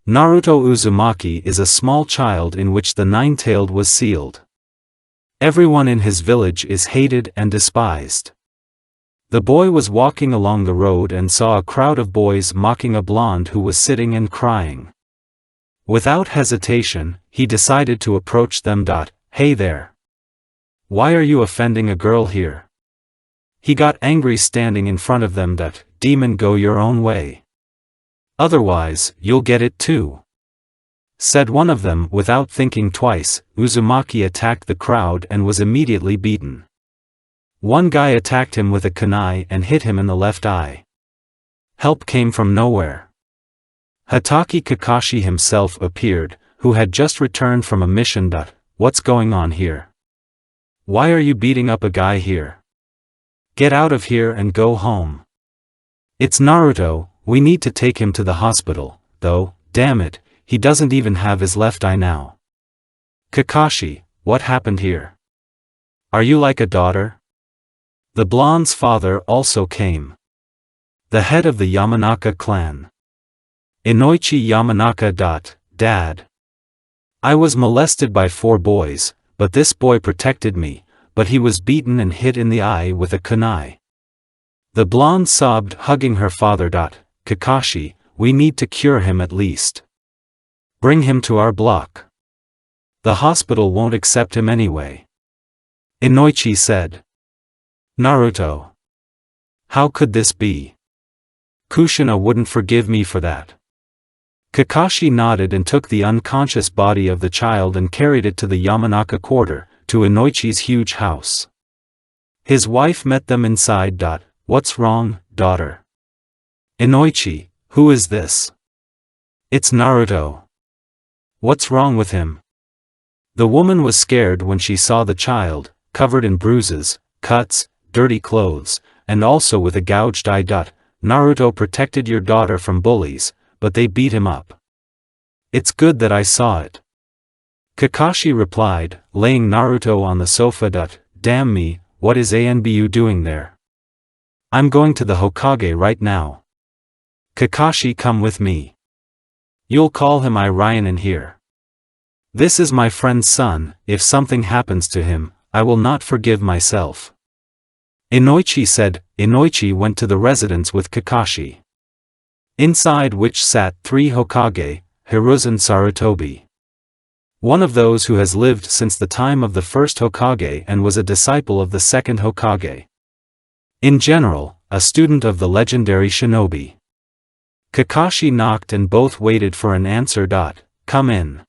Naruto Uzumaki is a small child in which the nine-tailed was sealed. Everyone in his village is hated and despised. The boy was walking along the road and saw a crowd of boys mocking a blonde who was sitting and crying. Without hesitation, he decided to approach them. Hey there. Why are you offending a girl here? He got angry standing in front of them. Demon, go your own way. Otherwise, you'll get it too. Said one of them. Without thinking twice, Uzumaki attacked the crowd and was immediately beaten. One guy attacked him with a kunai and hit him in the left eye. Help came from nowhere. Hatake Kakashi himself appeared, who had just returned from a mission. What's going on here? Why are you beating up a guy here? Get out of here and go home. It's Naruto, we need to take him to the hospital, though, damn it, he doesn't even have his left eye now. Kakashi, what happened here? Are you like a daughter? The blonde's father also came. The head of the Yamanaka clan. Inoichi Yamanaka. Dad. I was molested by 4 boys, but this boy protected me, but he was beaten and hit in the eye with a kunai. The blonde sobbed, hugging her father. Kakashi, we need to cure him at least. Bring him to our block. The hospital won't accept him anyway. Inoichi said. Naruto. How could this be? Kushina wouldn't forgive me for that. Kakashi nodded and took the unconscious body of the child and carried it to the Yamanaka quarter, to Inoichi's huge house. His wife met them inside. What's wrong, daughter? Inoichi, who is this? It's Naruto. What's wrong with him? The woman was scared when she saw the child, covered in bruises, cuts, dirty clothes, and also with a gouged eye. Naruto protected your daughter from bullies, but they beat him up. It's good that I saw it. Kakashi replied, laying Naruto on the sofa. Damn me, what is Anbu doing there? I'm going to the Hokage right now. Kakashi, come with me. You'll call him Ryan in here. This is my friend's son, if something happens to him, I will not forgive myself. Inoichi said. Inoichi went to the residence with Kakashi. Inside which sat 3 Hokage, Hiruzen Sarutobi. One of those who has lived since the time of the first Hokage and was a disciple of the second Hokage. In general, a student of the legendary shinobi. Kakashi knocked and both waited for an answer. Come in.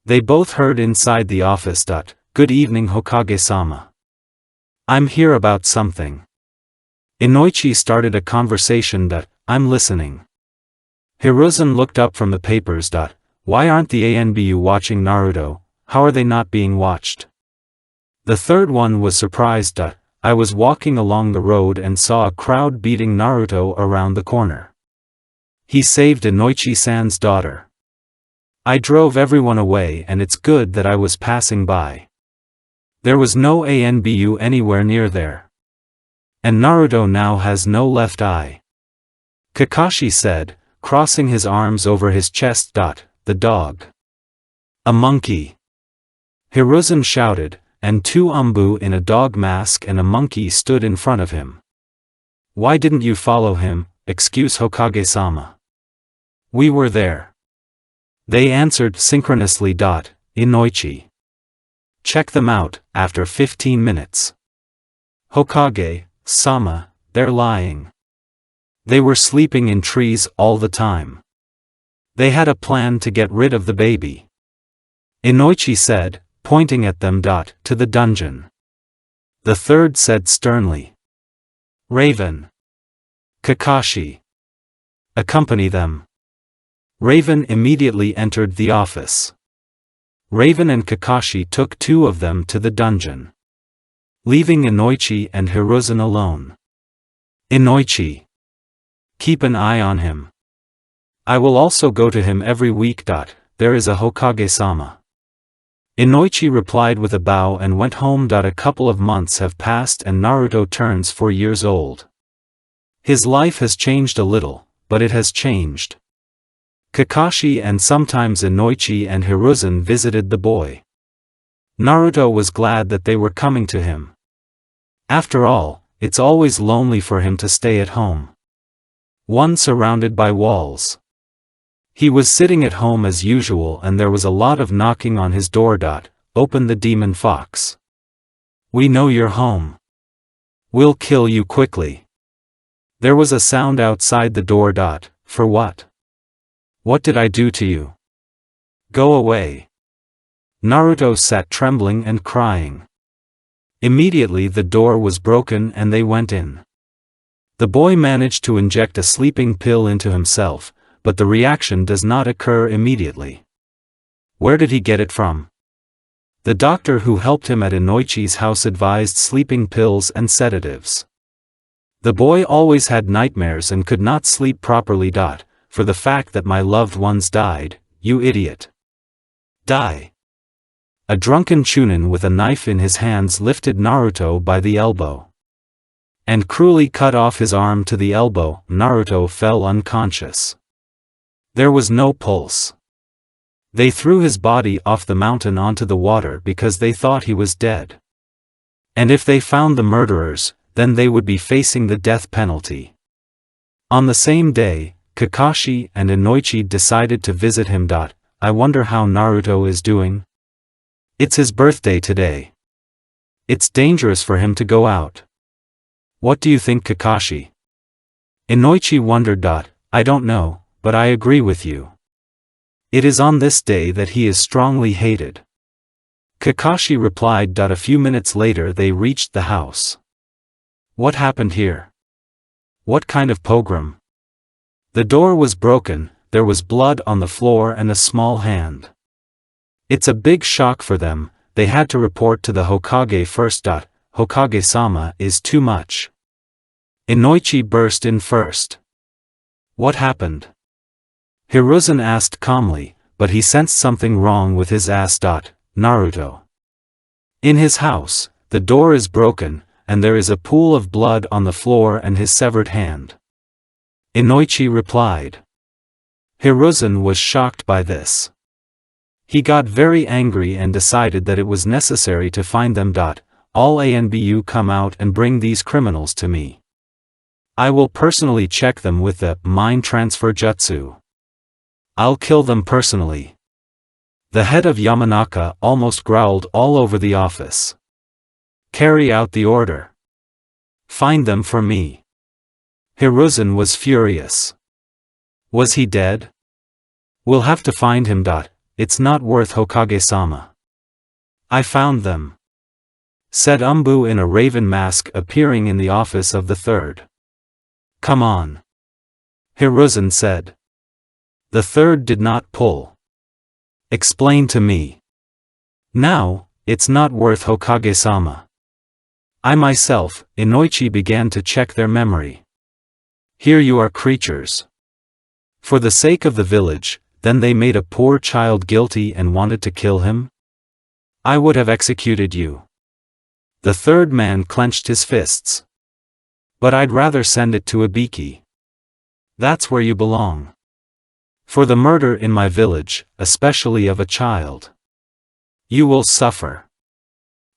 They both heard inside the office. Good evening, Hokage-sama. I'm here about something. Inoichi started a conversation. I'm listening. Hiruzen looked up from the papers. Why aren't the Anbu watching Naruto? How are they not being watched? The third one was surprised. I was walking along the road and saw a crowd beating Naruto around the corner. He saved Inoichi-san's daughter. I drove everyone away and it's good that I was passing by. There was no Anbu anywhere near there. And Naruto now has no left eye. Kakashi said, crossing his arms over his chest. The dog. A monkey. Hiruzen shouted, and 2 Anbu in a dog mask and a monkey stood in front of him. Why didn't you follow him? Excuse Hokage-sama. We were there. They answered synchronously. Inoichi. Check them out, after 15 minutes. Hokage-sama, they're lying. They were sleeping in trees all the time. They had a plan to get rid of the baby. Inoichi said, pointing at them. To the dungeon. The third said sternly. Raven. Kakashi. Accompany them. Raven immediately entered the office. Raven and Kakashi took 2 of them to the dungeon. Leaving Inoichi and Hiruzen alone. Inoichi. Keep an eye on him. I will also go to him every week. There is a Hokage-sama. Inoichi replied with a bow and went home. A couple of months have passed and Naruto turns 4 years old. His life has changed a little, but it has changed. Kakashi and sometimes Inoichi and Hiruzen visited the boy. Naruto was glad that they were coming to him. After all, it's always lonely for him to stay at home. One surrounded by walls. He was sitting at home as usual and there was a lot of knocking on his door. Open the demon fox. We know you're home. We'll kill you quickly. There was a sound outside the door. For what? What did I do to you? Go away. Naruto sat trembling and crying. Immediately the door was broken and they went in. The boy managed to inject a sleeping pill into himself, but the reaction does not occur immediately. Where did he get it from? The doctor who helped him at Inoichi's house advised sleeping pills and sedatives. The boy always had nightmares and could not sleep properly. For the fact that my loved ones died, you idiot. Die. A drunken Chunin with a knife in his hands lifted Naruto by the elbow. And cruelly cut off his arm to the elbow. Naruto fell unconscious. There was no pulse. They threw his body off the mountain onto the water because they thought he was dead. And if they found the murderers, then they would be facing the death penalty. On the same day, Kakashi and Inoichi decided to visit him. I wonder how Naruto is doing. It's his birthday today. It's dangerous for him to go out. What do you think, Kakashi? Inoichi wondered. I don't know, but I agree with you. It is on this day that he is strongly hated. Kakashi replied. A few minutes later they reached the house. What happened here? What kind of pogrom? The door was broken, there was blood on the floor and a small hand. It's a big shock for them, they had to report to the Hokage first. Hokage-sama is too much. Inoichi burst in first. What happened? Hiruzen asked calmly, but he sensed something wrong with his ass. Naruto. In his house, the door is broken, and there is a pool of blood on the floor and his severed hand. Inoichi replied. Hiruzen was shocked by this. He got very angry and decided that it was necessary to find them. All ANBU come out and bring these criminals to me. I will personally check them with the mind transfer jutsu. I'll kill them personally. The head of Yamanaka almost growled all over the office. Carry out the order. Find them for me. Hiruzen was furious. Was he dead? We'll have to find him. It's not worth Hokage-sama. I found them. Said Umbu in a raven mask appearing in the office of the third. Come on. Hiruzen said. The third did not pull. Explain to me. Now, it's not worth Hokage-sama. I myself, Inoichi began to check their memory. Here you are, creatures. For the sake of the village, then they made a poor child guilty and wanted to kill him? I would have executed you. The third man clenched his fists. But I'd rather send it to Ibiki. That's where you belong. For the murder in my village, especially of a child. You will suffer.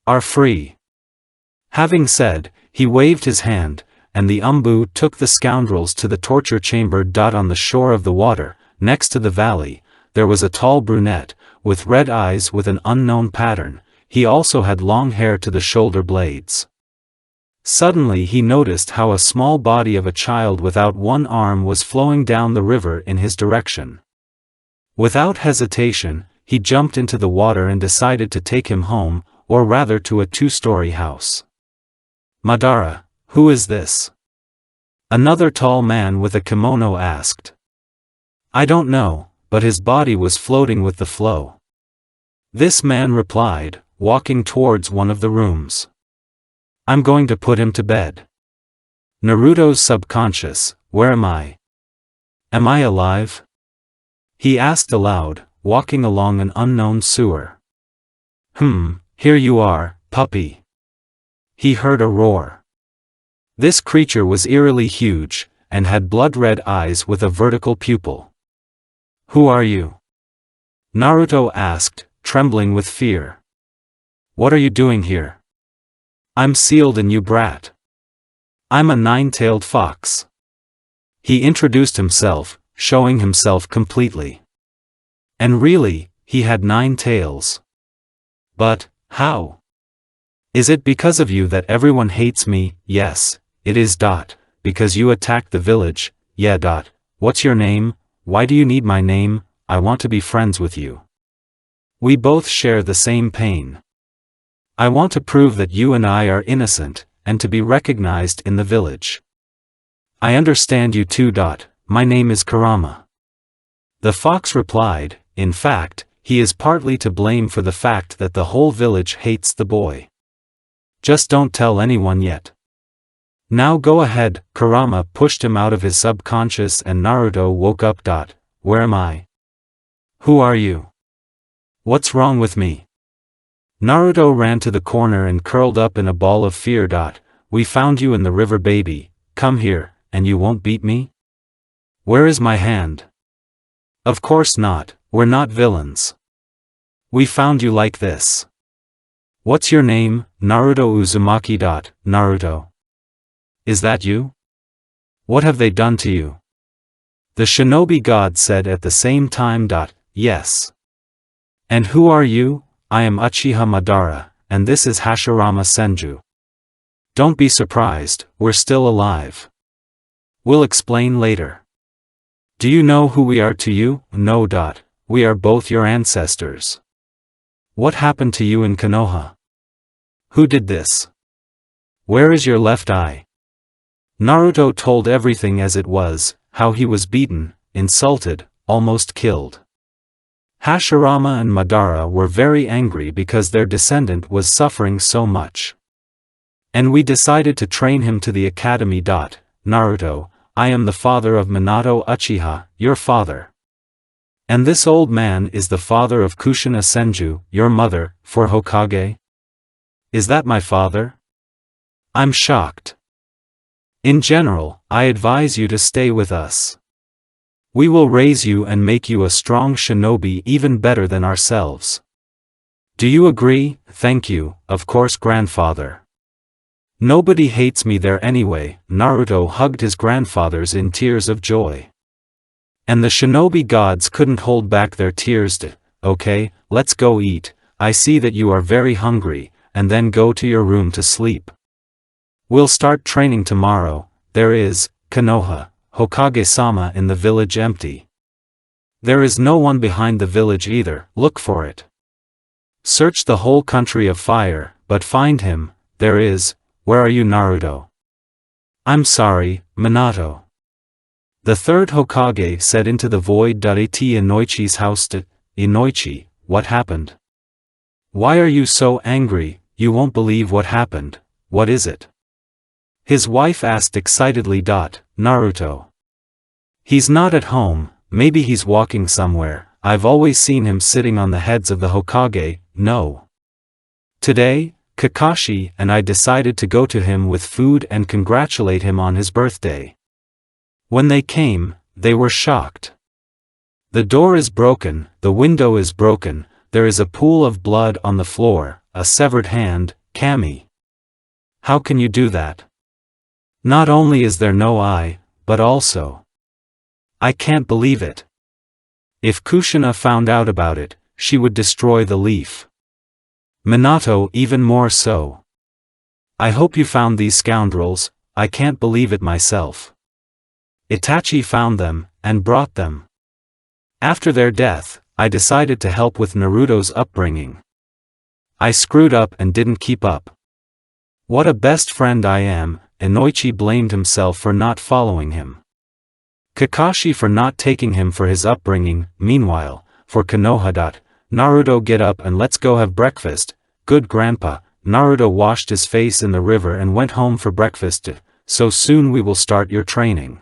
Are free. Having said, he waved his hand, and the Umbu took the scoundrels to the torture chamber. On the shore of the water, next to the valley, there was a tall brunette, with red eyes with an unknown pattern. He also had long hair to the shoulder blades. Suddenly he noticed how a small body of a child without one arm was flowing down the river in his direction. Without hesitation, he jumped into the water and decided to take him home, or rather to a two-story house. Madara, who is this? Another tall man with a kimono asked. I don't know, but his body was floating with the flow. This man replied, walking towards one of the rooms. I'm going to put him to bed. Naruto's subconscious, where am I? Am I alive? He asked aloud, walking along an unknown sewer. Here you are, puppy. He heard a roar. This creature was eerily huge, and had blood-red eyes with a vertical pupil. Who are you? Naruto asked, trembling with fear. What are you doing here? I'm sealed in you, brat. I'm a nine-tailed fox. He introduced himself, showing himself completely. And really, he had 9 tails. But, how? Is it because of you that everyone hates me? Yes, it is. Because you attacked the village. Yeah. What's your name? Why do you need my name? I want to be friends with you. We both share the same pain. I want to prove that you and I are innocent, and to be recognized in the village. I understand you too. My name is Kurama. The fox replied, in fact, he is partly to blame for the fact that the whole village hates the boy. Just don't tell anyone yet. Now go ahead. Kurama pushed him out of his subconscious and Naruto woke up. Where am I? Who are you? What's wrong with me? Naruto ran to the corner and curled up in a ball of fear. We found you in the river, baby. Come here, and you won't beat me? Where is my hand? Of course not, we're not villains. We found you like this. What's your name? Naruto Uzumaki. Naruto. Is that you? What have they done to you? The shinobi god said at the same time. Yes. And who are you? I am Uchiha Madara, and this is Hashirama Senju. Don't be surprised, we're still alive. We'll explain later. Do you know who we are to you? No. We are both your ancestors. What happened to you in Konoha? Who did this? Where is your left eye? Naruto told everything as it was, how he was beaten, insulted, almost killed. Hashirama and Madara were very angry because their descendant was suffering so much. And we decided to train him to the academy. Naruto, I am the father of Minato Uchiha, your father. And this old man is the father of Kushina Senju, your mother, for Hokage? Is that my father? I'm shocked. In general, I advise you to stay with us. We will raise you and make you a strong shinobi, even better than ourselves. Do you agree? Thank you, of course, grandfather. Nobody hates me there anyway. Naruto hugged his grandfathers in tears of joy. And the shinobi gods couldn't hold back their tears. Okay, let's go eat. I see that you are very hungry, and then go to your room to sleep. We'll start training tomorrow. There is, Konoha, Hokage-sama in the village empty. There is no one behind the village either, look for it. Search the whole country of fire, but find him. There is. Where are you, Naruto? I'm sorry, Minato. The third Hokage said into the void. At Inoichi's house. Inoichi, what happened? Why are you so angry? You won't believe what happened. What is it? His wife asked excitedly. Naruto. He's not at home, maybe he's walking somewhere. I've always seen him sitting on the heads of the Hokage. No. Today, Kakashi and I decided to go to him with food and congratulate him on his birthday. When they came, they were shocked. The door is broken, the window is broken, there is a pool of blood on the floor, a severed hand. Kami. How can you do that? Not only is there no eye, but also. I can't believe it. If Kushina found out about it, she would destroy the leaf. Minato even more so. I hope you found these scoundrels, I can't believe it myself. Itachi found them, and brought them. After their death, I decided to help with Naruto's upbringing. I screwed up and didn't keep up. What a best friend I am. Inoichi blamed himself for not following him. Kakashi for not taking him for his upbringing. Meanwhile, for Konoha. Naruto, get up and let's go have breakfast. Good grandpa. Naruto washed his face in the river and went home for breakfast. So soon we will start your training.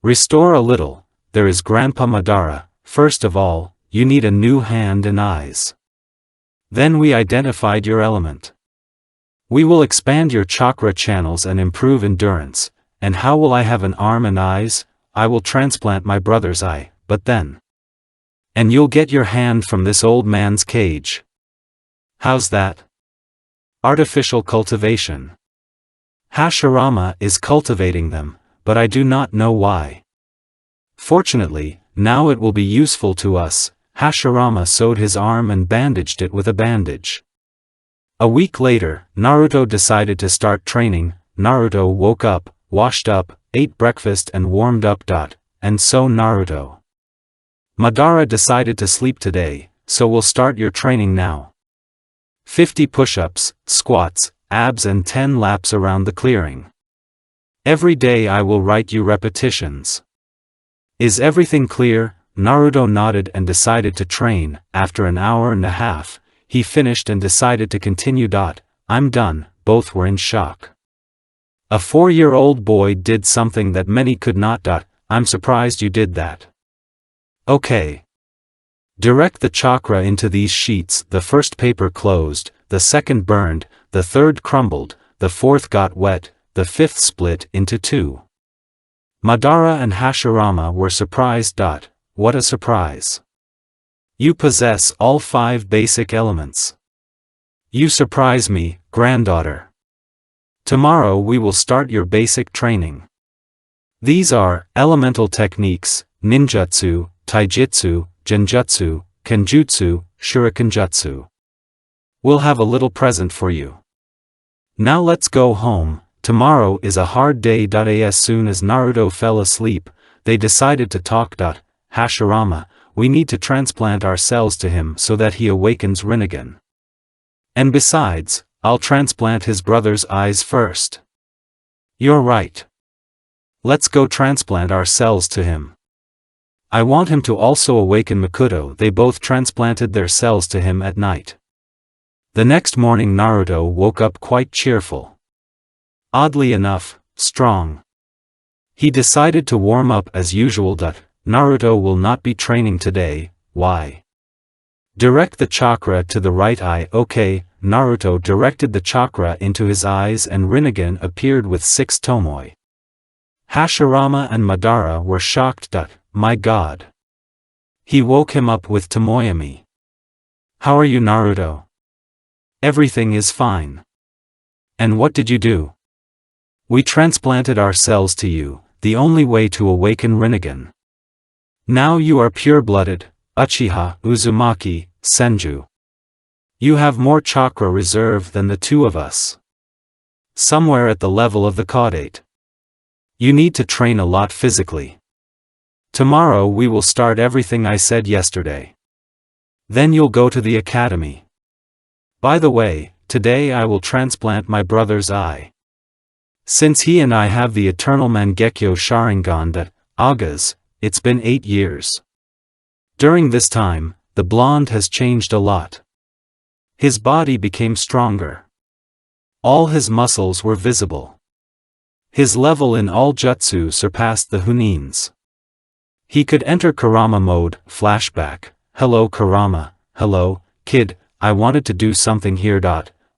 Restore a little. There is Grandpa Madara. First of all, you need a new hand and eyes. Then we identified your element. We will expand your chakra channels and improve endurance. And how will I have an arm and eyes? I will transplant my brother's eye, but then. And you'll get your hand from this old man's cage. How's that? Artificial cultivation. Hashirama is cultivating them, but I do not know why. Fortunately, now it will be useful to us. Hashirama sewed his arm and bandaged it with a bandage. A week later, Naruto decided to start training. Naruto woke up, washed up, ate breakfast and warmed up. And so Naruto. Madara decided to sleep today, so we'll start your training now. 50 push-ups, squats, abs and 10 laps around the clearing. Every day I will write you repetitions. Is everything clear? Naruto nodded and decided to train. After an hour and a half, he finished and decided to continue. I'm done. Both were in shock. A 4-year-old boy did something that many could not. I'm surprised you did that. Okay. Direct the chakra into these sheets. The first paper closed, the second burned, the third crumbled, the fourth got wet, the fifth split into 2. Madara and Hashirama were surprised. What a surprise. You possess all 5 basic elements. You surprise me, granddaughter. Tomorrow we will start your basic training. These are elemental techniques, ninjutsu, taijutsu, genjutsu, kenjutsu, shurikenjutsu. We'll have a little present for you. Now let's go home. Tomorrow is a hard day. As soon as Naruto fell asleep, they decided to talk. Hashirama, we need to transplant our cells to him so that he awakens Rinnegan. And besides, I'll transplant his brother's eyes first. You're right. Let's go transplant our cells to him. I want him to also awaken Makoto. They both transplanted their cells to him at night. The next morning Naruto woke up quite cheerful. Oddly enough, strong. He decided to warm up as usual. Naruto will not be training today. Why? Direct the chakra to the right eye. Okay, Naruto directed the chakra into his eyes and Rinnegan appeared with 6 tomoe. Hashirama and Madara were shocked. My god. He woke him up with tomoyami. How are you, Naruto? Everything is fine. And what did you do? We transplanted our cells to you, the only way to awaken Rinnegan. Now you are pure-blooded, Uchiha, Uzumaki, Senju. You have more chakra reserve than the 2 of us. Somewhere at the level of the caudate. You need to train a lot physically. Tomorrow we will start everything I said yesterday. Then you'll go to the academy. By the way, today I will transplant my brother's eye. Since he and I have the eternal Mangekyo Sharingan. Agas, it's been 8 years. During this time, the blonde has changed a lot. His body became stronger. All his muscles were visible. His level in all jutsu surpassed the Hunin's. He could enter Kurama mode. Flashback. Hello Kurama, hello, kid, I wanted to do something here.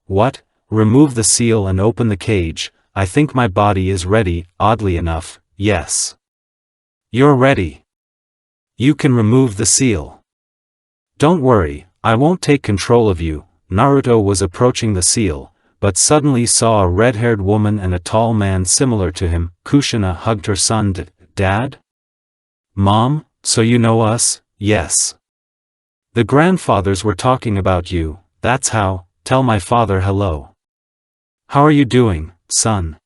What? Remove the seal and open the cage. I think my body is ready. Oddly enough, yes. You're ready. You can remove the seal. Don't worry, I won't take control of you. Naruto was approaching the seal, but suddenly saw a red-haired woman and a tall man similar to him. Kushina hugged her son. Dad? Mom, so you know us? Yes. The grandfathers were talking about you. That's how. Tell my father hello. How are you doing, son?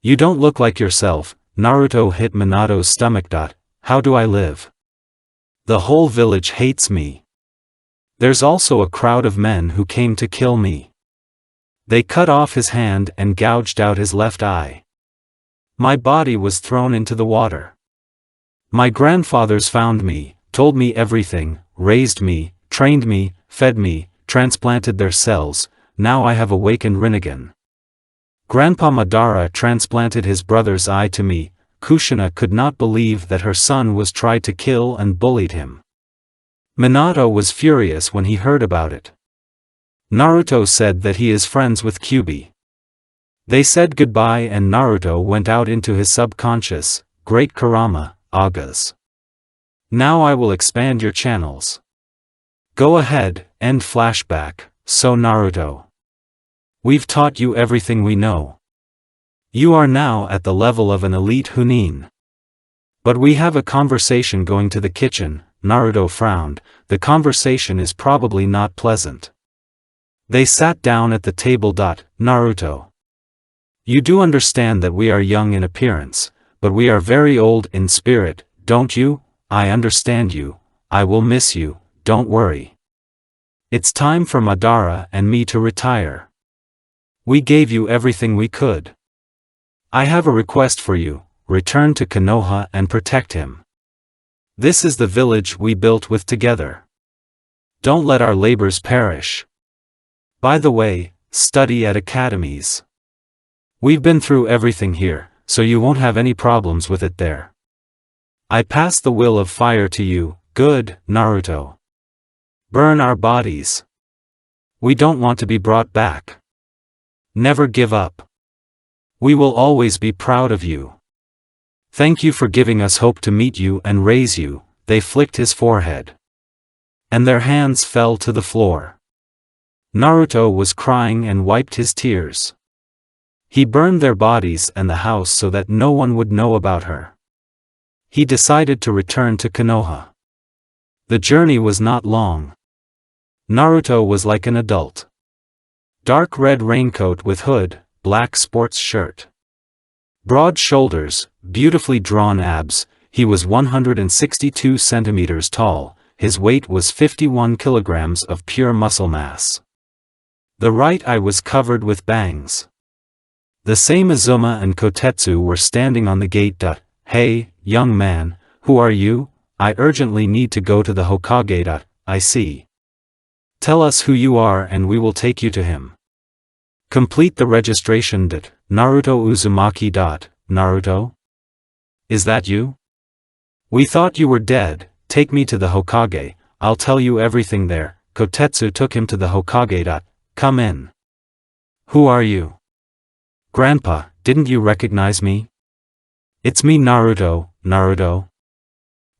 You don't look like yourself. Naruto hit Minato's stomach. How do I live? The whole village hates me. There's also a crowd of men who came to kill me. They cut off his hand and gouged out his left eye. My body was thrown into the water. My grandfathers found me, told me everything, raised me, trained me, fed me, transplanted their cells. Now I have awakened Rinnegan. Grandpa Madara transplanted his brother's eye to me. Kushina could not believe that her son was tried to kill and bullied him. Minato was furious when he heard about it. Naruto said that he is friends with Kyuubi. They said goodbye and Naruto went out into his subconscious. Great Kurama, Agas. Now I will expand your channels. Go ahead, end flashback. So Naruto. We've taught you everything we know. You are now at the level of an elite Chunin. But we have a conversation going to the kitchen. Naruto frowned. The conversation is probably not pleasant. They sat down at the table. Naruto. You do understand that we are young in appearance, but we are very old in spirit, don't you? I understand you. I will miss you, don't worry. It's time for Madara and me to retire. We gave you everything we could. I have a request for you, return to Konoha and protect him. This is the village we built with together. Don't let our labors perish. By the way, study at academies. We've been through everything here, so you won't have any problems with it there. I pass the will of fire to you. Good, Naruto. Burn our bodies. We don't want to be brought back. Never give up. We will always be proud of you. Thank you for giving us hope to meet you and raise you. They flicked his forehead. And their hands fell to the floor. Naruto was crying and wiped his tears. He burned their bodies and the house so that no one would know about her. He decided to return to Konoha. The journey was not long. Naruto was like an adult. Dark red raincoat with hood, black sports shirt. Broad shoulders, beautifully drawn abs. He was 162 centimeters tall, his weight was 51 kilograms of pure muscle mass. The right eye was covered with bangs. The same Azuma and Kotetsu were standing on the gate. Hey, young man, who are you? I urgently need to go to the Hokage. I see. Tell us who you are and we will take you to him. Complete the registration. Naruto Uzumaki. Naruto? Is that you? We thought you were dead. Take me to the Hokage, I'll tell you everything there. Kotetsu took him to the Hokage. Come in. Who are you? Grandpa, didn't you recognize me? It's me Naruto. Naruto?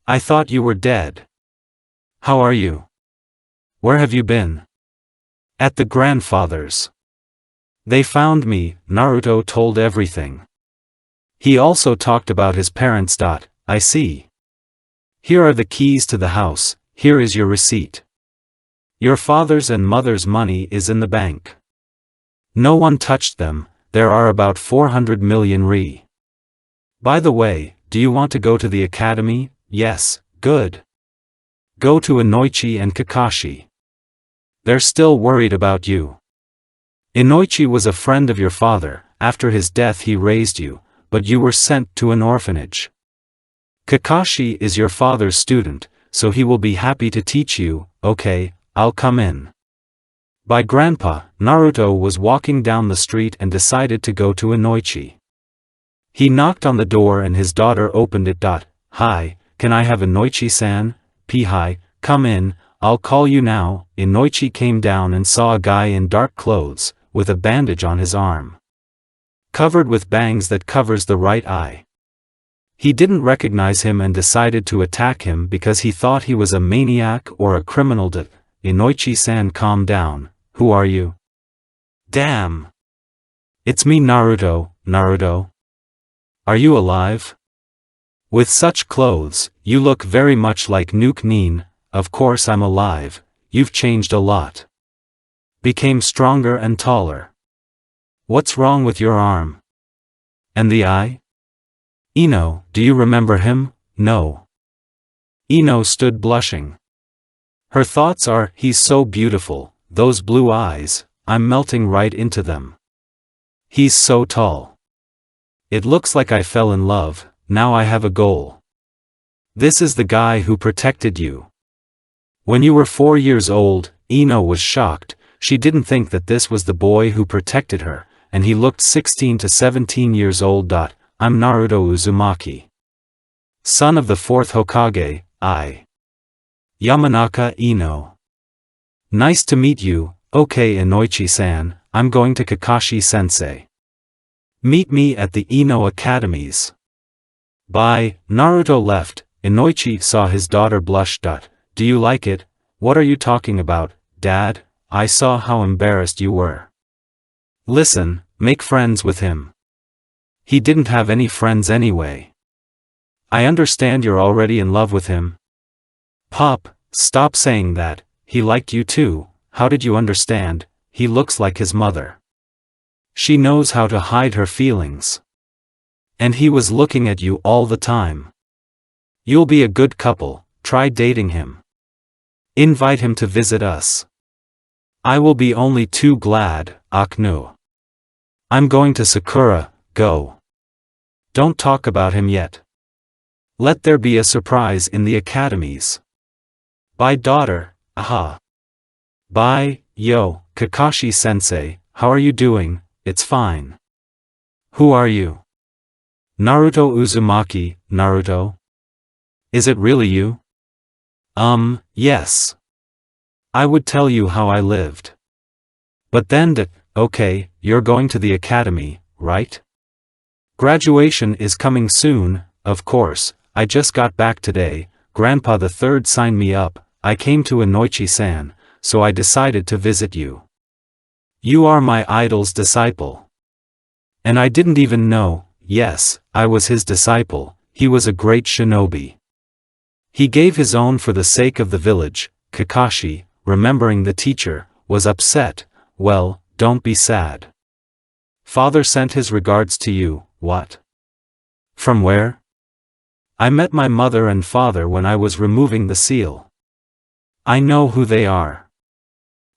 I thought you were dead. How are you? Where have you been? At the grandfather's. They found me. Naruto told everything. He also talked about his parents. I see. Here are the keys to the house, here is your receipt. Your father's and mother's money is in the bank. No one touched them, there are about 400 million ri. By the way, do you want to go to the academy? Yes, good. Go to Inoichi and Kakashi. They're still worried about you. Inoichi was a friend of your father, after his death he raised you, but you were sent to an orphanage. Kakashi is your father's student, so he will be happy to teach you. Okay, I'll come in. By Grandpa, Naruto was walking down the street and decided to go to Inoichi. He knocked on the door and his daughter opened it. Hi, can I have Inoichi-san? Hi, come in, I'll call you now. Inoichi came down and saw a guy in dark clothes, with a bandage on his arm. Covered with bangs that covers the right eye. He didn't recognize him and decided to attack him because he thought he was a maniac or a criminal. Inoichi-san, calm down, who are you? Damn! It's me Naruto. Naruto? Are you alive? With such clothes, you look very much like Nuke Nin. Of course I'm alive, you've changed a lot. Became stronger and taller. What's wrong with your arm? And the eye? Ino, do you remember him? No. Ino stood blushing. Her thoughts are, he's so beautiful, those blue eyes, I'm melting right into them. He's so tall. It looks like I fell in love, now I have a goal. This is the guy who protected you. When you were 4 years old, Ino was shocked, she didn't think that this was the boy who protected her, and he looked 16 to 17 years old. I'm Naruto Uzumaki. Son of the 4th Hokage, I. Yamanaka Ino. Nice to meet you. Okay Inoichi-san, I'm going to Kakashi-sensei. Meet me at the Ino Academies. Bye. Naruto left, Inoichi saw his daughter blush. Do you like it? What are you talking about, Dad? I saw how embarrassed you were. Listen, make friends with him. He didn't have any friends anyway. I understand you're already in love with him. Pop, stop saying that. He liked you too. How did you understand? He looks like his mother. She knows how to hide her feelings. And he was looking at you all the time. You'll be a good couple, try dating him. Invite him to visit us. I will be only too glad, Aknu. I'm going to Sakura, go. Don't talk about him yet. Let there be a surprise in the academies. Bye daughter, aha. Bye, yo, Kakashi-sensei, how are you doing? It's fine. Who are you? Naruto Uzumaki, Naruto? Is it really you? Yes. I would tell you how I lived. But then okay, you're going to the academy, right? Graduation is coming soon, of course, I just got back today, Grandpa the Third signed me up, I came to Inoichi-san, so I decided to visit you. You are my idol's disciple. And I didn't even know, yes, I was his disciple, he was a great shinobi. He gave his own for the sake of the village. Kakashi, remembering the teacher, was upset. Well, don't be sad. Father sent his regards to you. What? From where? I met my mother and father when I was removing the seal. I know who they are.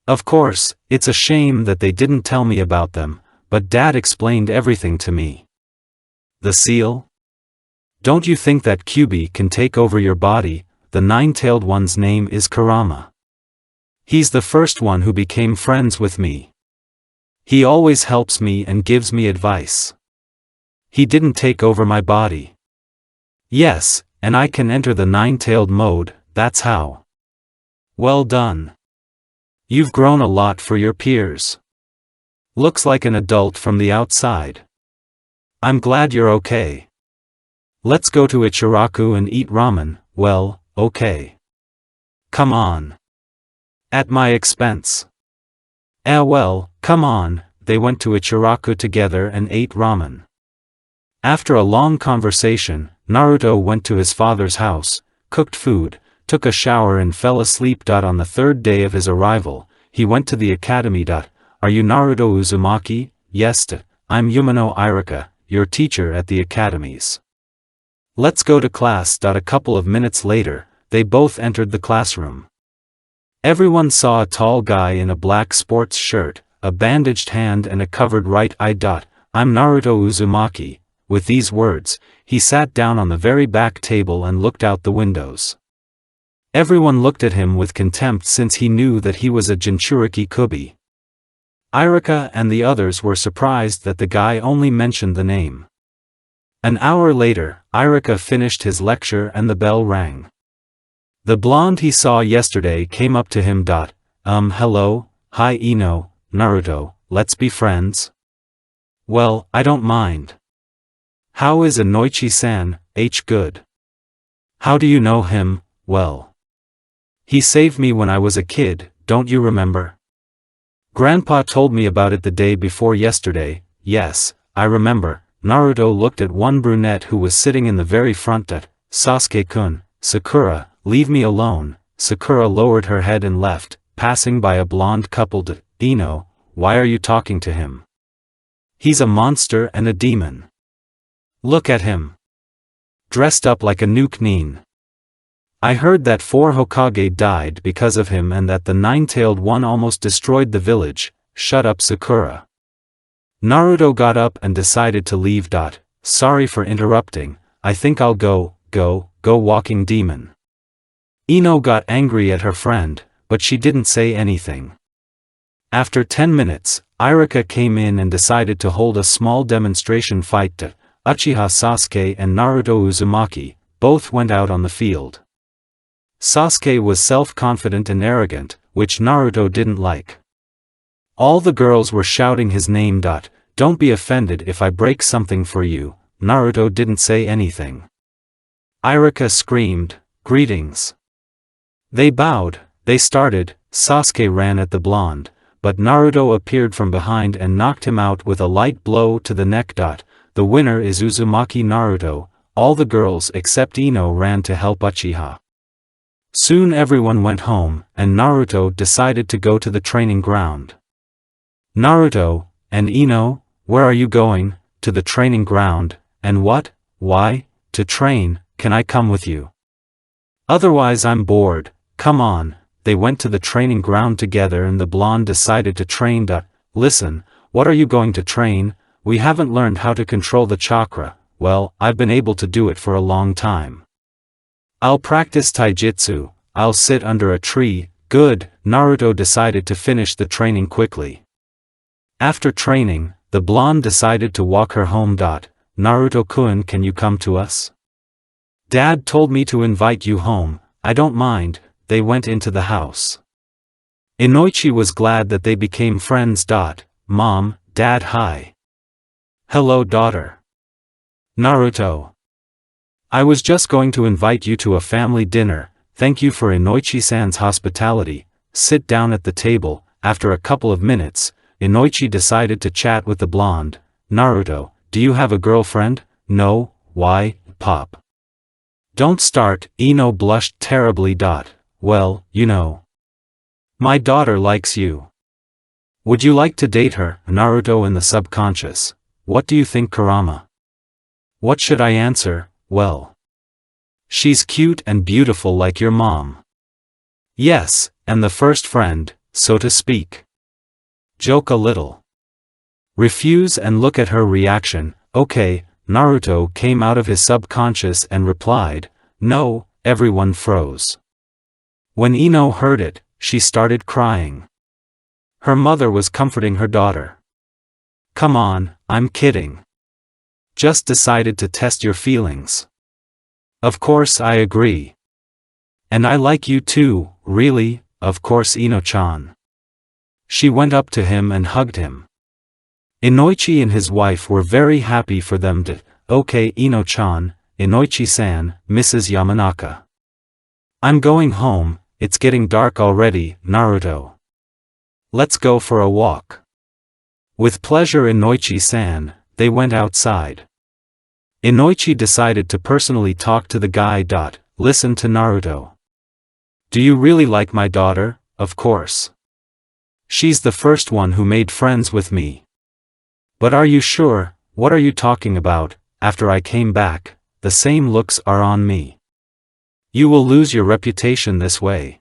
Of course, it's a shame that they didn't tell me about them, but Dad explained everything to me. The seal? Don't you think that Kyuubi can take over your body? The nine-tailed one's name is Kurama. He's the first one who became friends with me. He always helps me and gives me advice. He didn't take over my body. Yes, and I can enter the nine-tailed mode, that's how. Well done. You've grown a lot for your peers. Looks like an adult from the outside. I'm glad you're okay. Let's go to Ichiraku and eat ramen. Well, okay. Come on. At my expense. Well, come on. They went to Ichiraku together and ate ramen. After a long conversation, Naruto went to his father's house, cooked food, took a shower and fell asleep. On the third day of his arrival, he went to the academy. Are you Naruto Uzumaki? Yes, I'm Umino Irika, your teacher at the academies. Let's go to class. A couple of minutes later, they both entered the classroom. Everyone saw a tall guy in a black sports shirt, a bandaged hand and a covered right eye. I'm Naruto Uzumaki. With these words, he sat down on the very back table and looked out the windows. Everyone looked at him with contempt since he knew that he was a Jinchuriki Kubi. Irika and the others were surprised that the guy only mentioned the name. An hour later, Irika finished his lecture and the bell rang. The blonde he saw yesterday came up to him. Hello, hi Ino, Naruto, let's be friends? Well, I don't mind. How is Inoichi-san? Good. How do you know him? Well. He saved me when I was a kid, don't you remember? Grandpa told me about it the day before yesterday. Yes, I remember. Naruto looked at one brunette who was sitting in the very front. Sasuke-kun, Sakura, leave me alone. Sakura lowered her head and left, passing by a blonde couple. Ino, why are you talking to him? He's a monster and a demon. Look at him. Dressed up like a nuke nin. I heard that 4 Hokage died because of him and that the nine-tailed one almost destroyed the village. Shut up Sakura. Naruto got up and decided to leave. Sorry for interrupting, I think I'll go walking demon. Ino got angry at her friend, but she didn't say anything. After 10 minutes, Irika came in and decided to hold a small demonstration fight. Uchiha Sasuke and Naruto Uzumaki both went out on the field. Sasuke was self-confident and arrogant, which Naruto didn't like. All the girls were shouting his name. Don't be offended if I break something for you. Naruto didn't say anything. Irika screamed, "Greetings." They bowed, they started. Sasuke ran at the blonde, but Naruto appeared from behind and knocked him out with a light blow to the neck. The winner is Uzumaki Naruto. All the girls except Ino ran to help Uchiha. Soon everyone went home, and Naruto decided to go to the training ground. Naruto, and Ino, where are you going? To the training ground, and what? Why? To train. Can I come with you? Otherwise I'm bored. Come on. They went to the training ground together and the blonde decided to train. Listen, what are you going to train? We haven't learned how to control the chakra. Well, I've been able to do it for a long time. I'll practice taijutsu. I'll sit under a tree. Good. Naruto decided to finish the training quickly. After training, the blonde decided to walk her home. Naruto-kun, can you come to us? Dad told me to invite you home. I don't mind. They went into the house. Inoichi was glad that they became friends. Mom, Dad, hi. Hello, daughter. Naruto. I was just going to invite you to a family dinner. Thank you for Inoichi-san's hospitality. Sit down at the table. After a couple of minutes, Inoichi decided to chat with the blonde. Naruto, do you have a girlfriend? No. Why, Pop? Don't start. Ino blushed terribly. Well, you know. My daughter likes you. Would you like to date her? Naruto in the subconscious. What do you think, Kurama? What should I answer? Well. She's cute and beautiful like your mom. Yes, and the first friend, so to speak. Joke a little. Refuse and look at her reaction. Okay, Naruto came out of his subconscious and replied, no. Everyone froze. When Ino heard it, she started crying. Her mother was comforting her daughter. Come on, I'm kidding. Just decided to test your feelings. Of course I agree. And I like you too, really, of course Ino-chan. She went up to him and hugged him. Inoichi and his wife were very happy for them. Okay, Ino-chan, Inoichi-san, Mrs. Yamanaka. I'm going home, it's getting dark already, Naruto. Let's go for a walk. With pleasure, Inoichi-san. They went outside. Inoichi decided to personally talk to the guy. Listen to Naruto. Do you really like my daughter? Of course. She's the first one who made friends with me. But are you sure? What are you talking about? After I came back, the same looks are on me. You will lose your reputation this way.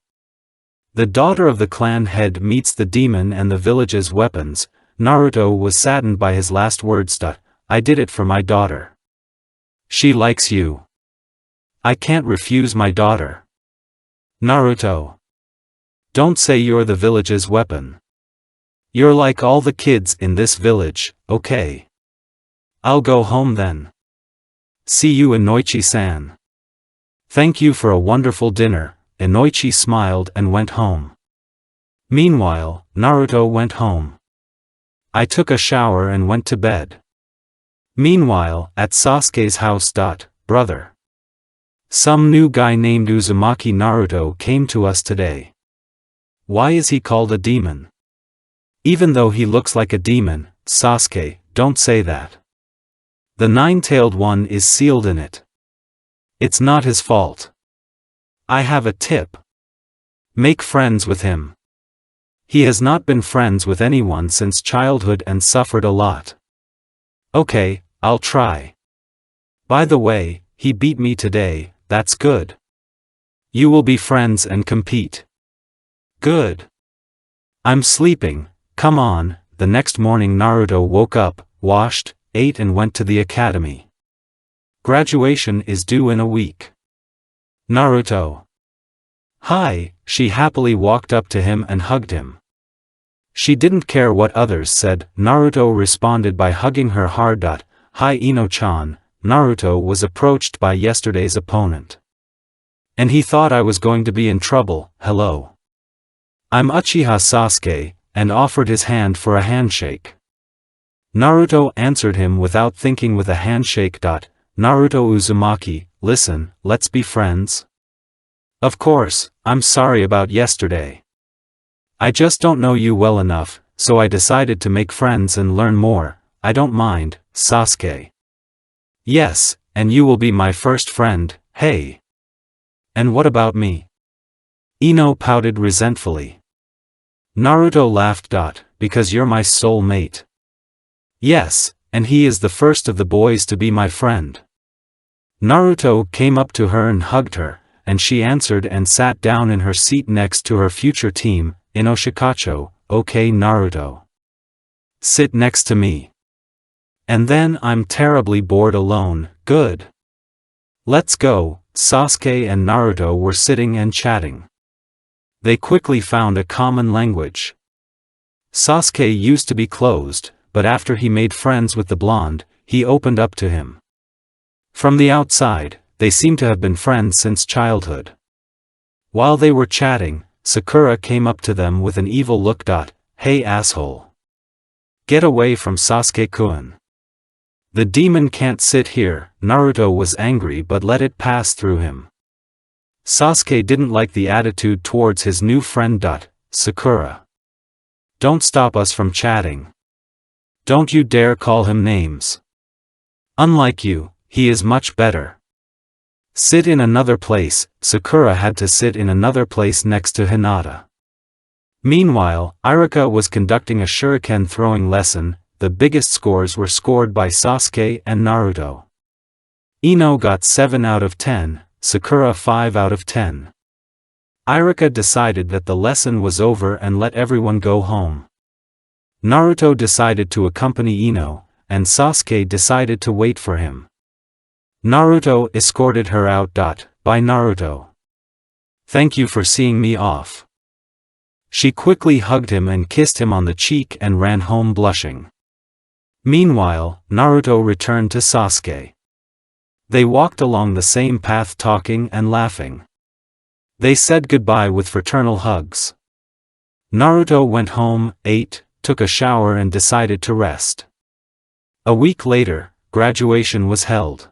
The daughter of the clan head meets the demon and the village's weapons. Naruto was saddened by his last words. I did it for my daughter. She likes you. I can't refuse my daughter. Naruto. Don't say you're the village's weapon. You're like all the kids in this village, okay? I'll go home then. See you, Inoichi-san. Thank you for a wonderful dinner. Inoichi smiled and went home. Meanwhile, Naruto went home. I took a shower and went to bed. Meanwhile, at Sasuke's house. Brother. Some new guy named Uzumaki Naruto came to us today. Why is he called a demon? Even though he looks like a demon, Sasuke, don't say that. The nine-tailed one is sealed in it. It's not his fault. I have a tip. Make friends with him. He has not been friends with anyone since childhood and suffered a lot. Okay, I'll try. By the way, he beat me today, that's good. You will be friends and compete. Good. I'm sleeping, come on. The next morning Naruto woke up, washed, ate and went to the academy. Graduation is due in a week. Naruto. Hi, she happily walked up to him and hugged him. She didn't care what others said. Naruto responded by hugging her hard. Hi Ino-chan. Naruto was approached by yesterday's opponent. And he thought I was going to be in trouble. Hello. I'm Uchiha Sasuke, and offered his hand for a handshake. Naruto answered him without thinking with a handshake. Naruto Uzumaki, listen, let's be friends? Of course, I'm sorry about yesterday. I just don't know you well enough, so I decided to make friends and learn more. I don't mind, Sasuke. Yes, and you will be my first friend, hey. And what about me? Ino pouted resentfully. Naruto laughed. Because you're my soul mate. Yes, and he is the first of the boys to be my friend. Naruto came up to her and hugged her, and she answered and sat down in her seat next to her future team, Inoshikacho. Okay Naruto. Sit next to me. And then I'm terribly bored alone, good. Let's go. Sasuke and Naruto were sitting and chatting. They quickly found a common language. Sasuke used to be closed, but after he made friends with the blonde, he opened up to him. From the outside, they seemed to have been friends since childhood. While they were chatting, Sakura came up to them with an evil look. Hey asshole. Get away from Sasuke-kun. The demon can't sit here. Naruto was angry but let it pass through him. Sasuke didn't like the attitude towards his new friend. Sakura. Don't stop us from chatting. Don't you dare call him names. Unlike you, he is much better. Sit in another place. Sakura had to sit in another place next to Hinata. Meanwhile, Iruka was conducting a shuriken throwing lesson. The biggest scores were scored by Sasuke and Naruto. Ino got 7 out of 10, Sakura 5 out of 10. Iruka decided that the lesson was over and let everyone go home. Naruto decided to accompany Ino, and Sasuke decided to wait for him. Naruto escorted her out. Bye Naruto. Thank you for seeing me off. She quickly hugged him and kissed him on the cheek and ran home blushing. Meanwhile, Naruto returned to Sasuke. They walked along the same path talking and laughing. They said goodbye with fraternal hugs. Naruto went home, ate, took a shower and decided to rest. A week later, graduation was held.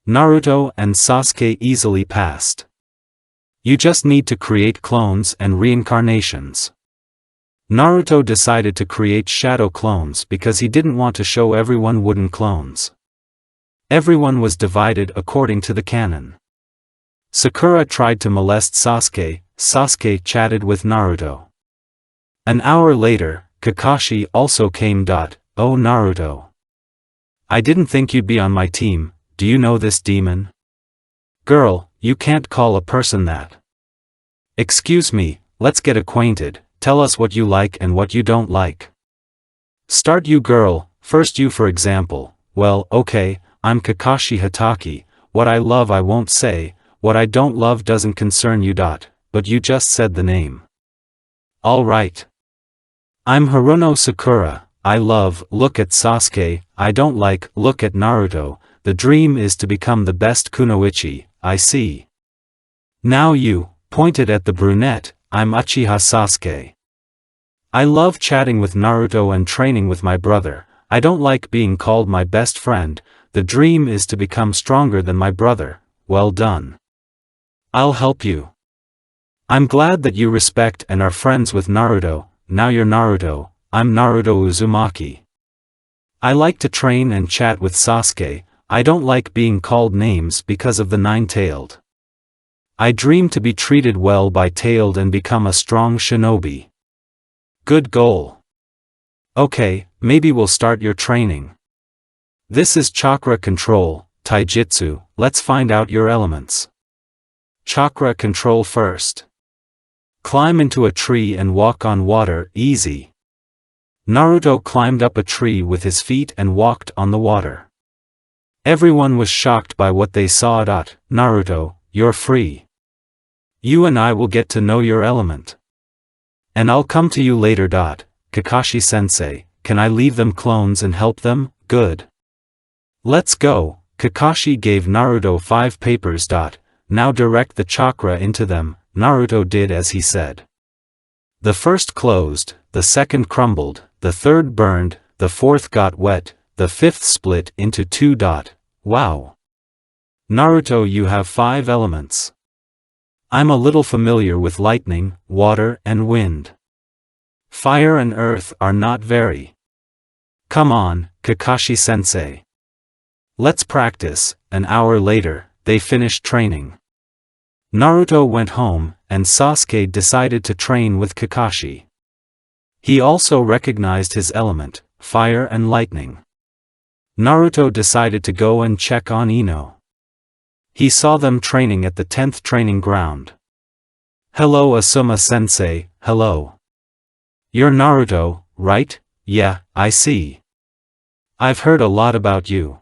Naruto and Sasuke easily passed. You just need to create clones and reincarnations. Naruto decided to create shadow clones because he didn't want to show everyone wooden clones. Everyone was divided according to the canon. Sakura tried to molest Sasuke. Sasuke chatted with Naruto. An hour later, Kakashi also came. Oh Naruto. I didn't think you'd be on my team. Do you know this demon? Girl, you can't call a person that. Excuse me, let's get acquainted. Tell us what you like and what you don't like. Start you girl, first you for example. Well, okay, I'm Kakashi Hatake. What I love I won't say, what I don't love doesn't concern you. But you just said the name. Alright. I'm Haruno Sakura. I love, look at Sasuke. I don't like, look at Naruto. The dream is to become the best kunoichi, I see. Now you, pointed at the brunette, I'm Uchiha Sasuke. I love chatting with Naruto and training with my brother. I don't like being called my best friend. The dream is to become stronger than my brother. Well done. I'll help you. I'm glad that you respect and are friends with Naruto. Now you're Naruto, I'm Naruto Uzumaki. I like to train and chat with Sasuke. I don't like being called names because of the nine-tailed. I dream to be treated well by tailed and become a strong shinobi. Good goal. Okay, maybe we'll start your training. This is chakra control, taijutsu. Let's find out your elements. Chakra control first. Climb into a tree and walk on water, easy. Naruto climbed up a tree with his feet and walked on the water. Everyone was shocked by what they saw. Naruto, you're free. You and I will get to know your element. And I'll come to you later. Kakashi-sensei, can I leave them clones and help them? Good. Let's go. Kakashi gave Naruto 5 papers. Now direct the chakra into them. Naruto did as he said. The first closed, the second crumbled, the third burned, the fourth got wet, the fifth split into 2. Wow. Naruto, you have 5 elements. I'm a little familiar with lightning, water and wind. Fire and earth are not very. Come on, Kakashi-sensei. Let's practice. An hour later, they finished training. Naruto went home, and Sasuke decided to train with Kakashi. He also recognized his element, fire and lightning. Naruto decided to go and check on Ino. He saw them training at the 10th training ground. Hello Asuma-sensei, hello. You're Naruto, right? Yeah, I see. I've heard a lot about you.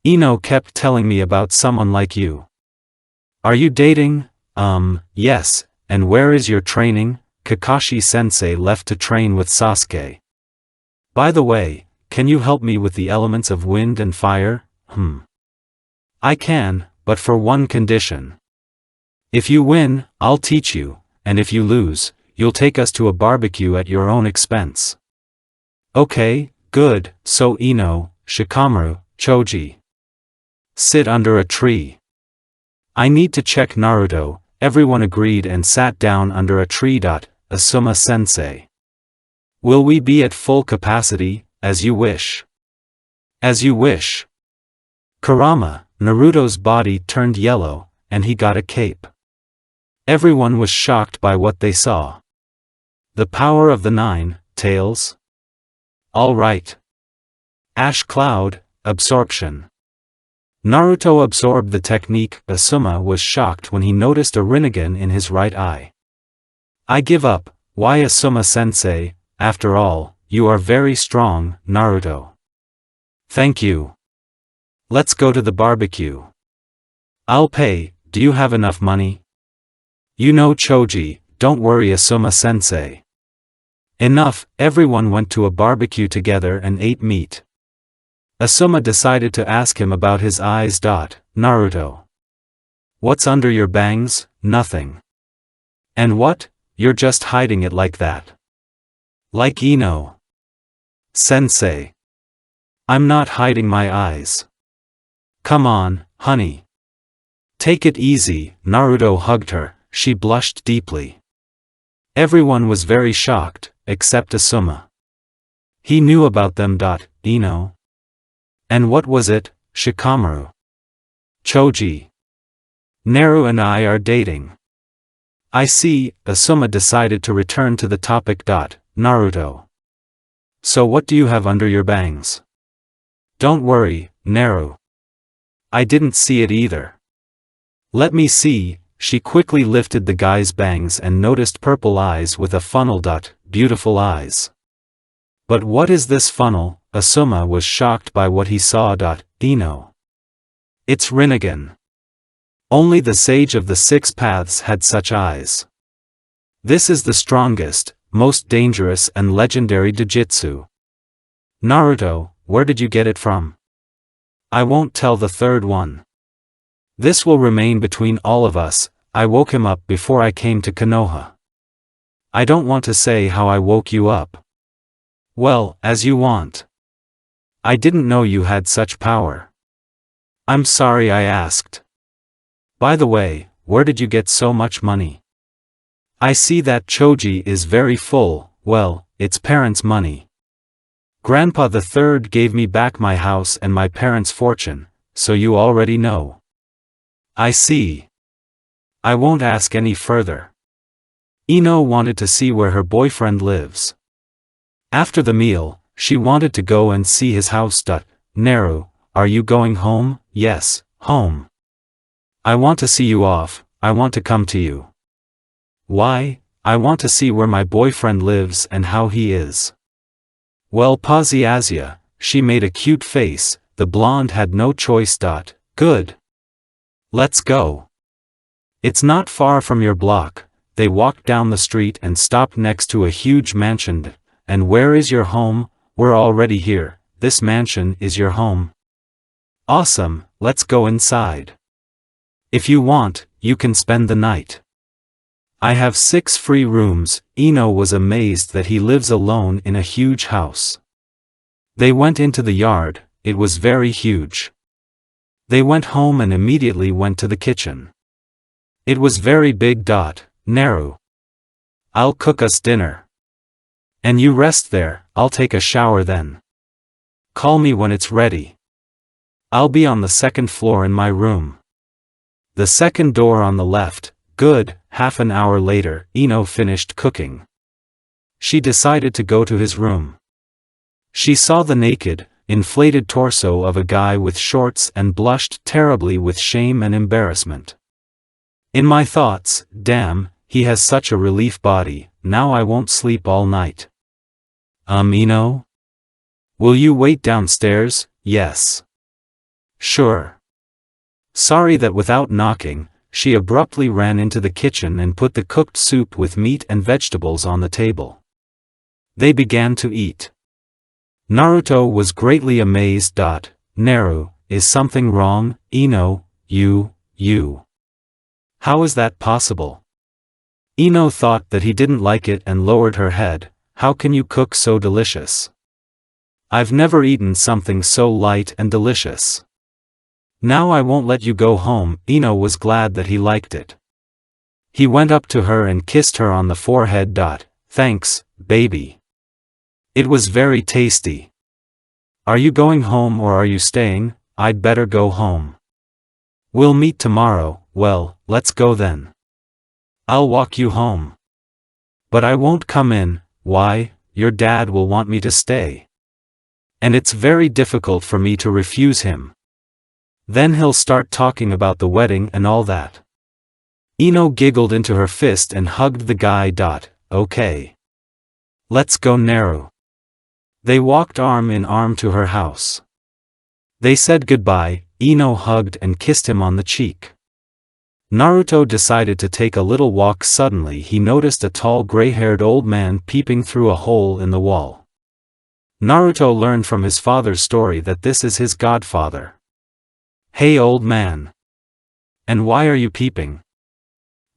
Ino kept telling me about someone like you. Are you dating? Yes, and where is your training? Kakashi-sensei left to train with Sasuke. By the way, can you help me with the elements of wind and fire? I can, but for one condition. If you win, I'll teach you, and if you lose, you'll take us to a barbecue at your own expense. Okay, good, so Ino, Shikamaru, Choji. Sit under a tree. I need to check Naruto. Everyone agreed and sat down under a tree. Asuma-sensei. Will we be at full capacity? As you wish. As you wish. Kurama, Naruto's body turned yellow, and he got a cape. Everyone was shocked by what they saw. The power of the 9 tails? All right. Ash cloud, absorption. Naruto absorbed the technique. Asuma was shocked when he noticed a Rinnegan in his right eye. I give up. Why Asuma-sensei? After all, you are very strong, Naruto. Thank you. Let's go to the barbecue. I'll pay. Do you have enough money? You know Choji, don't worry Asuma-sensei. Enough. Everyone went to a barbecue together and ate meat. Asuma decided to ask him about his eyes. Naruto. What's under your bangs? Nothing. And what? You're just hiding it like that. Like Ino. Sensei. I'm not hiding my eyes. Come on, honey. Take it easy. Naruto hugged her. She blushed deeply. Everyone was very shocked, except Asuma. He knew about them. Ino. And what was it? Shikamaru. Choji. Naru and I are dating. I see. Asuma decided to return to the topic. Naruto. So what do you have under your bangs? Don't worry, Naru. I didn't see it either. Let me see. She quickly lifted the guy's bangs and noticed purple eyes with a funnel. Beautiful eyes. But what is this funnel? Asuma was shocked by what he saw. Ino. It's Rinnegan. Only the sage of the 6 paths had such eyes. This is the strongest, most dangerous and legendary Jujutsu. Naruto, where did you get it from? I won't tell the third one. This will remain between all of us. I woke him up before I came to Konoha. I don't want to say how I woke you up. Well, as you want. I didn't know you had such power. I'm sorry I asked. By the way, where did you get so much money? I see that Choji is very full. Well, it's parents' money. Grandpa the Third gave me back my house and my parents' fortune, so you already know. I see. I won't ask any further. Ino wanted to see where her boyfriend lives. After the meal, she wanted to go and see his house. Naru, are you going home? Yes, home. I want to see you off. I want to come to you. Why? I want to see where my boyfriend lives and how he is. Well, Paziazia, she made a cute face. The blonde had no choice. Good. Let's go. It's not far from your block. They walked down the street and stopped next to a huge mansion. And where is your home? We're already here. This mansion is your home. Awesome, let's go inside. If you want, you can spend the night. I have 6 free rooms. Ino was amazed that he lives alone in a huge house. They went into the yard. It was very huge. They went home and immediately went to the kitchen. It was very big. Naru. I'll cook us dinner. And you rest there, I'll take a shower then. Call me when it's ready. I'll be on the second floor in my room. The second door on the left. Good. Half an hour later, Ino finished cooking. She decided to go to his room. She saw the naked, inflated torso of a guy with shorts and blushed terribly with shame and embarrassment. In my thoughts, damn, he has such a relief body, now I won't sleep all night. Ino? Will you wait downstairs? Yes. Sure. Sorry that without knocking, she abruptly ran into the kitchen and put the cooked soup with meat and vegetables on the table. They began to eat. Naruto was greatly amazed. Naru, is something wrong? Ino, you. How is that possible? Ino thought that he didn't like it and lowered her head. How can you cook so delicious? I've never eaten something so light and delicious. Now I won't let you go home. Ino was glad that he liked it. He went up to her and kissed her on the forehead. Thanks, baby. It was very tasty. Are you going home or are you staying? I'd better go home. We'll meet tomorrow. Well, let's go then. I'll walk you home. But I won't come in. Why? Your dad will want me to stay. And it's very difficult for me to refuse him. Then he'll start talking about the wedding and all that. Ino giggled into her fist and hugged the guy. Okay. Let's go, Naru. They walked arm in arm to her house. They said goodbye. Ino hugged and kissed him on the cheek. Naruto decided to take a little walk. Suddenly he noticed a tall gray-haired old man peeping through a hole in the wall. Naruto learned from his father's story that this is his godfather. Hey old man. And why are you peeping?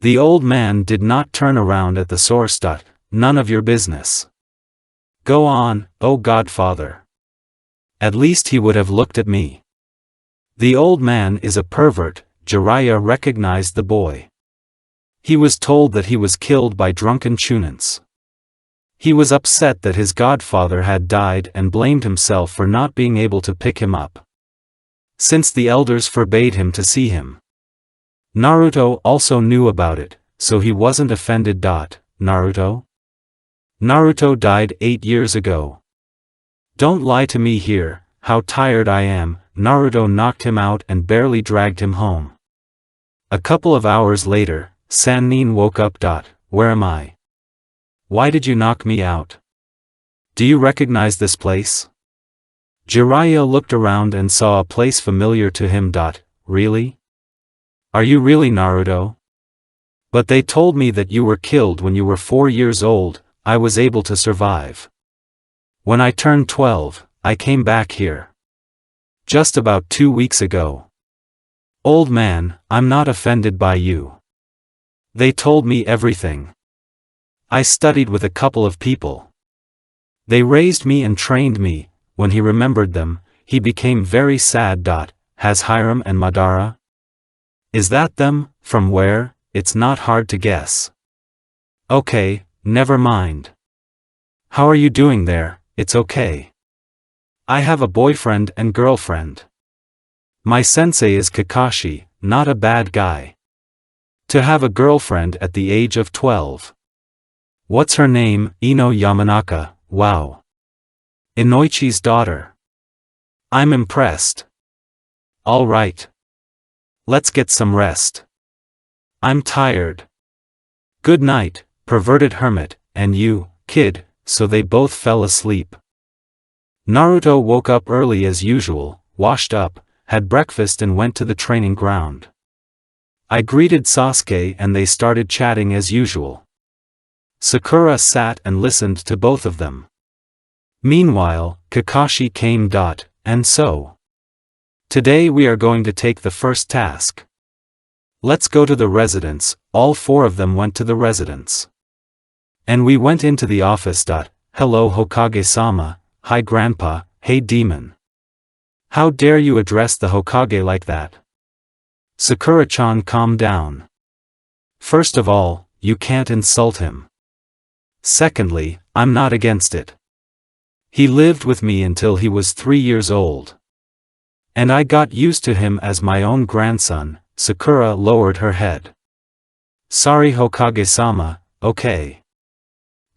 The old man did not turn around at the source. None of your business. Go on, oh godfather. At least he would have looked at me. The old man is a pervert. Jiraiya recognized the boy. He was told that he was killed by drunken chunins. He was upset that his godfather had died and blamed himself for not being able to pick him up, since the elders forbade him to see him. Naruto also knew about it, so he wasn't offended. Naruto? Naruto died 8 years ago. Don't lie to me here, how tired I am. Naruto knocked him out and barely dragged him home. A couple of hours later, Sannin woke up. Where am I? Why did you knock me out? Do you recognize this place? Jiraiya looked around and saw a place familiar to him. Really? Are you really Naruto? But they told me that you were killed when you were 4 years old. I was able to survive. When I turned 12, I came back here. Just about 2 weeks ago. Old man, I'm not offended by you. They told me everything. I studied with a couple of people. They raised me and trained me. When he remembered them, he became very sad. Has Harem and Madara? Is that them? From where? It's not hard to guess. Okay, never mind. How are you doing there? It's okay. I have a boyfriend and girlfriend. My sensei is Kakashi, not a bad guy. To have a girlfriend at the age of 12. What's her name? Ino Yamanaka. Wow. Inoichi's daughter. I'm impressed. All right. Let's get some rest. I'm tired. Good night, perverted hermit, and you, kid. So they both fell asleep. Naruto woke up early as usual, washed up, had breakfast and went to the training ground. I greeted Sasuke and they started chatting as usual. Sakura sat and listened to both of them. Meanwhile, Kakashi came. And so? Today we are going to take the first task. Let's go to the residence. All 4 of them went to the residence. And we went into the office. Hello Hokage-sama, hi grandpa, hey demon. How dare you address the Hokage like that? Sakura-chan, calm down. First of all, you can't insult him. Secondly, I'm not against it. He lived with me until he was 3 years old. And I got used to him as my own grandson. Sakura lowered her head. Sorry Hokage-sama, okay.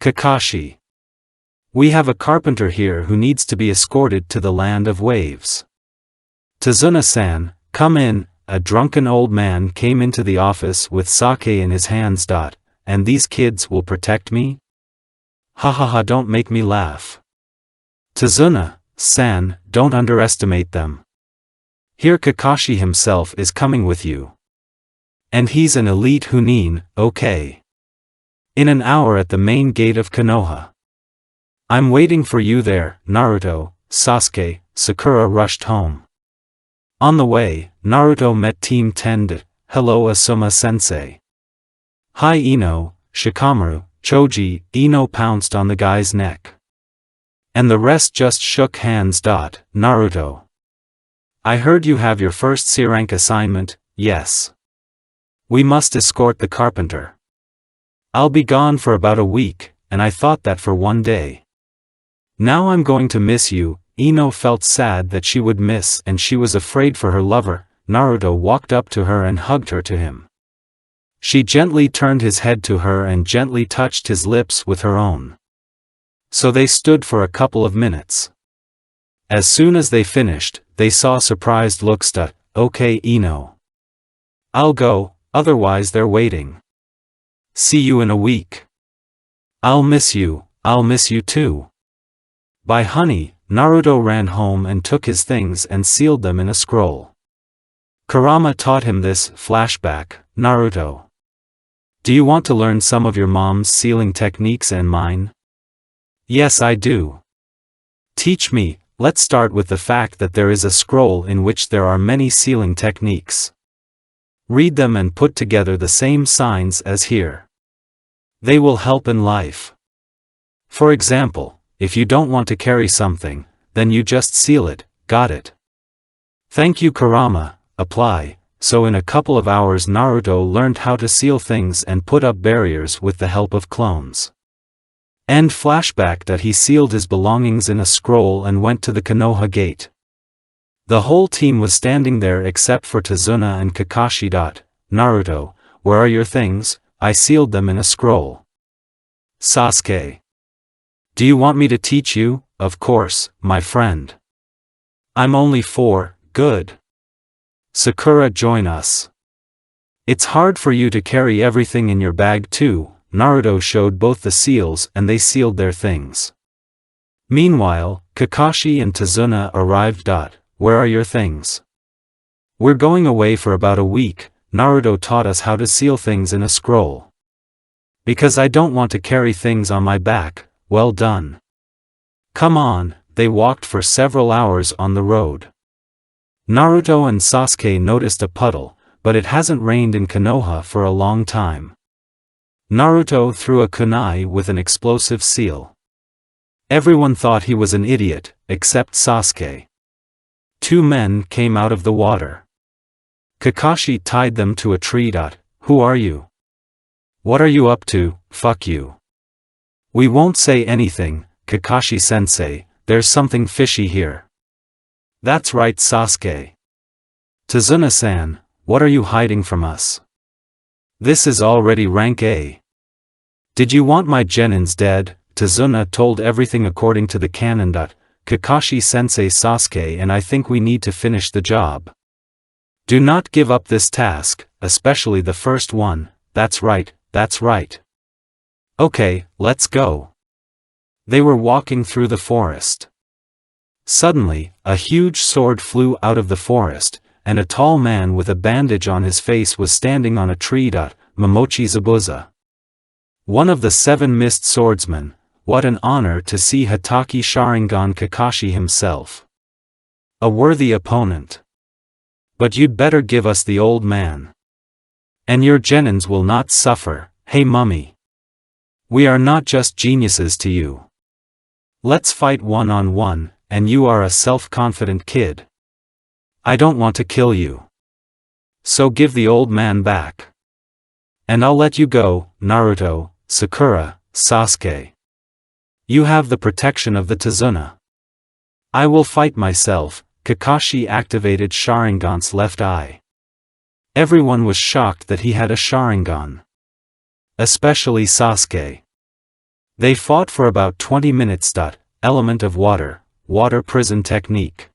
Kakashi. We have a carpenter here who needs to be escorted to the land of waves. Tazuna-san, come in. A drunken old man came into the office with sake in his hands. And these kids will protect me? Ha ha ha, don't make me laugh. Tazuna-san, don't underestimate them. Here Kakashi himself is coming with you. And he's an elite Chunin, okay. In an hour at the main gate of Konoha. I'm waiting for you there, Naruto. Sasuke. Sakura rushed home. On the way, Naruto met Team 10. Hello Asuma-sensei. Hi Ino. Shikamaru. Choji. Ino pounced on the guy's neck. And the rest just shook hands. Naruto. I heard you have your first C rank assignment. Yes. We must escort the carpenter. I'll be gone for about a week, and I thought that for one day. Now I'm going to miss you. Ino felt sad that she would miss, and she was afraid for her lover. Naruto walked up to her and hugged her to him. She gently turned his head to her and gently touched his lips with her own. So they stood for a couple of minutes. As soon as they finished, they saw surprised looks. Okay Ino. I'll go, otherwise they're waiting. See you in a week. I'll miss you too. Bye honey. Naruto ran home and took his things and sealed them in a scroll. Kurama taught him this. Flashback. Naruto. Do you want to learn some of your mom's sealing techniques and mine? Yes I do. Teach me. Let's start with the fact that there is a scroll in which there are many sealing techniques. Read them and put together the same signs as here. They will help in life. For example, if you don't want to carry something, then you just seal it. Got it? Thank you Kurama. Apply. So in a couple of hours Naruto learned how to seal things and put up barriers with the help of clones. End flashback. He sealed his belongings in a scroll and went to the Konoha gate. The whole team was standing there except for Tazuna and Kakashi. Naruto, where are your things? I sealed them in a scroll. Sasuke. Do you want me to teach you? Of course, my friend. I'm only 4, good. Sakura, join us. It's hard for you to carry everything in your bag too. Naruto showed both the seals and they sealed their things. Meanwhile, Kakashi and Tazuna arrived. Where are your things? We're going away for about a week. Naruto taught us how to seal things in a scroll. Because I don't want to carry things on my back. Well done. Come on. They walked for several hours on the road. Naruto and Sasuke noticed a puddle, but it hasn't rained in Konoha for a long time. Naruto threw a kunai with an explosive seal. Everyone thought he was an idiot, except Sasuke. 2 men came out of the water. Kakashi tied them to a tree. Who are you? What are you up to? Fuck you. We won't say anything, Kakashi-sensei, there's something fishy here. That's right Sasuke. Tazuna-san, what are you hiding from us? This is already rank A. Did you want my genins dead? Tazuna told everything according to the canon. Kakashi-sensei, Sasuke and I think we need to finish the job. Do not give up this task, especially the first one. That's right, that's right. Okay, let's go. They were walking through the forest. Suddenly, a huge sword flew out of the forest, and a tall man with a bandage on his face was standing on a tree. Momochi Zabuza. One of the 7 mist swordsmen. What an honor to see Hatake Sharingan Kakashi himself. A worthy opponent. But you'd better give us the old man. And your genins will not suffer. Hey mummy. We are not just geniuses to you. Let's fight one-on-one, and you are a self-confident kid. I don't want to kill you. So give the old man back. And I'll let you go, Naruto, Sakura, Sasuke. You have the protection of the Tazuna. I will fight myself. Kakashi activated Sharingan's left eye. Everyone was shocked that he had a Sharingan. Especially Sasuke. They fought for about 20 minutes. Element of water, water prison technique.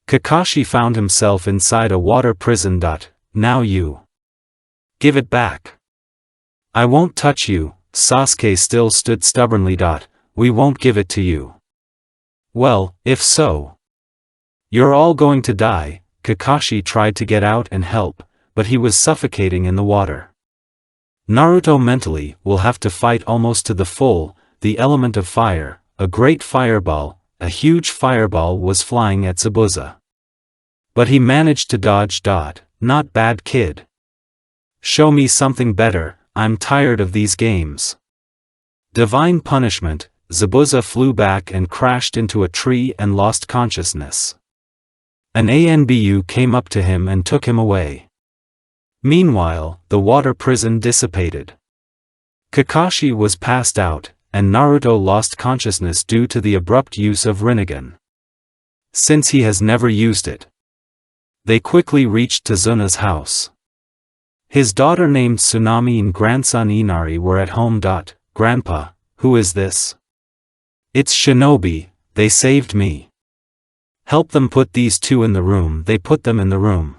Kakashi found himself inside a water prison. Now you. Give it back. I won't touch you. Sasuke still stood stubbornly. We won't give it to you. Well, if so. You're all going to die. Kakashi tried to get out and help, but he was suffocating in the water. Naruto mentally will have to fight almost to the full. The element of fire, a great fireball, a huge fireball was flying at Zabuza. But he managed to dodge. Not bad, kid. Show me something better, I'm tired of these games. Divine punishment. Zabuza flew back and crashed into a tree and lost consciousness. An ANBU came up to him and took him away. Meanwhile, the water prison dissipated. Kakashi was passed out, and Naruto lost consciousness due to the abrupt use of Rinnegan. Since he has never used it. They quickly reached Tazuna's house. His daughter named Tsunami and grandson Inari were at home. Grandpa, who is this? It's Shinobi, they saved me. Help them put these two in the room. They put them in the room.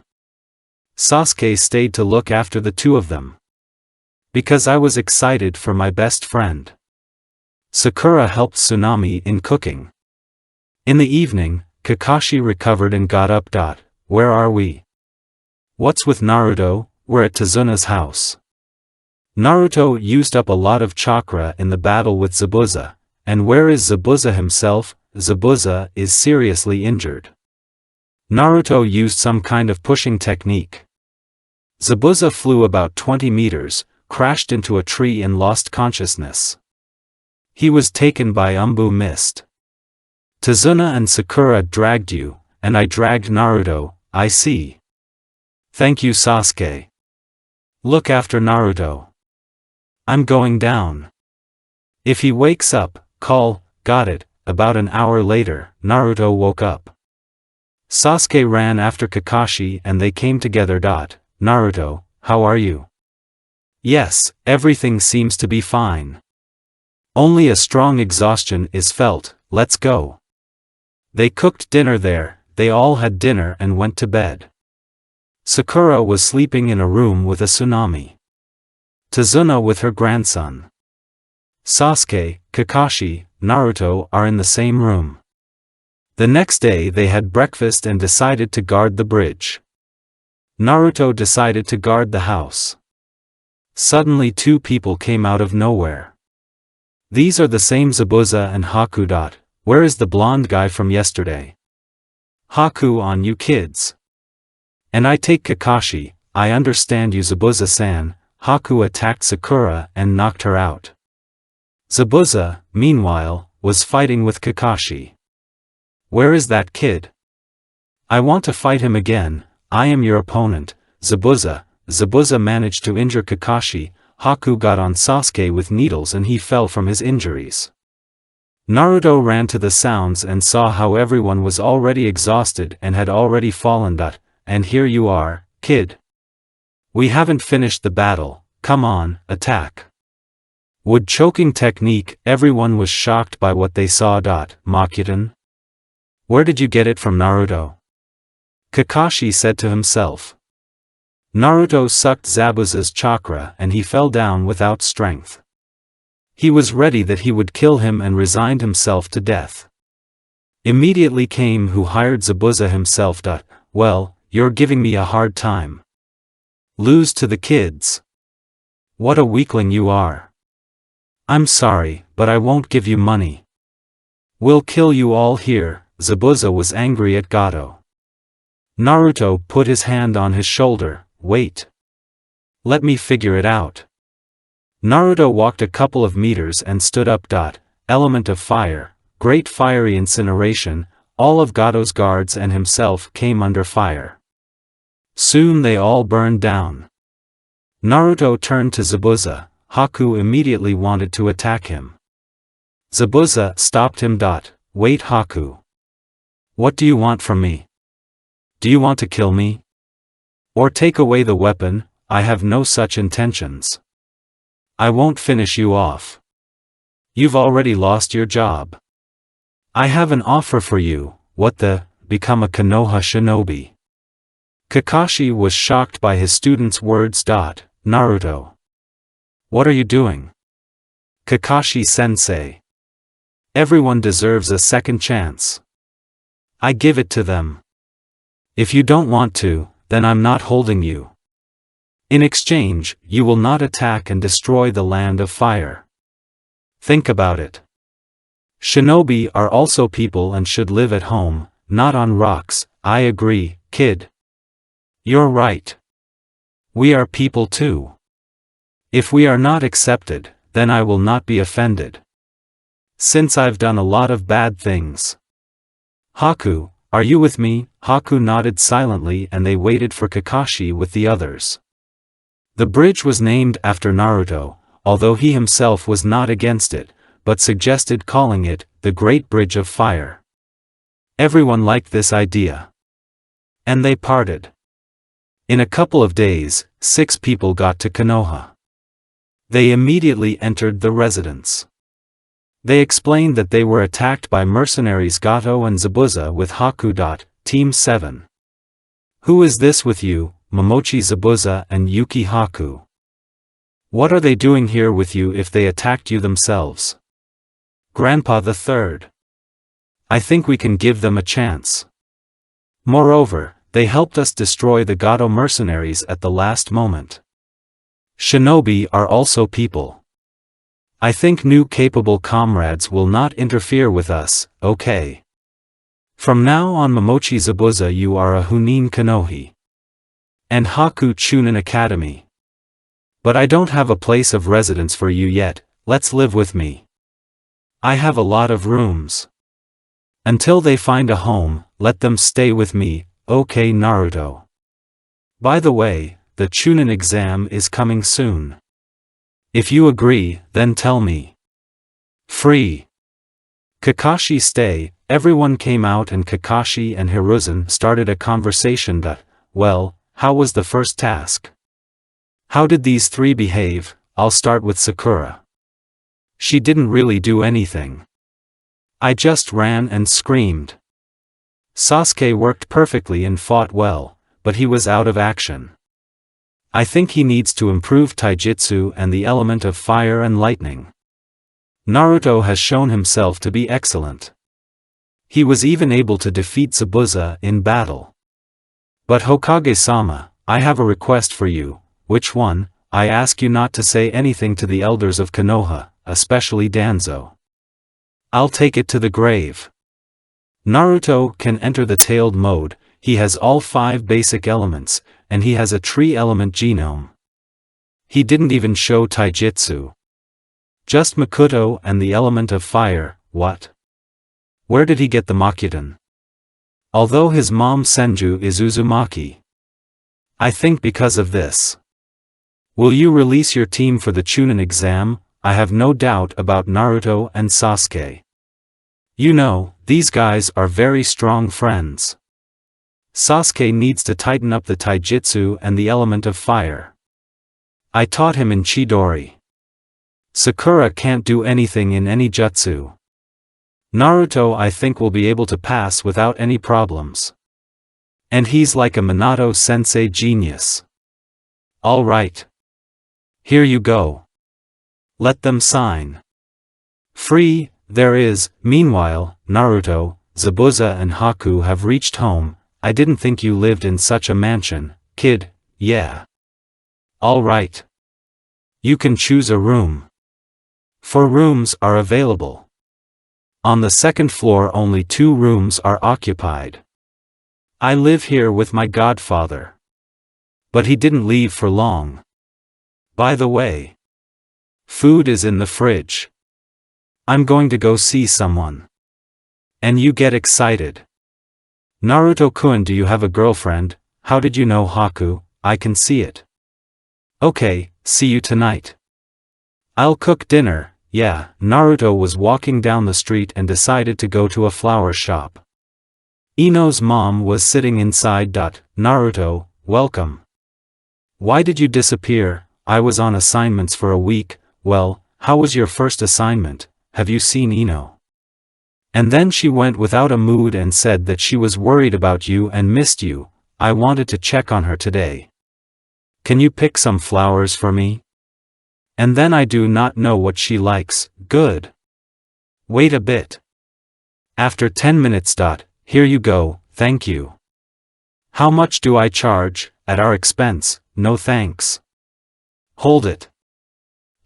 Sasuke stayed to look after the two of them. Because I was excited for my best friend. Sakura helped Tsunami in cooking. In the evening, Kakashi recovered and got up. Where are we? What's with Naruto? We're at Tazuna's house. Naruto used up a lot of chakra in the battle with Zabuza. And where is Zabuza himself? Zabuza is seriously injured. Naruto used some kind of pushing technique. Zabuza flew about 20 meters, crashed into a tree and lost consciousness. He was taken by Umbu Mist. Tazuna and Sakura dragged you, and I dragged Naruto, I see. Thank you, Sasuke. Look after Naruto. I'm going down. If he wakes up, call. Got it. About an hour later, Naruto woke up. Sasuke ran after Kakashi and they came together. Naruto, how are you? Yes, everything seems to be fine. Only a strong exhaustion is felt, let's go. They cooked dinner there, they all had dinner and went to bed. Sakura was sleeping in a room with a Tsunami. Tazuna with her grandson. Sasuke, Kakashi, Naruto are in the same room. The next day they had breakfast and decided to guard the bridge. Naruto decided to guard the house. Suddenly two people came out of nowhere. These are the same Zabuza and Haku. Where is the blonde guy from yesterday? Haku on you kids. And I take Kakashi, I understand you Zabuza-san. Haku attacked Sakura and knocked her out. Zabuza, meanwhile, was fighting with Kakashi. Where is that kid? I want to fight him again, I am your opponent, Zabuza. Zabuza managed to injure Kakashi, Haku got on Sasuke with needles and he fell from his injuries. Naruto ran to the sounds and saw how everyone was already exhausted and had already fallen. And here you are, kid. We haven't finished the battle, come on, attack. Wood choking technique, everyone was shocked by what they saw. Makuten? Where did you get it from, Naruto? Kakashi said to himself. Naruto sucked Zabuza's chakra and he fell down without strength. He was ready that he would kill him and resigned himself to death. Immediately came who hired Zabuza himself. Well, you're giving me a hard time. Lose to the kids. What a weakling you are. I'm sorry, but I won't give you money. We'll kill you all here. Zabuza was angry at Gato. Naruto put his hand on his shoulder. Wait. Let me figure it out. Naruto walked a couple of meters and stood up. Element of fire, great fiery incineration, all of Gato's guards and himself came under fire. Soon they all burned down. Naruto turned to Zabuza. Haku immediately wanted to attack him. Zabuza stopped him. Wait, Haku. What do you want from me? Do you want to kill me? Or take away the weapon? I have no such intentions. I won't finish you off. You've already lost your job. I have an offer for you. What the? Become a Konoha shinobi. Kakashi was shocked by his student's words. Naruto. What are you doing? Kakashi-sensei. Everyone deserves a second chance. I give it to them. If you don't want to, then I'm not holding you. In exchange, you will not attack and destroy the land of fire. Think about it. Shinobi are also people and should live at home, not on rocks. I agree, kid. You're right. We are people too. If we are not accepted, then I will not be offended. Since I've done a lot of bad things. Haku, are you with me? Haku nodded silently and they waited for Kakashi with the others. The bridge was named after Naruto, although he himself was not against it, but suggested calling it the Great Bridge of Fire. Everyone liked this idea. And they parted. In a couple of days, 6 people got to Konoha. They immediately entered the residence. They explained that they were attacked by mercenaries Gato and Zabuza with Haku. Team 7. Who is this with you, Momochi Zabuza and Yuki Haku? What are they doing here with you if they attacked you themselves? Grandpa the Third. I think we can give them a chance. Moreover, they helped us destroy the Gato mercenaries at the last moment. Shinobi are also people. I think new capable comrades will not interfere with us, okay? From now on Momochi Zabuza you are a Hunin Konohi. And Haku Chunin Academy. But I don't have a place of residence for you yet, let's live with me. I have a lot of rooms. Until they find a home, let them stay with me, okay Naruto? By the way, the Chunin exam is coming soon. If you agree, then tell me. Free. Kakashi stay. Everyone came out and Kakashi and Hiruzen started a conversation. Well, how was the first task? How did these 3 behave? I'll start with Sakura. She didn't really do anything. I just ran and screamed. Sasuke worked perfectly and fought well, but he was out of action. I think he needs to improve taijutsu and the element of fire and lightning. Naruto has shown himself to be excellent. He was even able to defeat Zabuza in battle. But Hokage-sama, I have a request for you. Which one? I ask you not to say anything to the elders of Konoha, especially Danzo. I'll take it to the grave. Naruto can enter the tailed mode. He has all 5 basic elements, and he has a tree-element genome. He didn't even show taijutsu. Just Makoto and the element of fire. What? Where did he get the Makuton? Although his mom Senju is Uzumaki. I think because of this. Will you release your team for the Chunin exam? I have no doubt about Naruto and Sasuke. You know, these guys are very strong friends. Sasuke needs to tighten up the taijutsu and the element of fire. I taught him in Chidori. Sakura can't do anything in any jutsu. Naruto I think will be able to pass without any problems. And he's like a Minato sensei genius. Alright. Here you go. Let them sign. Free, there is. Meanwhile, Naruto, Zabuza and Haku have reached home. I didn't think you lived in such a mansion, kid. Yeah. Alright. You can choose a room. 4 rooms are available. On the 2nd floor only 2 rooms are occupied. I live here with my godfather. But he didn't leave for long. By the way, food is in the fridge. I'm going to go see someone. And you get excited. Naruto-kun, do you have a girlfriend? How did you know Haku? I can see it. Okay, see you tonight. I'll cook dinner. Yeah, Naruto was walking down the street and decided to go to a flower shop. Ino's mom was sitting inside. Naruto, welcome. Why did you disappear? I was on assignments for a week. Well, how was your first assignment? Have you seen Ino? And then she went without a mood and said that she was worried about you and missed you. I wanted to check on her today. Can you pick some flowers for me? And then I do not know what she likes. Good. Wait a bit. After 10 minutes. Here you go, thank you. How much do I charge? At our expense, no thanks. Hold it.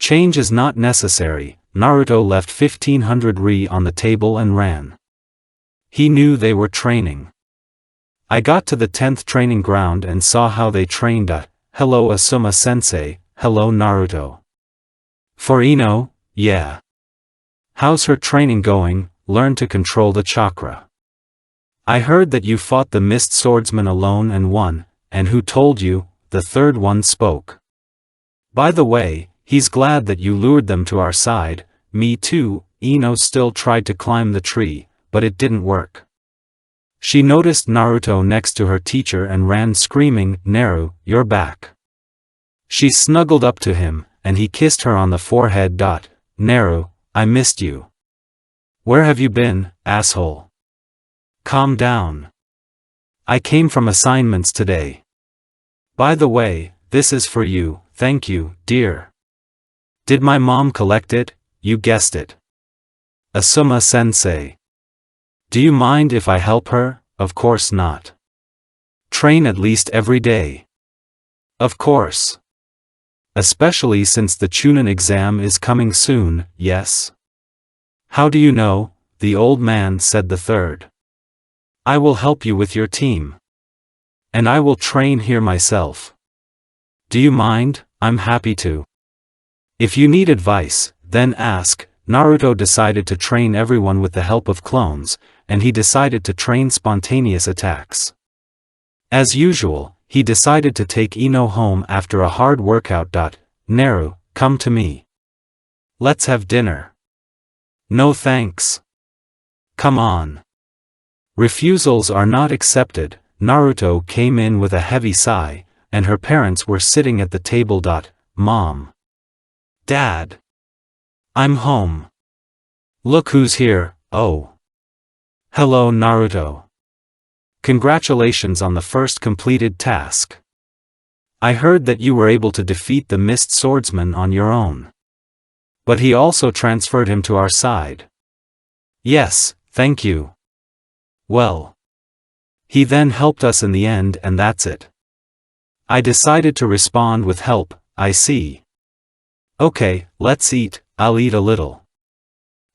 Change is not necessary. Naruto left 1500 Ri on the table and ran. He knew they were training. I got to the 10th training ground and saw how they trained. Hello Asuma-sensei, hello Naruto. For Ino, yeah. How's her training going? Learn to control the chakra. I heard that you fought the mist swordsman alone and won, and who told you? The third one spoke. By the way, he's glad that you lured them to our side. Me too. Ino still tried to climb the tree, but it didn't work. She noticed Naruto next to her teacher and ran screaming, Naru, you're back. She snuggled up to him, and he kissed her on the forehead. Naru, I missed you. Where have you been, asshole? Calm down. I came from assignments today. By the way, this is for you, thank you, dear. Did my mom collect it? You guessed it. Asuma-sensei. Do you mind if I help her? Of course not. Train at least every day. Of course. Especially since the Chunin exam is coming soon, yes? How do you know? The old man said the third. I will help you with your team. And I will train here myself. Do you mind? I'm happy to. If you need advice, then ask. Naruto decided to train everyone with the help of clones, and he decided to train spontaneous attacks. As usual, he decided to take Ino home after a hard workout. Naru, come to me. Let's have dinner. No thanks. Come on. Refusals are not accepted. Naruto came in with a heavy sigh, and her parents were sitting at the table. Mom. Dad. I'm home. Look who's here. Oh. Hello Naruto. Congratulations on the first completed task. I heard that you were able to defeat the mist swordsman on your own. But he also transferred him to our side. Yes, thank you. Well. He then helped us in the end and that's it. I decided to respond with help, I see. Okay, let's eat, I'll eat a little.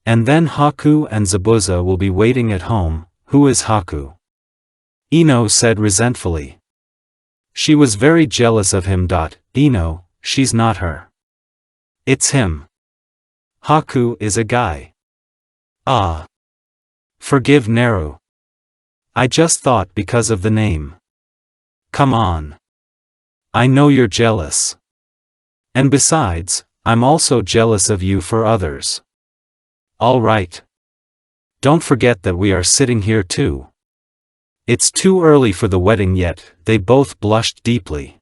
And then Haku and Zabuza will be waiting at home. Who is Haku? Ino said resentfully. She was very jealous of him. Ino, she's not her. It's him. Haku is a guy. Ah. Forgive Naru. I just thought because of the name. Come on. I know you're jealous. And besides, I'm also jealous of you for others. All right. Don't forget that we are sitting here too. It's too early for the wedding yet. They both blushed deeply.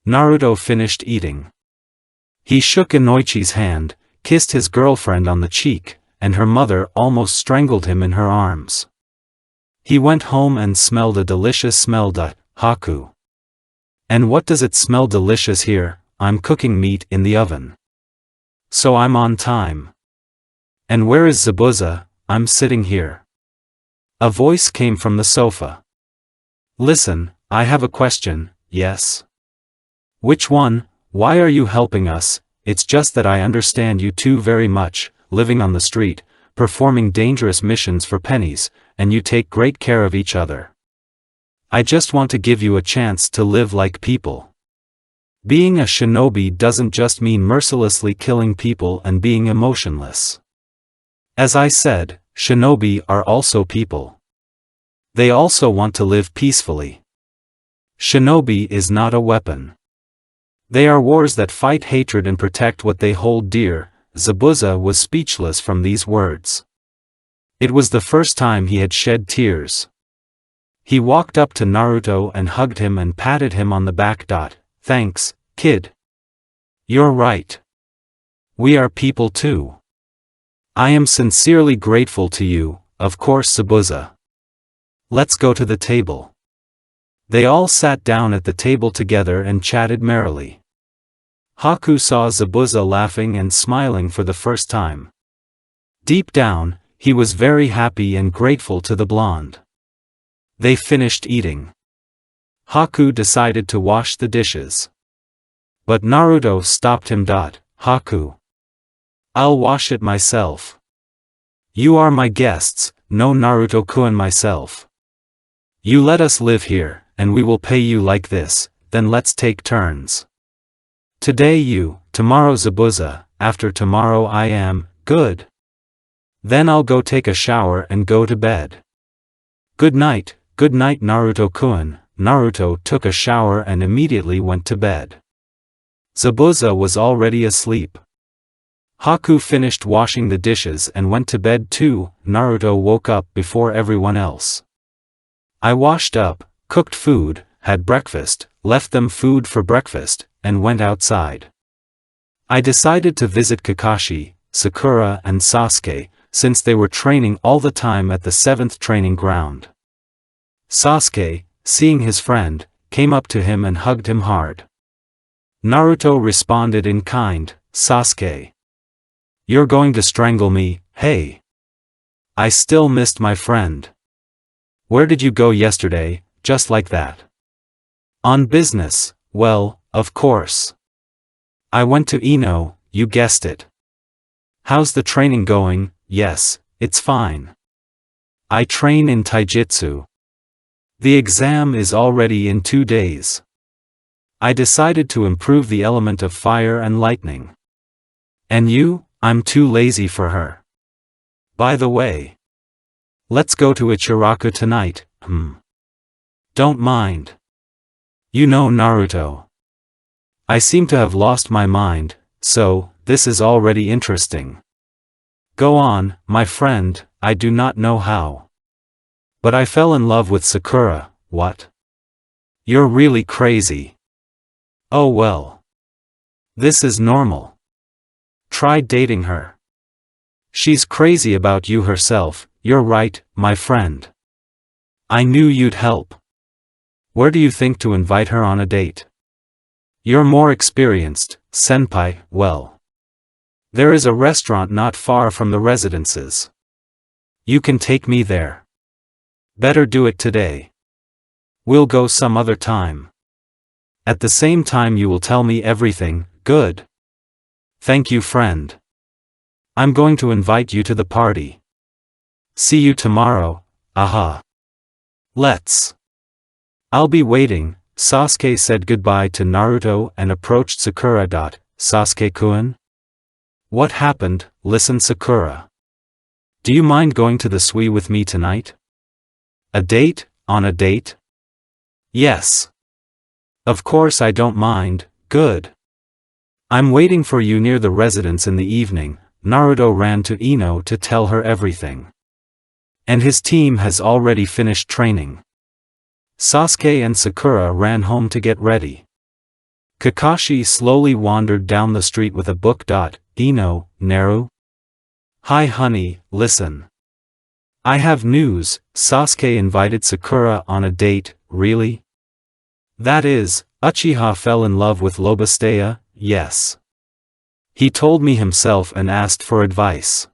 Naruto finished eating. He shook Inoichi's hand, kissed his girlfriend on the cheek, and her mother almost strangled him in her arms. He went home and smelled a delicious smell. Haku. And what does it smell delicious here? I'm cooking meat in the oven. So I'm on time. And where is Zabuza? I'm sitting here. A voice came from the sofa. Listen, I have a question, yes? Which one? Why are you helping us? It's just that I understand you two very much, living on the street, performing dangerous missions for pennies, and you take great care of each other. I just want to give you a chance to live like people. Being a shinobi doesn't just mean mercilessly killing people and being emotionless. As I said, shinobi are also people. They also want to live peacefully. Shinobi is not a weapon. They are wars that fight hatred and protect what they hold dear. Zabuza was speechless from these words. It was the first time he had shed tears. He walked up to Naruto and hugged him and patted him on the back. Thanks, kid. You're right. We are people too. I am sincerely grateful to you, of course, Zabuza. Let's go to the table. They all sat down at the table together and chatted merrily. Haku saw Zabuza laughing and smiling for the first time. Deep down, he was very happy and grateful to the blonde. They finished eating. Haku decided to wash the dishes. But Naruto stopped him. Haku. I'll wash it myself. You are my guests, no Naruto-kun myself. You let us live here, and we will pay you like this, then let's take turns. Today you, tomorrow Zabuza, after tomorrow I am, good. Then I'll go take a shower and go to bed. Good night Naruto-kun. Naruto took a shower and immediately went to bed. Zabuza was already asleep. Haku finished washing the dishes and went to bed too. Naruto woke up before everyone else. I washed up, cooked food, had breakfast, left them food for breakfast, and went outside. I decided to visit Kakashi, Sakura and Sasuke, since they were training all the time at the 7th training ground. Sasuke, seeing his friend, came up to him and hugged him hard. Naruto responded in kind, Sasuke. You're going to strangle me, hey. I still missed my friend. Where did you go yesterday, just like that? On business, well, of course. I went to Ino, you guessed it. How's the training going? Yes, it's fine. I train in taijutsu. The exam is already in 2 days. I decided to improve the element of fire and lightning. And you? I'm too lazy for her. By the way. Let's go to Ichiraku tonight, Don't mind. You know Naruto. I seem to have lost my mind, so, this is already interesting. Go on, my friend, I do not know how. But I fell in love with Sakura, what? You're really crazy. Oh well. This is normal. Try dating her. She's crazy about you herself, you're right, my friend. I knew you'd help. Where do you think to invite her on a date? You're more experienced, senpai, well. There is a restaurant not far from the residences. You can take me there. Better do it today. We'll go some other time. At the same time you will tell me everything, good. Thank you, friend. I'm going to invite you to the party. See you tomorrow, aha. Let's. I'll be waiting. Sasuke said goodbye to Naruto and approached Sakura. Sasuke-kun? What happened? Listen, Sakura. Do you mind going to the Sui with me tonight? A date? On a date? Yes. Of course I don't mind, good. I'm waiting for you near the residence in the evening. Naruto ran to Ino to tell her everything. And his team has already finished training. Sasuke and Sakura ran home to get ready. Kakashi slowly wandered down the street with a book. Ino, Naru? Hi honey, listen. I have news. Sasuke invited Sakura on a date, really? That is, Uchiha fell in love with Lobastea, yes. He told me himself and asked for advice.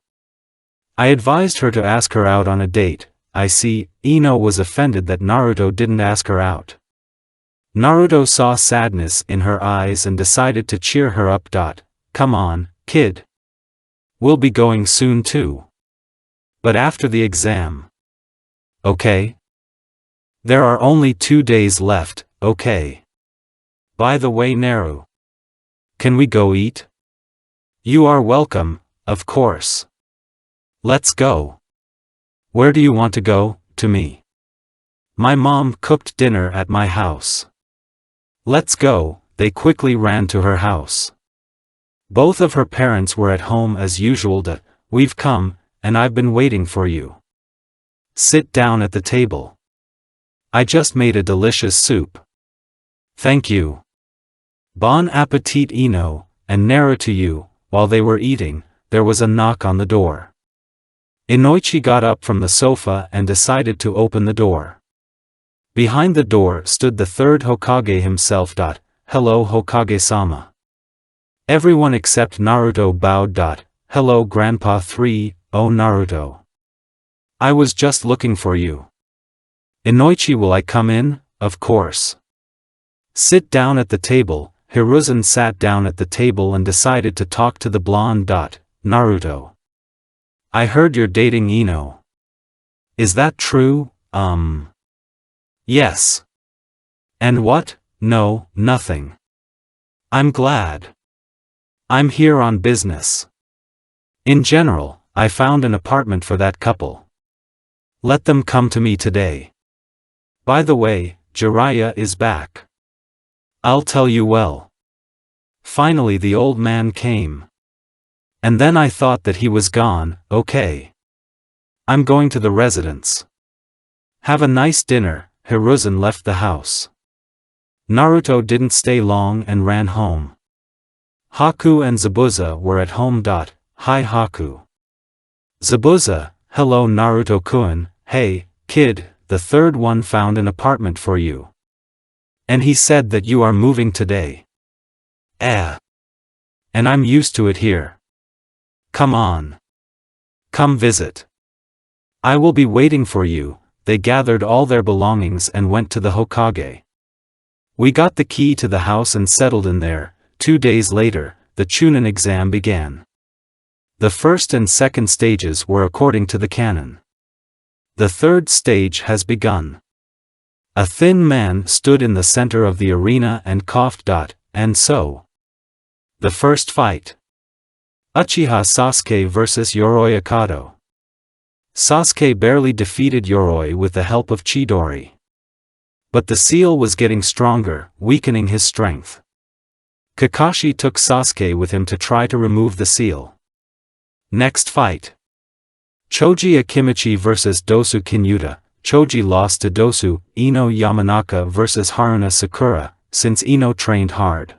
I advised her to ask her out on a date. I see. Ino was offended that Naruto didn't ask her out. Naruto saw sadness in her eyes and decided to cheer her up. Come on, kid. We'll be going soon too. But after the exam. Okay? There are only 2 days left, okay. By the way, Naru. Can we go eat? You are welcome, of course. Let's go. Where do you want to go? To me. My mom cooked dinner at my house. Let's go. They quickly ran to her house. Both of her parents were at home as usual. We've come, and I've been waiting for you. Sit down at the table. I just made a delicious soup. Thank you. Bon appetit Ino, and Nara to you. While they were eating, there was a knock on the door. Inoichi got up from the sofa and decided to open the door. Behind the door stood the third Hokage himself. Hello Hokage-sama. Everyone except Naruto bowed. Hello Grandpa 3, oh Naruto. I was just looking for you. Inoichi, will I come in? Of course. Sit down at the table. Hiruzen sat down at the table and decided to talk to the blonde. Naruto. I heard you're dating Ino. Is that true? Yes. And what? No, nothing. I'm glad. I'm here on business. In general, I found an apartment for that couple. Let them come to me today. By the way, Jiraiya is back. I'll tell you well. Finally the old man came. And then I thought that he was gone. Okay. I'm going to the residence. Have a nice dinner. Hiruzen left the house. Naruto didn't stay long and ran home. Haku and Zabuza were at home. Hi Haku. Zabuza, hello Naruto-kun. Hey, kid, the third one found an apartment for you. And he said that you are moving today. And I'm used to it here. Come on. Come visit. I will be waiting for you. They gathered all their belongings and went to the Hokage. We got the key to the house and settled in there. 2 days later, the Chunin exam began. The first and second stages were according to the canon. The third stage has begun. A thin man stood in the center of the arena and coughed. And so. The first fight. Uchiha Sasuke vs Yoroi Akado. Sasuke barely defeated Yoroi with the help of Chidori. But the seal was getting stronger, weakening his strength. Kakashi took Sasuke with him to try to remove the seal. Next fight. Choji Akimichi vs Dosu Kinyuta. Choji lost to Dosu. Ino Yamanaka vs Haruna Sakura, since Ino trained hard.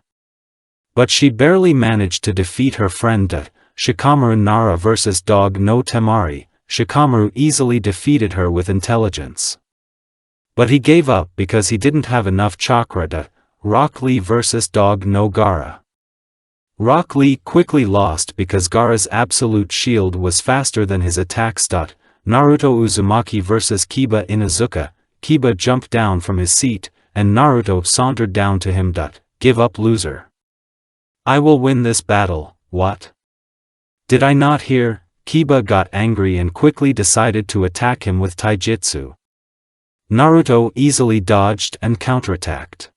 But she barely managed to defeat her friend. Shikamaru Nara vs Dog no Temari. Shikamaru easily defeated her with intelligence. But he gave up because he didn't have enough chakra. Rock Lee vs Dog no Gaara. Rock Lee quickly lost because Gaara's absolute shield was faster than his attacks. Naruto Uzumaki vs Kiba Inuzuka. Kiba jumped down from his seat, and Naruto sauntered down to him. Give up, loser. I will win this battle. What? Did I not hear? Kiba got angry and quickly decided to attack him with taijutsu. Naruto easily dodged and counterattacked.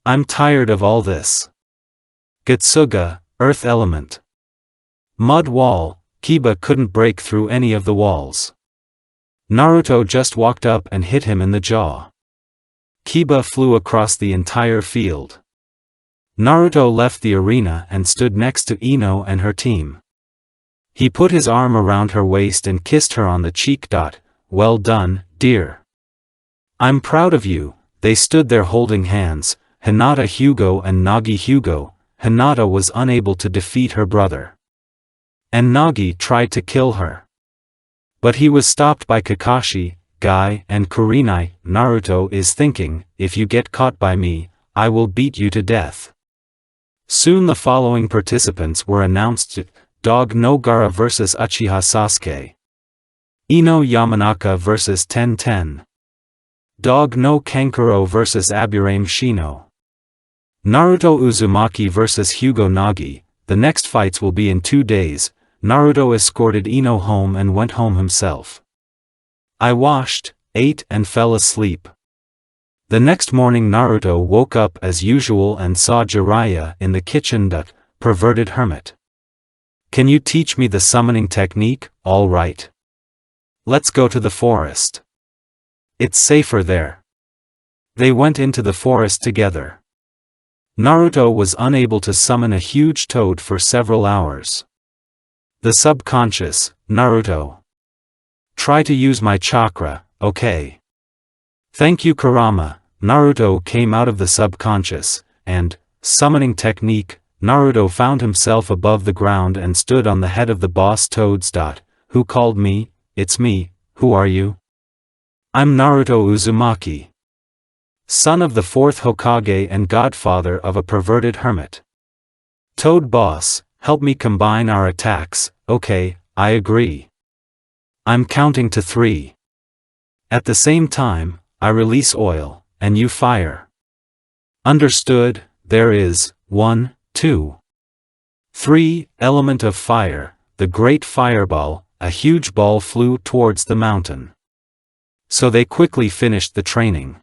I'm tired of all this. Getsuga, Earth Element. Mud Wall. Kiba couldn't break through any of the walls. Naruto just walked up and hit him in the jaw. Kiba flew across the entire field. Naruto left the arena and stood next to Ino and her team. He put his arm around her waist and kissed her on the cheek. Well done, dear. I'm proud of you. They stood there holding hands, Hinata Hyugo and Nagi Hyugo. Hinata was unable to defeat her brother. And Nagi tried to kill her. But he was stopped by Kakashi, Guy, and Kurenai. Naruto is thinking, if you get caught by me, I will beat you to death. Soon the following participants were announced. Dog no Gaara vs Uchiha Sasuke. Ino Yamanaka vs Ten. Dog no Kankuro vs Aburame Shino. Naruto Uzumaki vs Hyugo Nagi. The next fights will be in 2 days. Naruto escorted Ino home and went home himself. I washed, ate and fell asleep. The next morning Naruto woke up as usual and saw Jiraiya in the kitchen. Perverted hermit. Can you teach me the summoning technique? All right. Let's go to the forest. It's safer there. They went into the forest together. Naruto was unable to summon a huge toad for several hours. The subconscious, Naruto. Try to use my chakra, okay? Thank you Kurama. Naruto came out of the subconscious, and, summoning technique, Naruto found himself above the ground and stood on the head of the boss toads. Who called me? It's me. Who are you? I'm Naruto Uzumaki, son of the fourth Hokage and godfather of a perverted hermit. Toad boss, help me combine our attacks. Okay, I agree. I'm counting to 3. At the same time, I release oil, and you fire. Understood. There is 1, 2, 3. Element of fire, the great fireball. A huge ball flew towards the mountain. So they quickly finished the training.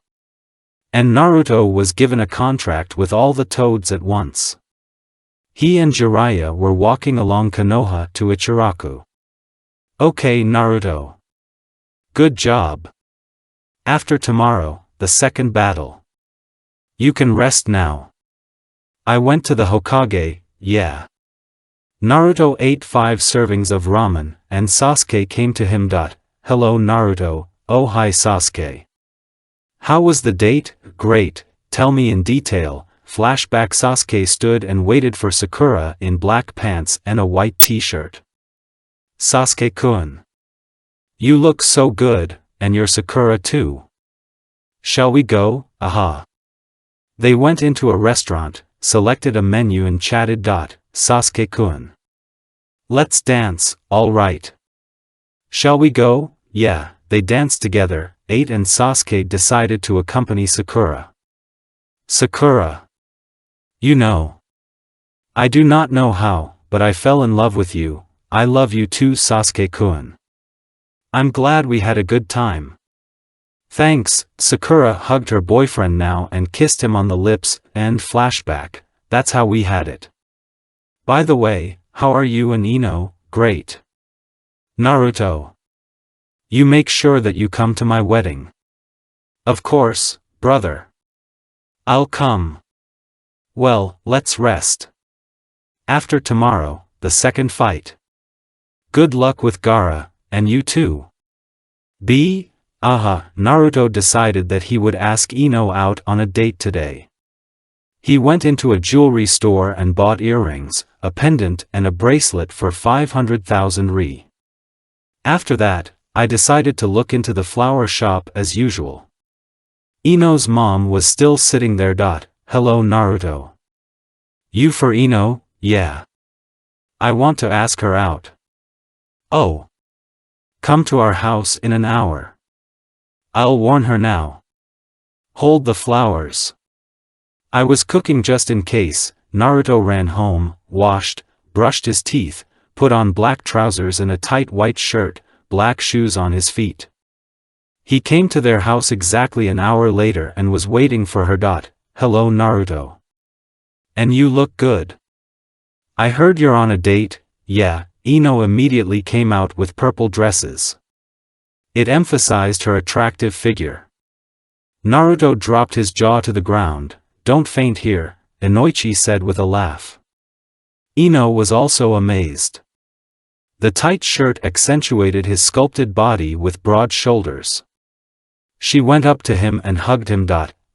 And Naruto was given a contract with all the toads at once. He and Jiraiya were walking along Konoha to Ichiraku. Okay Naruto. Good job. After tomorrow, the second battle. You can rest now. I went to the Hokage, yeah. Naruto ate 5 servings of ramen, and Sasuke came to him. Hello Naruto, oh hi Sasuke. How was the date? Great, tell me in detail. Flashback. Sasuke stood and waited for Sakura in black pants and a white t-shirt. Sasuke-kun. You look so good, and you're Sakura too. Shall we go? Aha. They went into a restaurant, selected a menu and chatted. Sasuke-kun. Let's dance, alright. Shall we go? Yeah, they danced together, ate and Sasuke decided to accompany Sakura. Sakura. You know. I do not know how, but I fell in love with you. I love you too Sasuke-kun. I'm glad we had a good time. Thanks. Sakura hugged her boyfriend now and kissed him on the lips, and flashback, that's how we had it. By the way, how are you and Ino? Great. Naruto. You make sure that you come to my wedding. Of course, brother. I'll come. Well, let's rest. After tomorrow, the second fight. Good luck with Gaara, and you too. Naruto decided that he would ask Ino out on a date today. He went into a jewelry store and bought earrings, a pendant and a bracelet for 500,000 Ri. After that, I decided to look into the flower shop as usual. Ino's mom was still sitting there. Hello Naruto. You for Ino? Yeah. I want to ask her out. Oh. Come to our house in an hour. I'll warn her now. Hold the flowers. I was cooking just in case. Naruto ran home, washed, brushed his teeth, put on black trousers and a tight white shirt, black shoes on his feet. He came to their house exactly an hour later and was waiting for her. Hello Naruto. And you look good. I heard you're on a date. Yeah. Ino immediately came out with purple dresses. It emphasized her attractive figure. Naruto dropped his jaw to the ground. Don't faint here, Inoichi said with a laugh. Ino was also amazed. The tight shirt accentuated his sculpted body with broad shoulders. She went up to him and hugged him.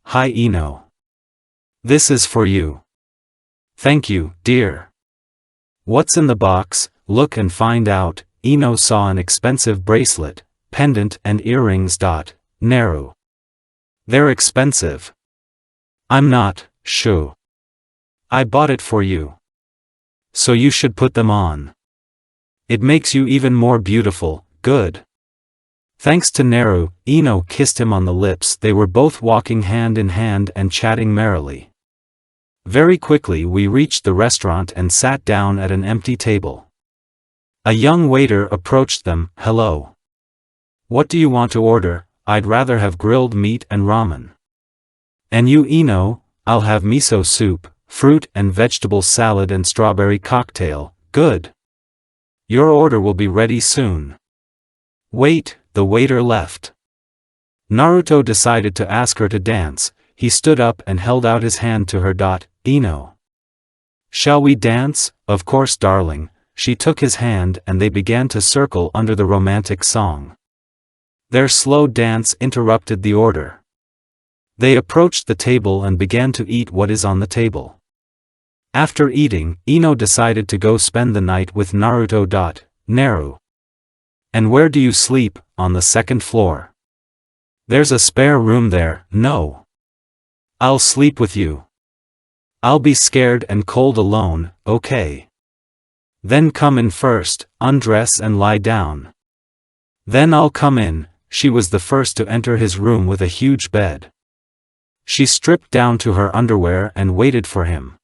Hi Ino. This is for you. Thank you, dear. What's in the box? Look and find out. Ino saw an expensive bracelet, pendant and earrings. Naru. They're expensive. I'm not sure. I bought it for you. So you should put them on. It makes you even more beautiful. Good. Thanks to Naru, Ino kissed him on the lips. They were both walking hand in hand and chatting merrily. Very quickly we reached the restaurant and sat down at an empty table. A young waiter approached them. Hello. What do you want to order? I'd rather have grilled meat and ramen. And you Ino? I'll have miso soup, fruit and vegetable salad and strawberry cocktail. Good. Your order will be ready soon. Wait, the waiter left. Naruto decided to ask her to dance. He stood up and held out his hand to her. Ino. Shall we dance? Of course, darling. She took his hand and they began to circle under the romantic song. Their slow dance interrupted the order. They approached the table and began to eat what is on the table. After eating, Ino decided to go spend the night with Naruto. Naru. And where do you sleep? On the second floor. There's a spare room there. No. I'll sleep with you. I'll be scared and cold alone, okay? Then come in first, undress and lie down. Then I'll come in. She was the first to enter his room with a huge bed. She stripped down to her underwear and waited for him.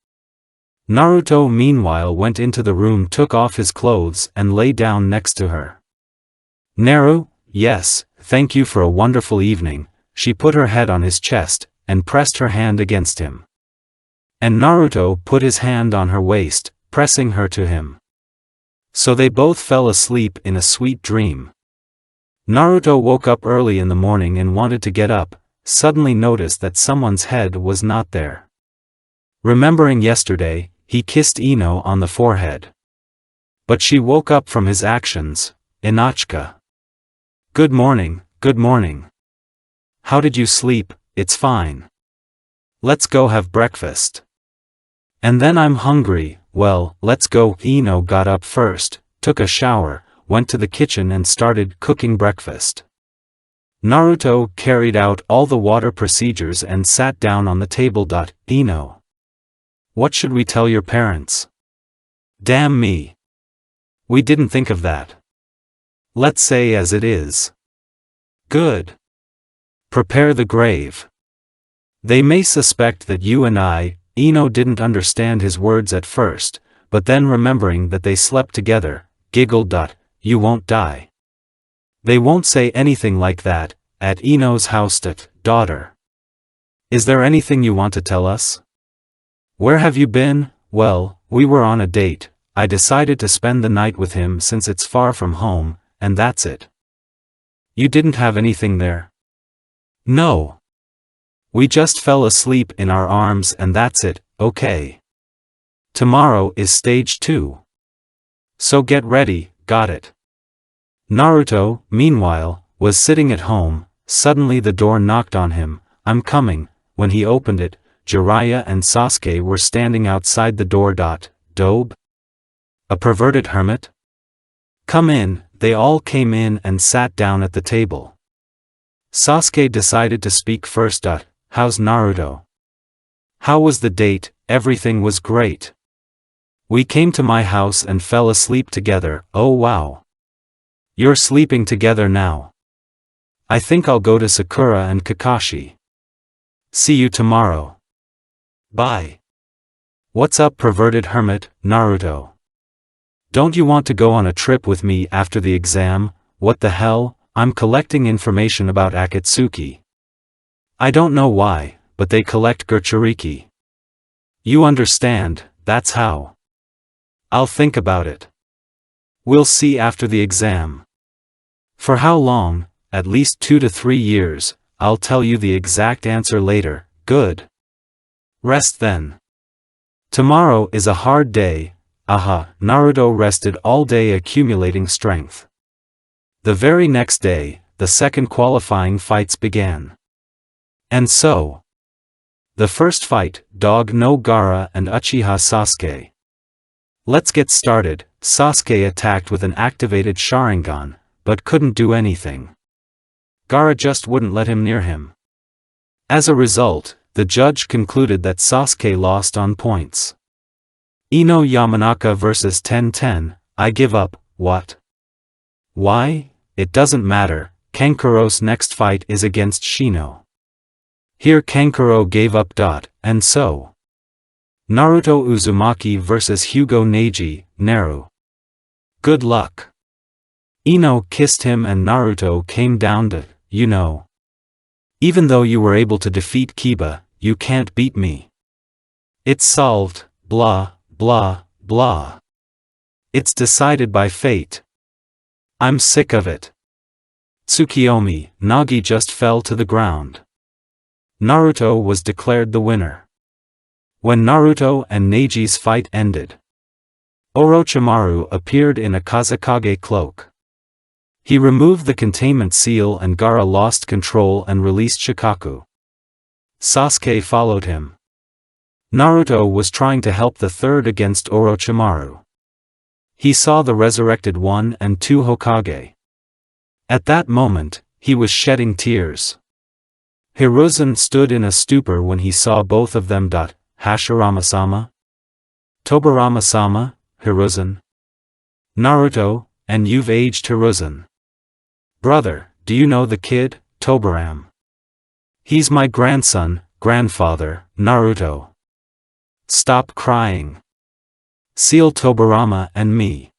Naruto meanwhile went into the room, took off his clothes and lay down next to her. Naru, yes, thank you for a wonderful evening. She put her head on his chest and pressed her hand against him. And Naruto put his hand on her waist, pressing her to him. So they both fell asleep in a sweet dream. Naruto woke up early in the morning and wanted to get up, suddenly noticed that someone's head was not there. Remembering yesterday, he kissed Ino on the forehead. But she woke up from his actions. Inochka. Good morning, good morning. How did you sleep? It's fine. Let's go have breakfast. And then I'm hungry. Well, let's go. Ino got up first, took a shower, went to the kitchen and started cooking breakfast. Naruto carried out all the water procedures and sat down on the table. Ino. What should we tell your parents? Damn me. We didn't think of that. Let's say as it is. Good. Prepare the grave. They may suspect that you and I. Ino didn't understand his words at first, but then remembering that they slept together, giggled. You won't die. They won't say anything like that, at Ino's house. Daughter. Is there anything you want to tell us? Where have you been? Well, we were on a date. I decided to spend the night with him since it's far from home, and that's it. You didn't have anything there? No. We just fell asleep in our arms and that's it, okay. Tomorrow is stage 2. So get ready, got it. Naruto, meanwhile, was sitting at home. Suddenly the door knocked on him. I'm coming. When he opened it, Jiraiya and Sasuke were standing outside the door. Dobe? A perverted hermit? Come in. They all came in and sat down at the table. Sasuke decided to speak first. How's Naruto? How was the date? Everything was great. We came to my house and fell asleep together. Oh wow. You're sleeping together now. I think I'll go to Sakura and Kakashi. See you tomorrow. Bye. What's up, perverted hermit? Naruto. Don't you want to go on a trip with me after the exam? What the hell? I'm collecting information about Akatsuki. I don't know why, but they collect Gurchuriki. You understand, that's how. I'll think about it. We'll see after the exam. For how long? At least 2 to 3 years. I'll tell you the exact answer later. Good. Rest then. Tomorrow is a hard day. Aha. Naruto rested all day, accumulating strength. The very next day, the second qualifying fights began. And so. The first fight, Dog no Gaara and Uchiha Sasuke. Let's get started. Sasuke attacked with an activated Sharingan, but couldn't do anything. Gaara just wouldn't let him near him. As a result, the judge concluded that Sasuke lost on points. Ino Yamanaka vs 10-10, I give up. What? Why? It doesn't matter. Kankuro's next fight is against Shino. Here Kankuro gave up. And so. Naruto Uzumaki vs Hugo Neji, Naru. Good luck. Ino kissed him and Naruto came down to, you know. Even though you were able to defeat Kiba, you can't beat me. It's solved, blah, blah, blah. It's decided by fate. I'm sick of it. Tsukiyomi, Nagi just fell to the ground. Naruto was declared the winner. When Naruto and Neji's fight ended, Orochimaru appeared in a Kazekage cloak. He removed the containment seal and Gaara lost control and released Shikaku. Sasuke followed him. Naruto was trying to help the third against Orochimaru. He saw the resurrected 1 and 2 Hokage. At that moment, he was shedding tears. Hiruzen stood in a stupor when he saw both of them. Hashirama-sama? Tobirama-sama, Hiruzen? Naruto, and you've aged Hiruzen. Brother, do you know the kid, Tobiram? He's my grandson, grandfather, Naruto. Stop crying. Seal Tobirama and me.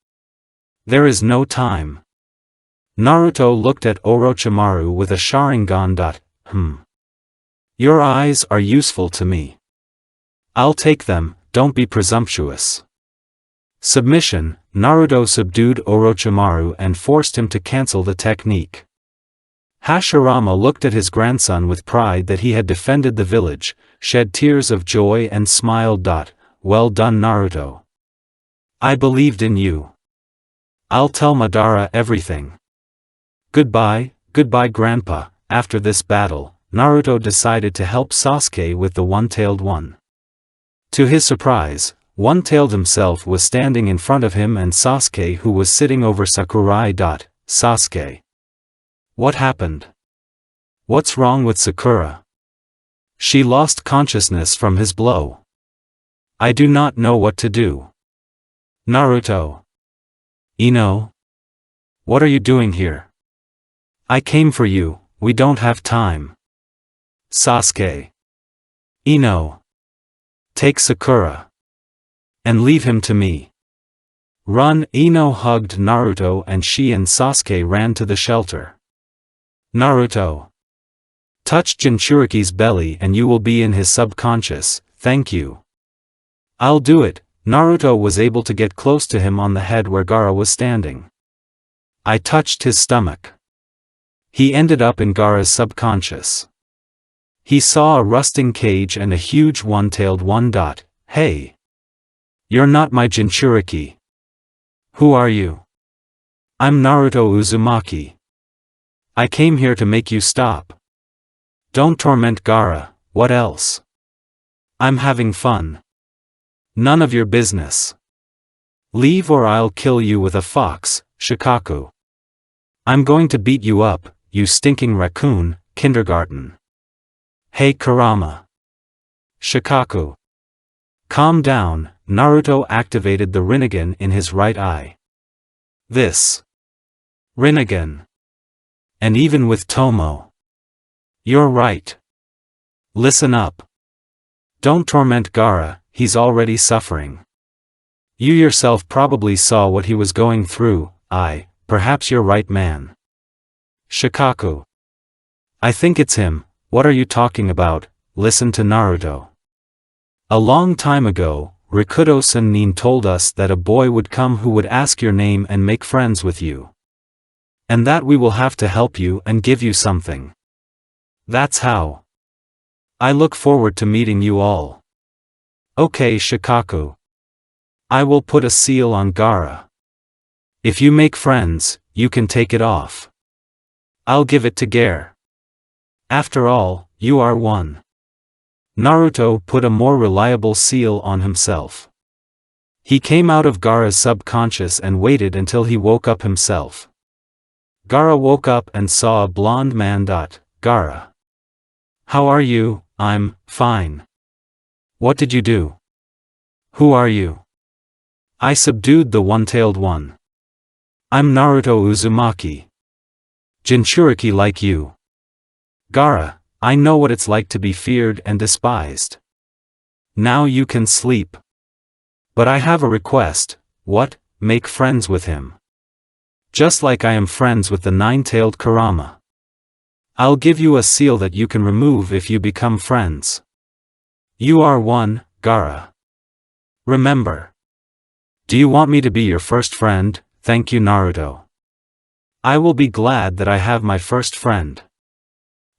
There is no time. Naruto looked at Orochimaru with a Sharingan. Your eyes are useful to me. I'll take them, don't be presumptuous. Submission, Naruto subdued Orochimaru and forced him to cancel the technique. Hashirama looked at his grandson with pride that he had defended the village, shed tears of joy and smiled. Well done, Naruto. I believed in you. I'll tell Madara everything. Goodbye, goodbye Grandpa. After this battle, Naruto decided to help Sasuke with the one-tailed one. To his surprise, One-Tailed himself was standing in front of him and Sasuke who was sitting over Sakurai. Sasuke. What happened? What's wrong with Sakura? She lost consciousness from his blow. I do not know what to do. Naruto. Ino? What are you doing here? I came for you, we don't have time. Sasuke. Ino. Take Sakura. And leave him to me. Run! Ino hugged Naruto and she and Sasuke ran to the shelter. Naruto. Touch Jinchuriki's belly and you will be in his subconscious, thank you. I'll do it. Naruto was able to get close to him on the head where Gaara was standing. I touched his stomach. He ended up in Gaara's subconscious. He saw a rusting cage and a huge one-tailed one. Hey! You're not my Jinchuriki. Who are you? I'm Naruto Uzumaki. I came here to make you stop. Don't torment Gaara, what else? I'm having fun. None of your business. Leave or I'll kill you with a fox, Shikaku. I'm going to beat you up, you stinking raccoon, kindergarten. Hey Kurama. Shikaku. Calm down, Naruto activated the Rinnegan in his right eye. This Rinnegan. And even with Tomo. You're right. Listen up. Don't torment Gaara, he's already suffering. You yourself probably saw what he was going through. Perhaps you're right, man. Shikaku. I think it's him. What are you talking about? Listen to Naruto. A long time ago, Rikudo Sennin told us that a boy would come who would ask your name and make friends with you. And that we will have to help you and give you something. That's how. I look forward to meeting you all. Okay Shikaku. I will put a seal on Gaara. If you make friends, you can take it off. I'll give it to Gare. After all, you are one. Naruto put a more reliable seal on himself. He came out of Gaara's subconscious and waited until he woke up himself. Gaara woke up and saw a blonde man. Gaara. How are you? I'm fine. What did you do? Who are you? I subdued the one-tailed one. I'm Naruto Uzumaki. Jinchuriki like you. Gaara, I know what it's like to be feared and despised. Now you can sleep. But I have a request. What? Make friends with him. Just like I am friends with the nine-tailed kurama. I'll give you a seal that you can remove if you become friends. You are one, Gaara. Remember. Do you want me to be your first friend? Thank you Naruto. I will be glad that I have my first friend.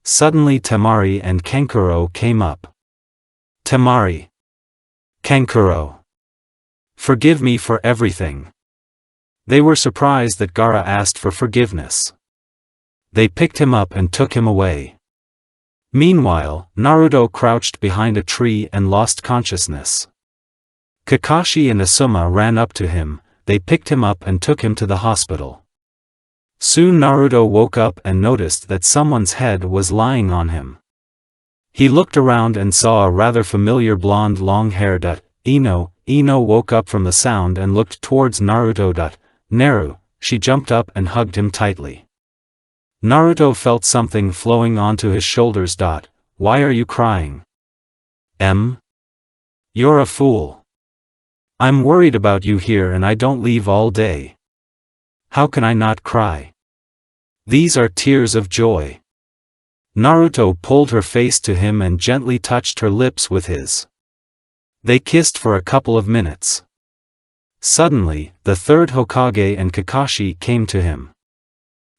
Suddenly Temari and Kankuro came up. Temari. Kankuro. Forgive me for everything. They were surprised that Gaara asked for forgiveness. They picked him up and took him away. Meanwhile, Naruto crouched behind a tree and lost consciousness. Kakashi and Asuma ran up to him, they picked him up and took him to the hospital. Soon Naruto woke up and noticed that someone's head was lying on him. He looked around and saw a rather familiar blonde long-haired Ino. Ino woke up from the sound and looked towards Naruto. Naru, she jumped up and hugged him tightly. Naruto felt something flowing onto his shoulders. Why are you crying? You're a fool. I'm worried about you here and I don't leave all day. How can I not cry? These are tears of joy. Naruto pulled her face to him and gently touched her lips with his. They kissed for a couple of minutes. Suddenly, the third Hokage and Kakashi came to him.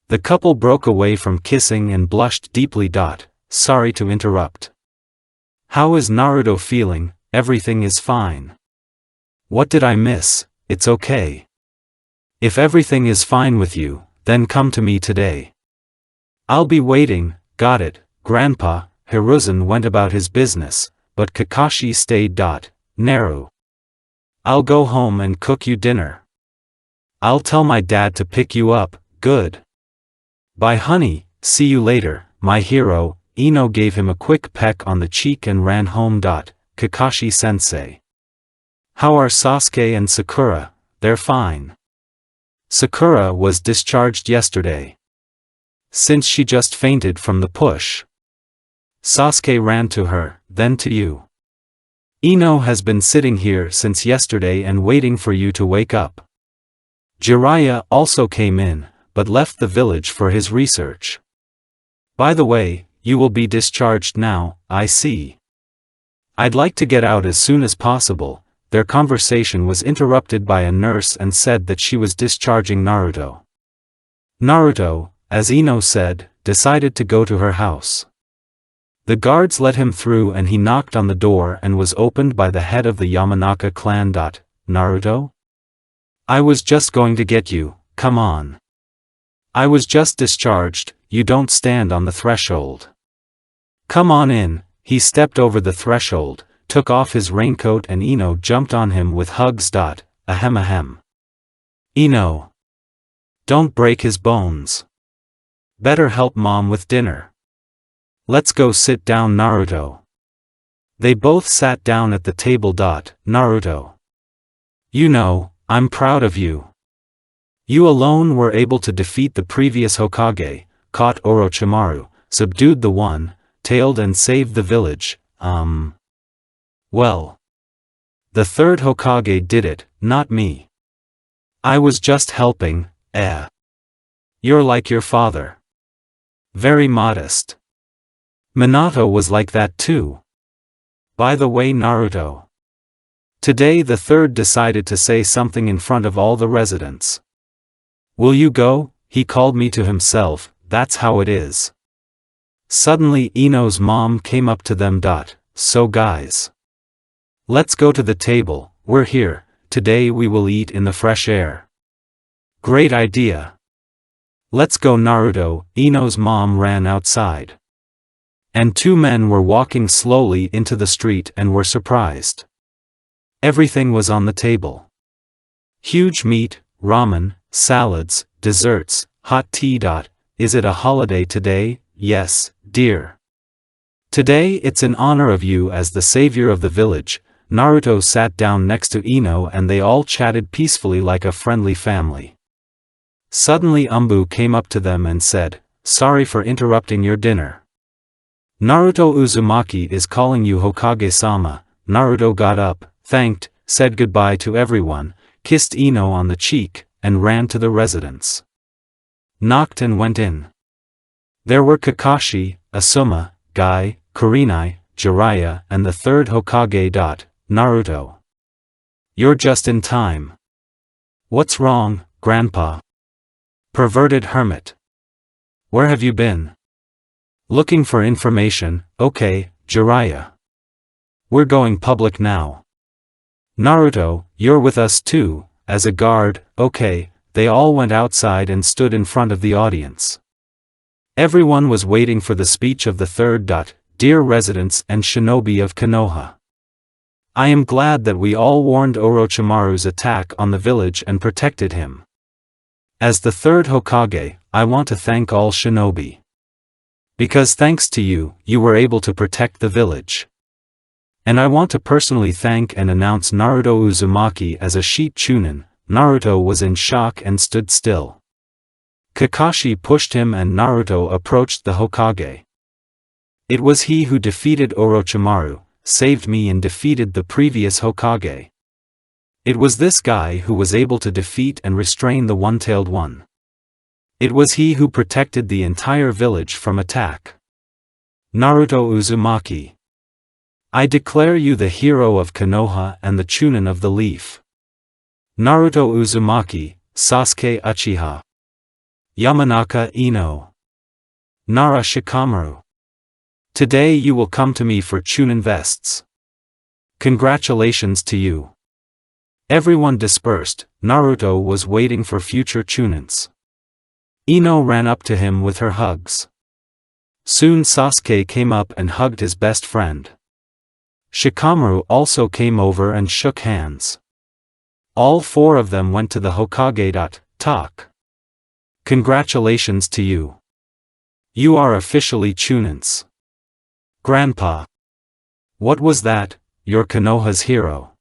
The couple broke away from kissing and blushed deeply. Sorry to interrupt. How is Naruto feeling? Everything is fine. What did I miss? It's okay. If everything is fine with you, then come to me today. I'll be waiting. Got it, Grandpa. Hiruzen went about his business, but Kakashi stayed. Naru. I'll go home and cook you dinner. I'll tell my dad to pick you up. Good. Bye honey, see you later, my hero. Ino gave him a quick peck on the cheek and ran home. Kakashi-sensei. How are Sasuke and Sakura? They're fine. Sakura was discharged yesterday. Since she just fainted from the push. Sasuke ran to her, then to you. Ino has been sitting here since yesterday and waiting for you to wake up. Jiraiya also came in, but left the village for his research. By the way, you will be discharged now, I see. I'd like to get out as soon as possible. Their conversation was interrupted by a nurse and said that she was discharging Naruto. Naruto, as Ino said, decided to go to her house. The guards let him through and he knocked on the door and was opened by the head of the Yamanaka clan. Naruto? I was just going to get you, come on. I was just discharged, you don't stand on the threshold. Come on in. He stepped over the threshold, took off his raincoat and Ino jumped on him with hugs. Ahem ahem. Ino. Don't break his bones. Better help mom with dinner. Let's go sit down Naruto. They both sat down at the table. Naruto. You know, I'm proud of you. You alone were able to defeat the previous Hokage, caught Orochimaru, subdued the one-tailed and saved the village. Well. The third Hokage did it, not me. I was just helping. You're like your father. Very modest. Minato was like that too. By the way Naruto. Today the third decided to say something in front of all the residents. Will you go? He called me to himself, that's how it is. Suddenly Ino's mom came up to them. So guys. Let's go to the table, we're here, today we will eat in the fresh air. Great idea. Let's go Naruto. Ino's mom ran outside. And two men were walking slowly into the street and were surprised. Everything was on the table. Huge meat, ramen, salads, desserts, hot tea. Is it a holiday today? Yes, dear. Today it's in honor of you as the savior of the village. Naruto sat down next to Ino and they all chatted peacefully like a friendly family. Suddenly Umbu came up to them and said, sorry for interrupting your dinner. Naruto Uzumaki is calling you Hokage-sama. Naruto got up, thanked, said goodbye to everyone, kissed Ino on the cheek, and ran to the residence. Knocked and went in. There were Kakashi, Asuma, Guy, Kurenai, Jiraiya and the third Hokage. Naruto. You're just in time. What's wrong, Grandpa? Perverted hermit. Where have you been? Looking for information, okay, Jiraiya. We're going public now. Naruto, you're with us too, as a guard, okay. They all went outside and stood in front of the audience. Everyone was waiting for the speech of the third. Dear residents and shinobi of Konoha. I am glad that we all warned Orochimaru's attack on the village and protected him. As the third Hokage, I want to thank all shinobi. Because thanks to you, you were able to protect the village. And I want to personally thank and announce Naruto Uzumaki as a Sheet Chunin. Naruto was in shock and stood still. Kakashi pushed him and Naruto approached the Hokage. It was he who defeated Orochimaru, saved me and defeated the previous Hokage. It was this guy who was able to defeat and restrain the one-tailed one. It was he who protected the entire village from attack. Naruto Uzumaki. I declare you the hero of Konoha and the Chunin of the Leaf. Naruto Uzumaki, Sasuke Uchiha. Yamanaka Ino. Nara Shikamaru. Today you will come to me for Chunin vests. Congratulations to you. Everyone dispersed. Naruto was waiting for future Chunins. Ino ran up to him with her hugs. Soon Sasuke came up and hugged his best friend. Shikamaru also came over and shook hands. All four of them went to the Hokage. Talk. Congratulations to you. You are officially Chunins. Grandpa. What was that? You're Konoha's hero.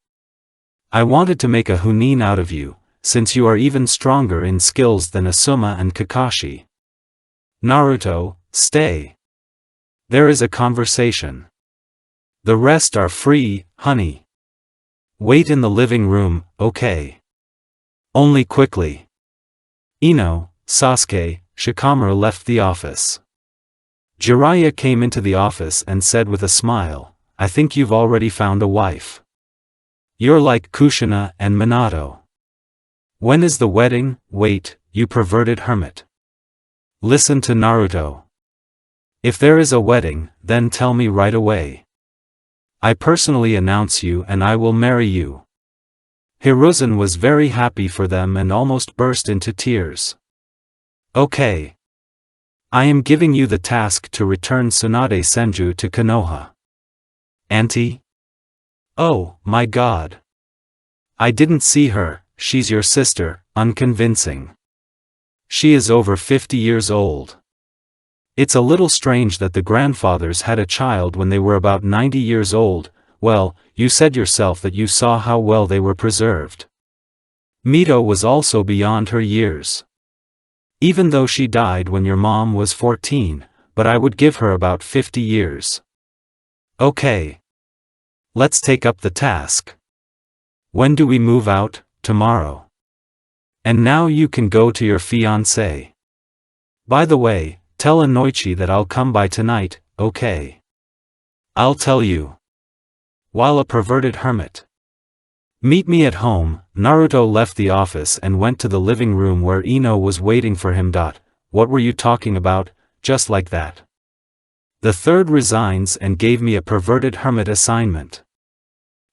I wanted to make a Chunin out of you, since you are even stronger in skills than Asuma and Kakashi. Naruto, stay. There is a conversation. The rest are free, honey. Wait in the living room, okay? Only quickly. Ino, Sasuke, Shikamaru left the office. Jiraiya came into the office and said with a smile, I think you've already found a wife. You're like Kushina and Minato. When is the wedding? Wait, you perverted hermit. Listen to Naruto. If there is a wedding, then tell me right away. I personally announce you and I will marry you. Hiruzen was very happy for them and almost burst into tears. Okay. I am giving you the task to return Tsunade Senju to Konoha. Auntie? Oh, my God. I didn't see her, she's your sister, unconvincing. She is over 50 years old. It's a little strange that the grandfathers had a child when they were about 90 years old. Well, you said yourself that you saw how well they were preserved. Mito was also beyond her years. Even though she died when your mom was 14, but I would give her about 50 years. Okay. Let's take up the task. When do we move out? Tomorrow. And now you can go to your fiancé. By the way, tell Inoichi that I'll come by tonight, okay? I'll tell you. While a perverted hermit. Meet me at home. Naruto left the office and went to the living room where Ino was waiting for him. What were you talking about? Just like that. The third resigns and gave me a perverted hermit assignment.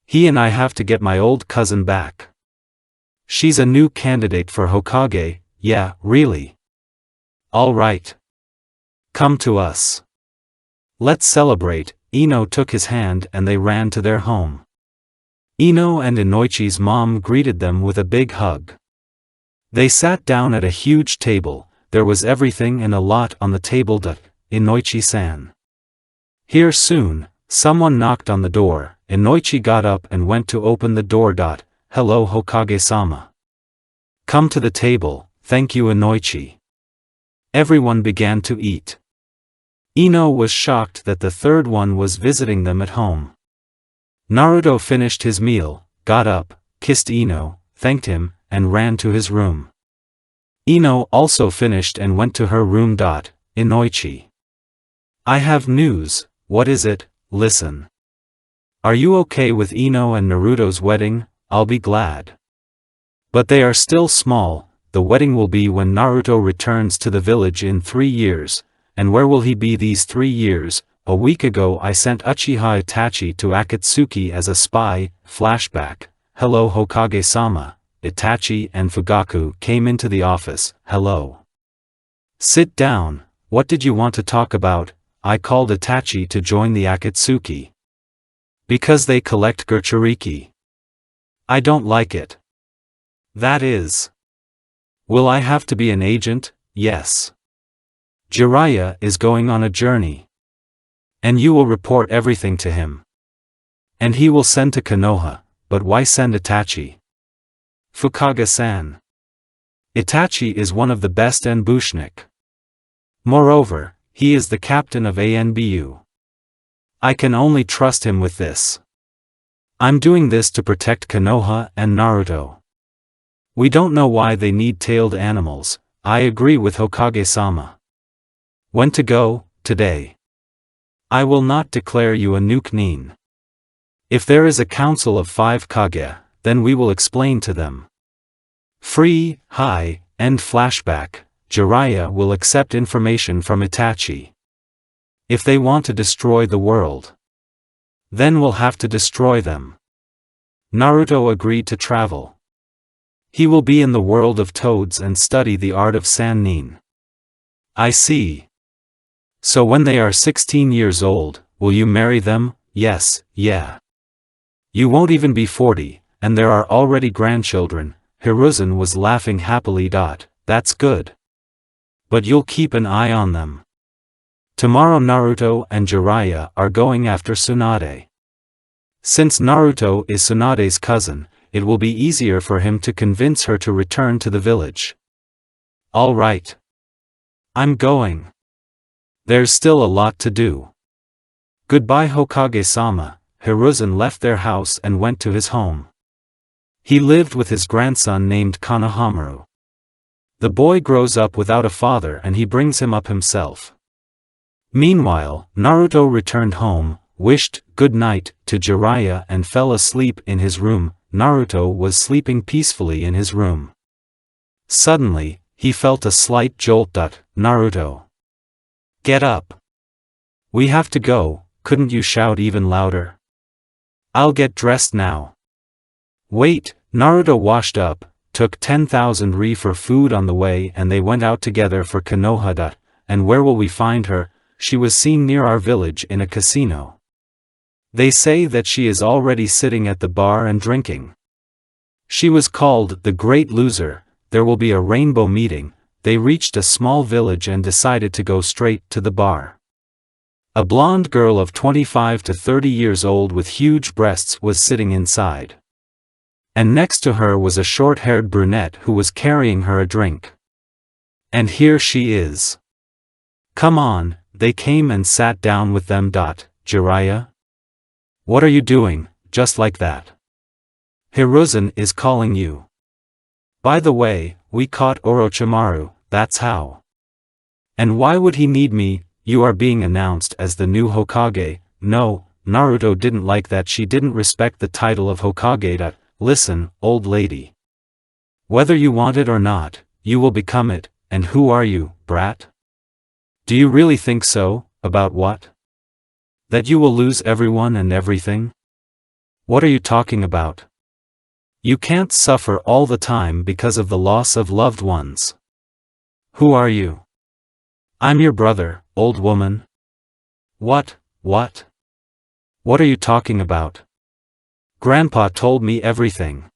He and I have to get my old cousin back. She's a new candidate for Hokage, yeah, really. All right. Come to us. Let's celebrate. Ino took his hand and they ran to their home. Ino and Inoichi's mom greeted them with a big hug. They sat down at a huge table. There was everything and a lot on the table. Inoichi-san. Here soon. Someone knocked on the door. Inoichi got up and went to open the door. Hello Hokage-sama. Come to the table, thank you Inoichi. Everyone began to eat. Ino was shocked that the third one was visiting them at home. Naruto finished his meal, got up, kissed Ino, thanked him, and ran to his room. Ino also finished and went to her room. Inoichi. I have news, what is it? Listen. Are you okay with Ino and Naruto's wedding? I'll be glad. But they are still small, the wedding will be when Naruto returns to the village in 3 years, and where will he be these 3 years? A week ago I sent Uchiha Itachi to Akatsuki as a spy. Flashback. Hello Hokage-sama. Itachi and Fugaku came into the office. Hello. Sit down. What did you want to talk about? I called Itachi to join the Akatsuki. Because they collect Gurchuriki. I don't like it. That is. Will I have to be an agent? Yes. Jiraiya is going on a journey. And you will report everything to him. And he will send to Konoha, but why send Itachi? Fukage-san. Itachi is one of the best Bushnik. Moreover, he is the captain of ANBU. I can only trust him with this. I'm doing this to protect Konoha and Naruto. We don't know why they need tailed animals. I agree with Hokage-sama. When to go? Today. I will not declare you a nuke nin. If there is a council of 5 Kage, then we will explain to them. Free, high, end flashback. Jiraiya will accept information from Itachi. If they want to destroy the world, then we'll have to destroy them. Naruto agreed to travel. He will be in the world of toads and study the art of Sannin. I see. So when they are 16 years old, will you marry them? Yes, yeah. You won't even be 40, and there are already grandchildren. Hiruzen was laughing happily. That's good. But you'll keep an eye on them. Tomorrow Naruto and Jiraiya are going after Tsunade. Since Naruto is Tsunade's cousin, it will be easier for him to convince her to return to the village. All right. I'm going. There's still a lot to do. Goodbye Hokage-sama. Hiruzen left their house and went to his home. He lived with his grandson named Konohamaru. The boy grows up without a father and he brings him up himself. Meanwhile, Naruto returned home, wished good night to Jiraiya and fell asleep in his room. Naruto was sleeping peacefully in his room. Suddenly, he felt a slight jolt. Naruto. Get up. We have to go, couldn't you shout even louder? I'll get dressed now. Wait, Naruto washed up, took 10,000 Ri for food on the way and they went out together for Konoha. And where will we find her? She was seen near our village in a casino. They say that she is already sitting at the bar and drinking. She was called the Great Loser. There will be a rainbow meeting. They reached a small village and decided to go straight to the bar. A blonde girl of 25 to 30 years old with huge breasts was sitting inside. And next to her was a short-haired brunette who was carrying her a drink. And here she is. Come on, they came and sat down with them. Jiraiya? What are you doing, just like that? Hiruzen is calling you. By the way, we caught Orochimaru, that's how. And why would he need me? You are being announced as the new Hokage. No, Naruto didn't like that. She didn't respect the title of Hokage. Listen, old lady. Whether you want it or not, you will become it, and who are you, brat? Do you really think so? About what? That you will lose everyone and everything? What are you talking about? You can't suffer all the time because of the loss of loved ones. Who are you? I'm your brother, old woman. What? What are you talking about? Grandpa told me everything.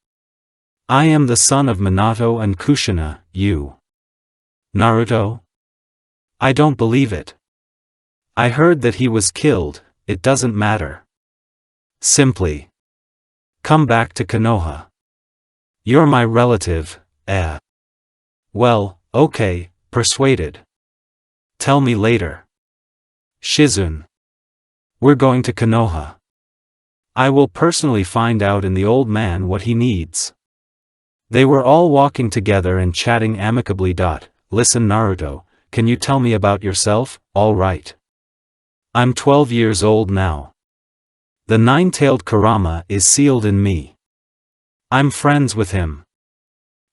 I am the son of Minato and Kushina. You. Naruto? I don't believe it. I heard that he was killed. It doesn't matter. Simply come back to Konoha. You're my relative, Well, okay, persuaded. Tell me later. Shizune. We're going to Konoha. I will personally find out in the old man what he needs. They were all walking together and chatting amicably. Listen Naruto, can you tell me about yourself? All right. I'm 12 years old now. The nine-tailed kurama is sealed in me. I'm friends with him.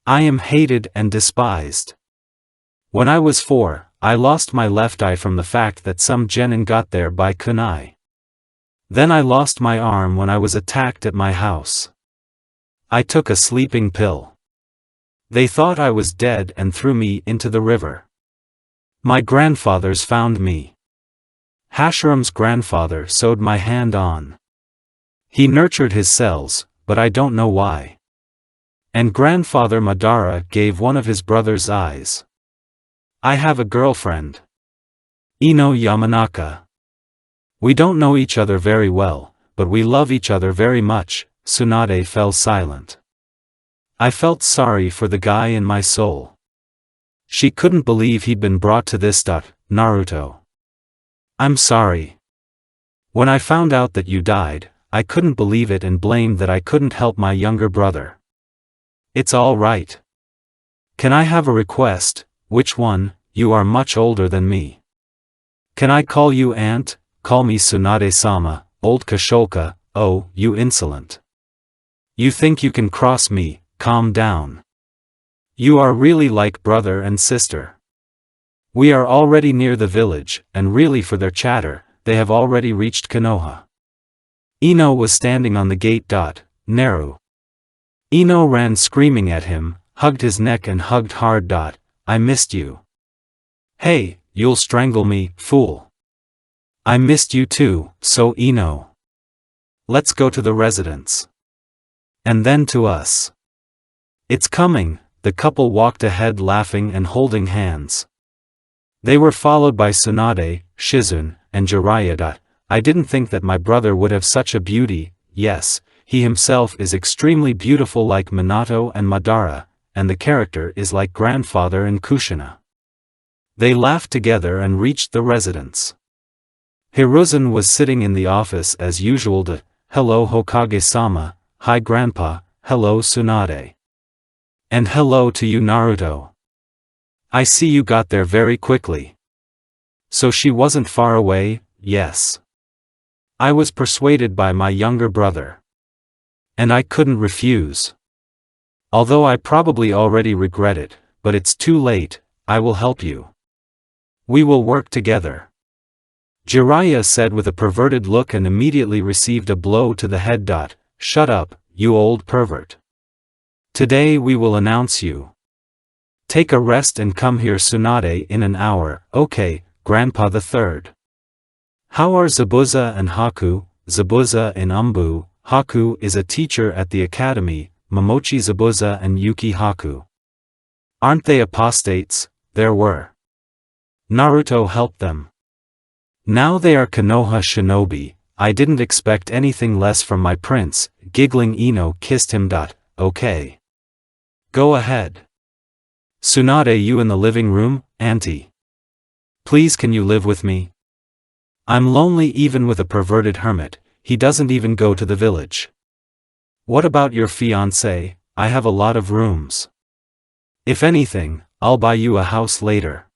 I am hated and despised. When I was 4, I lost my left eye from the fact that some genin got there by kunai. Then I lost my arm when I was attacked at my house. I took a sleeping pill. They thought I was dead and threw me into the river. My grandfathers found me. Hashiram's grandfather sewed my hand on. He nurtured his cells, but I don't know why. And grandfather Madara gave one of his brother's eyes. I have a girlfriend. Ino Yamanaka. We don't know each other very well, but we love each other very much. Tsunade fell silent. I felt sorry for the guy in my soul. She couldn't believe he'd been brought to this. Naruto. I'm sorry. When I found out that you died, I couldn't believe it and blamed that I couldn't help my younger brother. It's all right. Can I have a request? Which one? You are much older than me. Can I call you aunt? Call me Tsunade-sama, old Kashoka. Oh, you insolent. You think you can cross me? Calm down. You are really like brother and sister. We are already near the village, and really for their chatter, they have already reached Konoha. Ino was standing on the gate. Naru. Ino ran screaming at him, hugged his neck and hugged hard. I missed you. Hey, you'll strangle me, fool. I missed you too, so Ino. Let's go to the residence. And then to us. It's coming. The couple walked ahead laughing and holding hands. They were followed by Tsunade, Shizune, and Jiraiya. I didn't think that my brother would have such a beauty. Yes, he himself is extremely beautiful like Minato and Madara, and the character is like grandfather and Kushina. They laughed together and reached the residence. Hiruzen was sitting in the office as usual. Hello Hokage-sama, hi grandpa, hello Tsunade. And hello to you Naruto. I see you got there very quickly. So she wasn't far away, yes. I was persuaded by my younger brother. And I couldn't refuse. Although I probably already regret it, but it's too late, I will help you. We will work together. Jiraiya said with a perverted look and immediately received a blow to the head. Shut up, you old pervert. Today we will announce you. Take a rest and come here Tsunade in an hour. Okay, Grandpa the Third. How are Zabuza and Haku? Zabuza and Umbu. Haku is a teacher at the academy, Momochi Zabuza and Yuki Haku. Aren't they apostates? There were. Naruto helped them. Now they are Konoha shinobi. I didn't expect anything less from my prince. Giggling Ino kissed him. Okay. Go ahead. Tsunade, you in the living room, auntie. Please can you live with me? I'm lonely even with a perverted hermit, he doesn't even go to the village. What about your fiancé? I have a lot of rooms. If anything, I'll buy you a house later.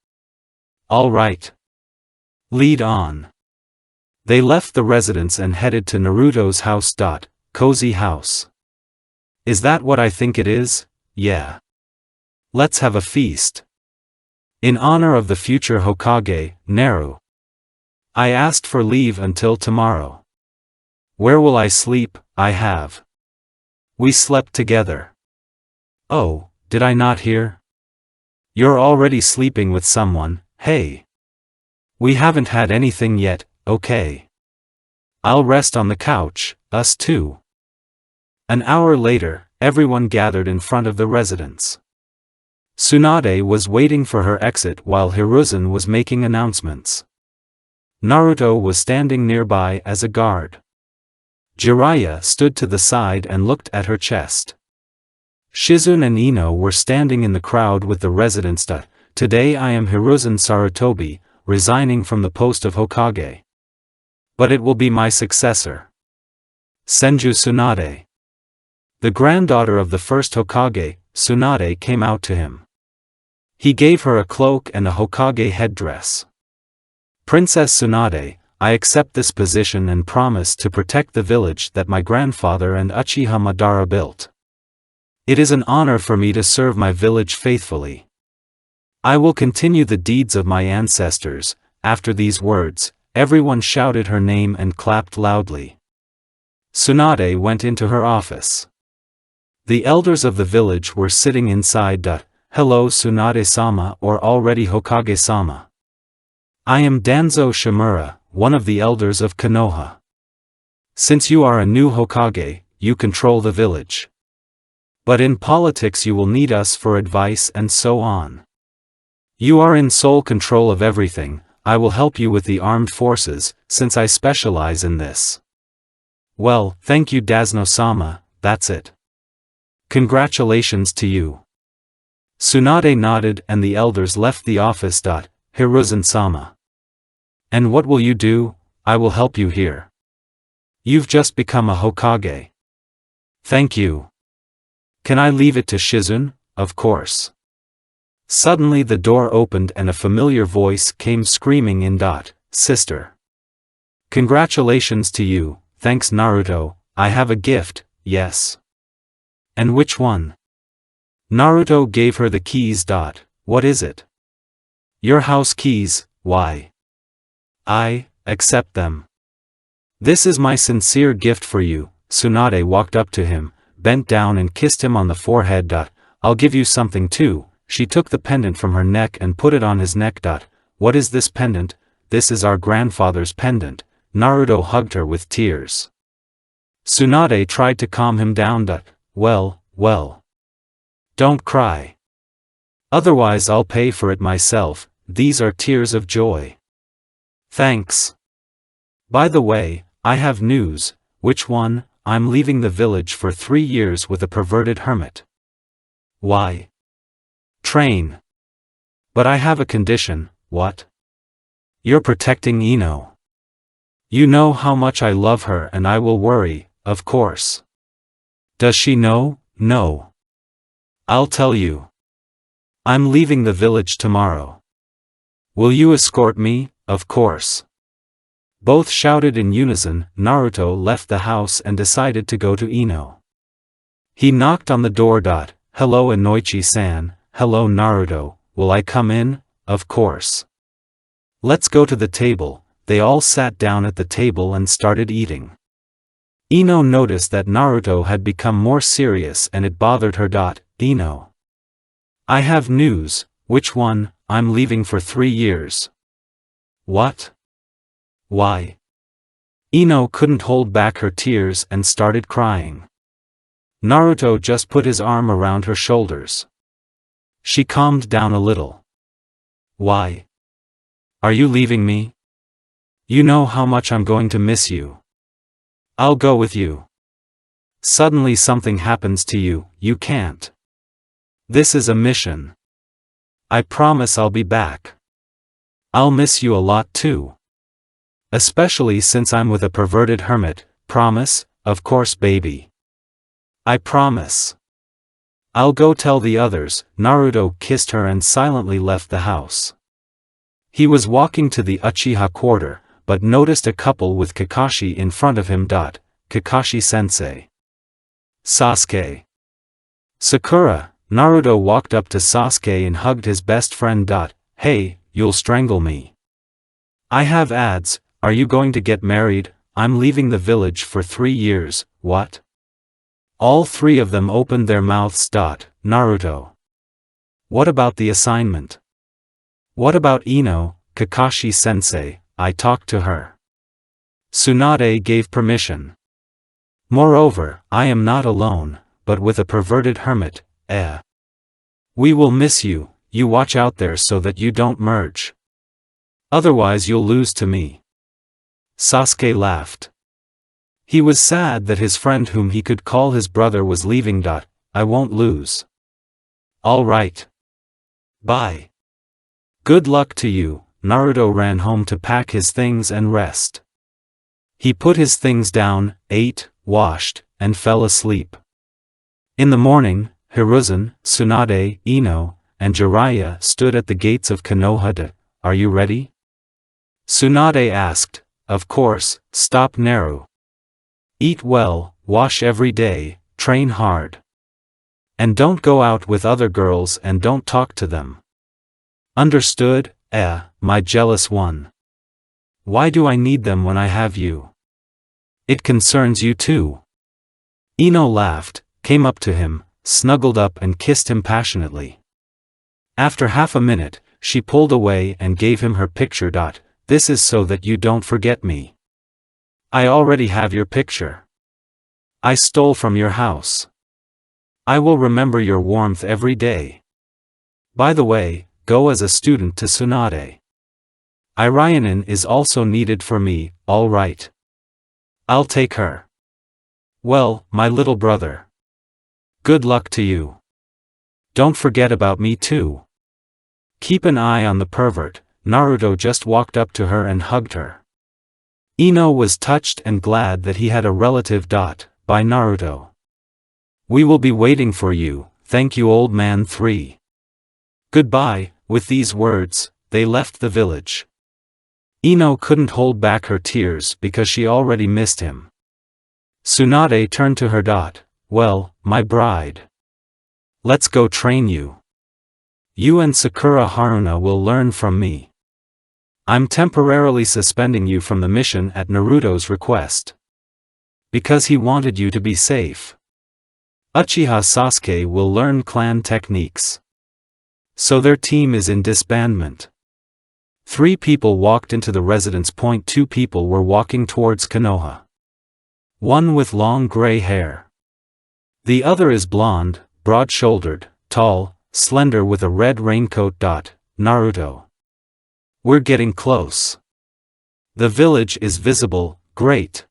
All right. Lead on. They left the residence and headed to Naruto's house. Cozy house. Is that what I think it is? Yeah. Let's have a feast. In honor of the future Hokage, Naru. I asked for leave until tomorrow. Where will I sleep? I have. We slept together. Oh, did I not hear? You're already sleeping with someone, hey. We haven't had anything yet, okay. I'll rest on the couch, us too. An hour later, everyone gathered in front of the residence. Tsunade was waiting for her exit while Hiruzen was making announcements. Naruto was standing nearby as a guard. Jiraiya stood to the side and looked at her chest. Shizune and Ino were standing in the crowd with the residents. Today I am Hiruzen Sarutobi, resigning from the post of Hokage. But it will be my successor. Senju Tsunade. The granddaughter of the first Hokage, Tsunade came out to him. He gave her a cloak and a Hokage headdress. Princess Tsunade, I accept this position and promise to protect the village that my grandfather and Uchiha Madara built. It is an honor for me to serve my village faithfully. I will continue the deeds of my ancestors." After these words, everyone shouted her name and clapped loudly. Tsunade went into her office. The elders of the village were sitting inside. "Hello Tsunade-sama, or already Hokage-sama. I am Danzo Shimura, one of the elders of Konoha. Since you are a new Hokage, you control the village. But in politics you will need us for advice and so on. You are in sole control of everything. I will help you with the armed forces, since I specialize in this." "Well, thank you Dasno-sama, that's it. Congratulations to you." Tsunade nodded and the elders left the office. "Hiruzen-sama. And what will you do?" "I will help you here. You've just become a Hokage." "Thank you. Can I leave it to Shizune?" "Of course." Suddenly the door opened and a familiar voice came screaming in. "Sister. Congratulations to you, thanks Naruto, I have a gift, yes." "And which one?" Naruto gave her the keys. "What is it?" "Your house keys. Why?" "I accept them. This is my sincere gift for you." Tsunade walked up to him, bent down and kissed him on the forehead. "I'll give you something too." She took the pendant from her neck and put it on his neck. "What is this pendant?" "This is our grandfather's pendant." Naruto hugged her with tears. Tsunade tried to calm him down. Well. Don't cry. Otherwise I'll pay for it myself, these are tears of joy." "Thanks. By the way, I have news." "Which one?" "I'm leaving the village for 3 years with a perverted hermit." "Why?" "Train. But I have a condition." "What?" "You're protecting Ino. You know how much I love her and I will worry, of course." "Does she know?" "No. I'll tell you. I'm leaving the village tomorrow." "Will you escort me?" "Of course." Both shouted in unison. Naruto left the house and decided to go to Ino. He knocked on the door. "Hello Inoichi-san." "Hello Naruto, will I come in?" "Of course. Let's go to the table." They all sat down at the table and started eating. Ino noticed that Naruto had become more serious and it bothered her. "Ino. I have news." "Which one?" "I'm leaving for 3 years." "What? Why?" Ino couldn't hold back her tears and started crying. Naruto just put his arm around her shoulders. She calmed down a little. "Why? Are you leaving me? You know how much I'm going to miss you." "I'll go with you." "Suddenly something happens to you, you can't. This is a mission. I promise I'll be back. I'll miss you a lot too. Especially since I'm with a perverted hermit." "Promise?" "Of course baby. I promise. I'll go tell the others." Naruto kissed her and silently left the house. He was walking to the Uchiha quarter, but noticed a couple with Kakashi in front of him. "Kakashi-sensei. Sasuke. Sakura." Naruto walked up to Sasuke and hugged his best friend. "Hey, you'll strangle me. I have ads, are you going to get married?" "I'm leaving the village for 3 years." "What?" All 3 of them opened their mouths. "Naruto. What about the assignment? What about Ino?" "Kakashi-sensei, I talked to her. Tsunade gave permission. Moreover, I am not alone, but with a perverted hermit. We will miss you, you watch out there so that you don't merge. Otherwise you'll lose to me." Sasuke laughed. He was sad that his friend whom he could call his brother was leaving. "I won't lose." "All right. Bye. Good luck to you." Naruto ran home to pack his things and rest. He put his things down, ate, washed, and fell asleep. In the morning, Hiruzen, Tsunade, Ino, and Jiraiya stood at the gates of Konoha. "Are you ready?" Tsunade asked. "Of course." "Stop Naru. Eat well, wash every day, train hard. And don't go out with other girls and don't talk to them. Understood, my jealous one? Why do I need them when I have you? It concerns you too. Ino laughed, came up to him, snuggled up and kissed him passionately. After half a minute, she pulled away and gave him her picture. This is so that you don't forget me. I already have your picture. I stole from your house. I will remember your warmth every day. By the way, go as a student to Tsunade. Irianin is also needed for me, all right. I'll take her. Well, my little brother. Good luck to you. Don't forget about me too. Keep an eye on the pervert. Naruto just walked up to her and hugged her. Ino was touched and glad that he had a relative. By Naruto. We will be waiting for you, thank you old man 3. Goodbye. With these words, they left the village. Ino couldn't hold back her tears because she already missed him. Tsunade turned to her. Well, my bride. Let's go train you. You and Sakura Haruna will learn from me. I'm temporarily suspending you from the mission at Naruto's request. Because he wanted you to be safe. Uchiha Sasuke will learn clan techniques. So their team is in disbandment. 3 people walked into the residence. 2 people were walking towards Konoha. One with long gray hair. The other is blonde, broad-shouldered, tall, slender with a red raincoat. Naruto. We're getting close. The village is visible, great.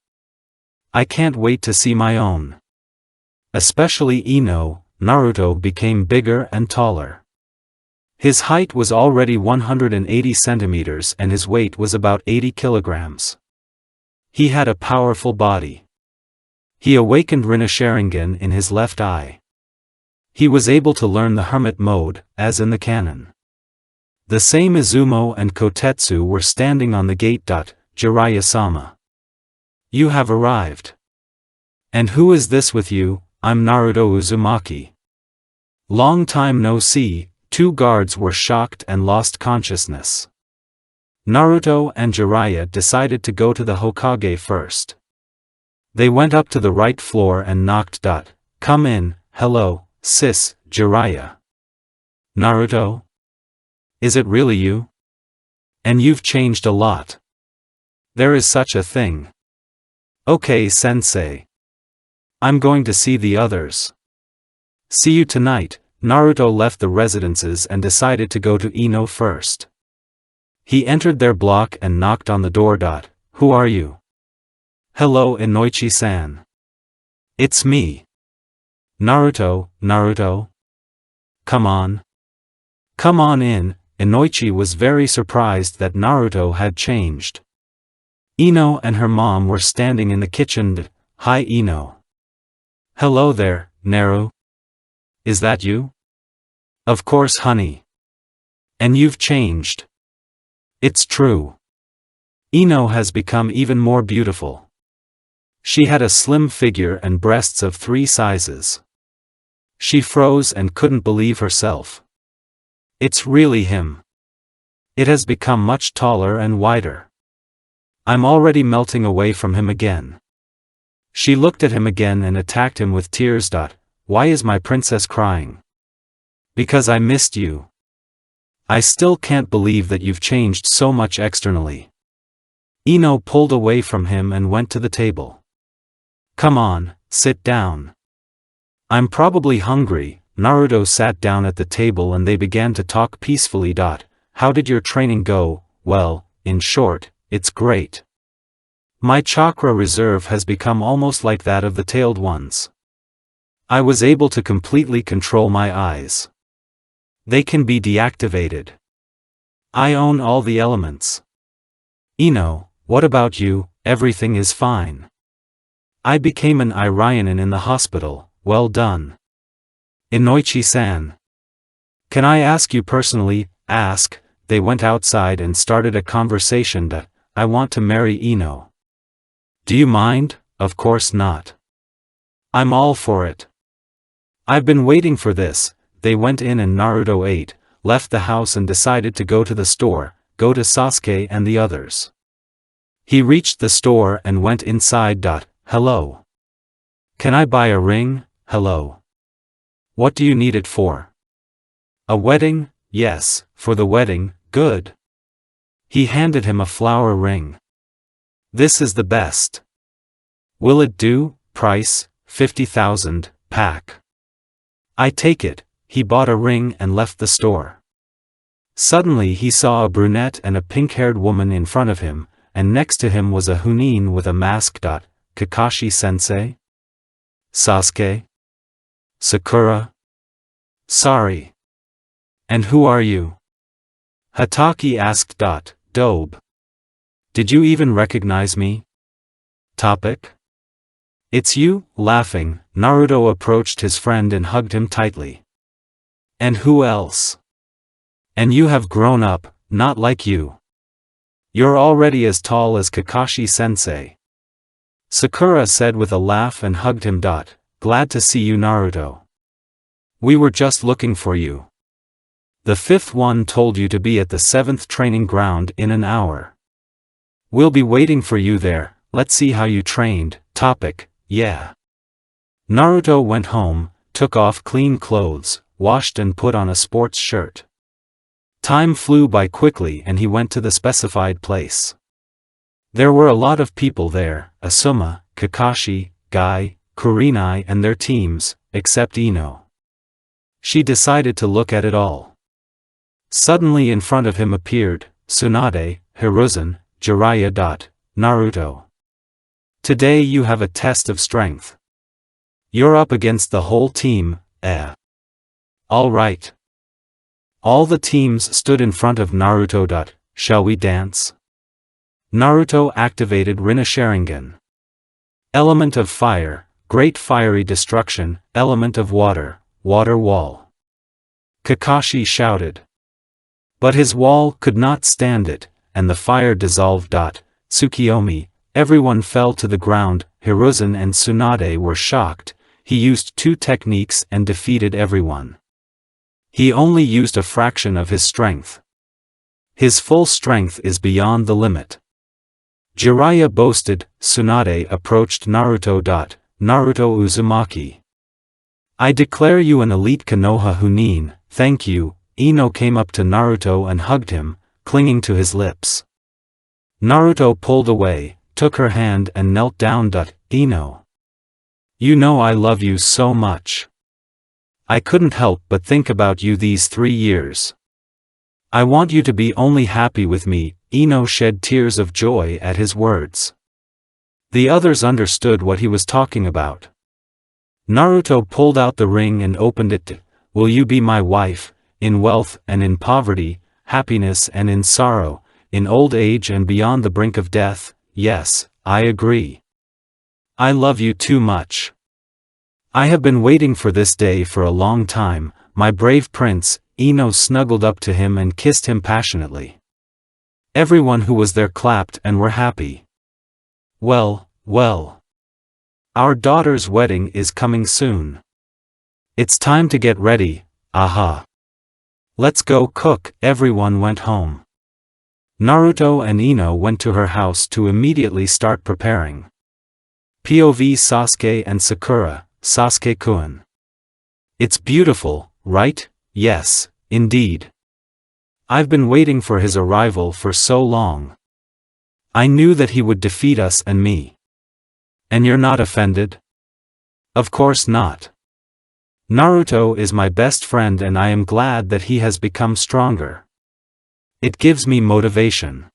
I can't wait to see my own. Especially Ino. Naruto became bigger and taller. His height was already 180 centimeters and his weight was about 80 kilograms. He had a powerful body. He awakened Rinne in his left eye. He was able to learn the hermit mode, as in the canon. The same Izumo and Kotetsu were standing on the gate. Jiraiya-sama. You have arrived. And who is this with you? I'm Naruto Uzumaki. Long time no see. 2 guards were shocked and lost consciousness. Naruto and Jiraiya decided to go to the Hokage first. They went up to the right floor and knocked. Come in. Hello, sis, Jiraiya. Naruto? Is it really you? And you've changed a lot. There is such a thing. Okay, sensei. I'm going to see the others. See you tonight. Naruto left the residences and decided to go to Ino first. He entered their block and knocked on the door. Who are you? Hello, Inoichi-san. It's me. Naruto? Come on. Come on in. Inoichi was very surprised that Naruto had changed. Ino and her mom were standing in the kitchen. Hi Ino. Hello there, Naru. Is that you? Of course honey. And you've changed. It's true. Ino has become even more beautiful. She had a slim figure and breasts of 3 sizes. She froze and couldn't believe herself. It's really him. It has become much taller and wider. I'm already melting away from him again. She looked at him again and attacked him with tears. Why is my princess crying? Because I missed you. I still can't believe that you've changed so much externally. Ino pulled away from him and went to the table. Come on, sit down. I'm probably hungry. Naruto sat down at the table and they began to talk peacefully. How did your training go? Well, in short, it's great. My chakra reserve has become almost like that of the tailed ones. I was able to completely control my eyes. They can be deactivated. I own all the elements. Ino, what about you? Everything is fine. I became an Irianin in the hospital. Well done. Inoichi-san. Can I ask you personally? Ask. They went outside and started a conversation. I want to marry Ino. Do you mind? Of course not. I'm all for it. I've been waiting for this. They went in and Naruto ate, left the house and decided to go to the store, go to Sasuke and the others. He reached the store and went inside. Hello. Can I buy a ring? Hello. What do you need it for? A wedding? Yes, for the wedding, good. He handed him a flower ring. This is the best. Will it do? Price, 50,000, pack. I take it. He bought a ring and left the store. Suddenly he saw a brunette and a pink-haired woman in front of him, and next to him was a Hunin with a mask. Kakashi-sensei? Sasuke? Sakura? Sorry. And who are you? Hatake asked. Dobe. Did you even recognize me? Topic? It's you? Laughing, Naruto approached his friend and hugged him tightly. And who else? And you have grown up, not like you. You're already as tall as Kakashi-sensei. Sakura said with a laugh and hugged him. Glad to see you, Naruto. We were just looking for you. The fifth one told you to be at the 7th training ground in an hour. We'll be waiting for you there. Let's see how you trained. Topic, yeah. Naruto went home, took off clean clothes, washed and put on a sports shirt. Time flew by quickly and he went to the specified place. There were a lot of people there, Asuma, Kakashi, Guy, Kurenai and their teams, except Ino. She decided to look at it all. Suddenly in front of him appeared, Tsunade, Hiruzen, Jiraiya. Naruto. Today you have a test of strength. You're up against the whole team, All right. All the teams stood in front of Naruto. Shall we dance? Naruto activated Rinne Sharingan. Element of fire, great fiery destruction, element of water, water wall. Kakashi shouted. But his wall could not stand it, and the fire dissolved. Tsukiyomi, everyone fell to the ground. Hiruzen and Tsunade were shocked. He used 2 techniques and defeated everyone. He only used a fraction of his strength. His full strength is beyond the limit. Jiraiya boasted. Tsunade approached Naruto. Naruto Uzumaki. I declare you an elite Konoha Chunin, thank you. Ino came up to Naruto and hugged him, clinging to his lips. Naruto pulled away, took her hand and knelt down. Ino. You know I love you so much. I couldn't help but think about you these 3 years. I want you to be only happy with me. Ino shed tears of joy at his words. The others understood what he was talking about. Naruto pulled out the ring and opened it. Will you be my wife, in wealth and in poverty, happiness and in sorrow, in old age and beyond the brink of death? Yes, I agree. I love you too much. I have been waiting for this day for a long time, my brave prince. Ino snuggled up to him and kissed him passionately. Everyone who was there clapped and were happy. Well, well. Our daughter's wedding is coming soon. It's time to get ready, aha. Let's go cook. Everyone went home. Naruto and Ino went to her house to immediately start preparing. POV Sasuke and Sakura, Sasuke-kun. It's beautiful, right? Yes, indeed. I've been waiting for his arrival for so long. I knew that he would defeat us and me. And you're not offended? Of course not. Naruto is my best friend and I am glad that he has become stronger. It gives me motivation.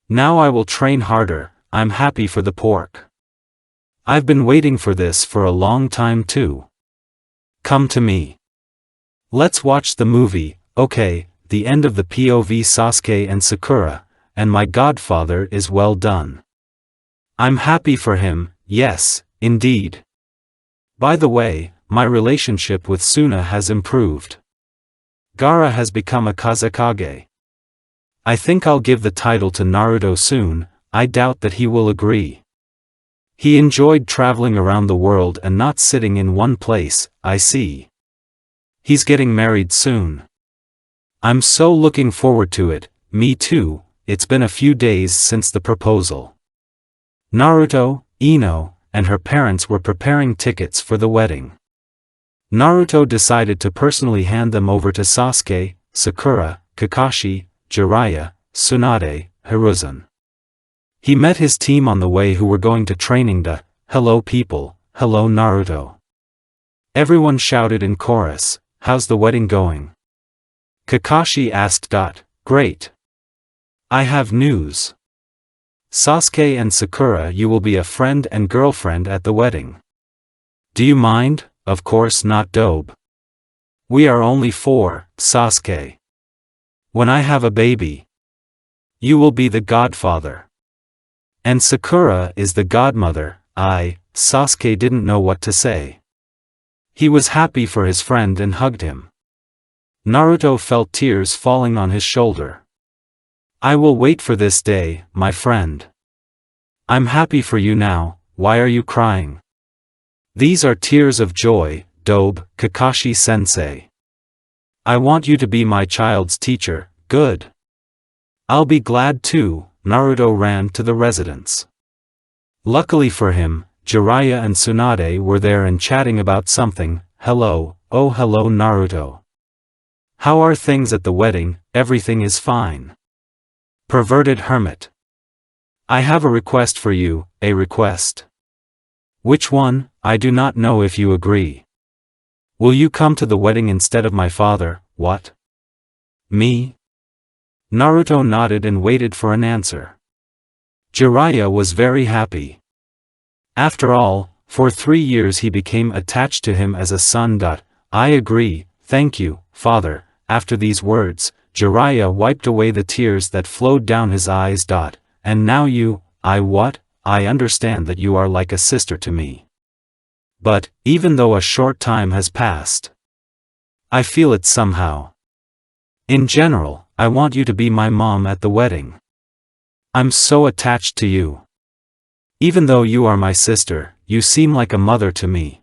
Now I will train harder. I'm happy for the pork. I've been waiting for this for a long time too. Come to me. Let's watch the movie. Okay, the end of the POV Sasuke and Sakura, and my godfather is well done. I'm happy for him, yes, indeed. By the way, my relationship with Suna has improved. Gaara has become a Kazekage. I think I'll give the title to Naruto soon. I doubt that he will agree. He enjoyed traveling around the world and not sitting in one place. I see. He's getting married soon. I'm so looking forward to it. Me too. It's been a few days since the proposal. Naruto, Ino, and her parents were preparing tickets for the wedding. Naruto decided to personally hand them over to Sasuke, Sakura, Kakashi, Jiraiya, Tsunade, Hiruzen. He met his team on the way who were going to training day. Hello people, hello Naruto. Everyone shouted in chorus, how's the wedding going? Kakashi asked. Great. I have news. Sasuke and Sakura, you will be a friend and girlfriend at the wedding. Do you mind? Of course not, Dobe. We are only 4, Sasuke. When I have a baby, you will be the godfather. And Sakura is the godmother. Sasuke didn't know what to say. He was happy for his friend and hugged him. Naruto felt tears falling on his shoulder. I will wait for this day, my friend. I'm happy for you now. Why are you crying? These are tears of joy, Dobe, Kakashi-sensei. I want you to be my child's teacher. Good. I'll be glad too. Naruto ran to the residence. Luckily for him, Jiraiya and Tsunade were there and chatting about something. Hello, oh hello Naruto. How are things at the wedding? Everything is fine. Perverted hermit. I have a request for you. A request? Which one? I do not know if you agree. Will you come to the wedding instead of my father? What? Me? Naruto nodded and waited for an answer. Jiraiya was very happy. After all, for 3 years he became attached to him as a son. I agree, thank you, father. After these words, Jiraiya wiped away the tears that flowed down his eyes. And now you, what? I understand that you are like a sister to me. But, even though a short time has passed, I feel it somehow. In general, I want you to be my mom at the wedding. I'm so attached to you. Even though you are my sister, you seem like a mother to me.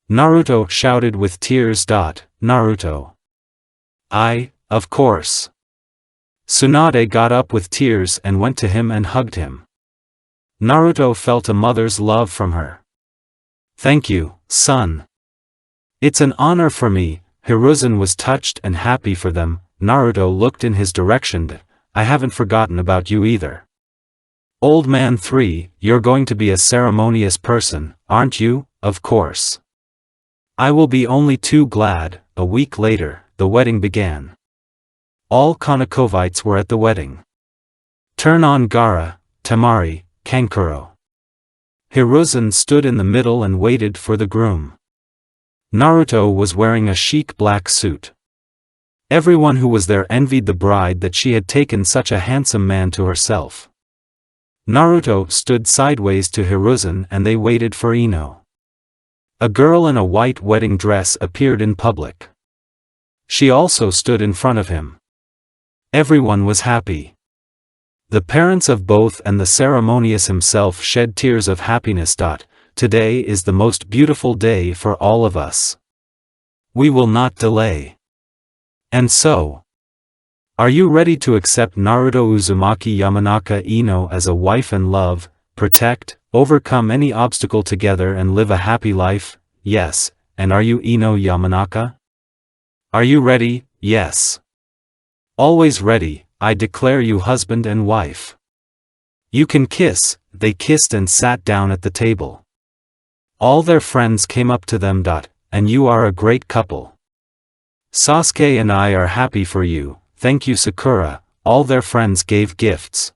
Naruto shouted with tears. Naruto. Of course. Tsunade got up with tears and went to him and hugged him. Naruto felt a mother's love from her. Thank you, son. It's an honor for me. Hiruzen was touched and happy for them. Naruto looked in his direction. I haven't forgotten about you either. Old man 3, you're going to be a ceremonious person, aren't you? Of course. I will be only too glad. A week later, the wedding began. All Konokovites were at the wedding. Turn on Gaara, Temari, Kankuro. Hiruzen stood in the middle and waited for the groom. Naruto was wearing a chic black suit. Everyone who was there envied the bride that she had taken such a handsome man to herself. Naruto stood sideways to Hiruzen and they waited for Ino. A girl in a white wedding dress appeared in public. She also stood in front of him. Everyone was happy. The parents of both and the ceremonious himself shed tears of happiness. Today is the most beautiful day for all of us. We will not delay. And so, are you ready to accept Naruto Uzumaki Yamanaka Ino as a wife and love, protect, overcome any obstacle together and live a happy life? Yes. And are you Ino Yamanaka? Are you ready? Yes. Always ready, I declare you husband and wife. You can kiss. They kissed and sat down at the table. All their friends came up to them. And you are a great couple. Sasuke and I are happy for you, thank you Sakura. All their friends gave gifts.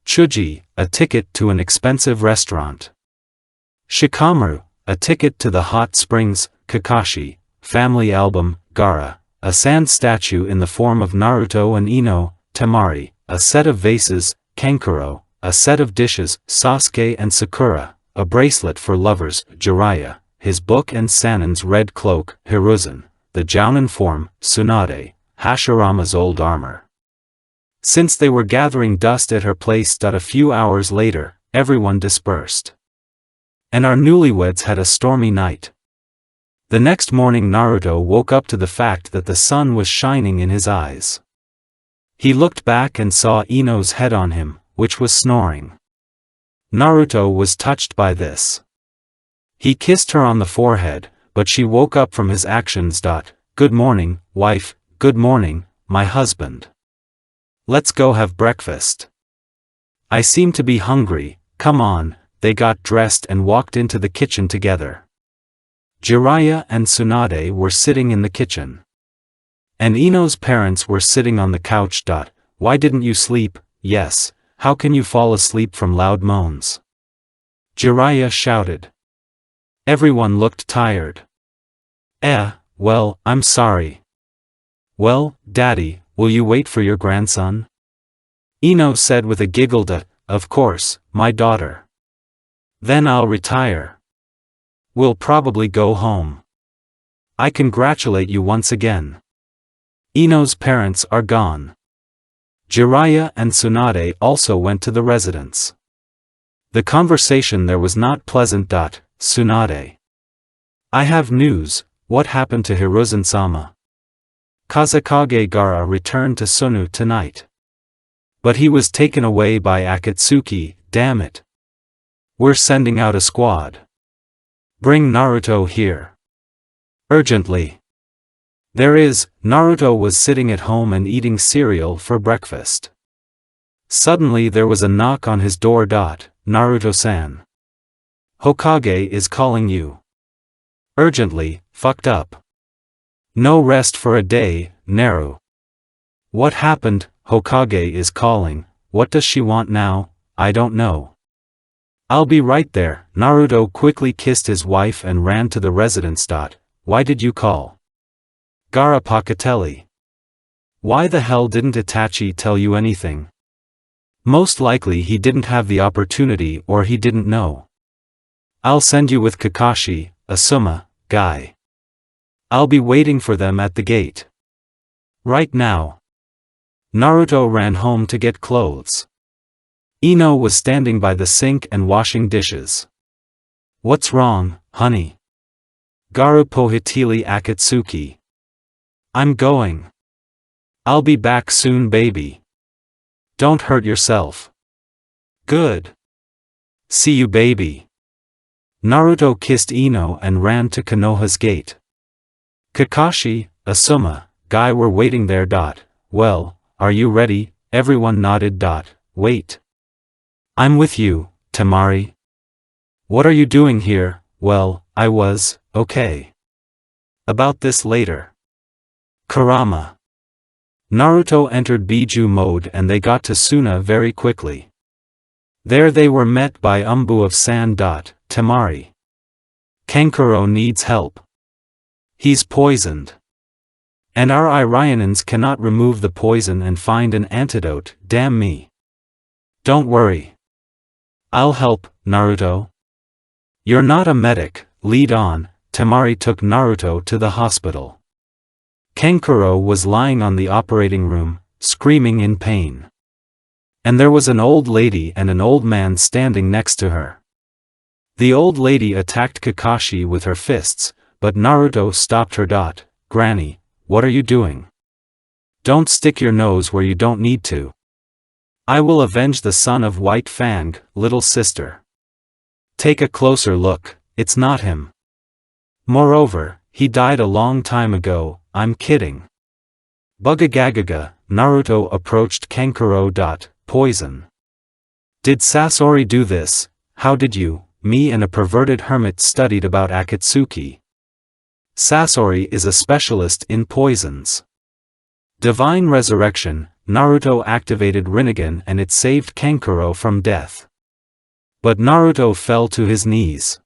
Chuji, a ticket to an expensive restaurant. Shikamaru, a ticket to the hot springs. Kakashi, family album. Gaara, a sand statue in the form of Naruto and Ino. Temari, a set of vases. Kankuro, a set of dishes. Sasuke and Sakura, a bracelet for lovers. Jiraiya, his book and Sannin's red cloak. Hiruzen, the Jounin form. Tsunade, Hashirama's old armor. Since they were gathering dust at her place. A few hours later, everyone dispersed. And our newlyweds had a stormy night. The next morning Naruto woke up to the fact that the sun was shining in his eyes. He looked back and saw Ino's head on him, which was snoring. Naruto was touched by this. He kissed her on the forehead, but she woke up from his actions. Good morning, wife, good morning, my husband. Let's go have breakfast. I seem to be hungry, come on. They got dressed and walked into the kitchen together. Jiraiya and Tsunade were sitting in the kitchen. And Ino's parents were sitting on the couch. Why didn't you sleep? Yes, how can you fall asleep from loud moans? Jiraiya shouted. Everyone looked tired. Well, I'm sorry. Well, Daddy, will you wait for your grandson? Ino said with a giggle. Of course, my daughter. Then I'll retire. We'll probably go home. I congratulate you once again. Ino's parents are gone. Jiraiya and Tsunade also went to the residence. The conversation there was not pleasant. Tsunade. I have news, what happened to Hiruzen-sama? Kazekage Gaara returned to Sunu tonight. But he was taken away by Akatsuki, damn it. We're sending out a squad. Bring Naruto here. Urgently. Naruto was sitting at home and eating cereal for breakfast. Suddenly there was a knock on his door. Naruto-san. Hokage is calling you. Urgently, fucked up. No rest for a day, Naru. What happened? Hokage is calling, what does she want now? I don't know. I'll be right there. Naruto quickly kissed his wife and ran to the residence. Why did you call? Gaara Pocatelli. Why the hell didn't Itachi tell you anything? Most likely he didn't have the opportunity or he didn't know. I'll send you with Kakashi, Asuma, Guy. I'll be waiting for them at the gate. Right now. Naruto ran home to get clothes. Ino was standing by the sink and washing dishes. What's wrong, honey? Gaara Pohitili Akatsuki. I'm going. I'll be back soon, baby. Don't hurt yourself. Good. See you, baby. Naruto kissed Ino and ran to Konoha's gate. Kakashi, Asuma, Guy were waiting there. Well, are you ready? Everyone nodded. Wait. I'm with you, Temari. What are you doing here? Well, I was, okay. About this later. Kurama. Naruto entered Biju mode and they got to Suna very quickly. There they were met by Umbu of Sand. Temari. Kankuro needs help. He's poisoned. And our Irionans cannot remove the poison and find an antidote, damn me. Don't worry. I'll help, Naruto. You're not a medic, lead on. Temari took Naruto to the hospital. Kankuro was lying on the operating room, screaming in pain. And there was an old lady and an old man standing next to her. The old lady attacked Kakashi with her fists, but Naruto stopped her. Granny, what are you doing? Don't stick your nose where you don't need to. I will avenge the son of White Fang, little sister. Take a closer look, it's not him. Moreover, he died a long time ago, I'm kidding. Bugagagaga, Naruto approached Kankuro. Poison. Did Sasori do this? How did you? Me and a perverted hermit studied about Akatsuki. Sasori is a specialist in poisons. Divine Resurrection, Naruto activated Rinnegan and it saved Kankuro from death. But Naruto fell to his knees.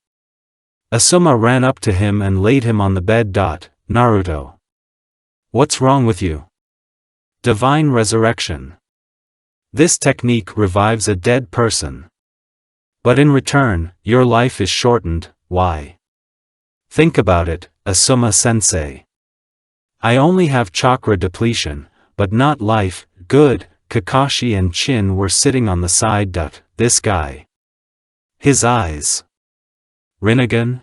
Asuma ran up to him and laid him on the bed. Naruto. What's wrong with you? Divine Resurrection. This technique revives a dead person. But in return, your life is shortened, why? Think about it, Asuma-sensei. I only have chakra depletion, but not life. Good. Kakashi and Chin were sitting on the side. This guy. His eyes. Rinnegan?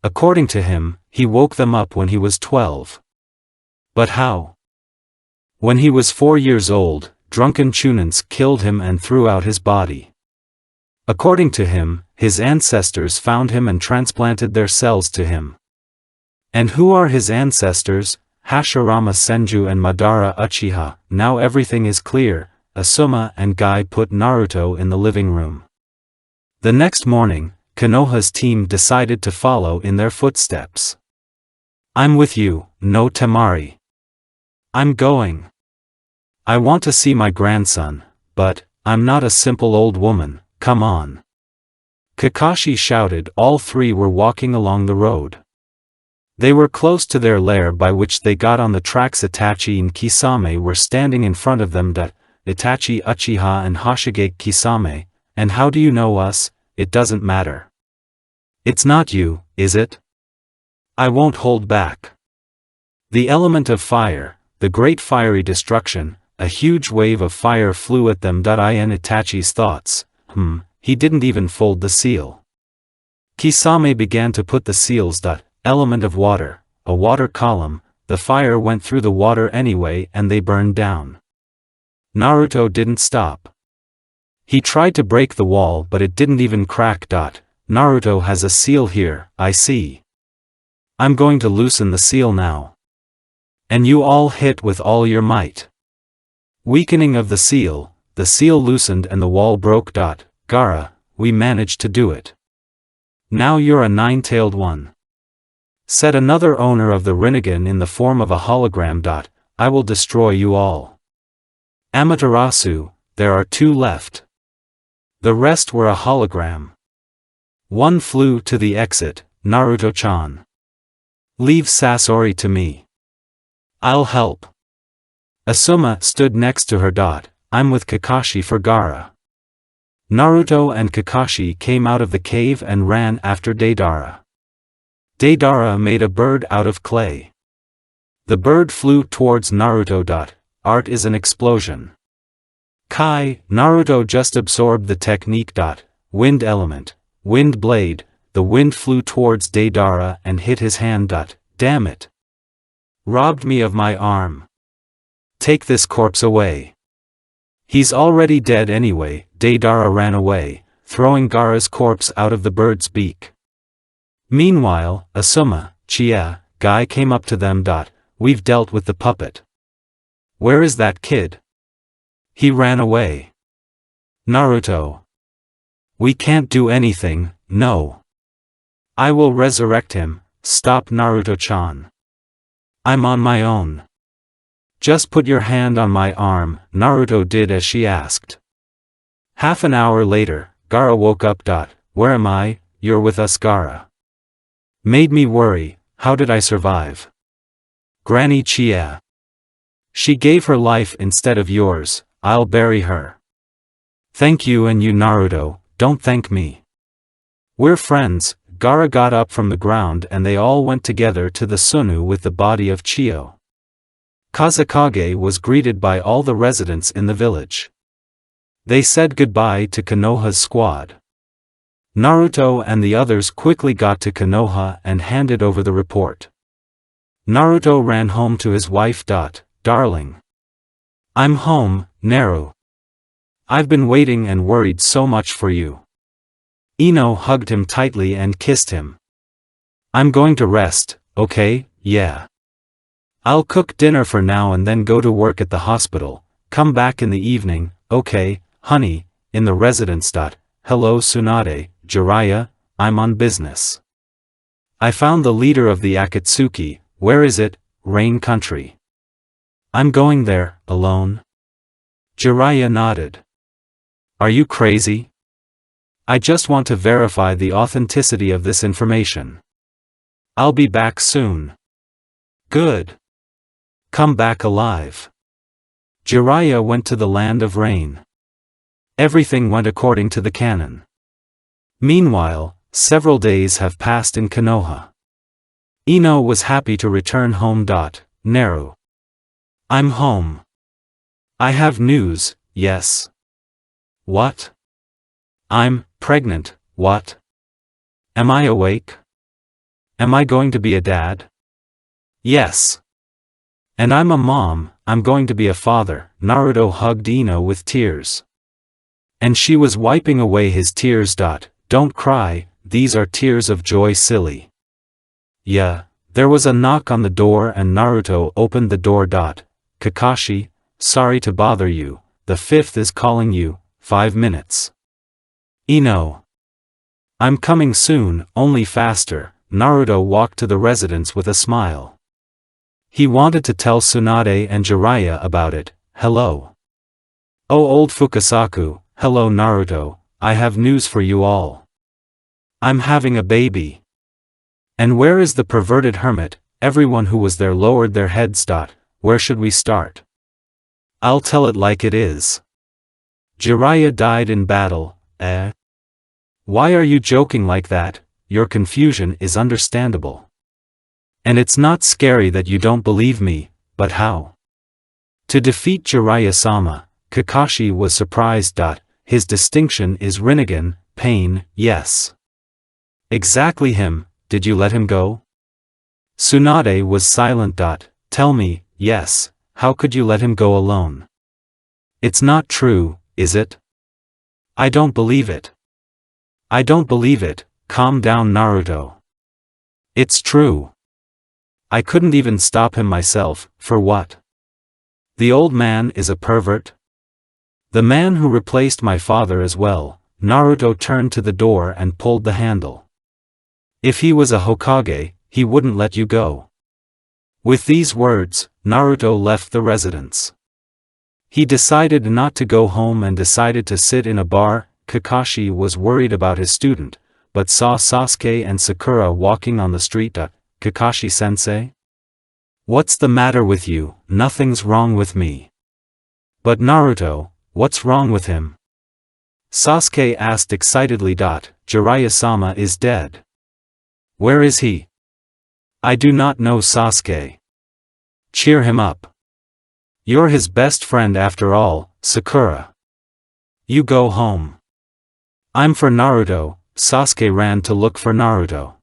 According to him, he woke them up when he was 12. But how? When he was 4 years old, drunken Chunins killed him and threw out his body. According to him, his ancestors found him and transplanted their cells to him. And who are his ancestors? Hashirama Senju and Madara Uchiha. Now everything is clear. Asuma and Guy put Naruto in the living room. The next morning, Konoha's team decided to follow in their footsteps. I'm with you, no Temari. I'm going. I want to see my grandson, but I'm not a simple old woman, come on. Kakashi shouted. All three were walking along the road. They were close to their lair, by which they got on the tracks. Itachi and Kisame were standing in front of them. Itachi, Uchiha and Hashige. Kisame, and how do you know us? It doesn't matter. It's not you, is it? I won't hold back. The element of fire, the great fiery destruction, a huge wave of fire flew at them. In Itachi's thoughts, he didn't even fold the seal. Kisame began to put the seals. Element of water, a water column, the fire went through the water anyway and they burned down. Naruto didn't stop. He tried to break the wall but it didn't even crack. Naruto has a seal here, I see. I'm going to loosen the seal now. And you all hit with all your might. Weakening of the seal loosened and the wall broke. Gaara, we managed to do it. Now you're a nine-tailed one. Said another owner of the Rinnegan in the form of a hologram. I will destroy you all. Amaterasu, there are 2 left. The rest were a hologram. One flew to the exit. Naruto-chan. Leave Sasori to me. I'll help. Asuma stood next to her. I'm with Kakashi for Gaara. Naruto and Kakashi came out of the cave and ran after Deidara. Deidara made a bird out of clay. The bird flew towards Naruto. Art is an explosion. Kai, Naruto just absorbed the technique. Wind element, wind blade, the wind flew towards Deidara and hit his hand. Damn it. Robbed me of my arm. Take this corpse away. He's already dead anyway. Deidara ran away, throwing Gaara's corpse out of the bird's beak. Meanwhile, Asuma, Chie, Guy came up to them. We've dealt with the puppet. Where is that kid? He ran away. Naruto. We can't do anything, no. I will resurrect him. Stop, Naruto-chan. I'm on my own. Just put your hand on my arm. Naruto did as she asked. Half an hour later, Gaara woke up. Where am I? You're with us, Gaara. Made me worry, how did I survive? Granny Chie. She gave her life instead of yours, I'll bury her. Thank you, and you Naruto, don't thank me. We're friends. Gaara got up from the ground and they all went together to the Sunu with the body of Chio. Kazekage was greeted by all the residents in the village. They said goodbye to Konoha's squad. Naruto and the others quickly got to Konoha and handed over the report. Naruto ran home to his wife. Darling. I'm home, Naru. I've been waiting and worried so much for you. Ino hugged him tightly and kissed him. I'm going to rest, okay? Yeah. I'll cook dinner for now and then go to work at the hospital. Come back in the evening, okay, honey, in the residence. Hello Tsunade, Jiraiya, I'm on business. I found the leader of the Akatsuki. Where is it? Rain Country. I'm going there, alone. Jiraiya nodded. Are you crazy? I just want to verify the authenticity of this information. I'll be back soon. Good. Come back alive. Jiraiya went to the land of rain. Everything went according to the canon. Meanwhile, several days have passed in Konoha. Ino was happy to return home. Naru. I'm home. I have news, yes. What? I'm pregnant, what? Am I awake? Am I going to be a dad? Yes. And I'm a mom, I'm going to be a father. Naruto hugged Ino with tears. And she was wiping away his tears. Don't cry, these are tears of joy, silly. Yeah. There was a knock on the door and Naruto opened the door. Kakashi, sorry to bother you, the fifth is calling you, 5 minutes. Ino. I'm coming soon, only faster. Naruto walked to the residence with a smile. He wanted to tell Tsunade and Jiraiya about it. Hello. Oh old Fukasaku, hello Naruto, I have news for you all. I'm having a baby. And where is the perverted hermit? Everyone who was there lowered their heads. Where should we start? I'll tell it like it is. Jiraiya died in battle, eh? Why are you joking like that? Your confusion is understandable. And it's not scary that you don't believe me, but how? To defeat Jiraiya-sama, Kakashi was surprised. His distinction is Rinnegan, pain, yes. Exactly him, did you let him go? Tsunade was silent. Tell me, yes, how could you let him go alone? It's not true, is it? I don't believe it. I don't believe it, calm down Naruto. It's true. I couldn't even stop him myself, for what? The old man is a pervert? The man who replaced my father as well. Naruto turned to the door and pulled the handle. If he was a Hokage, he wouldn't let you go. With these words, Naruto left the residence. He decided not to go home and decided to sit in a bar. Kakashi was worried about his student, but saw Sasuke and Sakura walking on the street. Kakashi-sensei? What's the matter with you? Nothing's wrong with me. But Naruto, what's wrong with him? Sasuke asked excitedly. Jiraiya-sama is dead. Where is he? I do not know Sasuke. Cheer him up. You're his best friend after all, Sakura. You go home. I'm for Naruto. Sasuke ran to look for Naruto.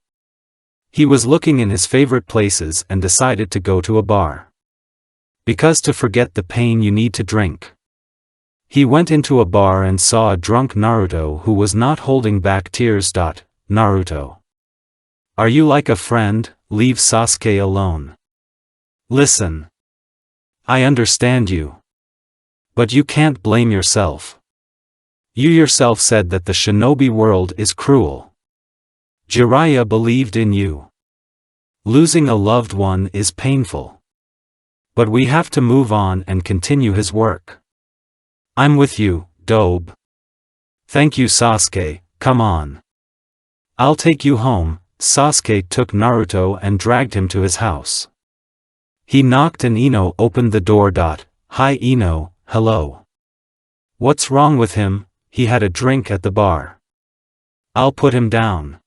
He was looking in his favorite places and decided to go to a bar. Because to forget the pain you need to drink. He went into a bar and saw a drunk Naruto who was not holding back tears. Naruto. Are you like a friend? Leave Sasuke alone. Listen. I understand you. But you can't blame yourself. You yourself said that the shinobi world is cruel. Jiraiya believed in you. Losing a loved one is painful. But we have to move on and continue his work. I'm with you, Dobe. Thank you Sasuke, come on. I'll take you home. Sasuke took Naruto and dragged him to his house. He knocked and Ino opened the door. Hi Ino, hello. What's wrong with him? He had a drink at the bar. I'll put him down.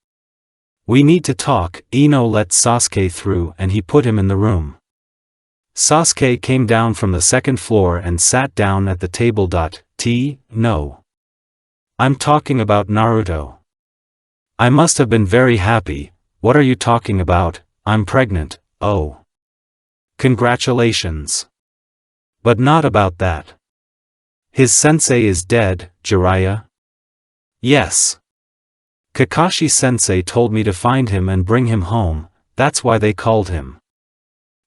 We need to talk. Ino let Sasuke through and he put him in the room. Sasuke came down from the second floor and sat down at the table. No. I'm talking about Naruto. I must have been very happy. What are you talking about? I'm pregnant. Oh. Congratulations. But not about that. His sensei is dead, Jiraiya? Yes. Kakashi-sensei told me to find him and bring him home, that's why they called him.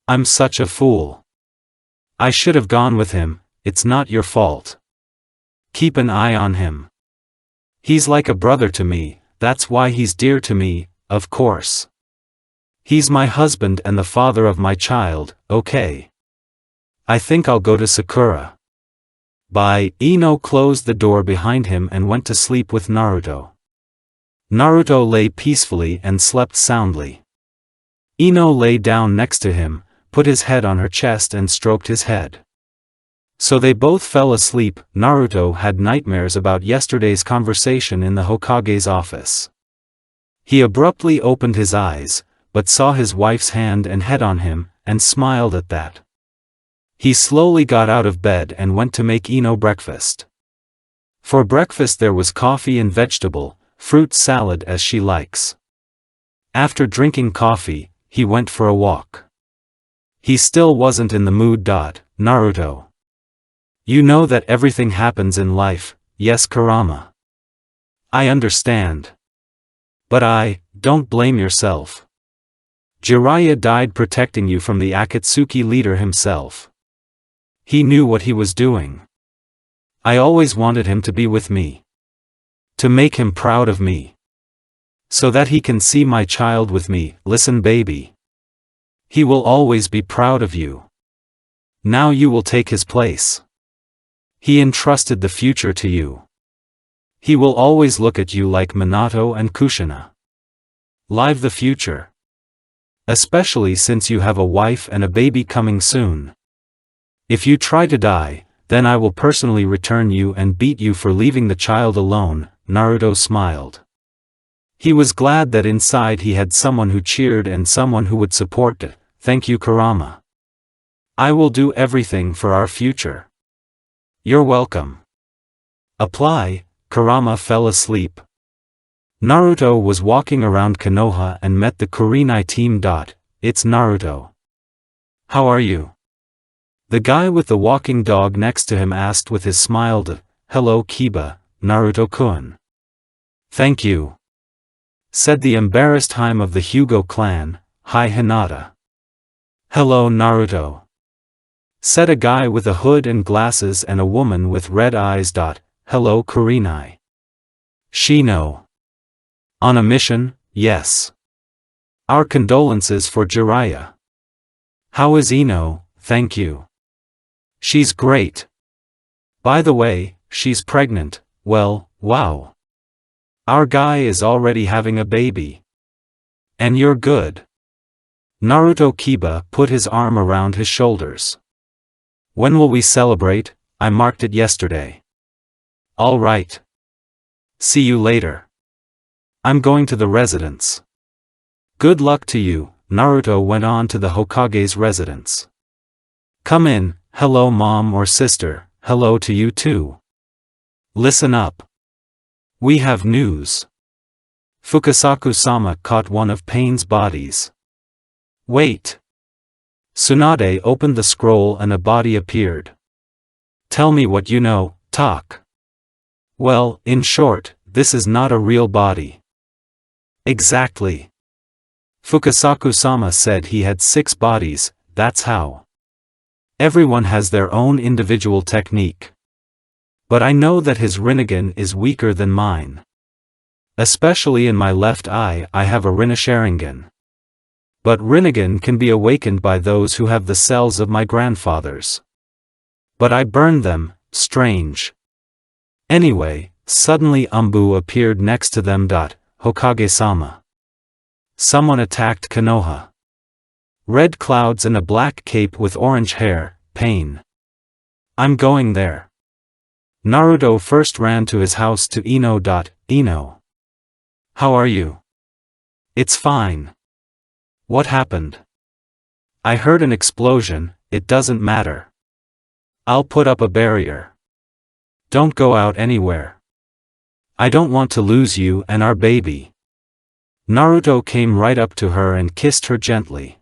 I'm such a fool. I should have gone with him, it's not your fault. Keep an eye on him. He's like a brother to me, that's why he's dear to me, of course. He's my husband and the father of my child, okay. I think I'll go to Sakura. Bye. Ino closed the door behind him and went to sleep with Naruto. Naruto lay peacefully and slept soundly. Ino lay down next to him, put his head on her chest and stroked his head. So they both fell asleep. Naruto had nightmares about yesterday's conversation in the Hokage's office. He abruptly opened his eyes, but saw his wife's hand and head on him, and smiled at that. He slowly got out of bed and went to make Ino breakfast. For breakfast there was coffee and vegetable, fruit salad as she likes. After drinking coffee, he went for a walk. He still wasn't in the mood. Naruto. You know that everything happens in life, yes Kurama. I understand. But don't blame yourself. Jiraiya died protecting you from the Akatsuki leader himself. He knew what he was doing. I always wanted him to be with me. To make him proud of me. So that he can see my child with me. Listen baby. He will always be proud of you. Now you will take his place. He entrusted the future to you. He will always look at you like Minato and Kushina. Live the future. Especially since you have a wife and a baby coming soon. If you try to die, then I will personally return you and beat you for leaving the child alone. Naruto smiled. He was glad that inside he had someone who cheered and someone who would support it. Thank you Kurama. I will do everything for our future. You're welcome. Apply. Kurama fell asleep. Naruto was walking around Konoha and met the Kurenai team. It's Naruto. How are you? The guy with the walking dog next to him asked with his smile. Hello Kiba, Naruto-kun. Thank you. Said the embarrassed Haim of the Hyuga clan. Hi Hinata. Hello Naruto. Said a guy with a hood and glasses and a woman with red eyes. Hello Kurenai. Shino. On a mission, yes. Our condolences for Jiraiya. How is Ino? Thank you. She's great. By the way, she's pregnant. Well, wow. Our guy is already having a baby. And you're good. Naruto Kiba put his arm around his shoulders. When will we celebrate? I marked it yesterday. All right. See you later. I'm going to the residence. Good luck to you. Naruto went on to the Hokage's residence. Come in. Hello mom or sister. Hello to you too. Listen up. We have news. Fukasaku-sama caught one of Pain's bodies. Wait. Tsunade opened the scroll and a body appeared. Tell me what you know, talk. Well, in short, this is not a real body. Exactly. Fukasaku-sama said he had 6 bodies, that's how. Everyone has their own individual technique. But I know that his Rinnegan is weaker than mine. Especially in my left eye I have a Rinne-Sharingan. But Rinnegan can be awakened by those who have the cells of my grandfathers. But I burned them, strange. Anyway, suddenly Umbu appeared next to them. Hokage-sama. Someone attacked Konoha. Red clouds and a black cape with orange hair, Pain. I'm going there. Naruto first ran to his house to Ino. Ino. How are you? It's fine. What happened? I heard an explosion, it doesn't matter. I'll put up a barrier. Don't go out anywhere. I don't want to lose you and our baby. Naruto came right up to her and kissed her gently.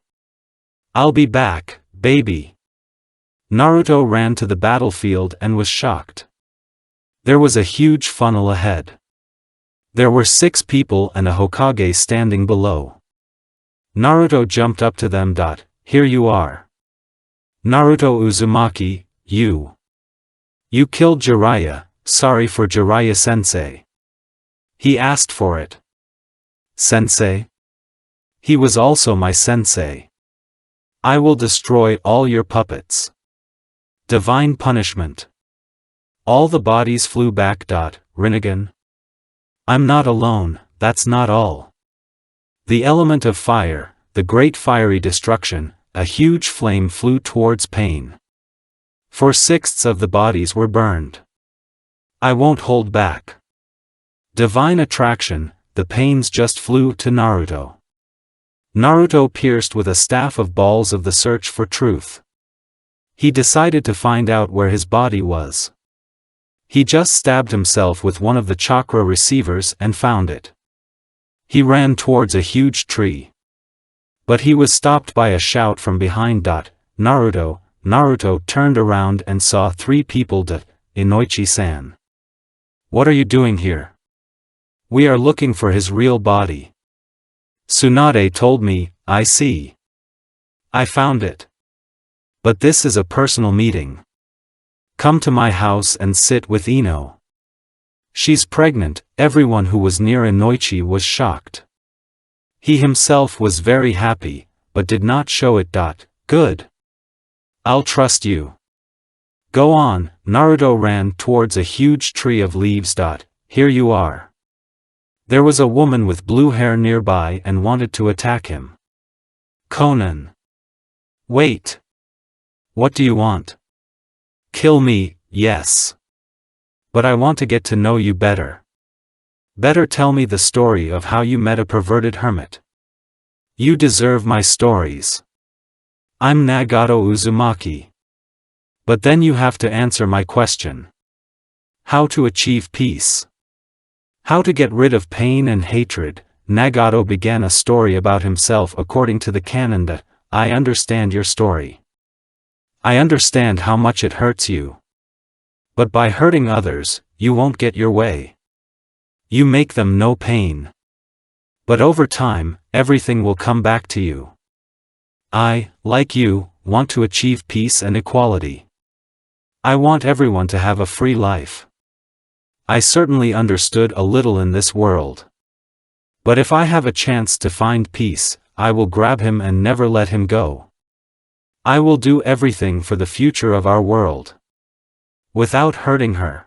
I'll be back, baby. Naruto ran to the battlefield and was shocked. There was a huge funnel ahead. There were 6 people and a Hokage standing below. Naruto jumped up to them. Here you are. Naruto Uzumaki, you. You killed Jiraiya, sorry for Jiraiya-sensei. He asked for it. Sensei? He was also my sensei. I will destroy all your puppets. Divine punishment. All the bodies flew back. Rinnegan? I'm not alone, that's not all. The element of fire, the great fiery destruction, a huge flame flew towards Pain. 4/6 of the bodies were burned. I won't hold back. Divine attraction, the Pains just flew to Naruto. Naruto pierced with a staff of balls of the search for truth. He decided to find out where his body was. He just stabbed himself with one of the chakra receivers and found it. He ran towards a huge tree. But he was stopped by a shout from behind. Naruto. Naruto turned around and saw 3 people. Inoichi-san. What are you doing here? We are looking for his real body. Tsunade told me. I see. I found it. But this is a personal meeting. Come to my house and sit with Ino. She's pregnant. Everyone who was near Inoichi was shocked. He himself was very happy, but did not show it. Good. I'll trust you. Go on. Naruto ran towards a huge tree of leaves. Here you are. There was a woman with blue hair nearby and wanted to attack him. Conan. Wait. What do you want? Kill me, yes. But I want to get to know you better. Better tell me the story of how you met a perverted hermit. You deserve my stories. I'm Nagato Uzumaki. But then you have to answer my question. How to achieve peace. How to get rid of pain and hatred. Nagato began a story about himself according to the canon. I understand your story. I understand how much it hurts you. But by hurting others, you won't get your way. You make them no pain. But over time, everything will come back to you. I, like you, want to achieve peace and equality. I want everyone to have a free life. I certainly understood a little in this world. But if I have a chance to find peace, I will grab him and never let him go. I will do everything for the future of our world. Without hurting her.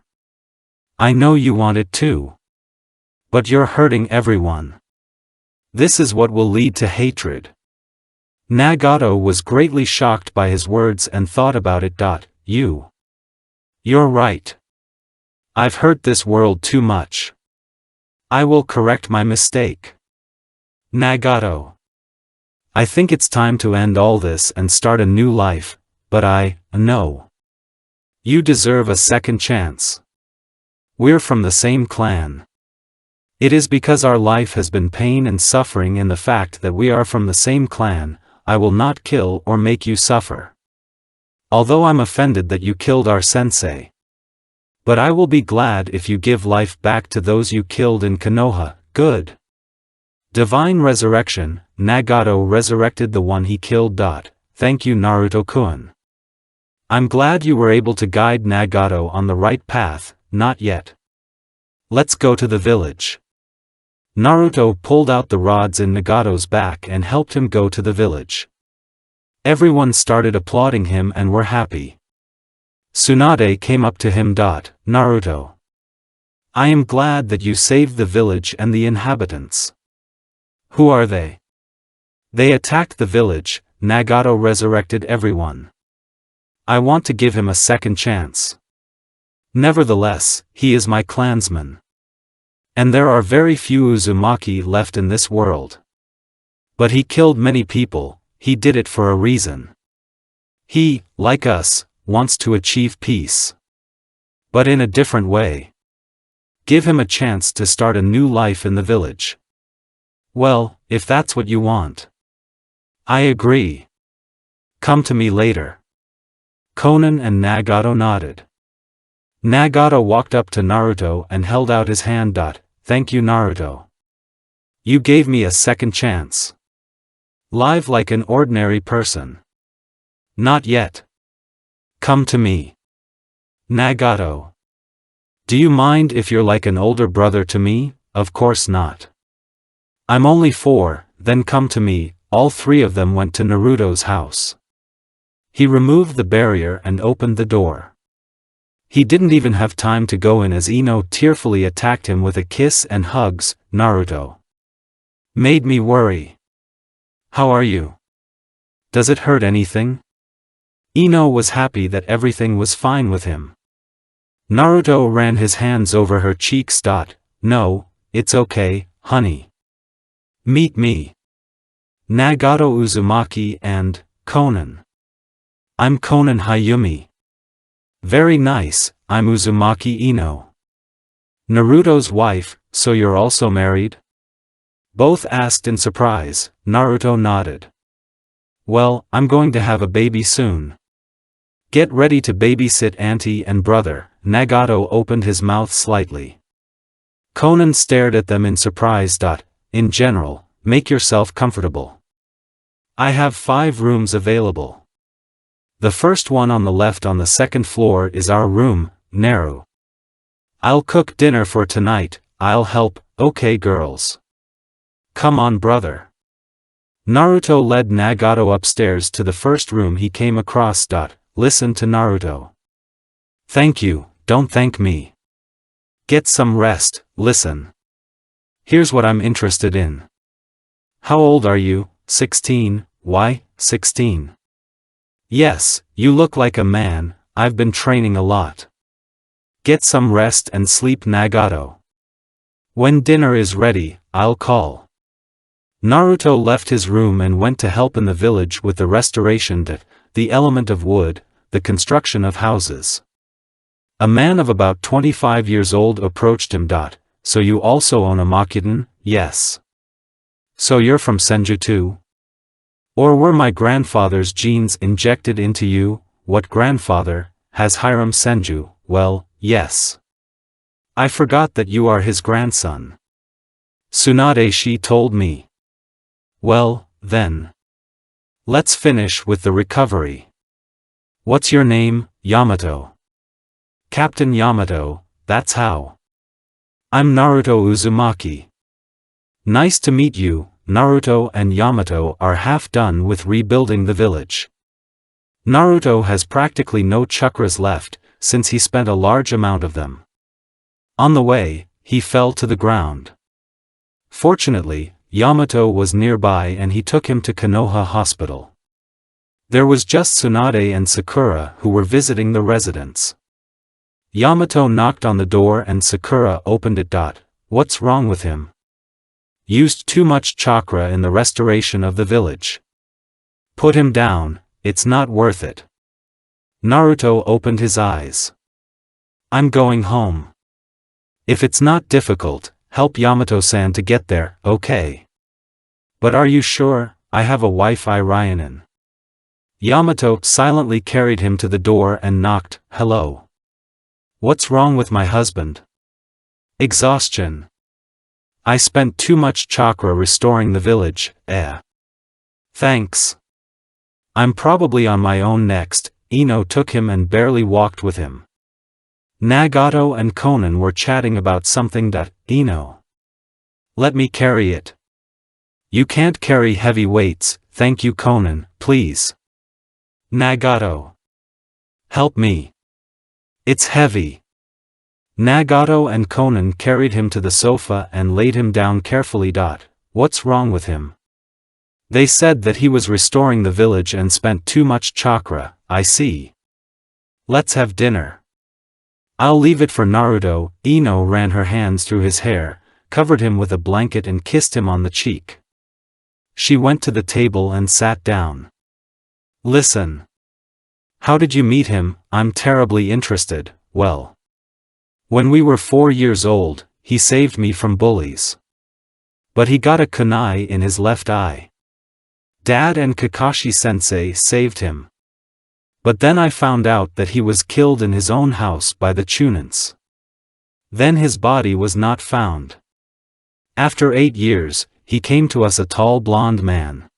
I know you want it too. But you're hurting everyone. This is what will lead to hatred. Nagato was greatly shocked by his words and thought about it. You're right. I've hurt this world too much. I will correct my mistake. Nagato. I think it's time to end all this and start a new life, but no. You deserve a second chance. We're from the same clan. It is because our life has been pain and suffering in the fact that we are from the same clan. I will not kill or make you suffer. Although I'm offended that you killed our sensei. But I will be glad if you give life back to those you killed in Konoha. Good. Divine resurrection. Nagato resurrected the one he killed. Thank you, Naruto-kun. I'm glad you were able to guide Nagato on the right path. Not yet. Let's go to the village. Naruto pulled out the rods in Nagato's back and helped him go to the village. Everyone started applauding him and were happy. Tsunade came up to him. Naruto. I am glad that you saved the village and the inhabitants. Who are they? They attacked the village. Nagato resurrected everyone. I want to give him a second chance. Nevertheless, he is my clansman. And there are very few Uzumaki left in this world. But he killed many people. He did it for a reason. He, like us, wants to achieve peace. But in a different way. Give him a chance to start a new life in the village. Well, if that's what you want. I agree. Come to me later. Conan and Nagato nodded. Nagato walked up to Naruto and held out his hand. Thank you, Naruto. You gave me a second chance. Live like an ordinary person. Not yet. Come to me. Nagato. Do you mind if you're like an older brother to me? Of course not. I'm only 4, then come to me. All 3 of them went to Naruto's house. He removed the barrier and opened the door. He didn't even have time to go in as Ino tearfully attacked him with a kiss and hugs. Naruto. Made me worry. How are you? Does it hurt anything? Ino was happy that everything was fine with him. Naruto ran his hands over her cheeks. No, it's okay, honey. Meet me. Nagato Uzumaki and Conan. I'm Conan Hayumi. Very nice, I'm Uzumaki Ino. Naruto's wife, so you're also married? Both asked in surprise. Naruto nodded. Well, I'm going to have a baby soon. Get ready to babysit auntie and brother. Nagato opened his mouth slightly. Conan stared at them in surprise. In general, make yourself comfortable. I have 5 rooms available. The first one on the left on the second floor is our room, Naru. I'll cook dinner for tonight, I'll help, okay girls. Come on brother. Naruto led Nagato upstairs to the first room he came across. Listen to Naruto. Thank you, don't thank me. Get some rest, listen. Here's what I'm interested in. How old are you? 16, why, 16? Yes, you look like a man, I've been training a lot. Get some rest and sleep Nagato. When dinner is ready, I'll call. Naruto left his room and went to help in the village with the restoration, the element of wood, the construction of houses. A man of about 25 years old approached him. So you also own a Makuden? Yes. So you're from Senjutsu? Or were my grandfather's genes injected into you? What grandfather has harem senju? Well, yes. I forgot that you are his grandson. Tsunade she told me. Well, then. Let's finish with the recovery. What's your name? Yamato. Captain Yamato, that's how. I'm Naruto Uzumaki. Nice to meet you. Naruto and Yamato are half done with rebuilding the village. Naruto has practically no chakras left, since he spent a large amount of them. On the way, he fell to the ground. Fortunately, Yamato was nearby and he took him to Konoha Hospital. There was just Tsunade and Sakura who were visiting the residents. Yamato knocked on the door and Sakura opened it. What's wrong with him? Used too much chakra in the restoration of the village. Put him down, it's not worth it. Naruto opened his eyes. I'm going home. If it's not difficult, help Yamato-san to get there, okay? But are you sure? I have a wife Irionin. Yamato silently carried him to the door and knocked. Hello. What's wrong with my husband? Exhaustion. I spent too much chakra restoring the village, Thanks. I'm probably on my own next. Ino took him and barely walked with him. Nagato and Conan were chatting about something. Ino. Let me carry it. You can't carry heavy weights, thank you Conan, please. Nagato. Help me. It's heavy. Nagato and Conan carried him to the sofa and laid him down carefully. What's wrong with him? They said that he was restoring the village and spent too much chakra, I see. Let's have dinner. I'll leave it for Naruto. Ino ran her hands through his hair, covered him with a blanket and kissed him on the cheek. She went to the table and sat down. Listen. How did you meet him? I'm terribly interested. Well. When we were 4 years old, he saved me from bullies. But he got a kunai in his left eye. Dad and Kakashi-sensei saved him. But then I found out that he was killed in his own house by the Chunins. Then his body was not found. After 8 years, he came to us a tall blonde man.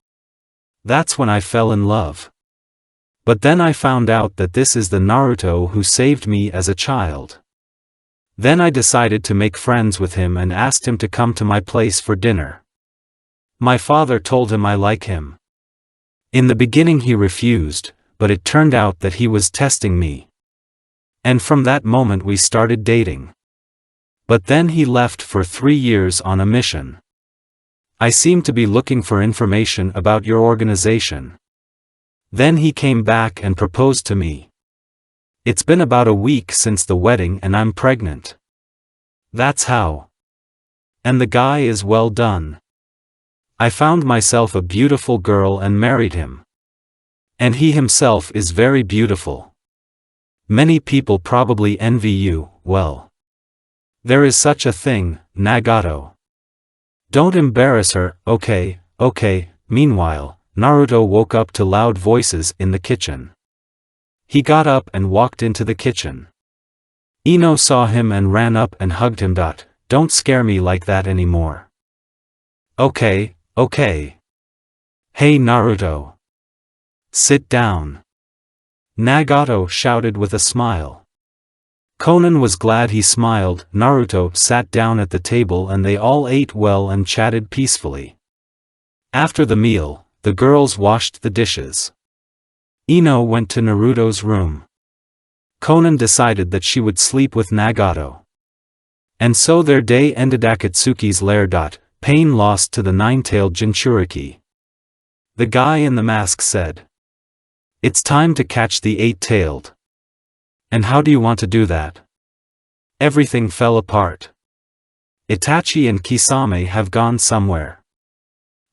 That's when I fell in love. But then I found out that this is the Naruto who saved me as a child. Then I decided to make friends with him and asked him to come to my place for dinner. My father told him I like him. In the beginning he refused, but it turned out that he was testing me. And from that moment we started dating. But then he left for 3 years on a mission. I seemed to be looking for information about your organization. Then he came back and proposed to me. It's been about a week since the wedding and I'm pregnant. That's how. And the guy is well done. I found myself a beautiful girl and married him. And he himself is very beautiful. Many people probably envy you, well. There is such a thing, Nagato. Don't embarrass her, okay, okay. Meanwhile, Naruto woke up to loud voices in the kitchen. He got up and walked into the kitchen. Ino saw him and ran up and hugged him. Don't scare me like that anymore. Okay, okay. Hey Naruto. Sit down. Nagato shouted with a smile. Conan was glad he smiled. Naruto sat down at the table and they all ate well and chatted peacefully. After the meal, the girls washed the dishes. Ino went to Naruto's room. Conan decided that she would sleep with Nagato. And so their day ended. Akatsuki's lair. Pain lost to the nine-tailed Jinchuriki. The guy in the mask said, "It's time to catch the eight-tailed." "And how do you want to do that?" Everything fell apart. Itachi and Kisame have gone somewhere.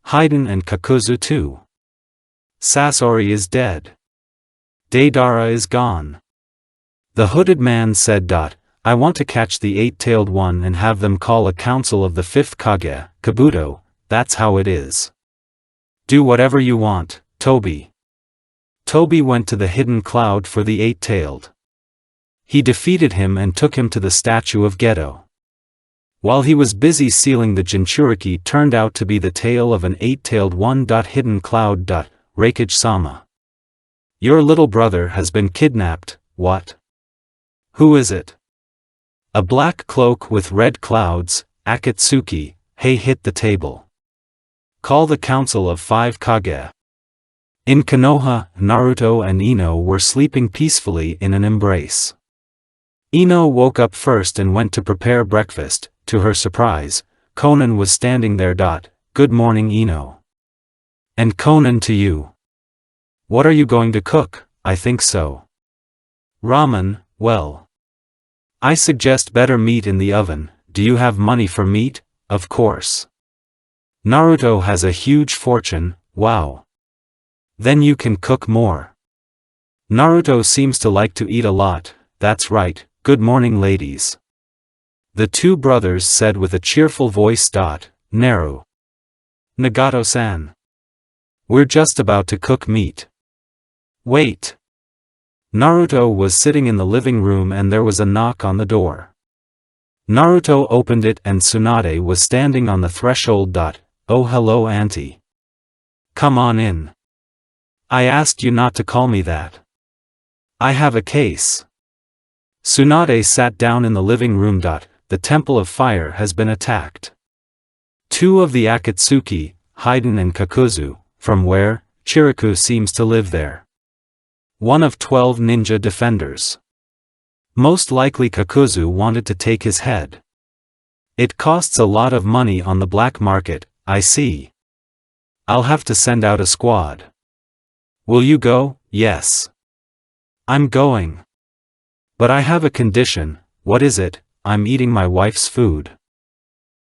Haiden and Kakuzu too. Sasori is dead. Deidara is gone. The hooded man said. "I want to catch the eight-tailed one and have them call a council of the fifth Kage, Kabuto, that's how it is." "Do whatever you want, Toby." Toby went to the hidden cloud for the eight-tailed. He defeated him and took him to the statue of Geto. While he was busy sealing, the Jinchuriki turned out to be the tail of an eight-tailed one. Hidden cloud. Raikage-sama. "Your little brother has been kidnapped." "What? Who is it?" "A black cloak with red clouds." Akatsuki, hey, hit the table. "Call the council of five Kage." In Konoha, Naruto and Ino were sleeping peacefully in an embrace. Ino woke up first and went to prepare breakfast. To her surprise, Conan was standing there. "Good morning, Ino." "And Conan to you. What are you going to cook?" "I think so. Ramen, well. I suggest better meat in the oven." "Do you have money for meat?" "Of course. Naruto has a huge fortune." "Wow. Then you can cook more." "Naruto seems to like to eat a lot." "That's right. Good morning, ladies," the two brothers said with a cheerful voice. "Naru. Nagato-san. We're just about to cook meat." "Wait." Naruto was sitting in the living room and there was a knock on the door. Naruto opened it and Tsunade was standing on the threshold. "Oh, hello, auntie. Come on in. I asked you not to call me that. I have a case." Tsunade sat down in the living room. "The Temple of Fire has been attacked. Two of the Akatsuki, Haiden and Kakuzu, from where, Chiriku seems to live there. One of 12 ninja defenders. Most likely Kakuzu wanted to take his head. It costs a lot of money on the black market." "I see. I'll have to send out a squad." "Will you go?" "Yes. I'm going. But I have a condition." "What is it?" "I'm eating my wife's food."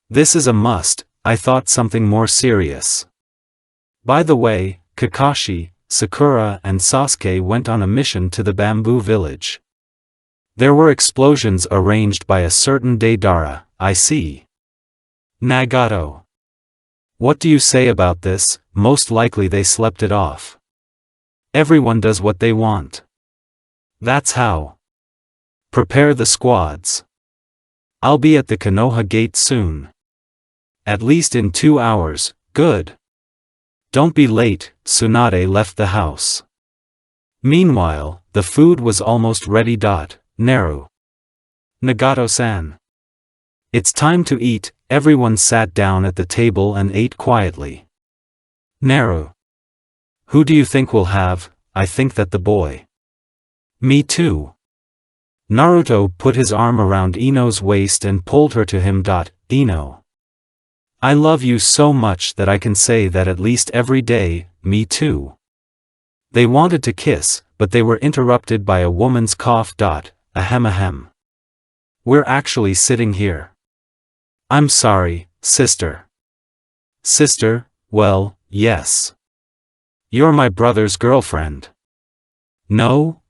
"This is a must." "I thought something more serious. By the way, Kakashi, Sakura and Sasuke went on a mission to the bamboo village. There were explosions arranged by a certain Deidara." "I see. Nagato. What do you say about this?" "Most likely they slept it off. Everyone does what they want. That's how. Prepare the squads. I'll be at the Konoha gate soon. At least in 2 hours." "Good. Don't be late." Tsunade left the house. Meanwhile, the food was almost ready. "Naru. Nagato-san. It's time to eat." Everyone sat down at the table and ate quietly. "Naru. Who do you think will have?" "I think that the boy." "Me too." Naruto put his arm around Ino's waist and pulled her to him. "Ino. I love you so much that I can say that at least every day." "Me too." They wanted to kiss, but they were interrupted by a woman's cough. Ahem ahem. "We're actually sitting here." "I'm sorry, sister." "Sister? Well, yes. You're my brother's girlfriend." "No,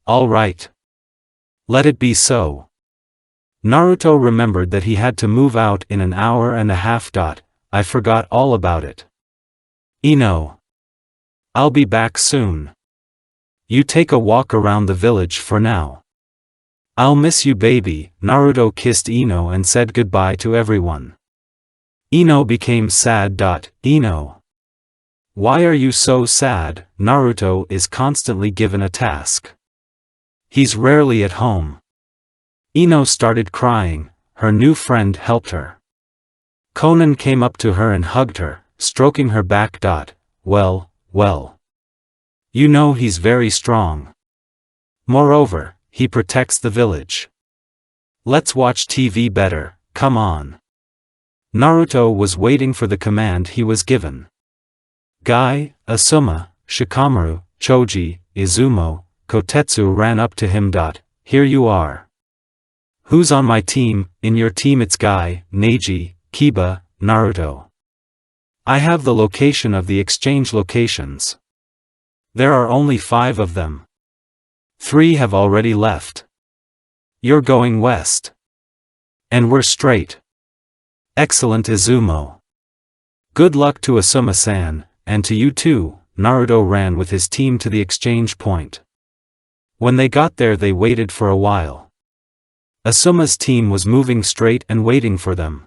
All right. Let it be so." Naruto remembered that he had to move out in an hour and a half. I forgot all about it. Ino. I'll be back soon. You take a walk around the village for now. I'll miss you, baby. Naruto kissed Ino and said goodbye to everyone. Ino became sad. Ino. Why are you so sad? Naruto is constantly given a task. He's rarely at home. Ino started crying. Her new friend helped her. Conan came up to her and hugged her, stroking her back. Well. You know he's very strong. Moreover, he protects the village. Let's watch TV better, come on. Naruto was waiting for the command he was given. Guy, Asuma, Shikamaru, Choji, Izumo, Kotetsu ran up to him. Here you are. Who's on my team? In your team it's Guy, Neji, Kiba, Naruto. I have the location of the exchange locations. There are only 5 of them. 3 have already left. You're going west. And we're straight. Excellent, Izumo. Good luck to Asuma-san, and to you too. Naruto ran with his team to the exchange point. When they got there they waited for a while. Asuma's team was moving straight and waiting for them.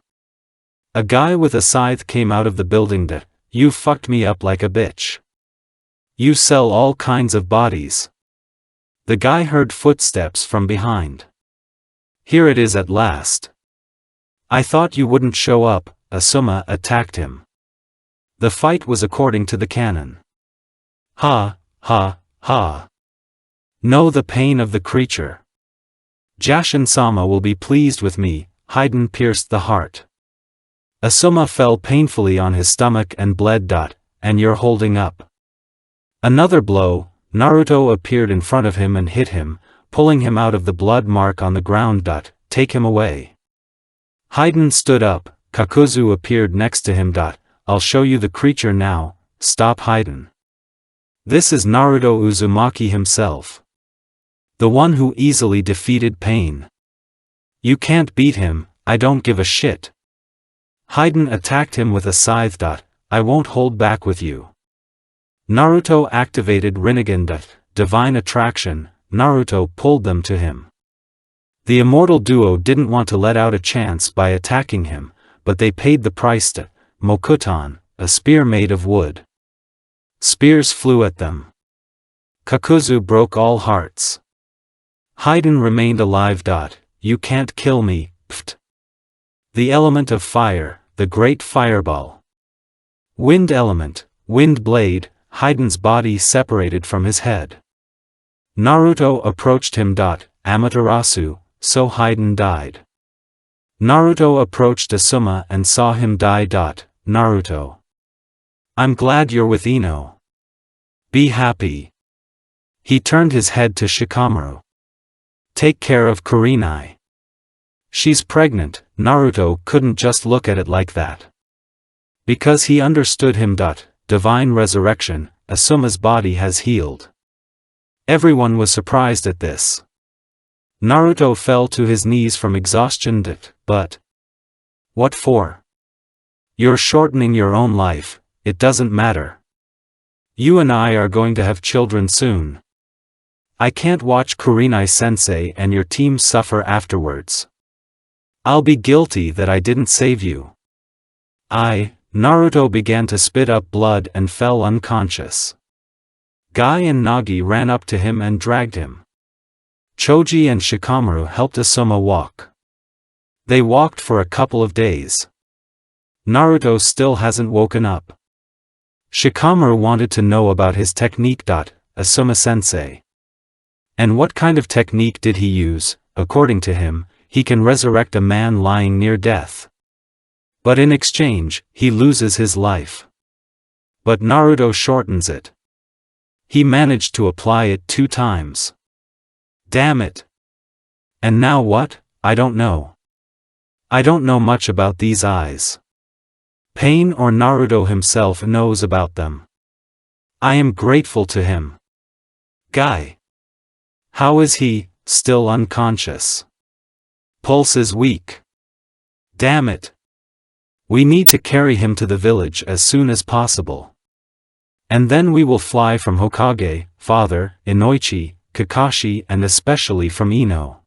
A guy with a scythe came out of the building. You fucked me up like a bitch. You sell all kinds of bodies. The guy heard footsteps from behind. Here it is at last. I thought you wouldn't show up. Asuma attacked him. The fight was according to the canon. Ha. Know the pain of the creature. Jashin-sama will be pleased with me. Haiden pierced the heart. Asuma fell painfully on his stomach and bled. And you're holding up. Another blow. Naruto appeared in front of him and hit him, pulling him out of the blood mark on the ground. Take him away. Haiden stood up. Kakuzu appeared next to him. I'll show you the creature now. Stop, Haiden. This is Naruto Uzumaki himself. The one who easily defeated Pain. You can't beat him, I don't give a shit. Haiden attacked him with a scythe. I won't hold back with you. Naruto activated Rinnegan. Divine Attraction. Naruto pulled them to him. The Immortal duo didn't want to let out a chance by attacking him, but they paid the price. Mokutan, a spear made of wood. Spears flew at them. Kakuzu broke all hearts. Haiden remained alive. You can't kill me, pft. The element of fire, the great fireball. Wind element, wind blade. Haiden's body separated from his head. Naruto approached him. Amaterasu, so Haiden died. Naruto approached Asuma and saw him die. Naruto. I'm glad you're with Ino. Be happy. He turned his head to Shikamaru. Take care of Kurenai. She's pregnant. Naruto couldn't just look at it like that. Because he understood him. Divine resurrection, Asuma's body has healed. Everyone was surprised at this. Naruto fell to his knees from exhaustion. But what for? You're shortening your own life, it doesn't matter. You and I are going to have children soon. I can't watch Kurenai-sensei and your team suffer afterwards. I'll be guilty that I didn't save you. Naruto began to spit up blood and fell unconscious. Guy and Nagi ran up to him and dragged him. Choji and Shikamaru helped Asuma walk. They walked for a couple of days. Naruto still hasn't woken up. Shikamaru wanted to know about his technique. Asuma-sensei. And what kind of technique did he use? According to him, he can resurrect a man lying near death. But in exchange, he loses his life. But Naruto shortens it. He managed to apply it 2 times. Damn it. And now what? I don't know. I don't know much about these eyes. Pain or Naruto himself knows about them. I am grateful to him. Guy. How is he, still unconscious? Pulse is weak. Damn it. We need to carry him to the village as soon as possible. And then we will fly from Hokage, father, Inoichi, Kakashi and especially from Ino.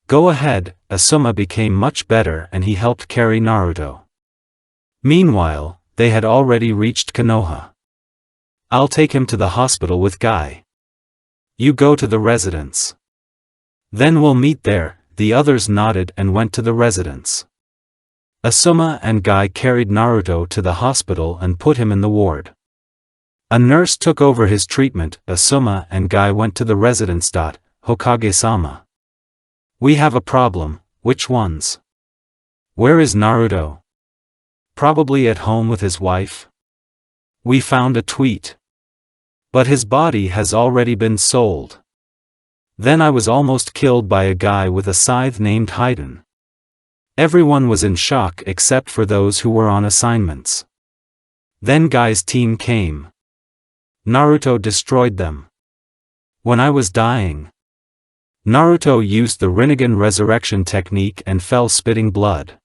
Go ahead. Asuma became much better and he helped carry Naruto. Meanwhile, they had already reached Konoha. I'll take him to the hospital with Guy. You go to the residence. Then we'll meet there. The others nodded and went to the residence. Asuma and Guy carried Naruto to the hospital and put him in the ward. A nurse took over his treatment. Asuma and Guy went to the residence. Hokage-sama. We have a problem. Which ones? Where is Naruto? Probably at home with his wife. We found a tweet. But his body has already been sold. Then I was almost killed by a guy with a scythe named Haiden. Everyone was in shock except for those who were on assignments. Then Guy's team came. Naruto destroyed them. When I was dying, Naruto used the Rinnegan resurrection technique and fell spitting blood.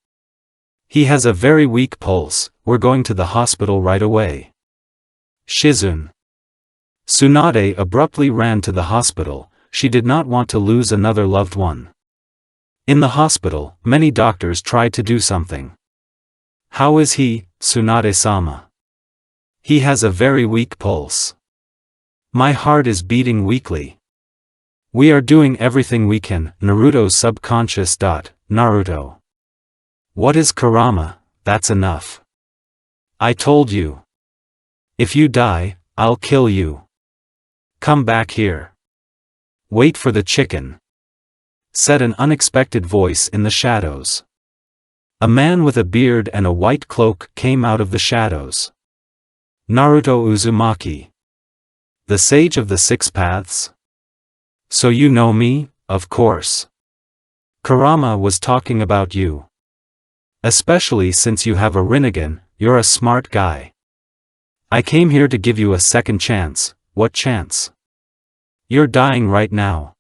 He has a very weak pulse. We're going to the hospital right away. Shizune. Tsunade abruptly ran to the hospital. She did not want to lose another loved one. In the hospital, many doctors tried to do something. How is he, Tsunade-sama? He has a very weak pulse. My heart is beating weakly. We are doing everything we can. Naruto's subconscious. Naruto. What is kurama? That's enough. I told you. If you die, I'll kill you. Come back here. Wait for the chicken. Said an unexpected voice in the shadows. A man with a beard and a white cloak came out of the shadows. Naruto Uzumaki. The sage of the six paths? So you know me, of course. Kurama was talking about you. Especially since you have a Rinnegan, you're a smart guy. I came here to give you a second chance. What chance? You're dying right now.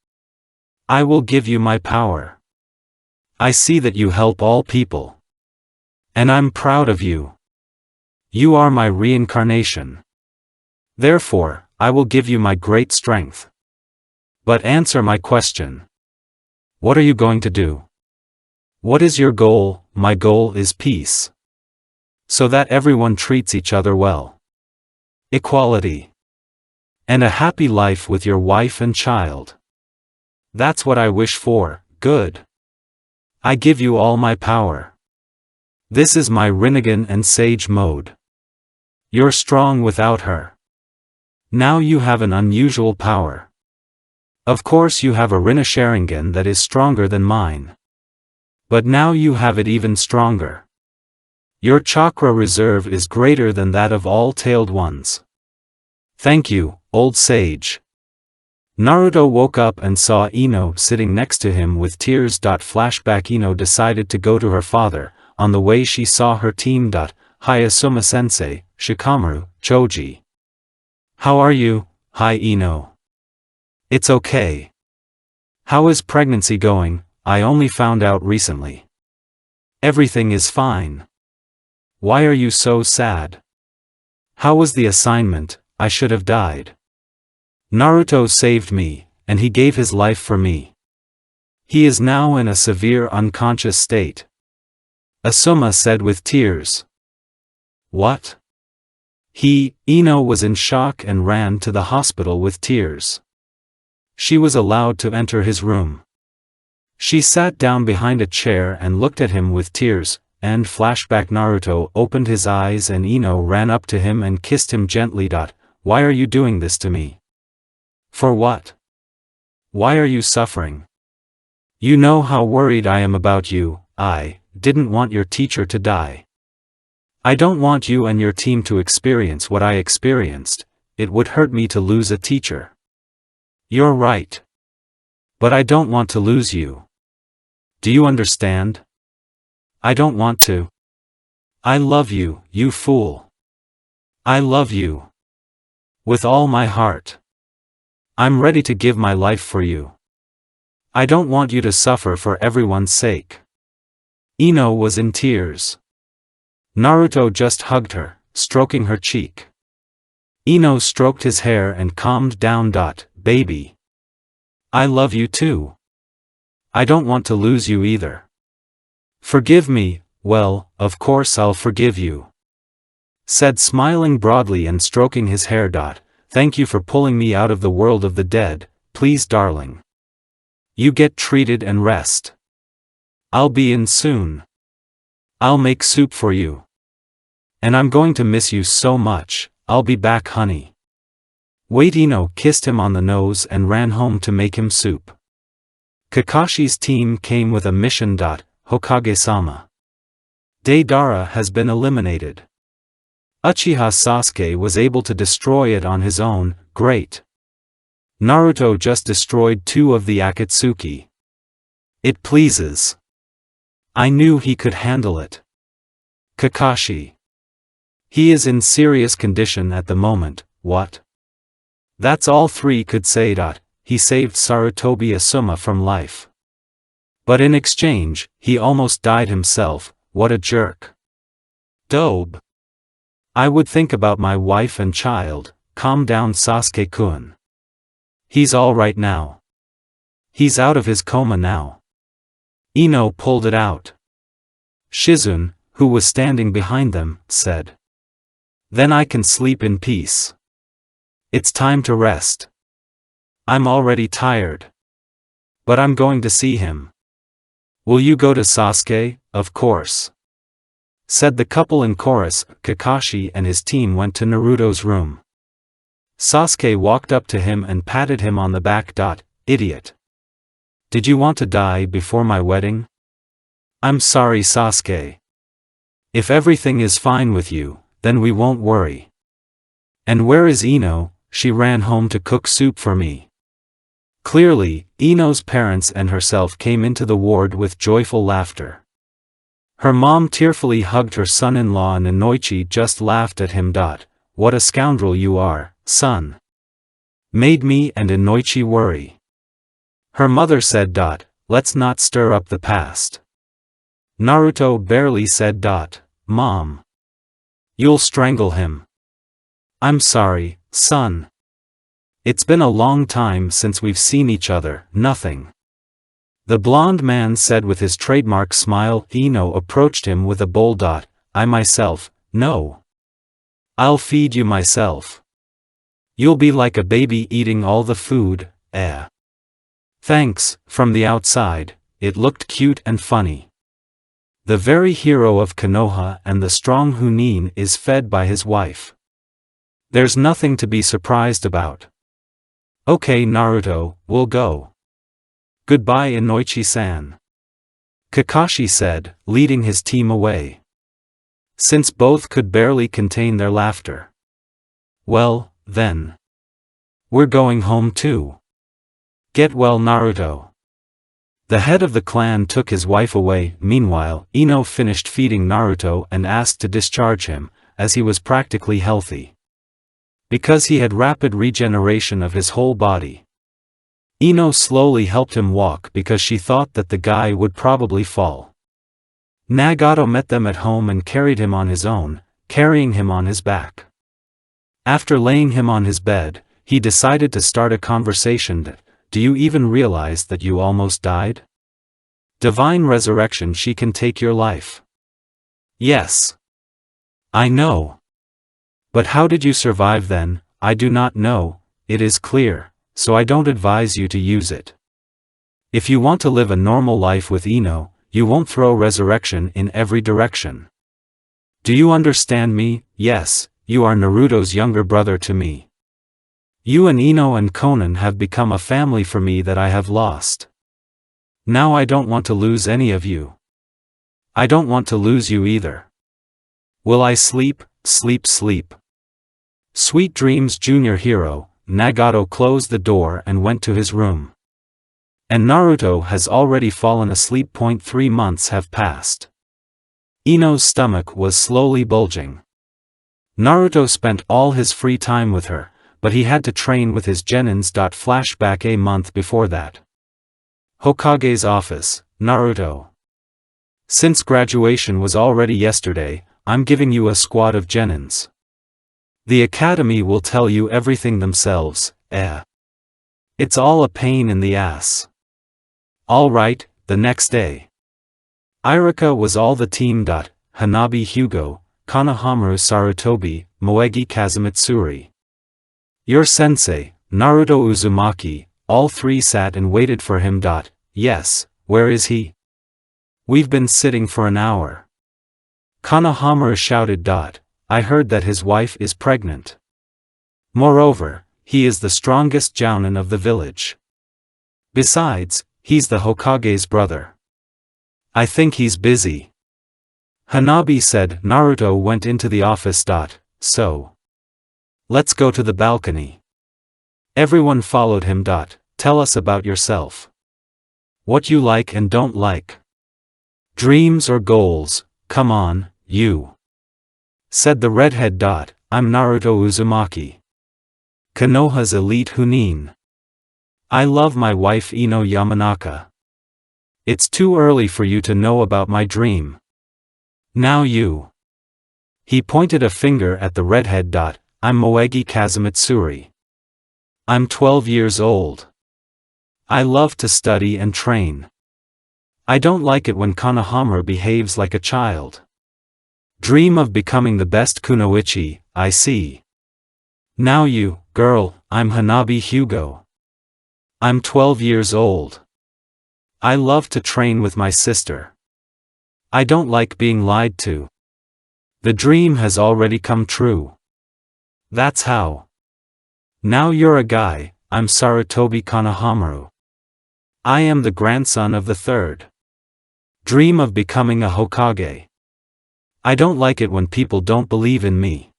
I will give you my power. I see that you help all people. And I'm proud of you. You are my reincarnation. Therefore, I will give you my great strength. But answer my question. What are you going to do? What is your goal? My goal is peace. So that everyone treats each other well. Equality. And a happy life with your wife and child. That's what I wish for. Good. I give you all my power. This is my Rinnegan and Sage mode. You're strong without her. Now you have an unusual power. Of course you have a Rinne Sharingan that is stronger than mine. But now you have it even stronger. Your chakra reserve is greater than that of all tailed ones. Thank you, old sage. Naruto woke up and saw Ino sitting next to him with tears. Flashback. Ino decided to go to her father. On the way she saw her team. Hi Asuma-sensei, Shikamaru, Choji. How are you? Hi Ino. It's okay. How is pregnancy going? I only found out recently. Everything is fine. Why are you so sad? How was the assignment? I should have died. Naruto saved me, and he gave his life for me. He is now in a severe unconscious state. Asuma said with tears. What? Ino was in shock and ran to the hospital with tears. She was allowed to enter his room. She sat down behind a chair and looked at him with tears, and flashback. Naruto opened his eyes and Ino ran up to him and kissed him gently. Why are you doing this to me? For what? Why are you suffering? You know how worried I am about you. I didn't want your teacher to die. I don't want you and your team to experience what I experienced. It would hurt me to lose a teacher. You're right. But I don't want to lose you. Do you understand? I don't want to. I love you, you fool. I love you. With all my heart. I'm ready to give my life for you. I don't want you to suffer for everyone's sake. Ino was in tears. Naruto just hugged her, stroking her cheek. Ino stroked his hair and calmed down. Baby. I love you too. I don't want to lose you either. Forgive me. Well, of course I'll forgive you. Said, smiling broadly and stroking his hair. Thank you for pulling me out of the world of the dead, please darling. You get treated and rest. I'll be in soon. I'll make soup for you. And I'm going to miss you so much. I'll be back, honey. Wait. Ino kissed him on the nose and ran home to make him soup. Kakashi's team came with a mission. Hokage-sama. Deidara has been eliminated. Uchiha Sasuke was able to destroy it on his own. Great. Naruto just destroyed 2 of the Akatsuki. It pleases. I knew he could handle it. Kakashi. He is in serious condition at the moment. What? That's all 3 could say. He saved Sarutobi Asuma from life. But in exchange, he almost died himself. What a jerk. Dobe. I would think about my wife and child. Calm down, Sasuke-kun. He's all right now. He's out of his coma now. Ino pulled it out. Shizune, who was standing behind them, said. Then I can sleep in peace. It's time to rest. I'm already tired. But I'm going to see him. Will you go to Sasuke? Of course. Said the couple in chorus. Kakashi and his team went to Naruto's room. Sasuke walked up to him and patted him on the back. Idiot. Did you want to die before my wedding? I'm sorry, Sasuke. If everything is fine with you, then we won't worry. And where is Ino? She ran home to cook soup for me. Clearly, Ino's parents and herself came into the ward with joyful laughter. Her mom tearfully hugged her son-in-law and Inoichi just laughed at him. What a scoundrel you are, son. Made me and Inoichi worry. Her mother said. Let's not stir up the past. Naruto barely said. Mom. You'll strangle him. I'm sorry, son. It's been a long time since we've seen each other. Nothing. The blond man said with his trademark smile. Ino approached him with a bowl. I myself, no. I'll feed you myself. You'll be like a baby eating all the food. Thanks. From the outside, it looked cute and funny. The very hero of Konoha and the strong Chunin is fed by his wife. There's nothing to be surprised about. Okay, Naruto, we'll go. Goodbye, Inoichi-san. Kakashi said, leading his team away. Since both could barely contain their laughter. Well, then. We're going home too. Get well, Naruto. The head of the clan took his wife away. Meanwhile, Ino finished feeding Naruto and asked to discharge him, as he was practically healthy. Because he had rapid regeneration of his whole body. Ino slowly helped him walk because she thought that the guy would probably fall. Nagato met them at home and carried him on his own, carrying him on his back. After laying him on his bed, he decided to start a conversation. Do you even realize that you almost died? Divine resurrection, she can take your life. Yes. I know. But how did you survive then? I do not know, it is clear, so I don't advise you to use it. If you want to live a normal life with Ino, you won't throw resurrection in every direction. Do you understand me? Yes, you are Naruto's younger brother to me. You and Ino and Konan have become a family for me that I have lost. Now I don't want to lose any of you. I don't want to lose you either. Will I sleep, sleep. Sweet dreams, junior hero. Nagato closed the door and went to his room. And Naruto has already fallen asleep. 3 months have passed. Ino's stomach was slowly bulging. Naruto spent all his free time with her, but he had to train with his genins. Flashback a month before that. Hokage's office, Naruto. Since graduation was already yesterday, I'm giving you a squad of genins. The academy will tell you everything themselves, It's all a pain in the ass. Alright, the next day. Irika was all the team. Hanabi Hugo, Konohamaru Sarutobi, Moegi Kazumitsuri. Your sensei, Naruto Uzumaki, all three sat and waited for him. Yes, where is he? We've been sitting for an hour. Konohamaru shouted. I heard that his wife is pregnant. Moreover, he is the strongest jounin of the village. Besides, he's the Hokage's brother. I think he's busy. Hanabi said. Naruto went into the office. So. Let's go to the balcony. Everyone followed him. Tell us about yourself. What you like and don't like. Dreams or goals, come on, you. Said the redhead. I'm Naruto Uzumaki. Konoha's elite Chunin. I love my wife Ino Yamanaka. It's too early for you to know about my dream. Now you. He pointed a finger at the redhead. I'm Moegi Kazumitsuri. I'm 12 years old. I love to study and train. I don't like it when Konohamaru behaves like a child. Dream of becoming the best kunoichi, I see. Now you, girl, I'm Hanabi Hugo. I'm 12 years old. I love to train with my sister. I don't like being lied to. The dream has already come true. That's how. Now you're a guy, I'm Sarutobi Konohamaru. I am the grandson of the third. Dream of becoming a Hokage. I don't like it when people don't believe in me.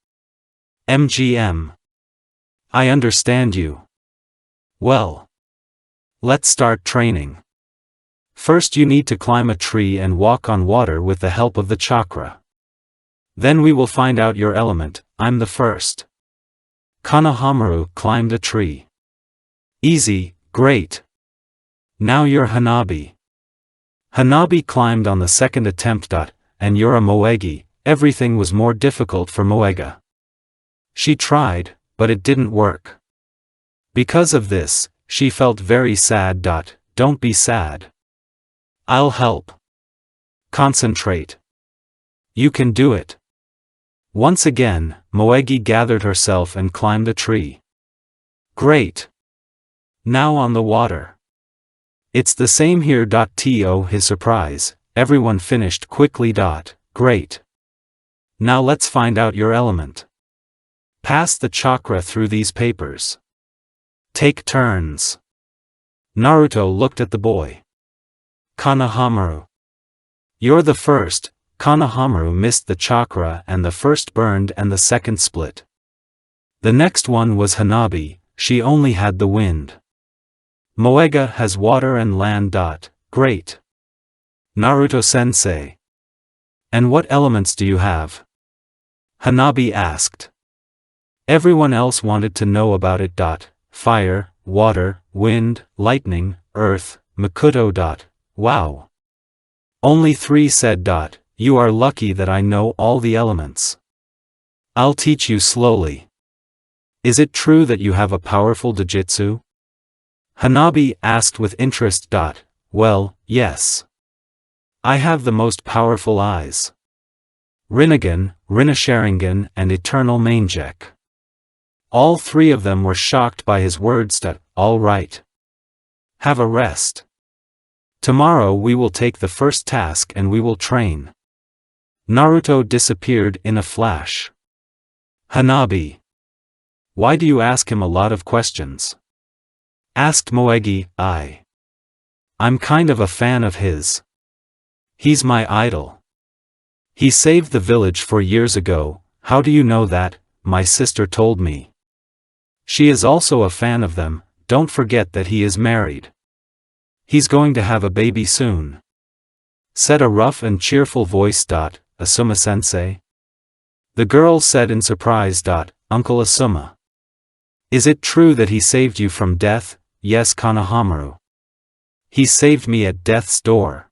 MGM. I understand you. Well. Let's start training. First you need to climb a tree and walk on water with the help of the chakra. Then we will find out your element. I'm the first. Konohamaru climbed a tree. Easy, great. Now you're Hanabi. Hanabi climbed on the second attempt. And you're a Moegi. Everything was more difficult for Moega. She tried, but it didn't work. Because of this, she felt very sad. Don't be sad. I'll help. Concentrate. You can do it. Once again, Moegi gathered herself and climbed a tree. Great. Now on the water. It's the same here. To his surprise, everyone finished quickly. Great. Now let's find out your element. Pass the chakra through these papers. Take turns. Naruto looked at the boy. Konohamaru. You're the first. Konohamaru missed the chakra and the first burned and the second split. The next one was Hanabi, she only had the wind. Moega has water and land. Great. Naruto-sensei. And what elements do you have? Hanabi asked. Everyone else wanted to know about it. Fire, water, wind, lightning, earth, Makoto. Wow. Only 3 said. You are lucky that I know all the elements. I'll teach you slowly. Is it true that you have a powerful Dojutsu? Hanabi asked with interest. Well, yes. I have the most powerful eyes. Rinnegan, Rinnesharingan and Eternal Mangek. All 3 of them were shocked by his words. All right. Have a rest. Tomorrow we will take the first task and we will train. Naruto disappeared in a flash. Hanabi. Why do you ask him a lot of questions? Asked Moegi. I'm kind of a fan of his. He's my idol. He saved the village 4 years ago. How do you know that? My sister told me. She is also a fan of them. Don't forget that he is married. He's going to have a baby soon. Said a rough and cheerful voice. Asuma-sensei? The girl said in surprise. Uncle Asuma. Is it true that he saved you from death? Yes, Konohamaru. He saved me at death's door.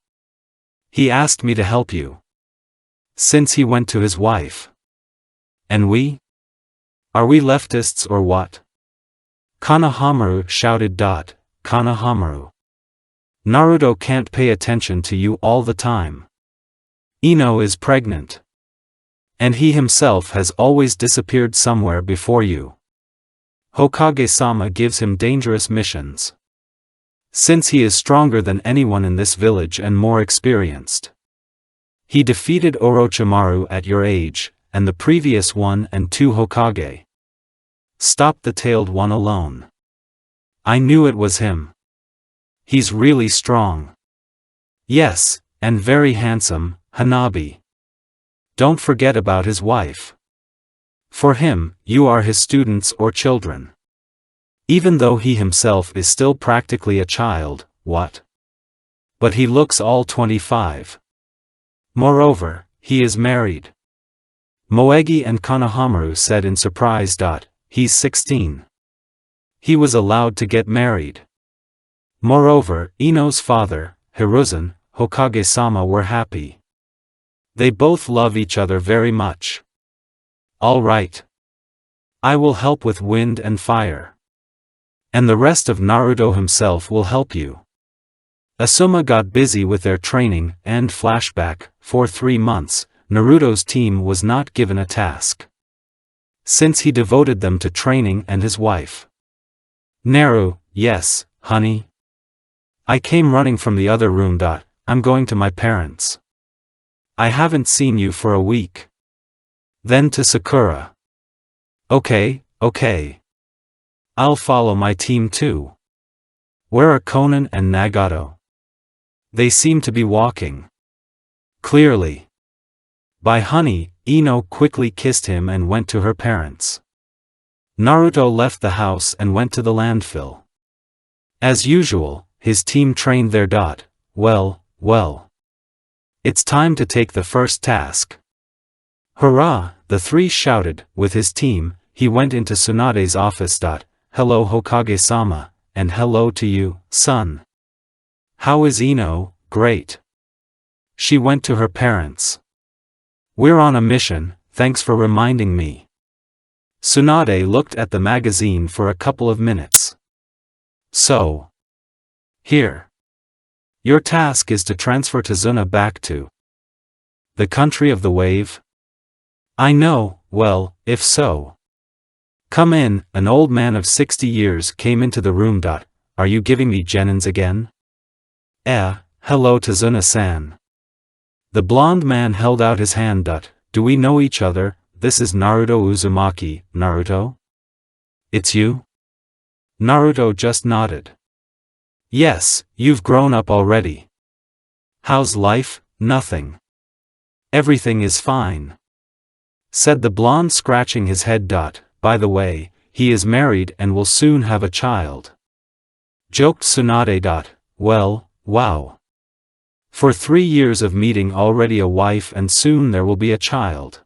He asked me to help you. Since he went to his wife. And we? Are we leftists or what? Konohamaru shouted. Konohamaru. Naruto can't pay attention to you all the time. Ino is pregnant. And he himself has always disappeared somewhere before you. Hokage-sama gives him dangerous missions. Since he is stronger than anyone in this village and more experienced. He defeated Orochimaru at your age, and the previous 1 and 2 Hokage. Stop the tailed one alone. I knew it was him. He's really strong. Yes, and very handsome, Hanabi. Don't forget about his wife. For him, you are his students or children. Even though he himself is still practically a child, what? But he looks all 25. Moreover, he is married. Moegi and Konohamaru said in surprise. He's 16. He was allowed to get married. Moreover, Ino's father, Hiruzen, Hokage-sama were happy. They both love each other very much. All right. I will help with wind and fire. And the rest of Naruto himself will help you. Asuma got busy with their training and flashback. For 3 months, Naruto's team was not given a task. Since he devoted them to training and his wife. Naru, yes, honey. I came running from the other room. I'm going to my parents. I haven't seen you for a week. Then to Sakura. Okay. I'll follow my team too. Where are Konan and Nagato? They seem to be walking. Clearly. By honey, Ino quickly kissed him and went to her parents. Naruto left the house and went to the landfill. As usual, his team trained there. Well. It's time to take the first task. Hurrah, the 3 shouted. With his team, he went into Tsunade's office. Hello Hokage-sama, and hello to you, son. How is Ino? Great. She went to her parents. We're on a mission, thanks for reminding me. Tsunade looked at the magazine for a couple of minutes. So. Here. Your task is to transfer Tazuna back to the country of the wave? I know, well, if so. Come in, an old man of 60 years came into the room. Are you giving me genins again? Hello Tazuna-san. The blonde man held out his hand. Do we know each other? This is Naruto Uzumaki. Naruto? It's you? Naruto just nodded. Yes, you've grown up already. How's life? Nothing. Everything is fine. Said the blonde, scratching his head. By the way, he is married and will soon have a child. Joked Tsunade. Well, wow. For 3 years of meeting already a wife and soon there will be a child.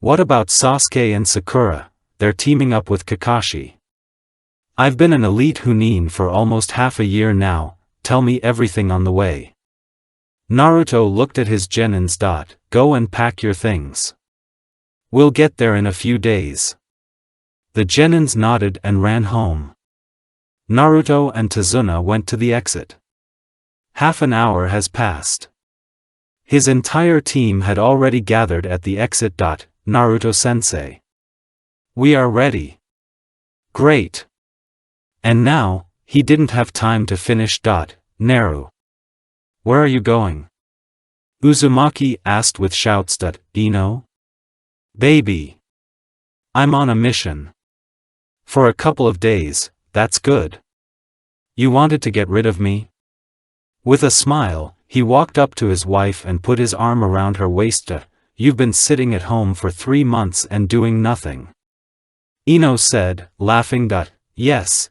What about Sasuke and Sakura? They're teaming up with Kakashi. I've been an elite Chunin for almost half a year now, tell me everything on the way. Naruto looked at his genins. Go and pack your things. We'll get there in a few days. The genins nodded and ran home. Naruto and Tazuna went to the exit. Half an hour has passed. His entire team had already gathered at the exit. Naruto-sensei. We are ready. Great. And now, he didn't have time to finish. Naru. Where are you going? Uzumaki asked with shouts. Ino? Baby. I'm on a mission. For a couple of days, that's good. You wanted to get rid of me? With a smile, he walked up to his wife and put his arm around her waist. You've been sitting at home for 3 months and doing nothing. Ino said, laughing. Yes.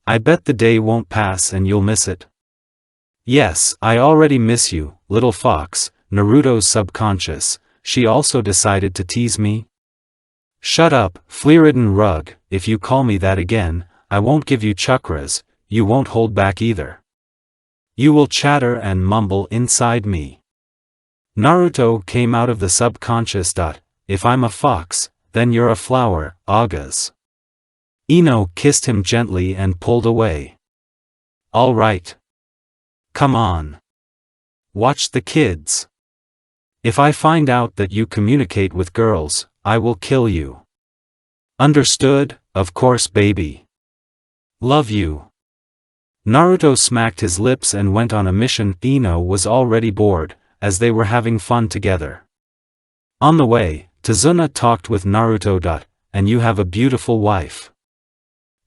I bet the day won't pass and you'll miss it. Yes, I already miss you, little fox. Naruto's subconscious. She also decided to tease me? Shut up, flea-ridden rug. If you call me that again, I won't give you chakras. you won't hold back either. You will chatter and mumble inside me. Naruto came out of the subconscious. If I'm a fox, then you're a flower, Agas. Ino kissed him gently and pulled away. All right. Come on. Watch the kids. If I find out that you communicate with girls, I will kill you. Understood? Of course, baby. Love you. Naruto smacked his lips and went on a mission. Ino was already bored, as they were having fun together. On the way, Tazuna talked with Naruto. And you have a beautiful wife.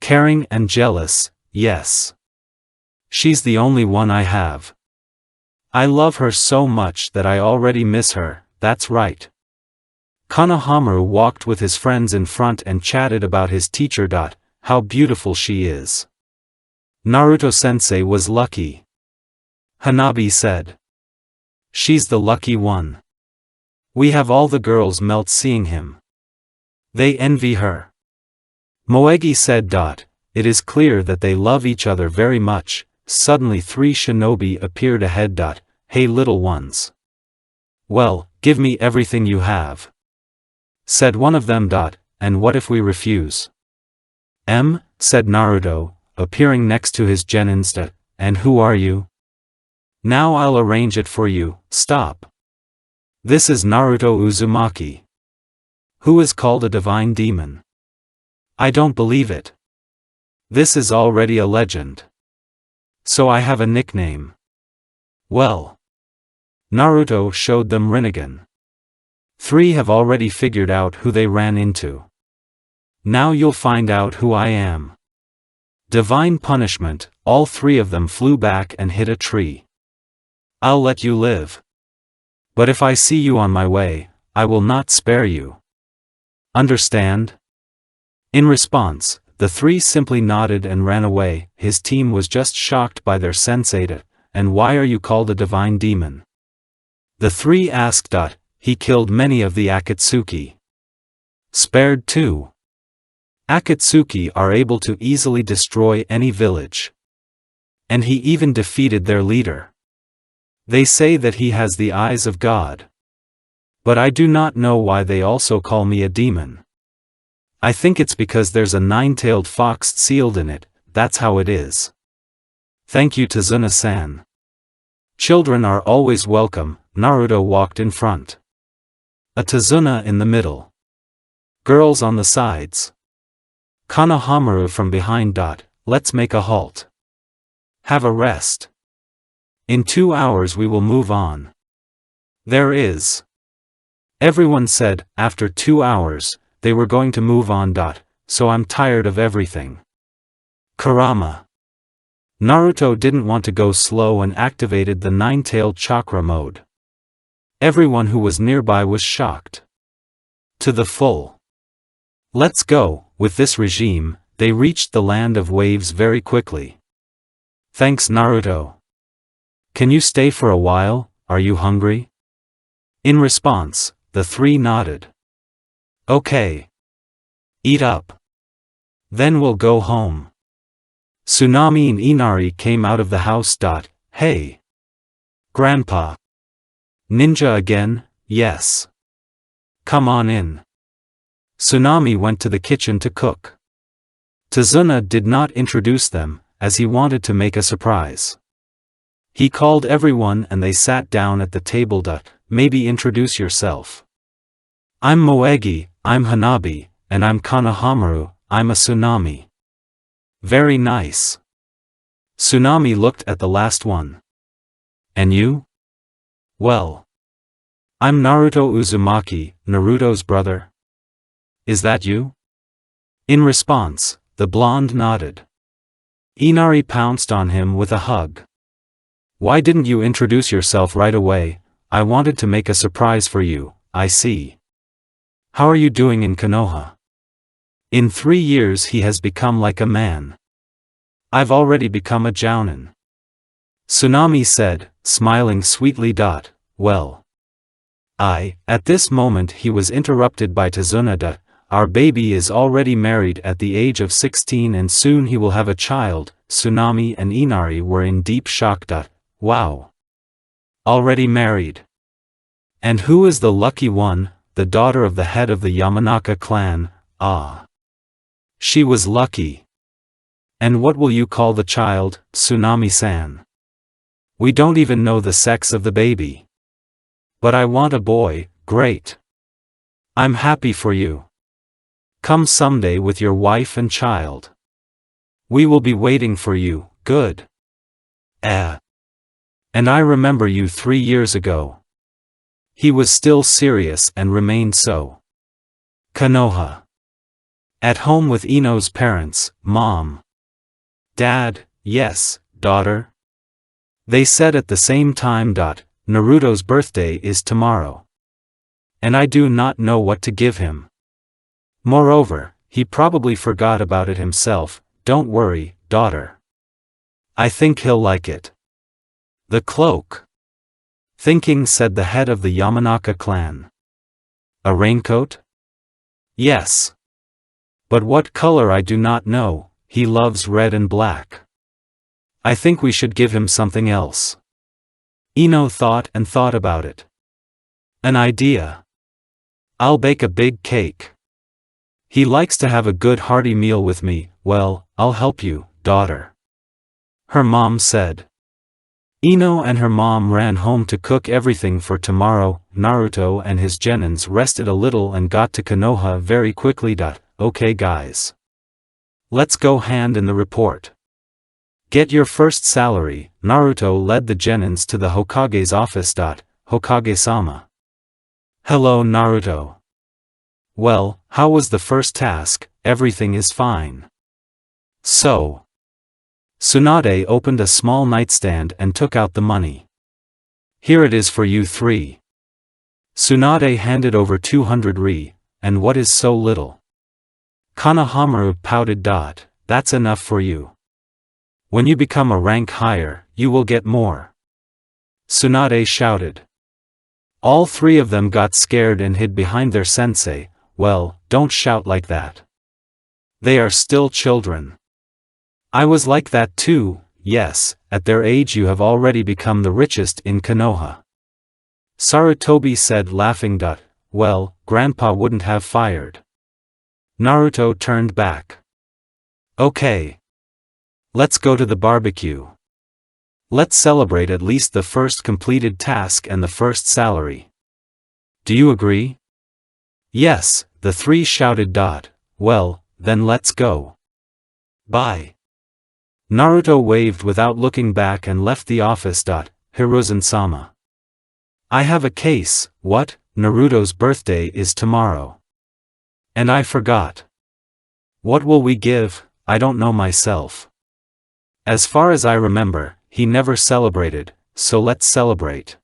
Caring and jealous, yes. She's the only one I have. I love her so much that I already miss her, that's right. Konohamaru walked with his friends in front and chatted about his teacher. How beautiful she is. Naruto-sensei was lucky. Hanabi said. She's the lucky one. We have all the girls melt seeing him. They envy her. Moegi said. It is clear that they love each other very much. Suddenly 3 shinobi appeared ahead. Hey little ones. Well, give me everything you have. Said one of them. And what if we refuse? Said Naruto, appearing next to his genins. And who are you? Now I'll arrange it for you. Stop. This is Naruto Uzumaki. Who is called a divine demon. I don't believe it. This is already a legend. So I have a nickname. Well. Naruto showed them Rinnegan. 3 have already figured out who they ran into. Now you'll find out who I am. Divine punishment, all 3 of them flew back and hit a tree. I'll let you live. But if I see you on my way, I will not spare you. Understand? In response, the 3 simply nodded and ran away. His team was just shocked by their sensei. And why are you called a divine demon? The 3 asked. He killed many of the Akatsuki. Spared too. Akatsuki are able to easily destroy any village. And he even defeated their leader. They say that he has the eyes of God. But I do not know why they also call me a demon. I think it's because there's a 9-tailed fox sealed in it, that's how it is. Thank you Tazuna-san. Children are always welcome. Naruto walked in front. A Tazuna in the middle. Girls on the sides. Konohamaru from behind. Let's make a halt. Have a rest. In 2 hours we will move on. There is. Everyone said, after 2 hours, they were going to move on. So I'm tired of everything. Kurama. Naruto didn't want to go slow and activated the 9-tailed chakra mode. Everyone who was nearby was shocked. To the full. Let's go. With this regime, they reached the land of waves very quickly. Thanks Naruto. Can you stay for a while, are you hungry? In response, the 3 nodded. Okay. Eat up. Then we'll go home. Tsunami and Inari came out of the house. Hey. Grandpa. Ninja again? Yes. Come on in. Tsunami went to the kitchen to cook. Tazuna did not introduce them, as he wanted to make a surprise. He called everyone and they sat down at the table. Maybe introduce yourself. I'm Moegi, I'm Hanabi, and I'm Konohamaru, I'm a Tsunami. Very nice. Tsunami looked at the last one. And you? Well. I'm Naruto Uzumaki, Naruto's brother. Is that you? In response, the blonde nodded. Inari pounced on him with a hug. Why didn't you introduce yourself right away? I wanted to make a surprise for you, I see. How are you doing in Konoha? In 3 years he has become like a man. I've already become a jounin. Tsunami said, smiling sweetly. Well. At this moment he was interrupted by Tazuna. Our baby is already married at the age of 16 and soon he will have a child, Tsunami and Inari were in deep shock. Wow. Already married. And who is the lucky one? The daughter of the head of the Yamanaka clan. Ah. She was lucky. And what will you call the child, Tsunami-san? We don't even know the sex of the baby. But I want a boy. Great. I'm happy for you. Come someday with your wife and child. We will be waiting for you. Good. And I remember you 3 years ago. He was still serious and remained so. Konoha. At home with Ino's parents, Mom. Dad, yes, daughter. They said at the same time. Naruto's birthday is tomorrow. And I do not know what to give him. Moreover, he probably forgot about it himself. Don't worry, daughter. I think he'll like it. The cloak. Thinking, said the head of the Yamanaka clan. A raincoat? Yes. But what color I do not know. He loves red and black. I think we should give him something else. Ino thought and thought about it. An idea. I'll bake a big cake. He likes to have a good hearty meal with me. Well, I'll help you, daughter. Her mom said. Ino and her mom ran home to cook everything for tomorrow. Naruto and his genins rested a little and got to Konoha very quickly. Okay guys. Let's go hand in the report. Get your first salary. Naruto led the genins to the Hokage's office. Hokage-sama. Hello Naruto. Well, how was the first task? Everything is fine. So. Tsunade opened a small nightstand and took out the money. Here it is for you three. Tsunade handed over 200 ri, and what is so little? Konohamaru pouted. That's enough for you. When you become a rank higher, you will get more. Tsunade shouted. All three of them got scared and hid behind their sensei. Well, don't shout like that. They are still children. I was like that too. Yes, at their age you have already become the richest in Konoha. Sarutobi said, laughing. Well, Grandpa wouldn't have fired. Naruto turned back. Okay. Let's go to the barbecue. Let's celebrate at least the first completed task and the first salary. Do you agree? Yes, the three shouted. Well, then let's go. Bye. Naruto waved without looking back and left the office. Hiruzen-sama. I have a case. What? Naruto's birthday is tomorrow. And I forgot. What will we give? I don't know myself. As far as I remember, he never celebrated, so let's celebrate.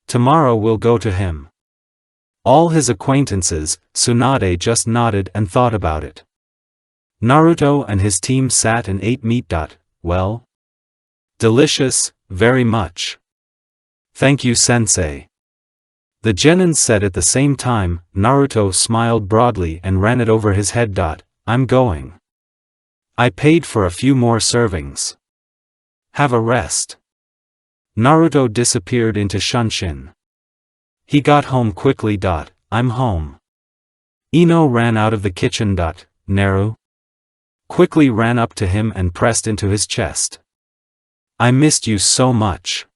Tomorrow we'll go to him. All his acquaintances. Tsunade just nodded and thought about it. Naruto and his team sat and ate meat. Well? Delicious, very much. Thank you, sensei. The genins said at the same time. Naruto smiled broadly and ran it over his head. I'm going. I paid for a few more servings. Have a rest. Naruto disappeared into Shunshin. He got home quickly. I'm home. Ino ran out of the kitchen. Naru quickly ran up to him and pressed into his chest. I missed you so much.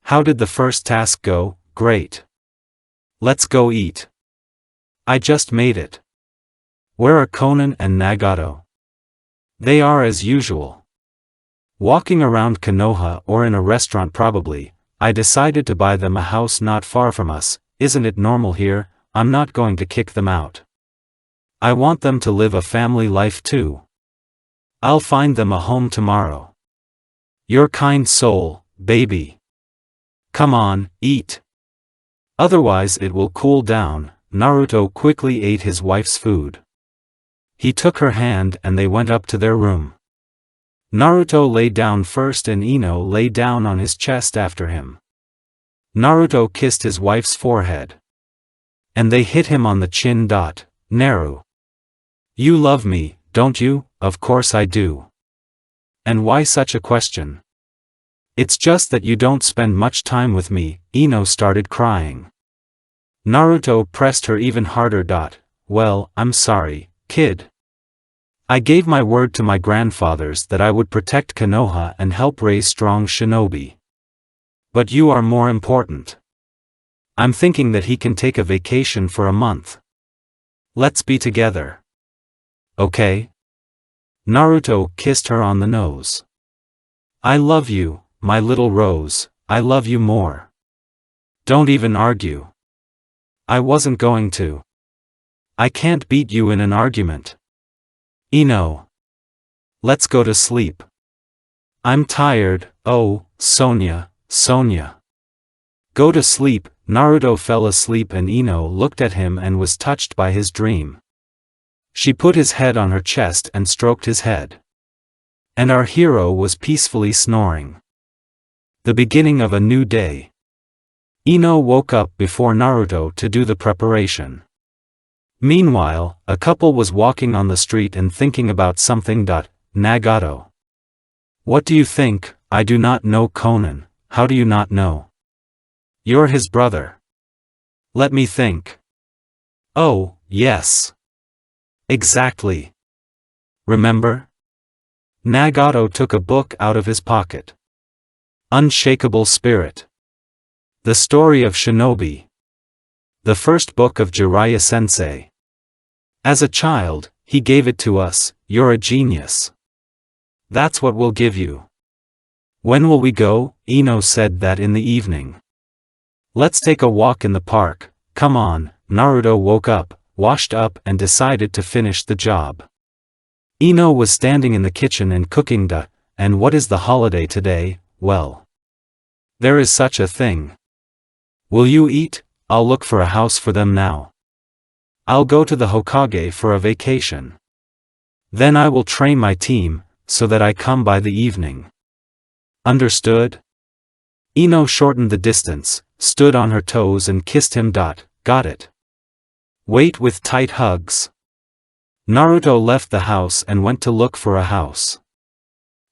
How did the first task go? Great. Let's go eat. I just made it. Where are Konan and Nagato? They are as usual. Walking around Konoha or in a restaurant probably. I decided to buy them a house not far from us. Isn't it normal here? I'm not going to kick them out. I want them to live a family life too. I'll find them a home tomorrow. Your kind soul, baby. Come on, eat. Otherwise it will cool down. Naruto quickly ate his wife's food. He took her hand and they went up to their room. Naruto lay down first and Ino lay down on his chest after him. Naruto kissed his wife's forehead. And they hit him on the chin. Naru. You love me, don't you? Of course I do. And why such a question? It's just that you don't spend much time with me. Ino started crying. Naruto pressed her even harder. Well, I'm sorry, kid. I gave my word to my grandfathers that I would protect Konoha and help raise strong shinobi. But you are more important. I'm thinking that he can take a vacation for a month. Let's be together. Okay? Naruto kissed her on the nose. I love you, my little rose, I love you more. Don't even argue. I wasn't going to. I can't beat you in an argument. Ino. Let's go to sleep. I'm tired. Oh, Sonia, Sonia. Go to sleep. Naruto fell asleep and Ino looked at him and was touched by his dream. She put his head on her chest and stroked his head. And our hero was peacefully snoring. The beginning of a new day. Ino woke up before Naruto to do the preparation. Meanwhile, a couple was walking on the street and thinking about something. Nagato. What do you think? I do not know Conan. How do you not know? You're his brother. Let me think. Oh, yes. Exactly. Remember? Nagato took a book out of his pocket. Unshakable Spirit. The Story of Shinobi. The first book of Jiraiya Sensei. As a child, he gave it to us. You're a genius. That's what we'll give you. When will we go? Ino said that in the evening. Let's take a walk in the park. Come on. Naruto woke up, washed up and decided to finish the job. Ino was standing in the kitchen and cooking. And what is the holiday today? Well, there is such a thing. Will you eat? I'll look for a house for them now. I'll go to the Hokage for a vacation. Then I will train my team, so that I come by the evening. Understood? Ino shortened the distance, stood on her toes and kissed him. Got it. Wait with tight hugs. Naruto left the house and went to look for a house.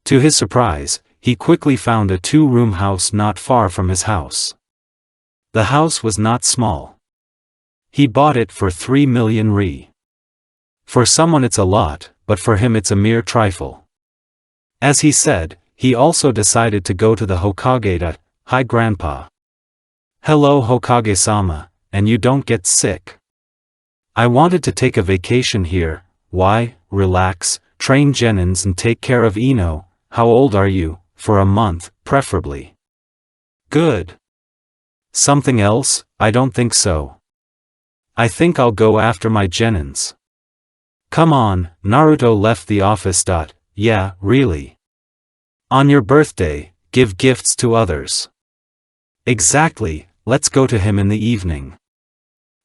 To his surprise, he quickly found a 2-room house not far from his house. The house was not small. He bought it for 3 million ri. For someone it's a lot, but for him it's a mere trifle. As he said, he also decided to go to the Hokage. Hi Grandpa. Hello Hokage-sama, and you don't get sick. I wanted to take a vacation here. Why? Relax, train genins and take care of Ino. How old are you? For a month, preferably. Good. Something else? I don't think so. I think I'll go after my genins. Come on. Naruto left the office. Yeah, really. On your birthday, give gifts to others. Exactly, let's go to him in the evening.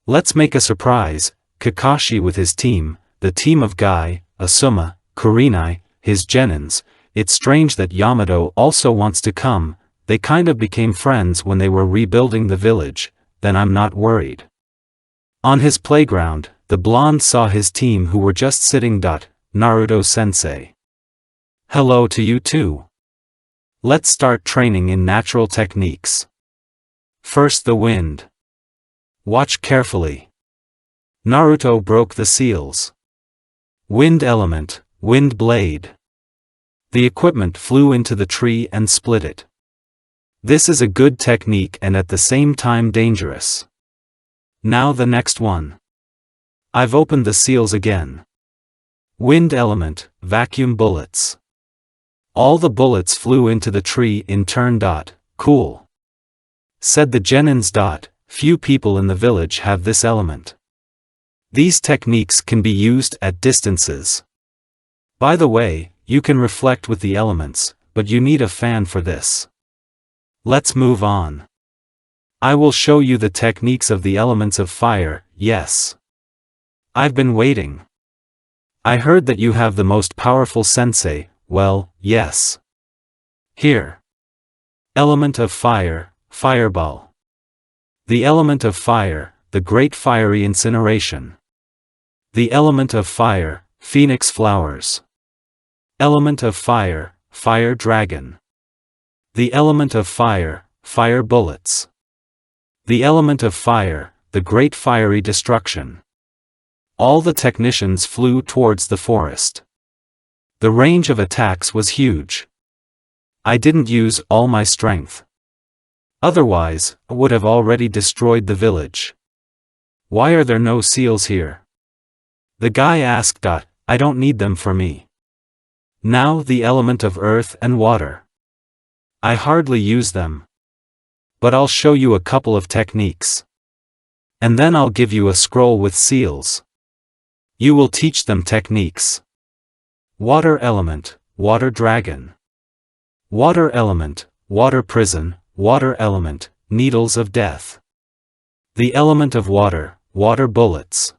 Let's make a surprise. Kakashi with his team, the team of Guy, Asuma, Kurenai, his genins. It's strange that Yamato also wants to come. They kind of became friends when they were rebuilding the village. Then I'm not worried. On his playground, the blonde saw his team who were just sitting. Naruto-sensei. Hello to you too. Let's start training in natural techniques. First the wind. Watch carefully. Naruto broke the seals. Wind element, wind blade. The equipment flew into the tree and split it. This is a good technique and at the same time dangerous. Now the next one. I've opened the seals again. Wind element, vacuum bullets. All the bullets flew into the tree in turn. Cool. Said the genins. Few people in the village have this element. These techniques can be used at distances. By the way, you can reflect with the elements, but you need a fan for this. Let's move on. I will show you the techniques of the elements of fire. Yes. I've been waiting. I heard that you have the most powerful sensei. Well, yes. Here. Element of fire, fireball. The element of fire, the great fiery incineration. The element of fire, phoenix flowers. Element of fire, fire dragon. The element of fire, fire bullets. The element of fire, the great fiery destruction. All the technicians flew towards the forest. The range of attacks was huge. I didn't use all my strength. Otherwise, I would have already destroyed the village. Why are there no seals here? The guy asked. I don't need them for me. Now the element of earth and water. I hardly use them. But I'll show you a couple of techniques. And then I'll give you a scroll with seals. You will teach them techniques. Water element, water dragon. Water element, water prison, water element, needles of death. The element of water, water bullets.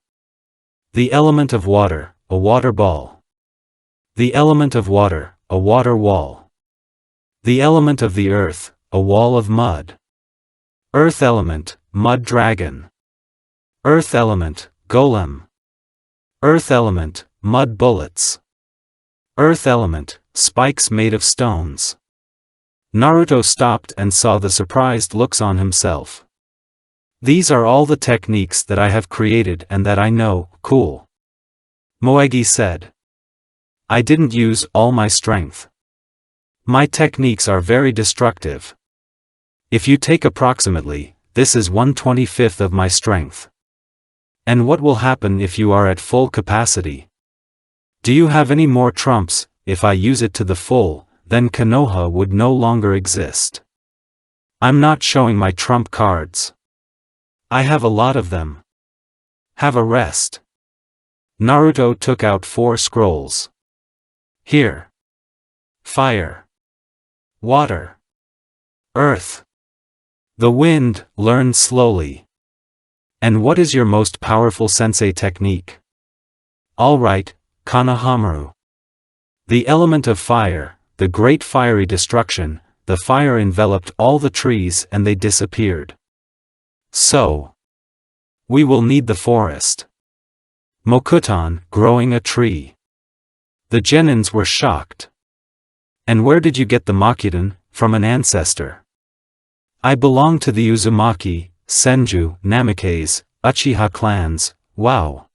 The element of water, a water ball. The element of water, a water wall. The element of the earth, a wall of mud. Earth element, mud dragon. Earth element, golem. Earth element, mud bullets. Earth element, spikes made of stones. Naruto stopped and saw the surprised looks on himself. These are all the techniques that I have created and that I know. Cool. Moegi said. I didn't use all my strength. My techniques are very destructive. If you take approximately, this is 1/25 of my strength. And what will happen if you are at full capacity? Do you have any more trumps? If I use it to the full, then Konoha would no longer exist. I'm not showing my trump cards. I have a lot of them. Have a rest. Naruto took out 4 scrolls. Here. Fire. Water. Earth. The wind, learn slowly. And what is your most powerful sensei technique? Alright, Konohamaru. The element of fire, the great fiery destruction, the fire enveloped all the trees and they disappeared. So. We will need the forest. Mokutan, growing a tree. The genins were shocked. And where did you get the Mokutan? From an ancestor. I belong to the Uzumaki, Senju, Namikaze, Uchiha clans. Wow.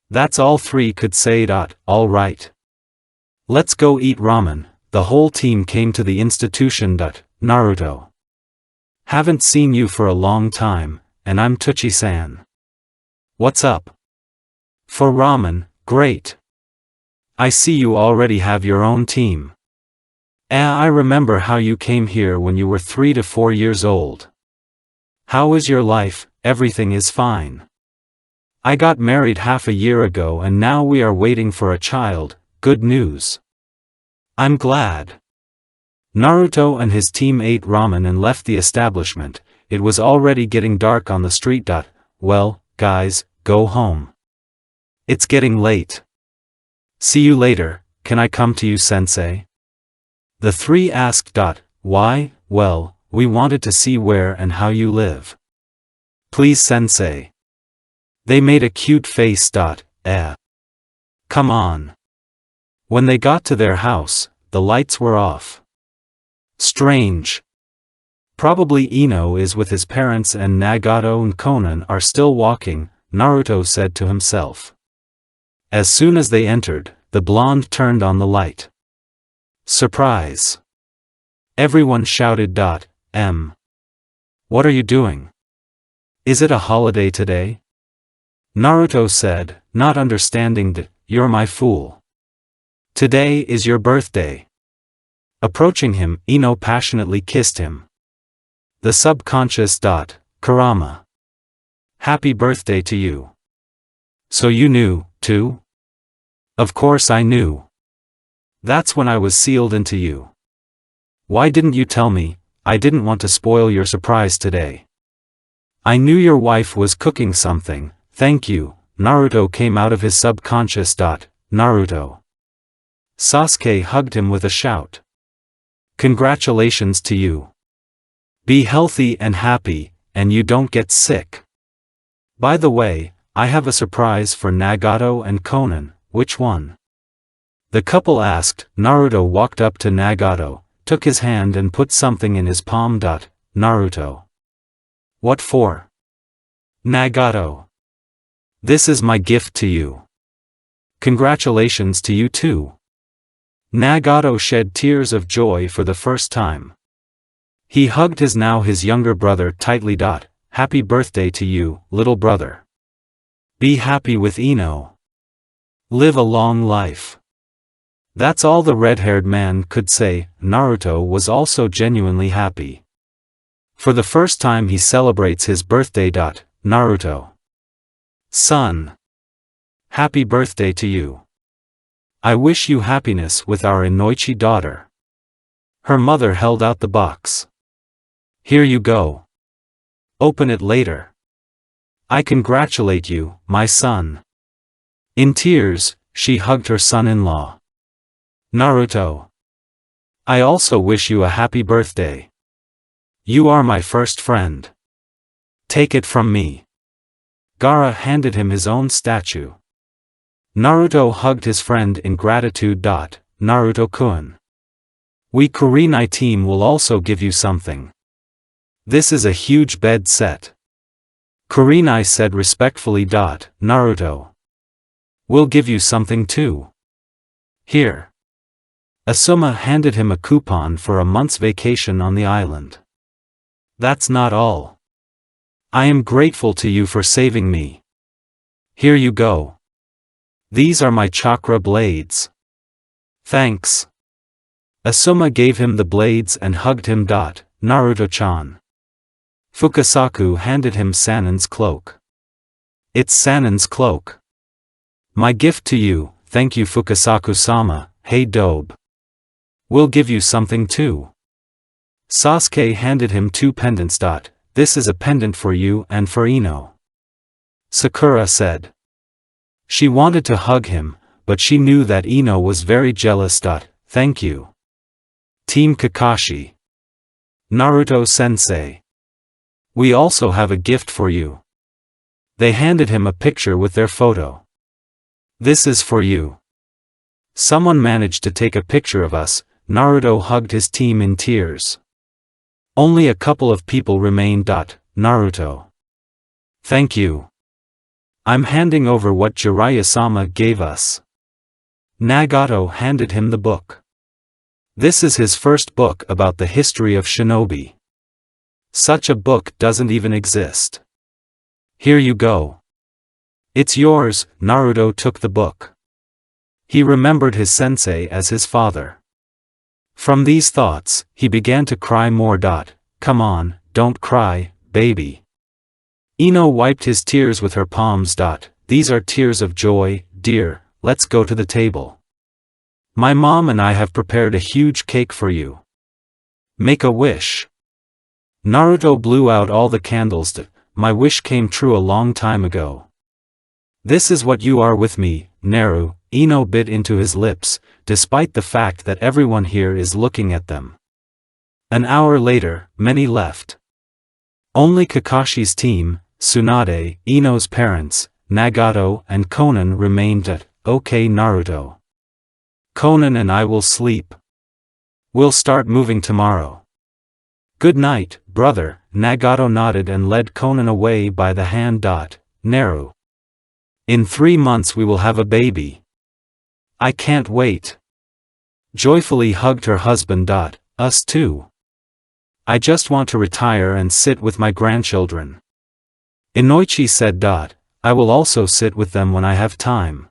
That's all 3 could say. All right. Let's go eat ramen. The whole team came to the institution. Naruto. Haven't seen you for a long time, and I'm Tuchi-san. What's up? For ramen, great. I see you already have your own team. I remember how you came here when you were 3 to 4 years old. How is your life? Everything is fine. I got married half a year ago and now we are waiting for a child. Good news. I'm glad. Naruto and his team ate ramen and left the establishment. It was already getting dark on the street. Well, guys, go home. It's getting late. See you later. Can I come to you, sensei? The 3 asked. Why? Well, we wanted to see where and how you live. Please, sensei. They made a cute face. Come on. When they got to their house, the lights were off. Strange. Probably Ino is with his parents and Nagato and Konan are still walking, Naruto said to himself. As soon as they entered, the blonde turned on the light. Surprise! Everyone shouted. What are you doing? Is it a holiday today? Naruto said, not understanding that. You're my fool. Today is your birthday. Approaching him, Ino passionately kissed him. The subconscious. Kurama. Happy birthday to you. So you knew, too? Of course I knew. That's when I was sealed into you. Why didn't you tell me? I didn't want to spoil your surprise today. I knew your wife was cooking something, thank you. Naruto came out of his subconscious. Naruto. Sasuke hugged him with a shout. Congratulations to you. Be healthy and happy, and you don't get sick. By the way, I have a surprise for Nagato and Konan. Which one? The couple asked. Naruto walked up to Nagato, took his hand and put something in his palm. Naruto. What for? Nagato. This is my gift to you. Congratulations to you too. Nagato shed tears of joy for the first time. He hugged his younger brother tightly. Happy birthday to you, little brother. Be happy with Ino. Live a long life. That's all the red-haired man could say. Naruto was also genuinely happy. For the first time he celebrates his birthday. Naruto. Son. Happy birthday to you. I wish you happiness with our Inoichi daughter. Her mother held out the box. Here you go. Open it later. I congratulate you, my son. In tears, she hugged her son-in-law. Naruto. I also wish you a happy birthday. You are my first friend. Take it from me. Gaara handed him his own statue. Naruto hugged his friend in gratitude. Naruto-kun. We Kurenai team will also give you something. This is a huge bed set. Kurenai said respectfully. Naruto. We'll give you something too. Here. Asuma handed him a coupon for a month's vacation on the island. That's not all. I am grateful to you for saving me. Here you go. These are my chakra blades. Thanks. Asuma gave him the blades and hugged him. Naruto-chan. Fukasaku handed him Sanen's cloak. It's Sanen's cloak. My gift to you, thank you Fukasaku-sama. Hey Dobe. We'll give you something too. Sasuke handed him 2 pendants. This is a pendant for you and for Ino. Sakura said. She wanted to hug him, but she knew that Ino was very jealous. Thank you. Team Kakashi. Naruto-sensei. We also have a gift for you. They handed him a picture with their photo. This is for you. Someone managed to take a picture of us. Naruto hugged his team in tears. Only a couple of people remained. Naruto. Thank you. I'm handing over what Jiraiya-sama gave us. Nagato handed him the book. This is his first book about the history of shinobi. Such a book doesn't even exist. Here you go. It's yours. Naruto took the book. He remembered his sensei as his father. From these thoughts, he began to cry more. Come on, don't cry, baby. Ino wiped his tears with her palms. These are tears of joy, dear, let's go to the table. My mom and I have prepared a huge cake for you. Make a wish. Naruto blew out all the candles. My wish came true a long time ago. This is what you are with me, Naru. Ino bit into his lips, despite the fact that everyone here is looking at them. An hour later, many left. Only Kakashi's team, Tsunade, Ino's parents, Nagato and Konan remained. Okay Naruto. Konan and I will sleep. We'll start moving tomorrow. Good night, brother. Nagato nodded and led Konan away by the hand. Naru. In 3 months we will have a baby. I can't wait. Joyfully hugged her husband. Us too. I just want to retire and sit with my grandchildren. Inoichi said. I will also sit with them when I have time.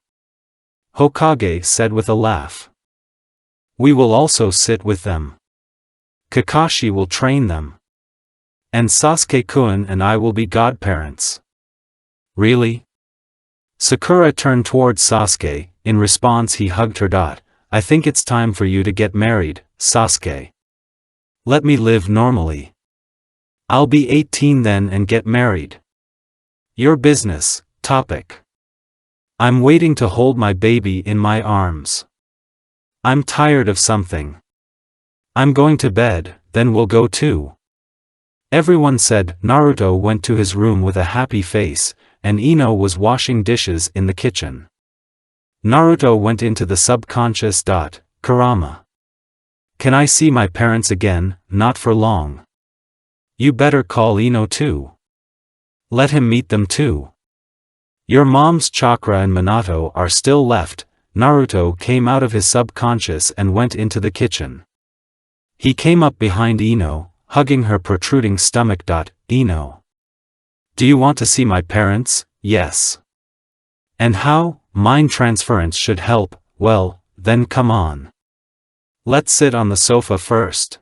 Hokage said with a laugh. We will also sit with them. Kakashi will train them. And Sasuke-kun and I will be godparents. Really? Sakura turned towards Sasuke. In response he hugged her. I think it's time for you to get married, Sasuke. Let me live normally. I'll be 18 then and get married. Your business. I'm waiting to hold my baby in my arms. I'm tired of something. I'm going to bed, then we'll go too. Everyone said. Naruto went to his room with a happy face, and Ino was washing dishes in the kitchen. Naruto went into the subconscious. Kurama. Can I see my parents again? Not for long. You better call Ino too. Let him meet them too. Your mom's chakra and Minato are still left. Naruto came out of his subconscious and went into the kitchen. He came up behind Ino, hugging her protruding stomach. Ino. Do you want to see my parents? Yes. And how? Mind transference should help. Well, then come on. Let's sit on the sofa first.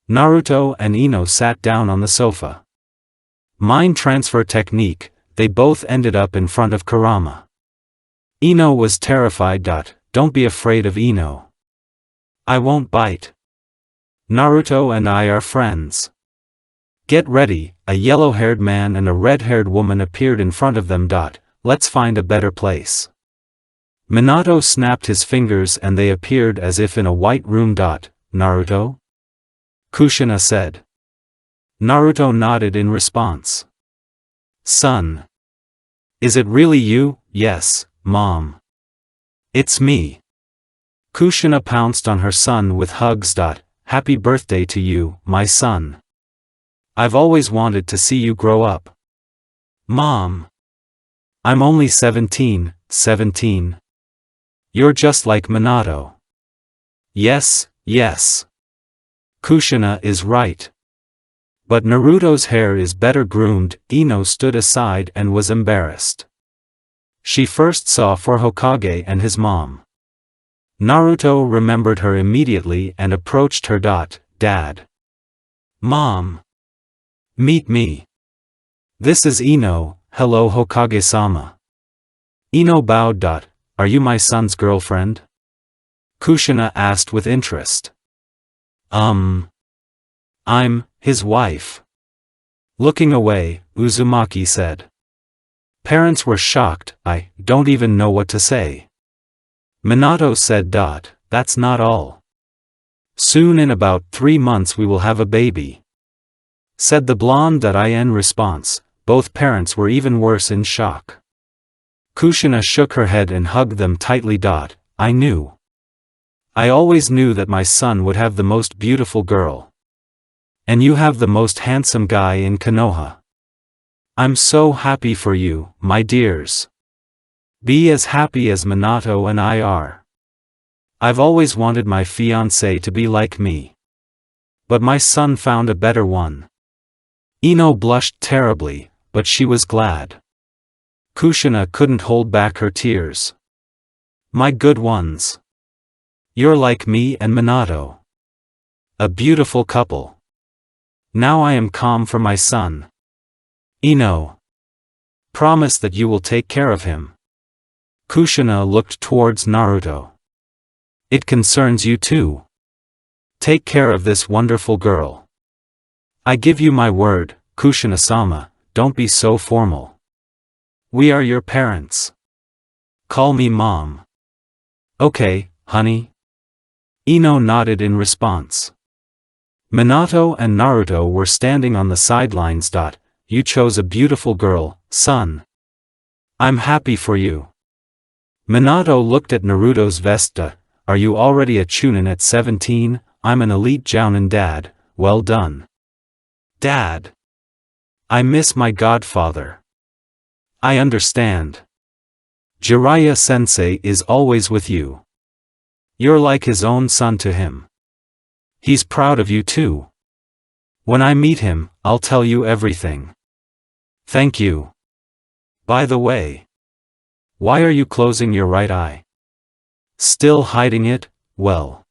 Naruto and Ino sat down on the sofa. Mind transfer technique, they both ended up in front of Kurama. Ino was terrified. Don't be afraid of Ino. I won't bite. Naruto and I are friends. Get ready, a yellow-haired man and a red-haired woman appeared in front of them. Let's find a better place. Minato snapped his fingers and they appeared as if in a white room. Naruto? Kushina said. Naruto nodded in response. Son. Is it really you? Yes, Mom. It's me. Kushina pounced on her son with hugs. Happy birthday to you, my son. I've always wanted to see you grow up. Mom. I'm only 17. You're just like Minato. Yes, yes. Kushina is right. But Naruto's hair is better groomed. Ino stood aside and was embarrassed. She first saw for Hokage and his mom. Naruto remembered her immediately and approached her. Dad. Mom. Meet me. This is Ino. Hello Hokage-sama. Ino bowed. Are you my son's girlfriend? Kushina asked with interest. I'm his wife. Looking away, Uzumaki said. Parents were shocked. I don't even know what to say. Minato said. That's not all. Soon in about 3 months we will have a baby. Said the blonde. In response, both parents were even worse in shock. Kushina shook her head and hugged them tightly. I knew. I always knew that my son would have the most beautiful girl. And you have the most handsome guy in Konoha. I'm so happy for you, my dears. Be as happy as Minato and I are. I've always wanted my fiancé to be like me. But my son found a better one. Ino blushed terribly, but she was glad. Kushina couldn't hold back her tears. My good ones. You're like me and Minato. A beautiful couple. Now I am calm for my son. Ino. Promise that you will take care of him. Kushina looked towards Naruto. It concerns you too. Take care of this wonderful girl. I give you my word, Kushina-sama, don't be so formal. We are your parents. Call me Mom. Okay, honey. Ino nodded in response. Minato and Naruto were standing on the sidelines. You chose a beautiful girl, son. I'm happy for you. Minato looked at Naruto's vest. Are you already a chunin at 17? I'm an elite jounin dad, well done. Dad. I miss my godfather. I understand. Jiraiya-sensei is always with you. You're like his own son to him. He's proud of you too. When I meet him, I'll tell you everything. Thank you. By the way. Why are you closing your right eye? Still hiding it? Well.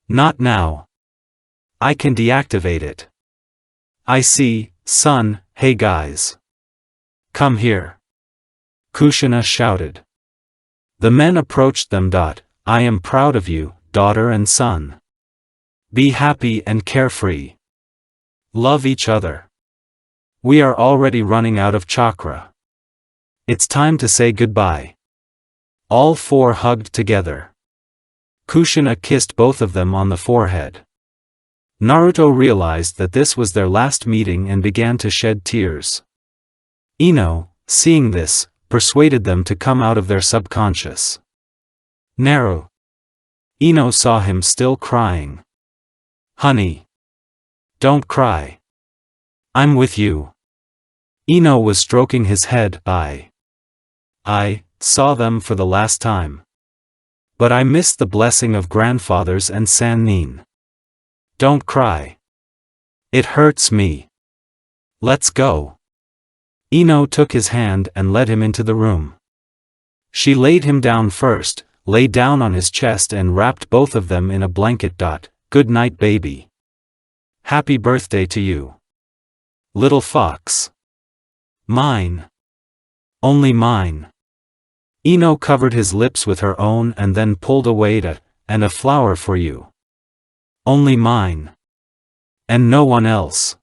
Not now. I can deactivate it. I see, son. Hey guys. Come here. Kushina shouted. The men approached them. I am proud of you, daughter and son. Be happy and carefree. Love each other. We are already running out of chakra. It's time to say goodbye. All four hugged together. Kushina kissed both of them on the forehead. Naruto realized that this was their last meeting and began to shed tears. Ino, seeing this, persuaded them to come out of their subconscious. Naruto. Ino saw him still crying. Honey. Don't cry. I'm with you. Ino was stroking his head. I saw them for the last time. But I missed the blessing of grandfathers and Sannin. Don't cry. It hurts me. Let's go. Ino took his hand and led him into the room. She laid him down first, lay down on his chest and wrapped both of them in a blanket. Good night, baby. Happy birthday to you. Little fox. Mine. Only mine. Ino covered his lips with her own and then pulled away. And a flower for you. Only mine. And no one else.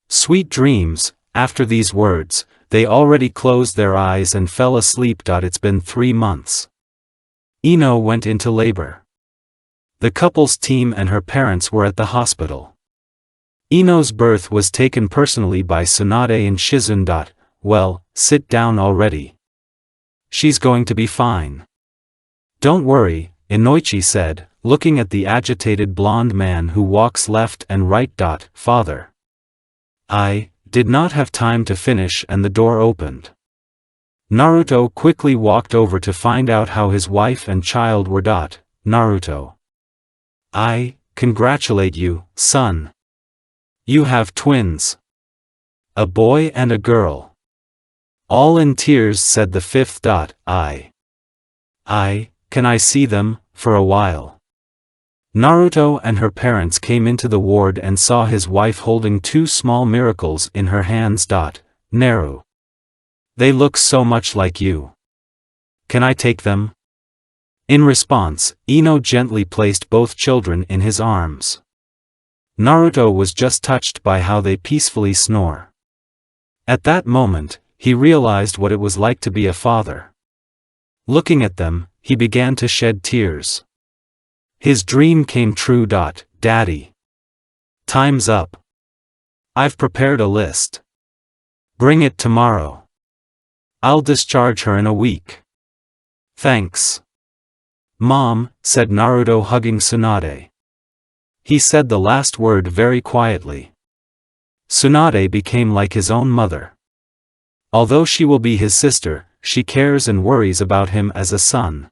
Sweet dreams. After these words, they already closed their eyes and fell asleep. It's been 3 months. Ino went into labor. The couple's team and her parents were at the hospital. Ino's birth was taken personally by Tsunade and Shizun. Well, sit down already. She's going to be fine. Don't worry, Inoichi said, looking at the agitated blonde man who walks left and right. Father. I did not have time to finish and the door opened. Naruto quickly walked over to find out how his wife and child were. Naruto. I congratulate you, son. You have twins. A boy and a girl. All in tears said the fifth. Can I see them, for a while? Naruto and her parents came into the ward and saw his wife holding 2 small miracles in her hands. Naru. They look so much like you. Can I take them? In response, Ino gently placed both children in his arms. Naruto was just touched by how they peacefully snore. At that moment, he realized what it was like to be a father. Looking at them, he began to shed tears. His dream came true. Daddy. Time's up. I've prepared a list. Bring it tomorrow. I'll discharge her in a week. Thanks. Mom, said Naruto hugging Tsunade. He said the last word very quietly. Tsunade became like his own mother. Although she will be his sister, she cares and worries about him as a son.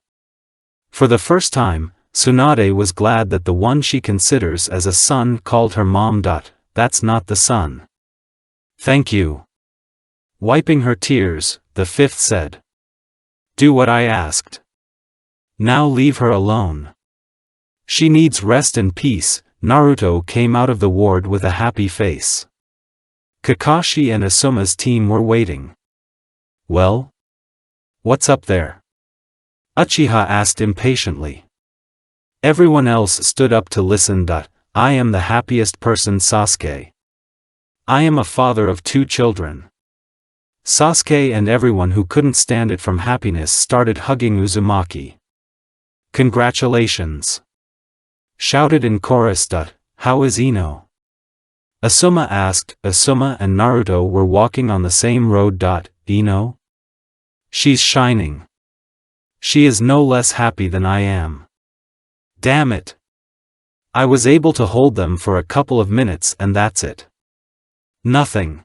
For the first time, Tsunade was glad that the one she considers as a son called her mom. That's not the son. Thank you. Wiping her tears, the fifth said. Do what I asked. Now leave her alone. She needs rest and peace. Naruto came out of the ward with a happy face. Kakashi and Asuma's team were waiting. Well? What's up there? Uchiha asked impatiently. Everyone else stood up to listen. I am the happiest person, Sasuke. I am a father of 2 children. Sasuke and everyone who couldn't stand it from happiness started hugging Uzumaki. Congratulations! Shouted in chorus. How is Ino? Asuma asked. Asuma and Naruto were walking on the same road. Ino? She's shining. She is no less happy than I am. Damn it. I was able to hold them for a couple of minutes and that's it. Nothing.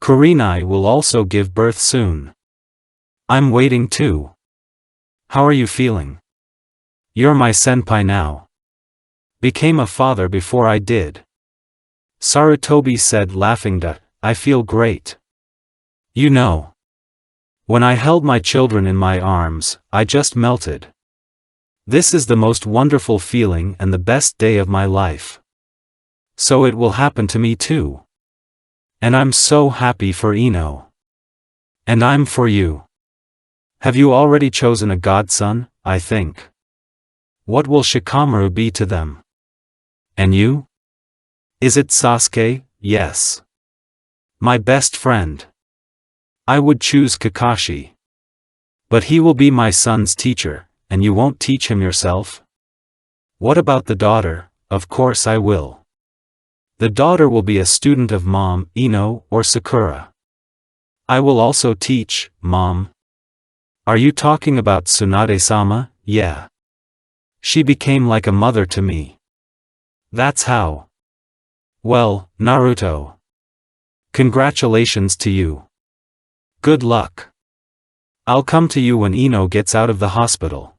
Kurenai will also give birth soon. I'm waiting too. How are you feeling? You're my senpai now. Became a father before I did. Sarutobi said laughing. I feel great. You know. When I held my children in my arms, I just melted. This is the most wonderful feeling and the best day of my life. So it will happen to me too. And I'm so happy for Ino. And I'm for you. Have you already chosen a godson, I think? What will Shikamaru be to them? And you? Is it Sasuke? Yes. My best friend. I would choose Kakashi. But he will be my son's teacher, and you won't teach him yourself? What about the daughter? Of course I will. The daughter will be a student of Mom, Ino, or Sakura. I will also teach, Mom. Are you talking about Tsunade-sama? Yeah. She became like a mother to me. That's how. Well, Naruto. Congratulations to you. Good luck. I'll come to you when Ino gets out of the hospital.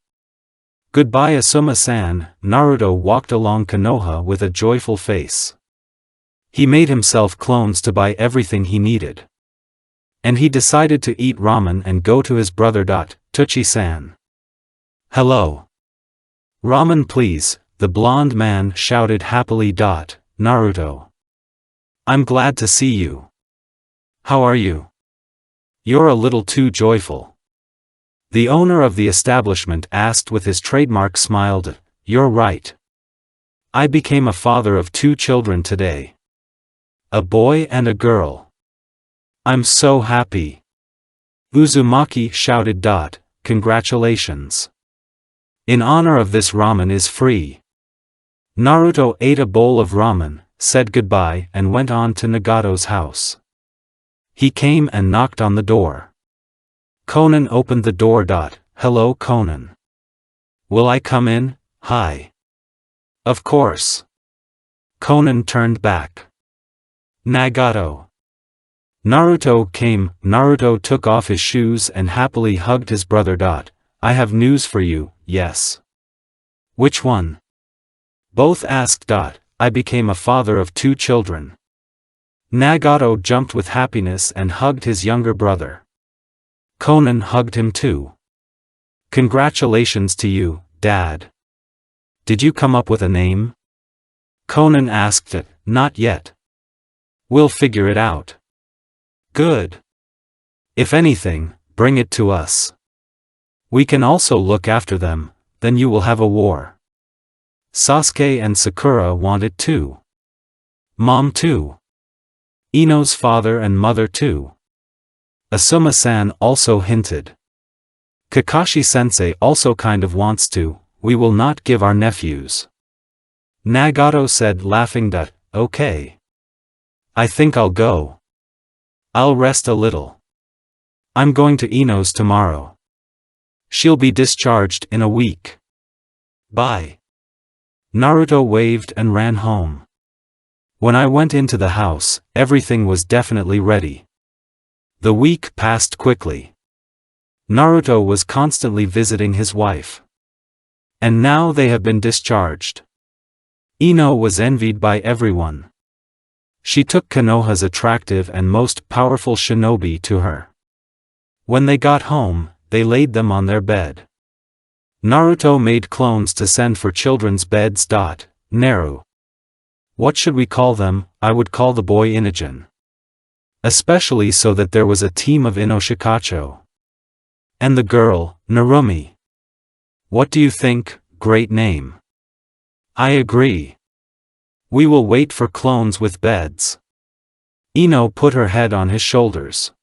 Goodbye Asuma-san. Naruto walked along Konoha with a joyful face. He made himself clones to buy everything he needed. And he decided to eat ramen and go to his brother. Tuchi-san. Hello. Ramen please, the blonde man shouted happily. Naruto. I'm glad to see you. How are you? You're a little too joyful. The owner of the establishment asked with his trademark smile. You're right. I became a father of 2 children today. A boy and a girl. I'm so happy. Uzumaki shouted. Congratulations. In honor of this, ramen is free. Naruto ate a bowl of ramen, said goodbye and went on to Nagato's house. He came and knocked on the door. Conan opened the door. Hello Conan. Will I come in? Hi. Of course. Conan turned back. Nagato. Naruto came. Naruto took off his shoes and happily hugged his brother. I have news for you, yes. Which one? Both asked. I became a father of 2 children. Nagato jumped with happiness and hugged his younger brother. Conan hugged him too. Congratulations to you, Dad. Did you come up with a name? Conan asked. Not yet. We'll figure it out. Good. If anything, bring it to us. We can also look after them, then you will have a war. Sasuke and Sakura want it too. Mom too. Ino's father and mother too. Asuma-san also hinted. Kakashi-sensei also kind of wants to. We will not give our nephews. Nagato said laughing. Okay. I think I'll go. I'll rest a little. I'm going to Ino's tomorrow. She'll be discharged in a week. Bye. Naruto waved and ran home. When I went into the house, everything was definitely ready. The week passed quickly. Naruto was constantly visiting his wife. And now they have been discharged. Ino was envied by everyone. She took Konoha's attractive and most powerful shinobi to her. When they got home, they laid them on their bed. Naruto made clones to send for children's beds. Naru. What should we call them? I would call the boy Inogen. Especially so that there was a team of Inoshikacho. And the girl, Narumi. What do you think? Great name. I agree. We will wait for clones with beds. Ino put her head on his shoulders.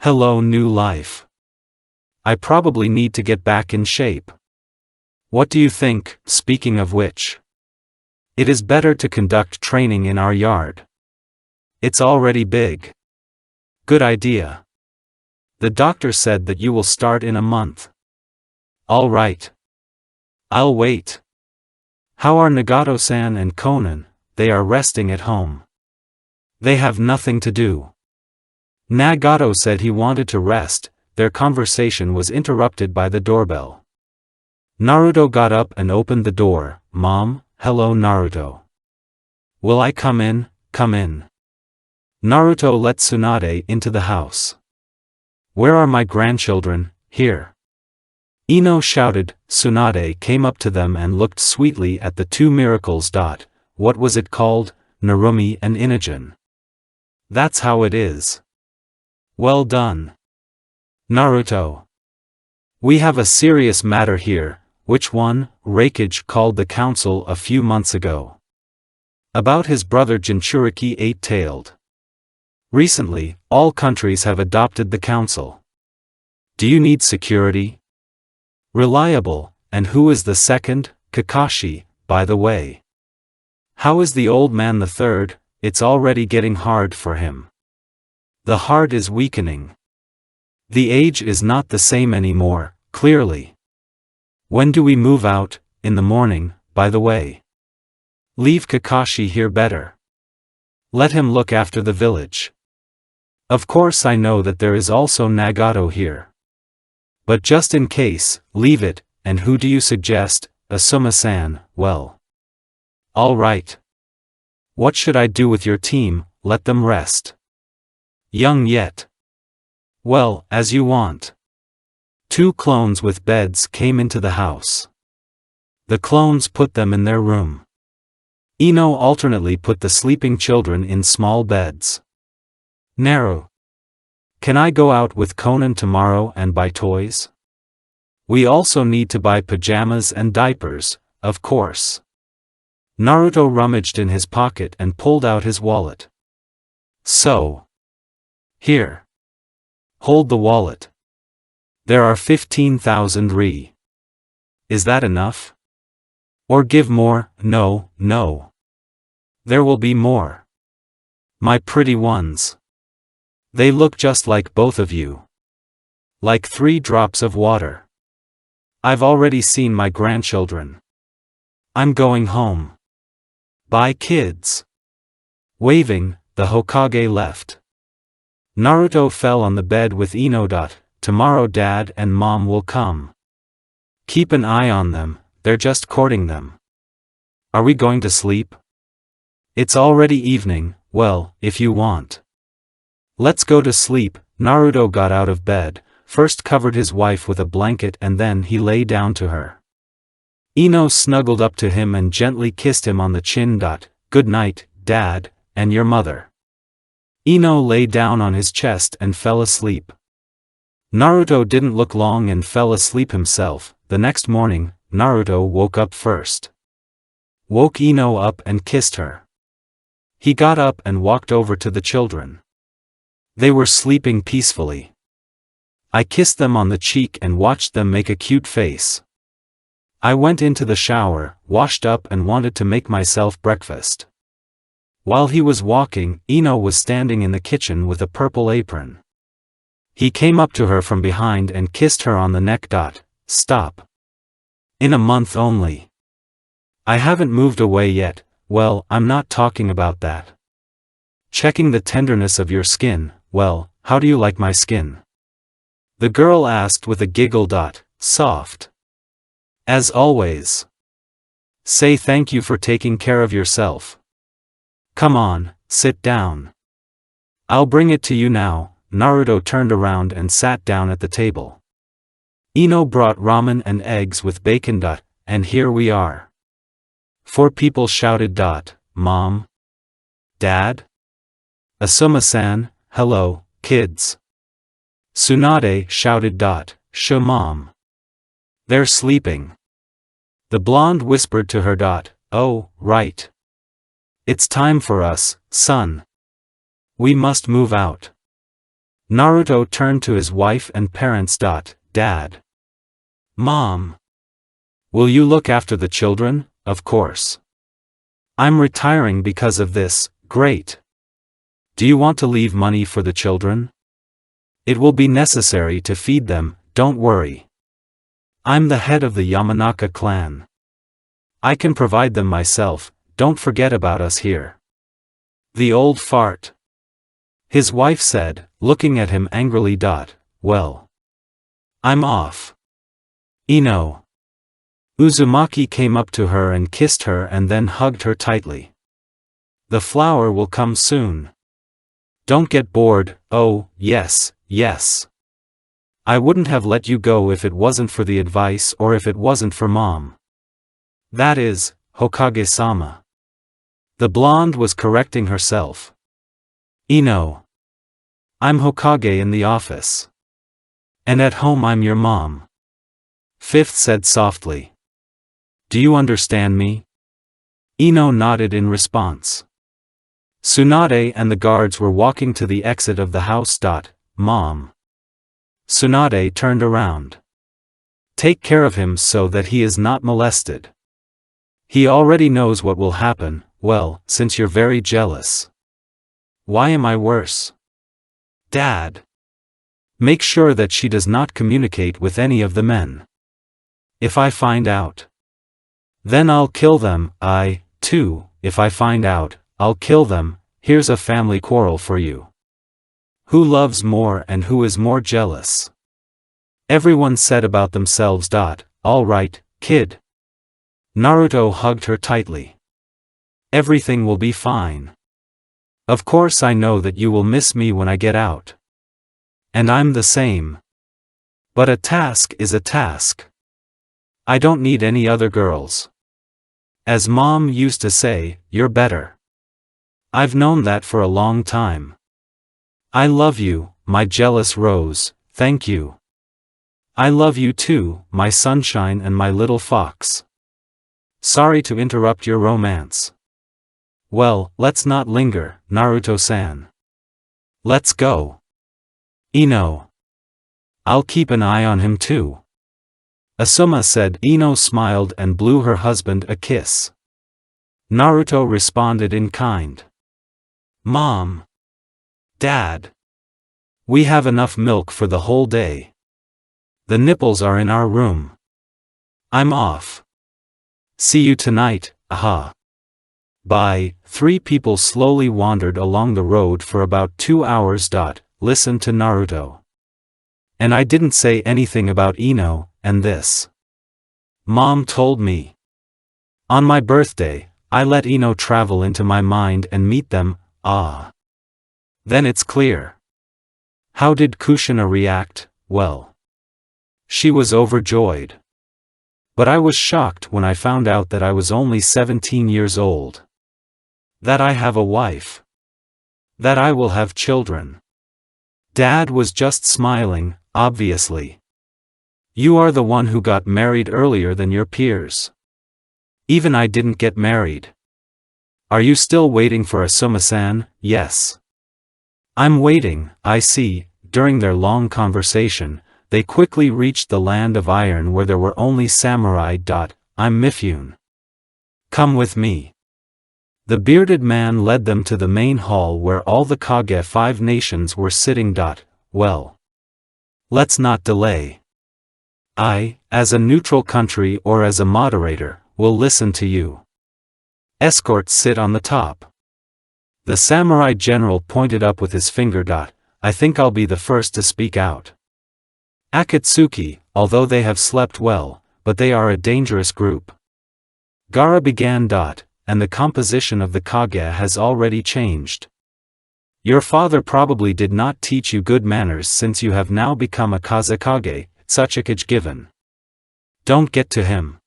Hello new life. I probably need to get back in shape. What do you think? Speaking of which. It is better to conduct training in our yard. It's already big. Good idea. The doctor said that you will start in a month. All right. I'll wait. How are Nagato-san and Conan? They are resting at home. They have nothing to do. Nagato said he wanted to rest. Their conversation was interrupted by the doorbell. Naruto got up and opened the door. Mom, hello Naruto. Will I come in? Come in. Naruto let Tsunade into the house. Where are my grandchildren? Here. Ino shouted. Tsunade came up to them and looked sweetly at the 2 miracles. What was it called? Narumi and Inogen. That's how it is. Well done. Naruto. We have a serious matter here. Which one? Raikage called the council a few months ago. About his brother Jinchuriki 8-tailed. Recently, all countries have adopted the council. Do you need security? Reliable, and who is the second? Kakashi, by the way. How is the old man the third? It's already getting hard for him. The heart is weakening. The age is not the same anymore, clearly. When do we move out? In the morning, by the way. Leave Kakashi here better. Let him look after the village. Of course I know that there is also Nagato here. But just in case, leave it. And who do you suggest? Asuma-san. Well. All right. What should I do with your team? Let them rest. Young yet. Well, as you want. 2 clones with beds came into the house. The clones put them in their room. Ino alternately put the sleeping children in small beds. Naru. Can I go out with Conan tomorrow and buy toys? We also need to buy pajamas and diapers, of course. Naruto rummaged in his pocket and pulled out his wallet. So. Here. Hold the wallet. There are 15,000 Ri. Is that enough? Or give more? No, no. There will be more. My pretty ones. They look just like both of you. Like 3 drops of water. I've already seen my grandchildren. I'm going home. Bye kids. Waving, the Hokage left. Naruto fell on the bed with Ino. Tomorrow Dad and Mom will come. Keep an eye on them, they're just courting them. Are we going to sleep? It's already evening. Well, if you want. Let's go to sleep. Naruto got out of bed, first covered his wife with a blanket and then he lay down to her. Ino snuggled up to him and gently kissed him on the chin. Good night, Dad, and your mother. Ino lay down on his chest and fell asleep. Naruto didn't look long and fell asleep himself. The next morning, Naruto woke up first. Woke Ino up and kissed her. He got up and walked over to the children. They were sleeping peacefully. I kissed them on the cheek and watched them make a cute face. I went into the shower, washed up and wanted to make myself breakfast. While he was walking, Ino was standing in the kitchen with a purple apron. He came up to her from behind and kissed her on the neck. Stop. In a month only. I haven't moved away yet. Well, I'm not talking about that. Checking the tenderness of your skin. Well, how do you like my skin? The girl asked with a giggle. Soft. As always. Say thank you for taking care of yourself. Come on, sit down. I'll bring it to you now. Naruto turned around and sat down at the table. Ino brought ramen and eggs with bacon. And here we are. 4 people shouted. Mom? Dad? Asuma-san, hello, kids. Tsunade shouted. Shh Mom. They're sleeping. The blonde whispered to her. Oh, right. It's time for us, son. We must move out. Naruto turned to his wife and parents. Dad. Mom. Will you look after the children? Of course. I'm retiring because of this. Great. Do you want to leave money for the children? It will be necessary to feed them, don't worry. I'm the head of the Yamanaka clan. I can provide them myself, don't forget about us here. The old fart. His wife said, looking at him angrily. Well. I'm off. Ino. Uzumaki came up to her and kissed her and then hugged her tightly. The flower will come soon. Don't get bored. Oh, yes, yes. I wouldn't have let you go if it wasn't for the advice or if it wasn't for Mom. That is, Hokage-sama. The blonde was correcting herself. Ino. I'm Hokage in the office. And at home I'm your mom. Fifth said softly. Do you understand me? Ino nodded in response. Tsunade and the guards were walking to the exit of the house. Mom. Tsunade turned around. Take care of him so that he is not molested. He already knows what will happen, well, since you're very jealous. Why am I worse? Dad. Make sure that she does not communicate with any of the men. If I find out, then I'll kill them. If I find out, I'll kill them. Here's a family quarrel for you. Who loves more and who is more jealous? Everyone said about themselves. All right, kid. Naruto hugged her tightly. Everything will be fine. Of course I know that you will miss me when I get out. And I'm the same. But a task is a task. I don't need any other girls. As Mom used to say, you're better. I've known that for a long time. I love you, my jealous rose, thank you. I love you too, my sunshine and my little fox. Sorry to interrupt your romance. Well, let's not linger, Naruto-san. Let's go. Ino. I'll keep an eye on him too. Asuma said. Ino smiled and blew her husband a kiss. Naruto responded in kind. Mom. Dad. We have enough milk for the whole day. The nipples are in our room. I'm off. See you tonight, aha. Bye. 3 people slowly wandered along the road for about 2 hours. Listen to Naruto. And I didn't say anything about Ino, and this. Mom told me. On my birthday, I let Ino travel into my mind and meet them, Then it's clear. How did Kushina react? Well. She was overjoyed. But I was shocked when I found out that I was only 17 years old. That I have a wife. That I will have children. Dad was just smiling, obviously. You are the one who got married earlier than your peers. Even I didn't get married. Are you still waiting for Asuma-san? Yes. I'm waiting, I see. During their long conversation, they quickly reached the land of iron where there were only samurai. I'm Mifune. Come with me. The bearded man led them to the main hall where all the Kage 5 nations were sitting. Well. Let's not delay. I, as a neutral country or as a moderator, will listen to you. Escorts sit on the top. The samurai general pointed up with his finger. I think I'll be the first to speak out. Akatsuki, although they have slept well, but they are a dangerous group. Gaara began. And the composition of the Kage has already changed. Your father probably did not teach you good manners since you have now become a Kazekage, Tsuchikage given. Don't get to him.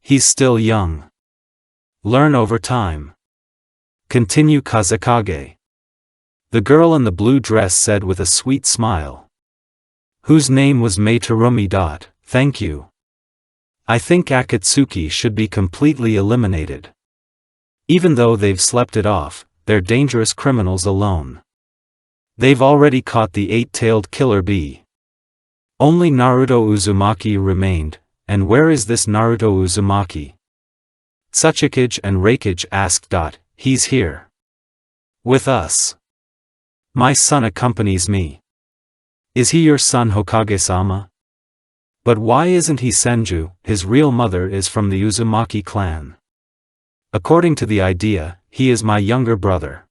He's still young. Learn over time. Continue Kazekage. The girl in the blue dress said with a sweet smile. Whose name was Mei Terumi. Thank you. I think Akatsuki should be completely eliminated. Even though they've slept it off, they're dangerous criminals alone. They've already caught the 8-tailed killer bee. Only Naruto Uzumaki remained, and where is this Naruto Uzumaki? Tsuchikage and Raikage asked. He's here. With us. My son accompanies me. Is he your son Hokage-sama? But why isn't he Senju? His real mother is from the Uzumaki clan. According to the idea, he is my younger brother.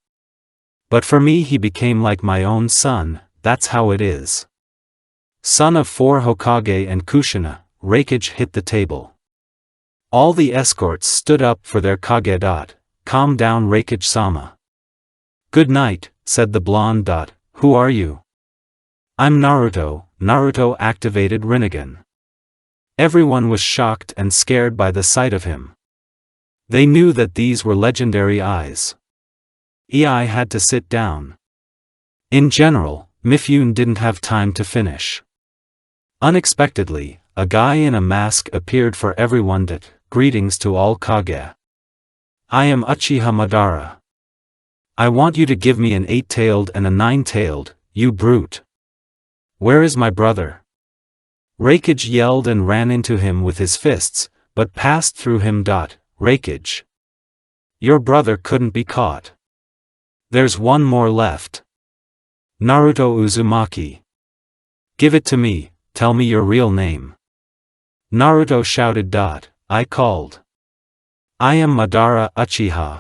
But for me he became like my own son, that's how it is. Son of 4 Hokage and Kushina, Raikage hit the table. All the escorts stood up for their Kage. Calm down Raikage-sama. Good night, said the blonde. Who are you? I'm Naruto. Naruto activated Rinnegan. Everyone was shocked and scared by the sight of him. They knew that these were legendary eyes. EI had to sit down. In general, Mifune didn't have time to finish. Unexpectedly, a guy in a mask appeared for everyone. Greetings to all Kage. I am Uchiha Madara. I want you to give me an 8-tailed and a 9-tailed, you brute. Where is my brother? Raikage yelled and ran into him with his fists, but passed through him. Raikage. Your brother couldn't be caught. There's one more left. Naruto Uzumaki. Give it to me, tell me your real name. Naruto shouted. I called. I am Madara Uchiha.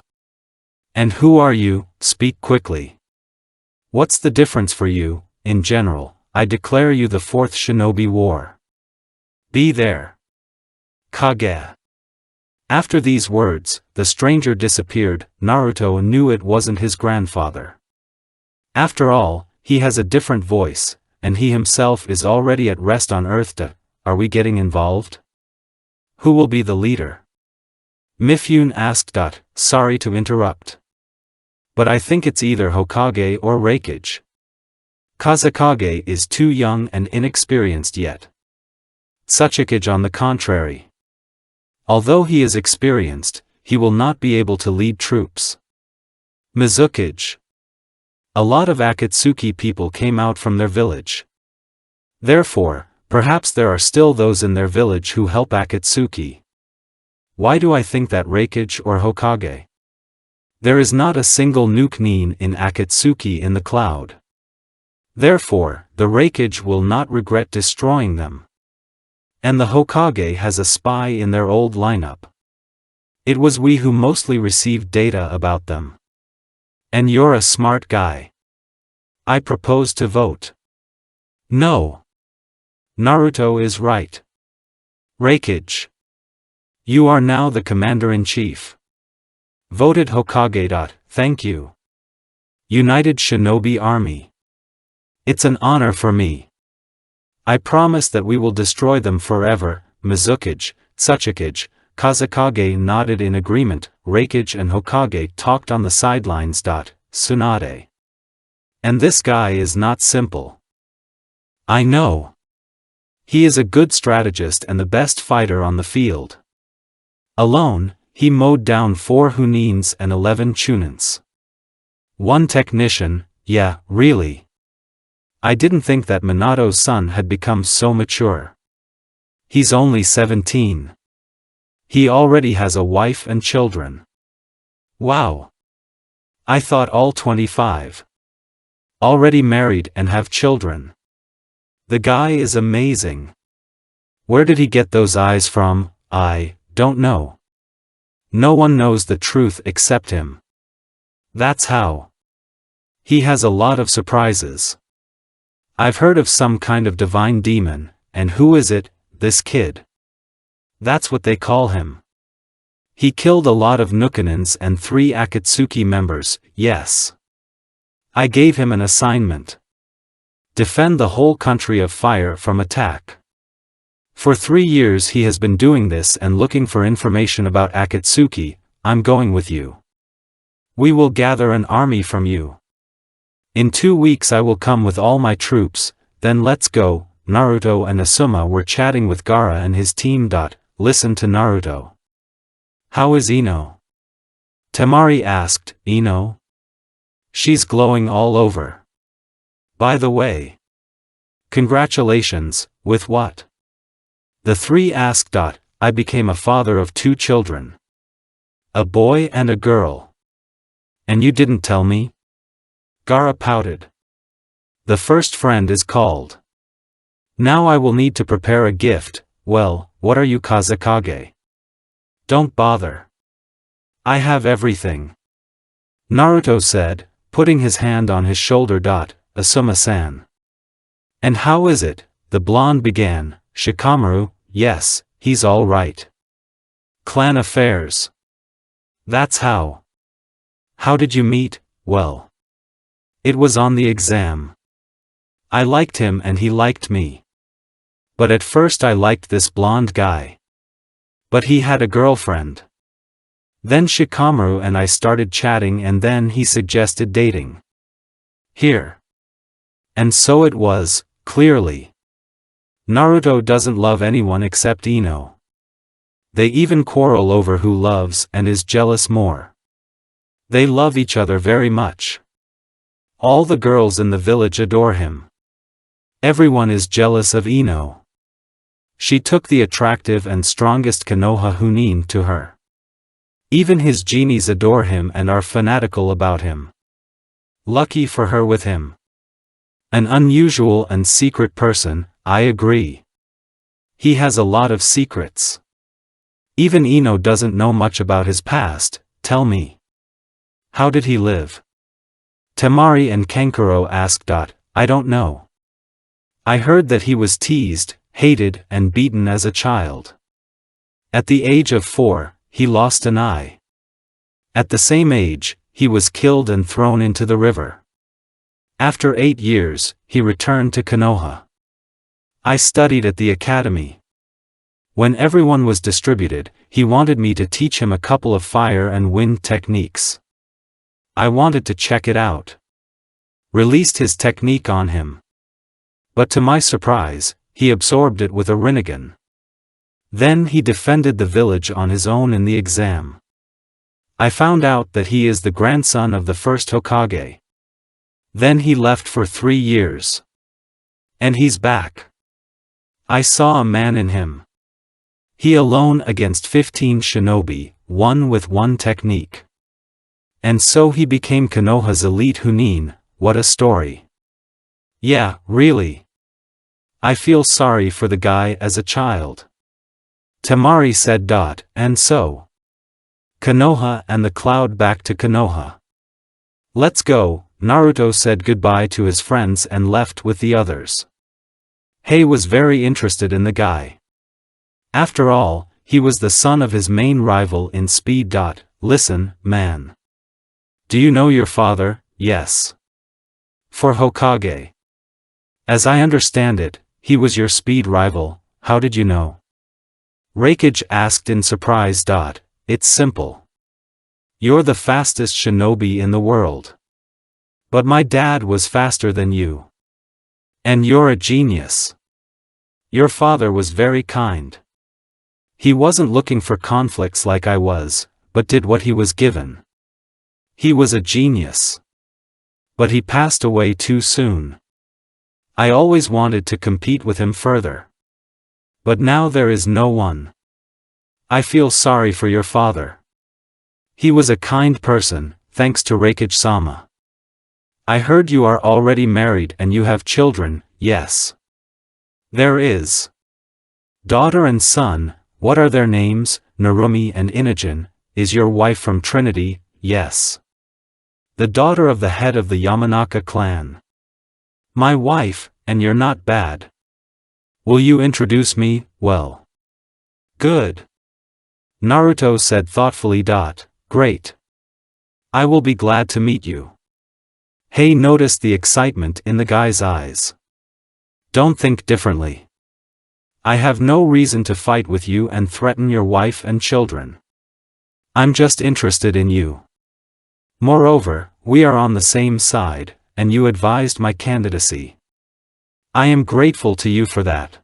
And who are you? Speak quickly. What's the difference for you? In general, I declare you the fourth shinobi war. Be there. Kage. After these words, the stranger disappeared. Naruto knew it wasn't his grandfather. After all, he has a different voice, and he himself is already at rest on Earth. Are we getting involved? Who will be the leader? Mifune asked. Sorry to interrupt. But I think it's either Hokage or Raikage. Kazekage is too young and inexperienced yet. Tsuchikage on the contrary. Although he is experienced, he will not be able to lead troops. Mizukage. A lot of Akatsuki people came out from their village. Therefore, perhaps there are still those in their village who help Akatsuki. Why do I think that Raikage or Hokage? There is not a single nuke nin in Akatsuki in the cloud. Therefore, the Raikage will not regret destroying them. And the Hokage has a spy in their old lineup. It was we who mostly received data about them. And you're a smart guy. I propose to vote. No. Naruto is right. Raikage. You are now the commander-in-chief. Voted Hokage. Thank you. United Shinobi Army. It's an honor for me. I promise that we will destroy them forever. Mizukage, Tsuchikage, Kazekage nodded in agreement. Raikage and Hokage talked on the sidelines. Tsunade. And this guy is not simple. I know. He is a good strategist and the best fighter on the field. Alone, he mowed down 4 Hunins and 11 Chunins. 1 technician, yeah, really. I didn't think that Minato's son had become so mature. He's only 17. He already has a wife and children. Wow. I thought all 25. Already married and have children. The guy is amazing. Where did he get those eyes from? I don't know. No one knows the truth except him. That's how. He has a lot of surprises. I've heard of some kind of divine demon, and who is it? This kid. That's what they call him. He killed a lot of Nukanins and 3 Akatsuki members, yes. I gave him an assignment. Defend the whole country of fire from attack. For 3 years he has been doing this and looking for information about Akatsuki. I'm going with you. We will gather an army from you. In 2 weeks I will come with all my troops, then let's go. Naruto and Asuma were chatting with Gaara and his team. Listen to Naruto. How is Ino? Temari asked. Ino? She's glowing all over. By the way. Congratulations, with what? The 3 asked. I became a father of 2 children. A boy and a girl. And you didn't tell me? Gaara pouted. The first friend is called. Now I will need to prepare a gift. Well, what are you, Kazekage? Don't bother. I have everything. Naruto said, putting his hand on his shoulder. Asuma-san. And how is it? The blonde began. Shikamaru, yes, he's all right. Clan affairs. That's how. How did you meet? Well. It was on the exam. I liked him and he liked me. But at first I liked this blonde guy. But he had a girlfriend. Then Shikamaru and I started chatting and then he suggested dating. Here. And so it was, clearly. Naruto doesn't love anyone except Ino. They even quarrel over who loves and is jealous more. They love each other very much. All the girls in the village adore him. Everyone is jealous of Ino. She took the attractive and strongest Konoha Chunin to her. Even his genies adore him and are fanatical about him. Lucky for her with him. An unusual and secret person, I agree. He has a lot of secrets. Even Ino doesn't know much about his past, tell me. How did he live? Temari and Kankuro asked. I don't know. I heard that he was teased, hated and beaten as a child. At the age of 4, he lost an eye. At the same age, he was killed and thrown into the river. After 8 years, he returned to Konoha. I studied at the academy. When everyone was distributed, he wanted me to teach him a couple of fire and wind techniques. I wanted to check it out. Released his technique on him. But to my surprise, he absorbed it with a Rinnegan. Then he defended the village on his own in the exam. I found out that he is the grandson of the first Hokage. Then he left for 3 years. And he's back. I saw a man in him. He alone against 15 shinobi, one with one technique. And so he became Konoha's elite Chunin. What a story. Yeah, really. I feel sorry for the guy as a child. Temari said. And so. Konoha and the cloud back to Konoha. Let's go. Naruto said goodbye to his friends and left with the others. Hei was very interested in the guy. After all, he was the son of his main rival in speed. Listen, man. Do you know your father? Yes. For Hokage. As I understand it, he was your speed rival. How did you know? Reikage asked in surprise. It's simple. You're the fastest shinobi in the world. But my dad was faster than you. And you're a genius. Your father was very kind. He wasn't looking for conflicts like I was, but did what he was given. He was a genius. But he passed away too soon. I always wanted to compete with him further. But now there is no one. I feel sorry for your father. He was a kind person, thanks to Reikage-sama. I heard you are already married and you have children, yes. There is. Daughter and son, what are their names? Narumi and Inogen. Is your wife from Trinity? Yes. The daughter of the head of the Yamanaka clan. My wife, and you're not bad. Will you introduce me? Well. Good. Naruto said thoughtfully. Great. I will be glad to meet you. Hei noticed the excitement in the guy's eyes. Don't think differently. I have no reason to fight with you and threaten your wife and children. I'm just interested in you. Moreover, we are on the same side, and you advised my candidacy. I am grateful to you for that.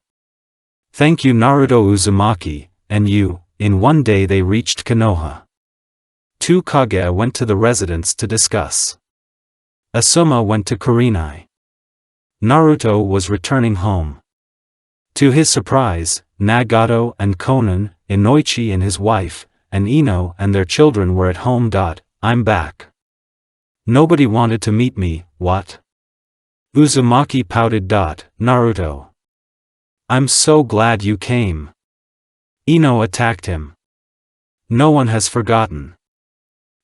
Thank you Naruto Uzumaki, and you. In one day they reached Konoha. 2 Kage went to the residence to discuss. Asuma went to Kurenai. Naruto was returning home. To his surprise, Nagato and Konan, Inoichi and his wife, and Ino and their children were at home. I'm back. Nobody wanted to meet me, what? Uzumaki pouted. Naruto. I'm so glad you came. Ino attacked him. No one has forgotten.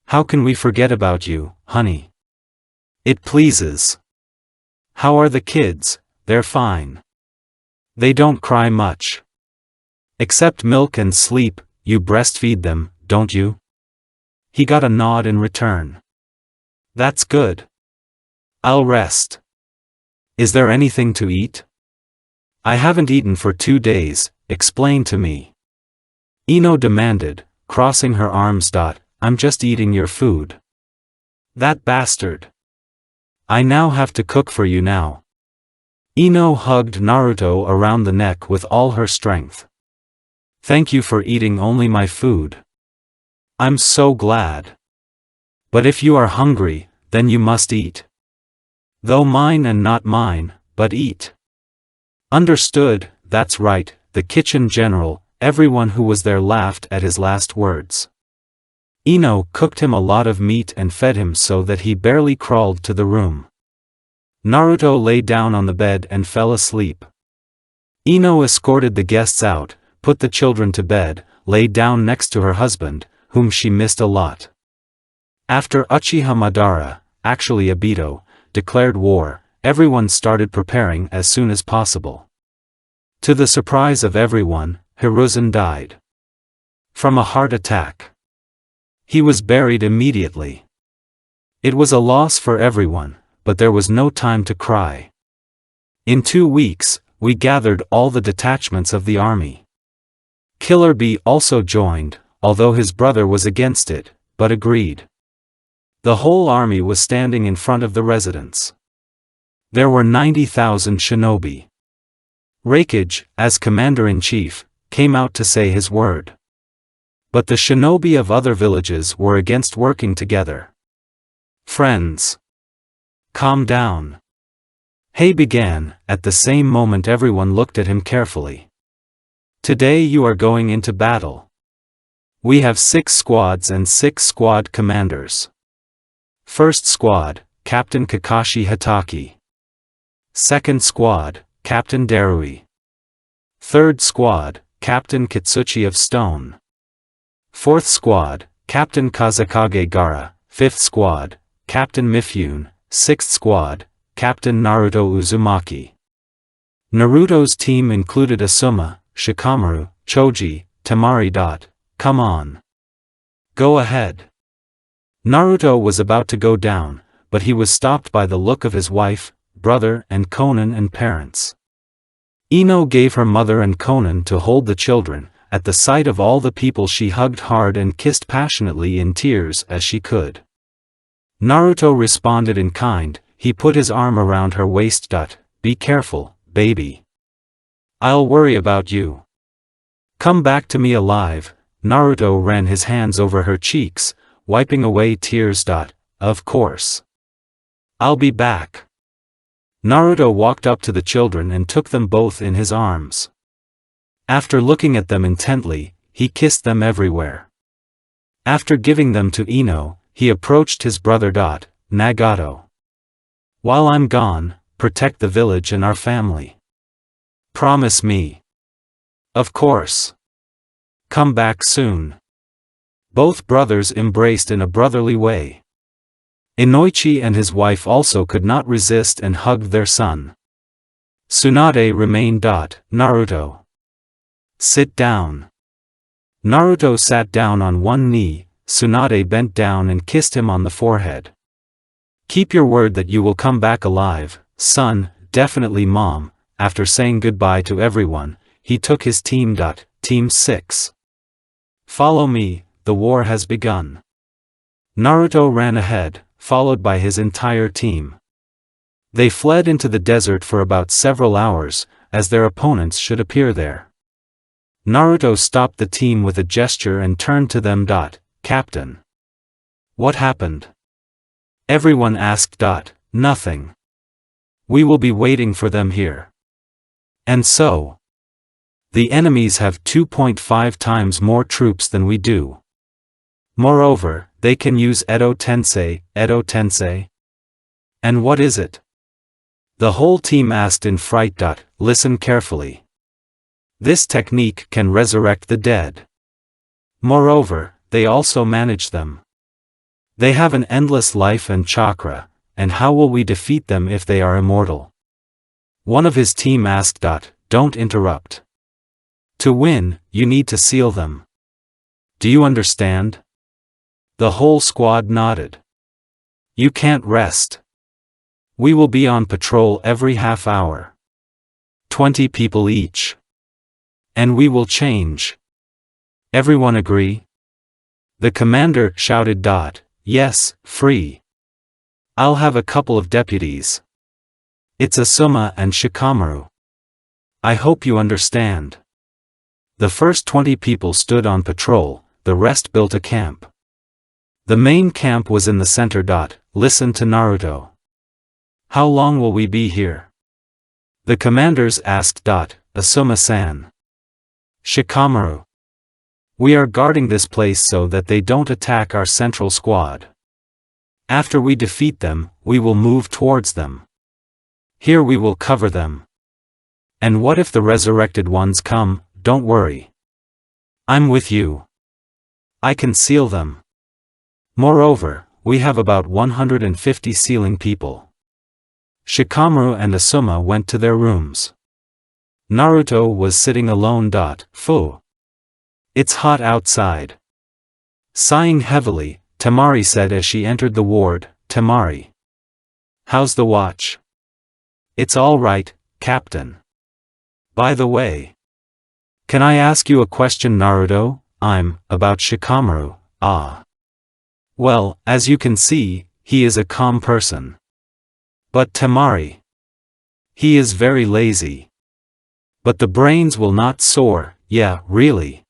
How can we forget about you, honey? It pleases. How are the kids? They're fine. They don't cry much. Except milk and sleep, you breastfeed them, don't you? He got a nod in return. That's good. I'll rest. Is there anything to eat? I haven't eaten for 2 days, explain to me. Ino demanded, crossing her arms. I'm just eating your food. That bastard. I now have to cook for you now. Ino hugged Naruto around the neck with all her strength. Thank you for eating only my food. I'm so glad. But if you are hungry, then you must eat. Though mine and not mine, but eat. Understood, that's right, the kitchen general, everyone who was there laughed at his last words. Ino cooked him a lot of meat and fed him so that he barely crawled to the room. Naruto lay down on the bed and fell asleep. Ino escorted the guests out, put the children to bed, lay down next to her husband, whom she missed a lot. After Uchiha Madara, actually Obito, declared war, everyone started preparing as soon as possible. To the surprise of everyone, Hiruzen died from a heart attack. He was buried immediately. It was a loss for everyone, but there was no time to cry. In 2 weeks, we gathered all the detachments of the army. Killer Bee also joined, although his brother was against it, but agreed. The whole army was standing in front of the residence. There were 90,000 shinobi. Raikage, as commander-in-chief, came out to say his word. But the shinobi of other villages were against working together. Friends, calm down. He began. At the same moment everyone looked at him carefully. Today you are going into battle. We have 6 squads and 6 squad commanders. First squad, Captain Kakashi Hatake. Second squad, Captain Darui. Third squad, Captain Kitsuchi of Stone. Fourth squad, Captain Kazekage Gaara. Fifth squad, Captain Mifune. Sixth squad, Captain Naruto Uzumaki. Naruto's team included Asuma, Shikamaru, Choji, Temari. Come on. Go ahead. Naruto was about to go down, but he was stopped by the look of his wife, brother and Konan and parents. Ino gave her mother and Konan to hold the children. At the sight of all the people she hugged hard and kissed passionately in tears as she could. Naruto responded in kind. He put his arm around her waist. Be careful, baby. I'll worry about you. Come back to me alive. Naruto ran his hands over her cheeks, wiping away tears. Of course. I'll be back. Naruto walked up to the children and took them both in his arms. After looking at them intently, he kissed them everywhere. After giving them to Ino, he approached his brother. Nagato. While I'm gone, protect the village and our family. Promise me. Of course. Come back soon. Both brothers embraced in a brotherly way. Inoichi and his wife also could not resist and hugged their son. Tsunade remained. Naruto. Sit down. Naruto sat down on one knee. Tsunade bent down and kissed him on the forehead. Keep your word that you will come back alive, son. Definitely, mom. After saying goodbye to everyone, he took his team. Team 6. Follow me, the war has begun. Naruto ran ahead, followed by his entire team. They fled into the desert for about several hours, as their opponents should appear there. Naruto stopped the team with a gesture and turned to them. Captain. What happened? Everyone asked. Nothing. We will be waiting for them here. And so? The enemies have 2.5 times more troops than we do. Moreover, they can use Edo Tensei. Edo Tensei? And what is it? The whole team asked in fright. Listen carefully. This technique can resurrect the dead. Moreover, they also manage them. They have an endless life and chakra, and how will we defeat them if they are immortal? One of his team asked. Don't interrupt. To win, you need to seal them. Do you understand? The whole squad nodded. You can't rest. We will be on patrol every half hour. 20 people each. And we will change. Everyone agree? The commander shouted. Yes, free. I'll have a couple of deputies. It's Asuma and Shikamaru. I hope you understand. The first 20 people stood on patrol, the rest built a camp. The main camp was in the center. Listen to Naruto. How long will we be here? The commanders asked. Asuma-san. Shikamaru. We are guarding this place so that they don't attack our central squad. After we defeat them, we will move towards them. Here we will cover them. And what if the resurrected ones come? Don't worry. I'm with you. I can seal them. Moreover, we have about 150 sealing people. Shikamaru and Asuma went to their rooms. Naruto was sitting alone. Phew. It's hot outside. Sighing heavily, Temari said as she entered the ward, Temari. How's the watch? It's all right, Captain. By the way. Can I ask you a question, Naruto? About Shikamaru. Ah. Well, as you can see, he is a calm person. But Temari. He is very lazy. But the brains will not soar, yeah, really.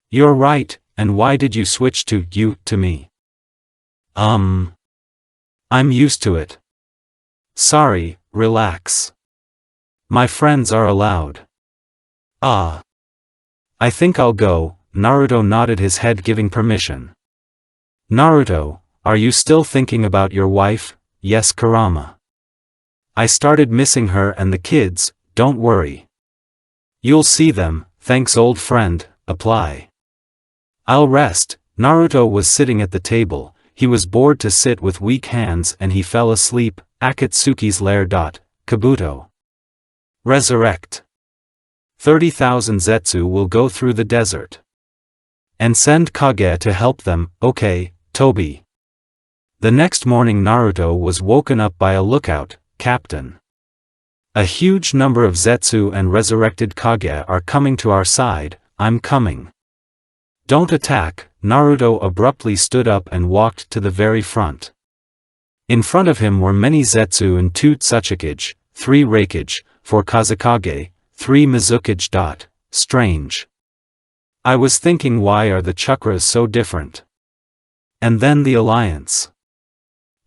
You're right, and why did you switch to me? I'm used to it. Sorry, relax. My friends are allowed. Ah. I think I'll go. Naruto nodded his head giving permission. Naruto, are you still thinking about your wife? Yes, Kurama. I started missing her and the kids, don't worry. You'll see them, thanks old friend, apply. I'll rest. Naruto was sitting at the table, he was bored to sit with weak hands and he fell asleep. Akatsuki's lair. Kabuto. Resurrect. 30,000 Zetsu will go through the desert. And send Kage to help them, okay, Tobi. The next morning Naruto was woken up by a lookout, Captain. A huge number of Zetsu and resurrected Kage are coming to our side, I'm coming. Don't attack. Naruto abruptly stood up and walked to the very front. In front of him were many Zetsu and 2 Tsuchikage, 3 Reikage, 4 Kazekage, 3 Mizukage. Strange. I was thinking, why are the chakras so different? And then the alliance.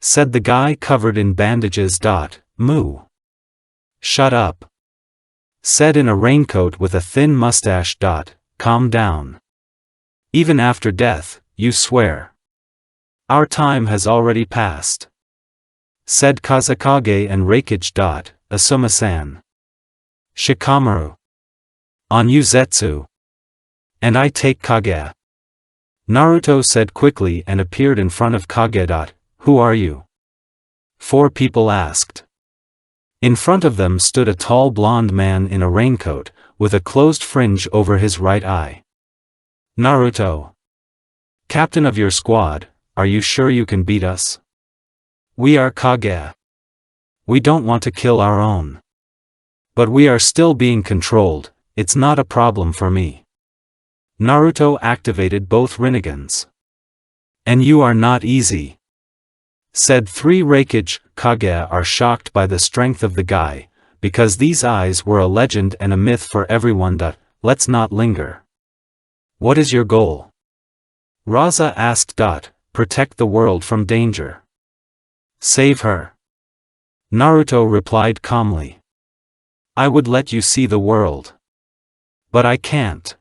Said the guy covered in bandages. Moo. Shut up. Said in a raincoat with a thin mustache. Calm down. Even after death, you swear. Our time has already passed. Said Kazekage and Reikage. Asuma-san. Shikamaru. On you Zetsu. And I take Kage. Naruto said quickly and appeared in front of Kage. Who are you? 4 people asked. In front of them stood a tall blonde man in a raincoat, with a closed fringe over his right eye. Naruto. Captain of your squad, are you sure you can beat us? We are Kage. We don't want to kill our own. But we are still being controlled, it's not a problem for me. Naruto activated both Rinnegan's. And you are not easy. Said 3 Reikage. Kage are shocked by the strength of the guy, because these eyes were a legend and a myth for everyone. Let's not linger. What is your goal? Raza asked. Protect the world from danger. Save her. Naruto replied calmly. I would let you see the world. But I can't.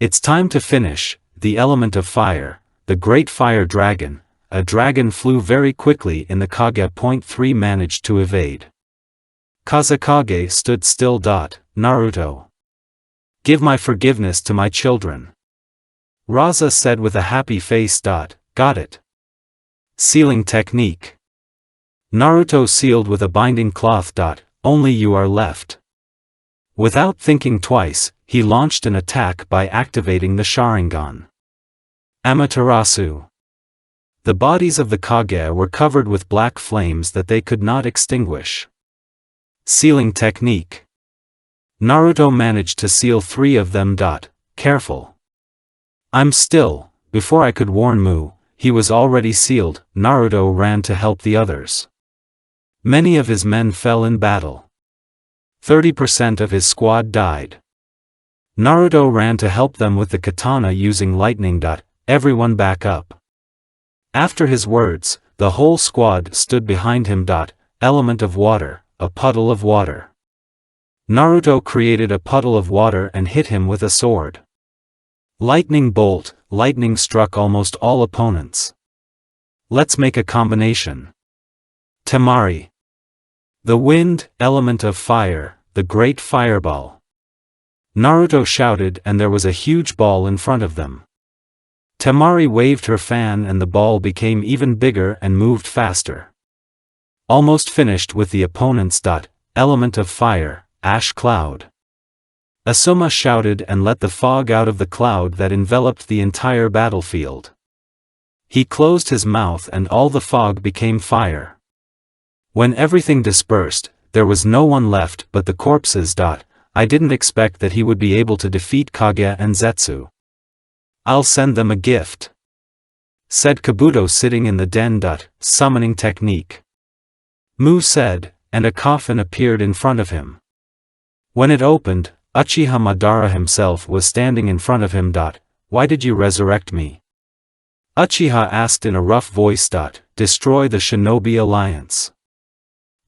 It's time to finish. The element of fire, the great fire dragon. A dragon flew very quickly in the Kage. 3 managed to evade. Kazekage stood still. Naruto. Give my forgiveness to my children. Raza said with a happy face. Got it. Sealing technique. Naruto sealed with a binding cloth. Only you are left. Without thinking twice, he launched an attack by activating the Sharingan. Amaterasu. The bodies of the Kage were covered with black flames that they could not extinguish. Sealing technique. Naruto managed to seal 3 of them. Careful. I'm still. Before I could warn Mu, he was already sealed. Naruto ran to help the others. Many of his men fell in battle. 30% of his squad died. Naruto ran to help them with the katana using lightning. Everyone back up. After his words, the whole squad stood behind him. Element of water, a puddle of water. Naruto created a puddle of water and hit him with a sword. Lightning bolt, lightning struck almost all opponents. Let's make a combination. Temari. The wind, element of fire, the great fireball. Naruto shouted and there was a huge ball in front of them. Temari waved her fan and the ball became even bigger and moved faster. Almost finished with the opponent's element of fire, ash cloud. Asuma shouted and let the fog out of the cloud that enveloped the entire battlefield. He closed his mouth and all the fog became fire. When everything dispersed, there was no one left but the corpses. I didn't expect that he would be able to defeat Kaguya and Zetsu. I'll send them a gift, said Kabuto sitting in the den. Summoning technique. Mu said, and a coffin appeared in front of him. When it opened, Uchiha Madara himself was standing in front of him. Why did you resurrect me? Uchiha asked in a rough voice. Destroy the Shinobi Alliance,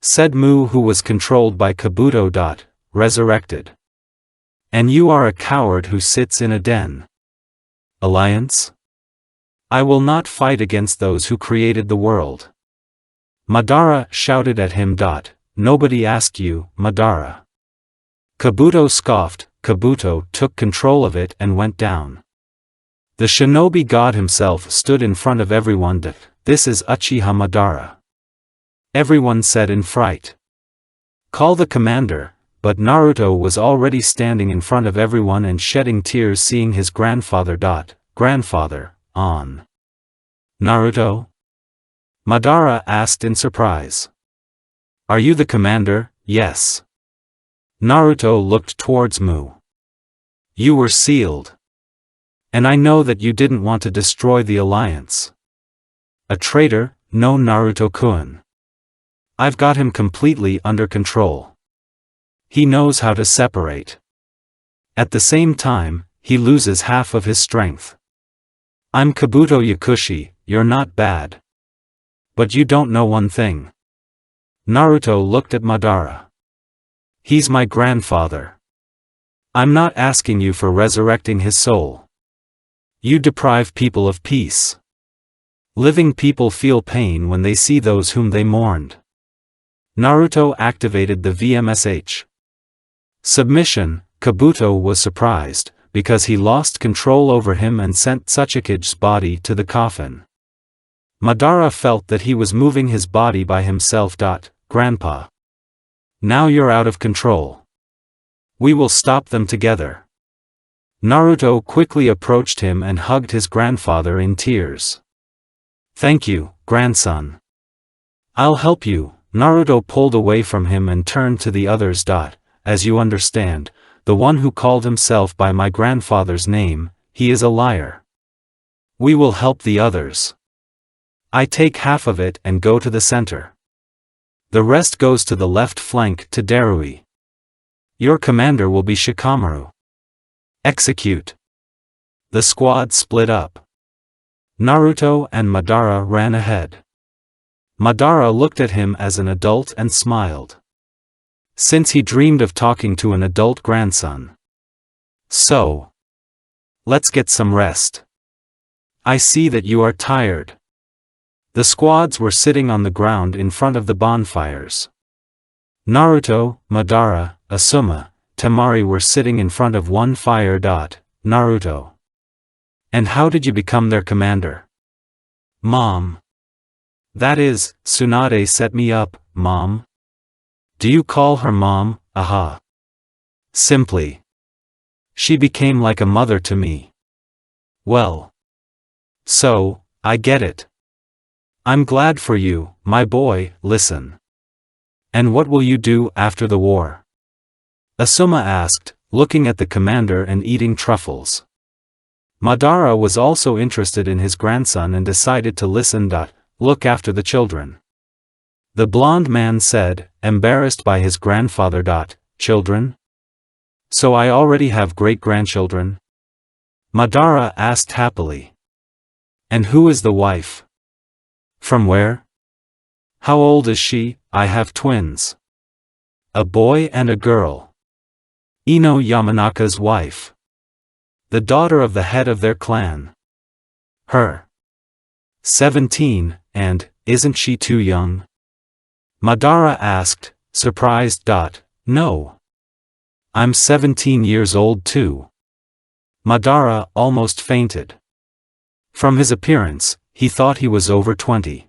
said Mu, who was controlled by Kabuto. Resurrected. And you are a coward who sits in a den. Alliance? I will not fight against those who created the world. Madara shouted at him. Nobody asked you, Madara. Kabuto scoffed. Kabuto took control of it and went down. The shinobi god himself stood in front of everyone. This is Uchiha Madara. Everyone said in fright. Call the commander. But Naruto was already standing in front of everyone and shedding tears seeing his grandfather. Grandfather, on. Naruto? Madara asked in surprise. Are you the commander? Yes. Naruto looked towards Mu. You were sealed. And I know that you didn't want to destroy the alliance. A traitor? No, Naruto-kun. I've got him completely under control. He knows how to separate. At the same time, he loses half of his strength. I'm Kabuto Yakushi, you're not bad. But you don't know one thing. Naruto looked at Madara. He's my grandfather. I'm not asking you for resurrecting his soul. You deprive people of peace. Living people feel pain when they see those whom they mourned. Naruto activated the VMSH. Submission. Kabuto was surprised, because he lost control over him and sent Tsuchikige's body to the coffin. Madara felt that he was moving his body by himself. Grandpa. Now you're out of control. We will stop them together. Naruto quickly approached him and hugged his grandfather in tears. Thank you, grandson. I'll help you. Naruto pulled away from him and turned to the others. As you understand, the one who called himself by my grandfather's name, he is a liar. We will help the others. I take half of it and go to the center. The rest goes to the left flank to Darui. Your commander will be Shikamaru. Execute. The squad split up. Naruto and Madara ran ahead. Madara looked at him as an adult and smiled. Since he dreamed of talking to an adult grandson. So. Let's get some rest. I see that you are tired. The squads were sitting on the ground in front of the bonfires. Naruto, Madara, Asuma, Temari were sitting in front of one fire. Naruto. And how did you become their commander? Mom. That is, Tsunade set me up, Mom. Do you call her Mom? Aha. Simply. She became like a mother to me. Well. So, I get it. I'm glad for you, my boy. Listen. And what will you do after the war? Asuma asked, looking at the commander and eating truffles. Madara was also interested in his grandson and decided to listen. Look after the children. The blond man said, embarrassed by his grandfather. Children? So I already have great-grandchildren? Madara asked happily. And who is the wife? From where? How old is she? I have twins. A boy and a girl. Ino Yamanaka's wife. The daughter of the head of their clan. Her. 17, and, isn't she too young? Madara asked, surprised. No. I'm 17 years old too. Madara almost fainted. From his appearance, he thought he was over 20.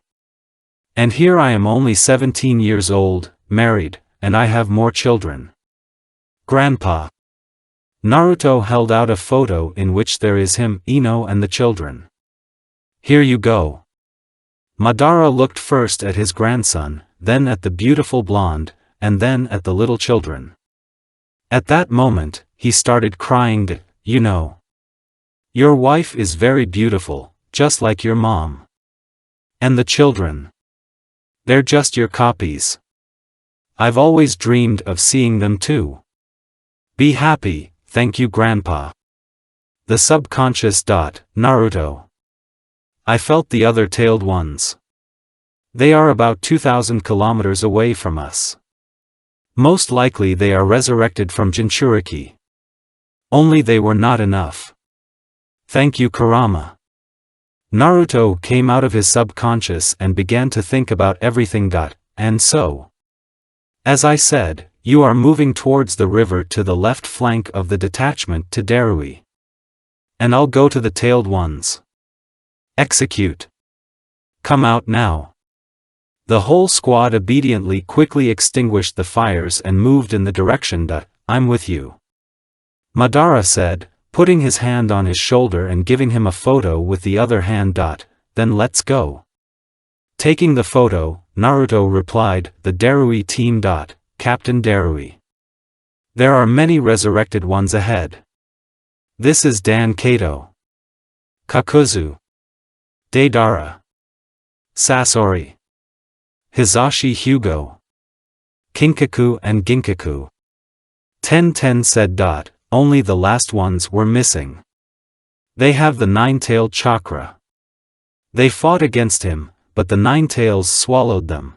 And here I am only 17 years old, married, and I have more children. Grandpa. Naruto held out a photo in which there is him, Ino and the children. Here you go. Madara looked first at his grandson, then at the beautiful blonde, and then at the little children. At that moment, he started crying. You know. Your wife is very beautiful, just like your mom. And the children. They're just your copies. I've always dreamed of seeing them too. Be happy, thank you Grandpa. The subconscious. Naruto. I felt the other tailed ones. They are about 2,000 kilometers away from us. Most likely they are resurrected from Jinchuriki. Only they were not enough. Thank you Kurama. Naruto came out of his subconscious and began to think about everything. And so. As I said, you are moving towards the river to the left flank of the detachment to Darui. And I'll go to the tailed ones. Execute. Come out now. The whole squad obediently quickly extinguished the fires and moved in the direction. I'm with you. Madara said, putting his hand on his shoulder and giving him a photo with the other hand. Then let's go. Taking the photo, Naruto replied, the Darui team. Captain Darui. There are many resurrected ones ahead. This is Dan Kato. Kakuzu. Deidara. Sasori. Hizashi Hugo. Kinkaku and Ginkaku. 10 said. Only the last ones were missing. They have the nine-tailed chakra. They fought against him, but the nine tails swallowed them.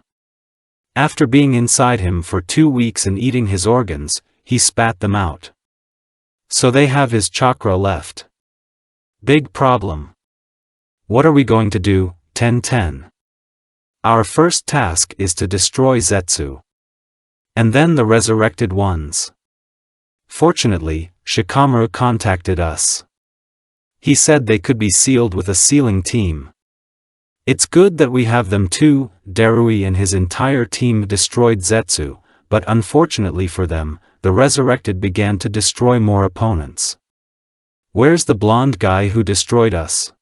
After being inside him for 2 weeks and eating his organs, he spat them out. So they have his chakra left. Big problem. What are we going to do? 10. Our first task is to destroy Zetsu. And then the resurrected ones. Fortunately, Shikamaru contacted us. He said they could be sealed with a sealing team. It's good that we have them too. Darui and his entire team destroyed Zetsu, but unfortunately for them, the resurrected began to destroy more opponents. Where's the blonde guy who destroyed us?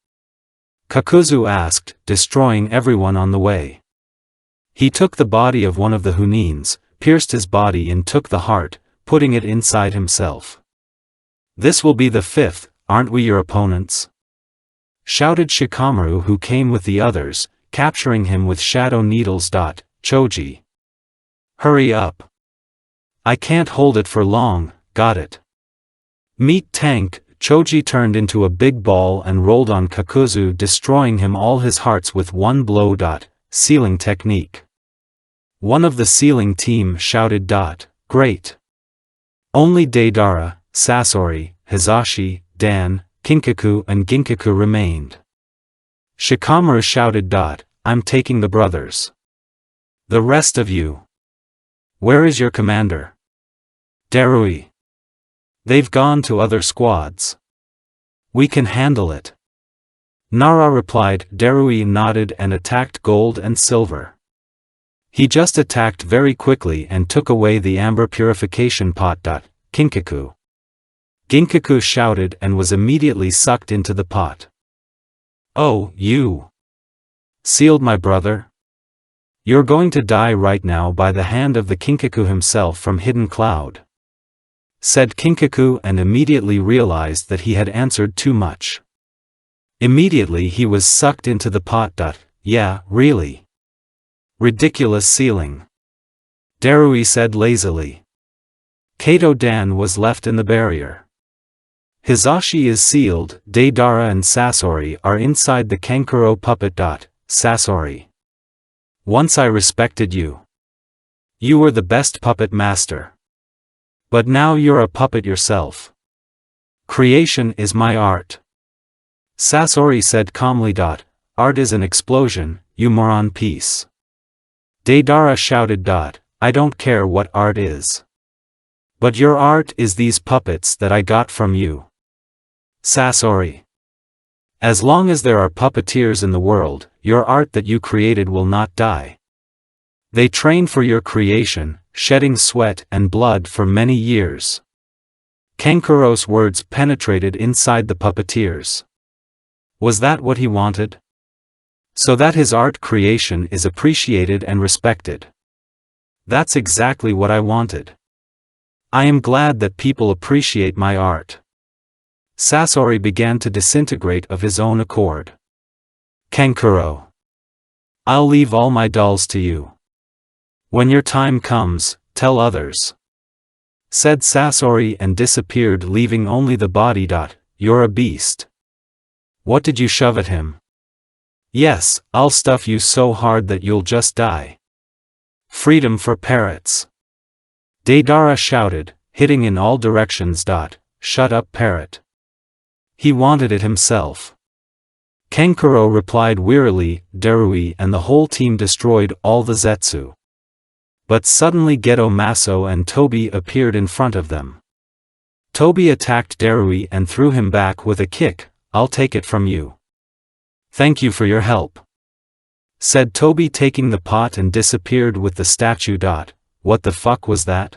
Kakuzu asked, destroying everyone on the way. He took the body of one of the Hunins, pierced his body and took the heart, putting it inside himself. This will be the fifth, aren't we your opponents? Shouted Shikamaru, who came with the others, capturing him with shadow needles. Choji. Hurry up. I can't hold it for long. Got it. Meat tank. Choji turned into a big ball and rolled on Kakuzu, destroying him all his hearts with one blow. Sealing technique. One of the sealing team shouted. Great. Only Deidara, Sasori, Hizashi, Dan, Kinkaku and Ginkaku remained. Shikamaru shouted. I'm taking the brothers. The rest of you. Where is your commander? Darui. They've gone to other squads. We can handle it. Nara replied. Darui nodded and attacked gold and silver. He just attacked very quickly and took away the amber purification pot. Kinkaku. Ginkaku shouted and was immediately sucked into the pot. Oh, you. Sealed my brother? You're going to die right now by the hand of the Kinkaku himself from Hidden Cloud. Said Kinkaku and immediately realized that he had answered too much. Immediately he was sucked into the pot. Yeah, really. Ridiculous sealing. Darui said lazily. Kato Dan was left in the barrier. Hizashi is sealed. Deidara and Sasori are inside the Kankuro puppet. Sasori. Once I respected you. You were the best puppet master. But now you're a puppet yourself. Creation is my art. Sasori said calmly. Art is an explosion, you moron piece. Deidara shouted. I don't care what art is. But your art is these puppets that I got from you. Sasori. As long as there are puppeteers in the world, your art that you created will not die. They train for your creation, shedding sweat and blood for many years. Kankuro's words penetrated inside the puppeteers. Was that what he wanted? So that his art creation is appreciated and respected. That's exactly what I wanted. I am glad that people appreciate my art. Sasori began to disintegrate of his own accord. Kankuro. I'll leave all my dolls to you. When your time comes, tell others. Said Sasori and disappeared, leaving only the body. You're a beast. What did you shove at him? Yes, I'll stuff you so hard that you'll just die. Freedom for parrots. Deidara shouted, hitting in all directions. Shut up, parrot. He wanted it himself. Kankuro replied wearily. Darui and the whole team destroyed all the Zetsu. But suddenly Geto Maso and Tobi appeared in front of them. Tobi attacked Darui and threw him back with a kick. I'll take it from you. Thank you for your help. Said Tobi, taking the pot, and disappeared with the statue. What the fuck was that?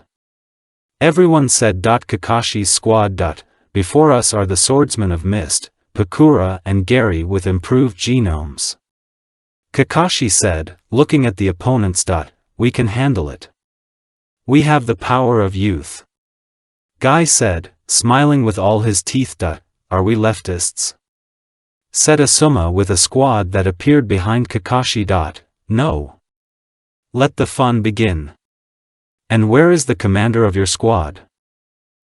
Everyone said. Kakashi's squad. Before us are the swordsmen of Mist, Pakura and Gary with improved genomes. Kakashi said, looking at the opponents. We can handle it. We have the power of youth. Guy said, smiling with all his teeth. Are we leftists? Said Asuma with a squad that appeared behind Kakashi. No. Let the fun begin. And where is the commander of your squad?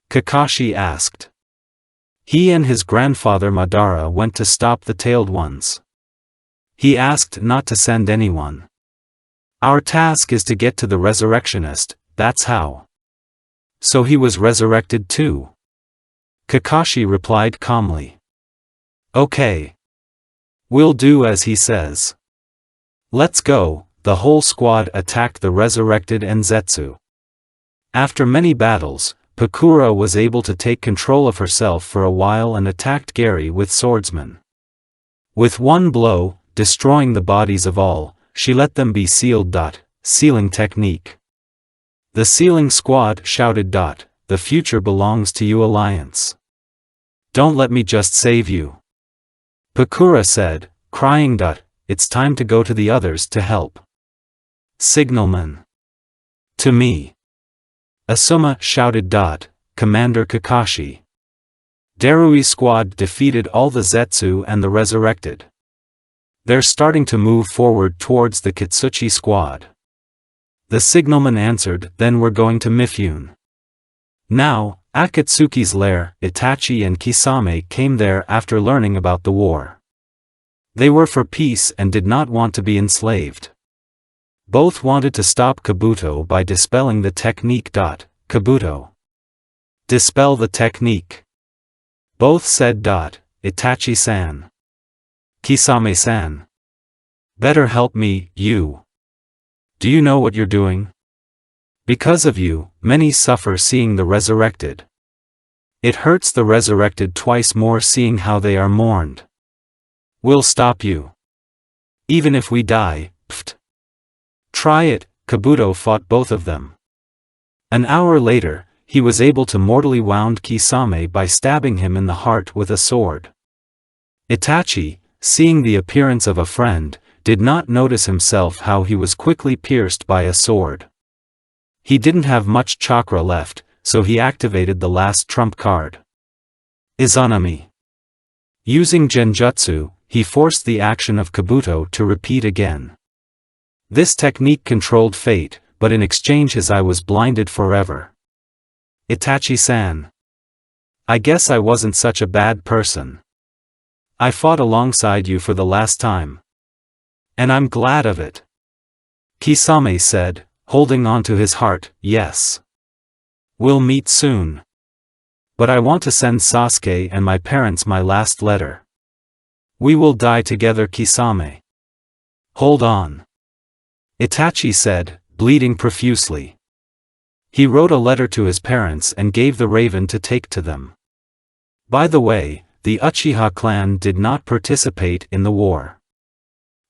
Kakashi asked. He and his grandfather Madara went to stop the tailed ones. He asked not to send anyone. Our task is to get to the resurrectionist, that's how. So he was resurrected too? Kakashi replied calmly. Okay. We'll do as he says. Let's go. The whole squad attacked the resurrected and Zetsu. After many battles, Pakura was able to take control of herself for a while and attacked Gary with swordsmen. With one blow, destroying the bodies of all, she let them be sealed. Sealing technique. The sealing squad shouted. The future belongs to you, Alliance. Don't let me just save you. Pakura said, crying. It's time to go to the others to help. Signalman. To me. Asuma shouted. Commander Kakashi. Darui's squad defeated all the Zetsu and the resurrected. They're starting to move forward towards the Kitsuchi squad. The signalman answered, then we're going to Mifune. Now, Akatsuki's lair, Itachi and Kisame came there after learning about the war. They were for peace and did not want to be enslaved. Both wanted to stop Kabuto by dispelling the technique. Kabuto. Dispel the technique. Both said. Itachi-san. Kisame-san. Better help me, you. Do you know what you're doing? Because of you, many suffer seeing the resurrected. It hurts the resurrected twice more seeing how they are mourned. We'll stop you. Even if we die, pft. Try it. Kabuto fought both of them. An hour later, he was able to mortally wound Kisame by stabbing him in the heart with a sword. Itachi, seeing the appearance of a friend, did not notice himself how he was quickly pierced by a sword. He didn't have much chakra left, so he activated the last trump card. Izanami. Using Genjutsu, he forced the action of Kabuto to repeat again. This technique controlled fate, but in exchange his eye was blinded forever. Itachi-san. I guess I wasn't such a bad person. I fought alongside you for the last time. And I'm glad of it. Kisame said, holding on to his heart, yes. We'll meet soon. But I want to send Sasuke and my parents my last letter. We will die together, Kisame. Hold on. Itachi said, bleeding profusely. He wrote a letter to his parents and gave the raven to take to them. By the way, the Uchiha clan did not participate in the war,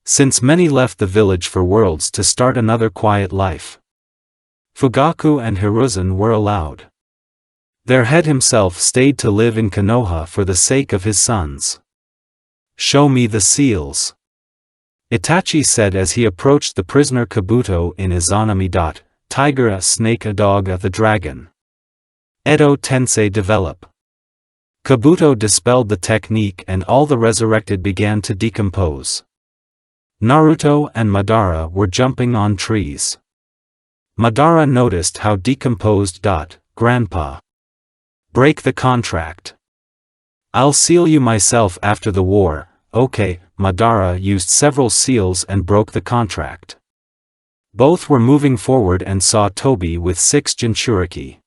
since many left the village for worlds to start another quiet life. Fugaku and Hiruzen were allowed. Their head himself stayed to live in Konoha for the sake of his sons. "Show me the seals," Itachi said as he approached the prisoner Kabuto in Izanami. Tiger a snake a dog a the dragon. Edo Tensei develop. Kabuto dispelled the technique and all the resurrected began to decompose. Naruto and Madara were jumping on trees. Madara noticed how decomposed. Grandpa. Break the contract. I'll seal you myself after the war. Okay, Madara used several seals and broke the contract. Both were moving forward and saw Tobi with 6 Jinchuriki.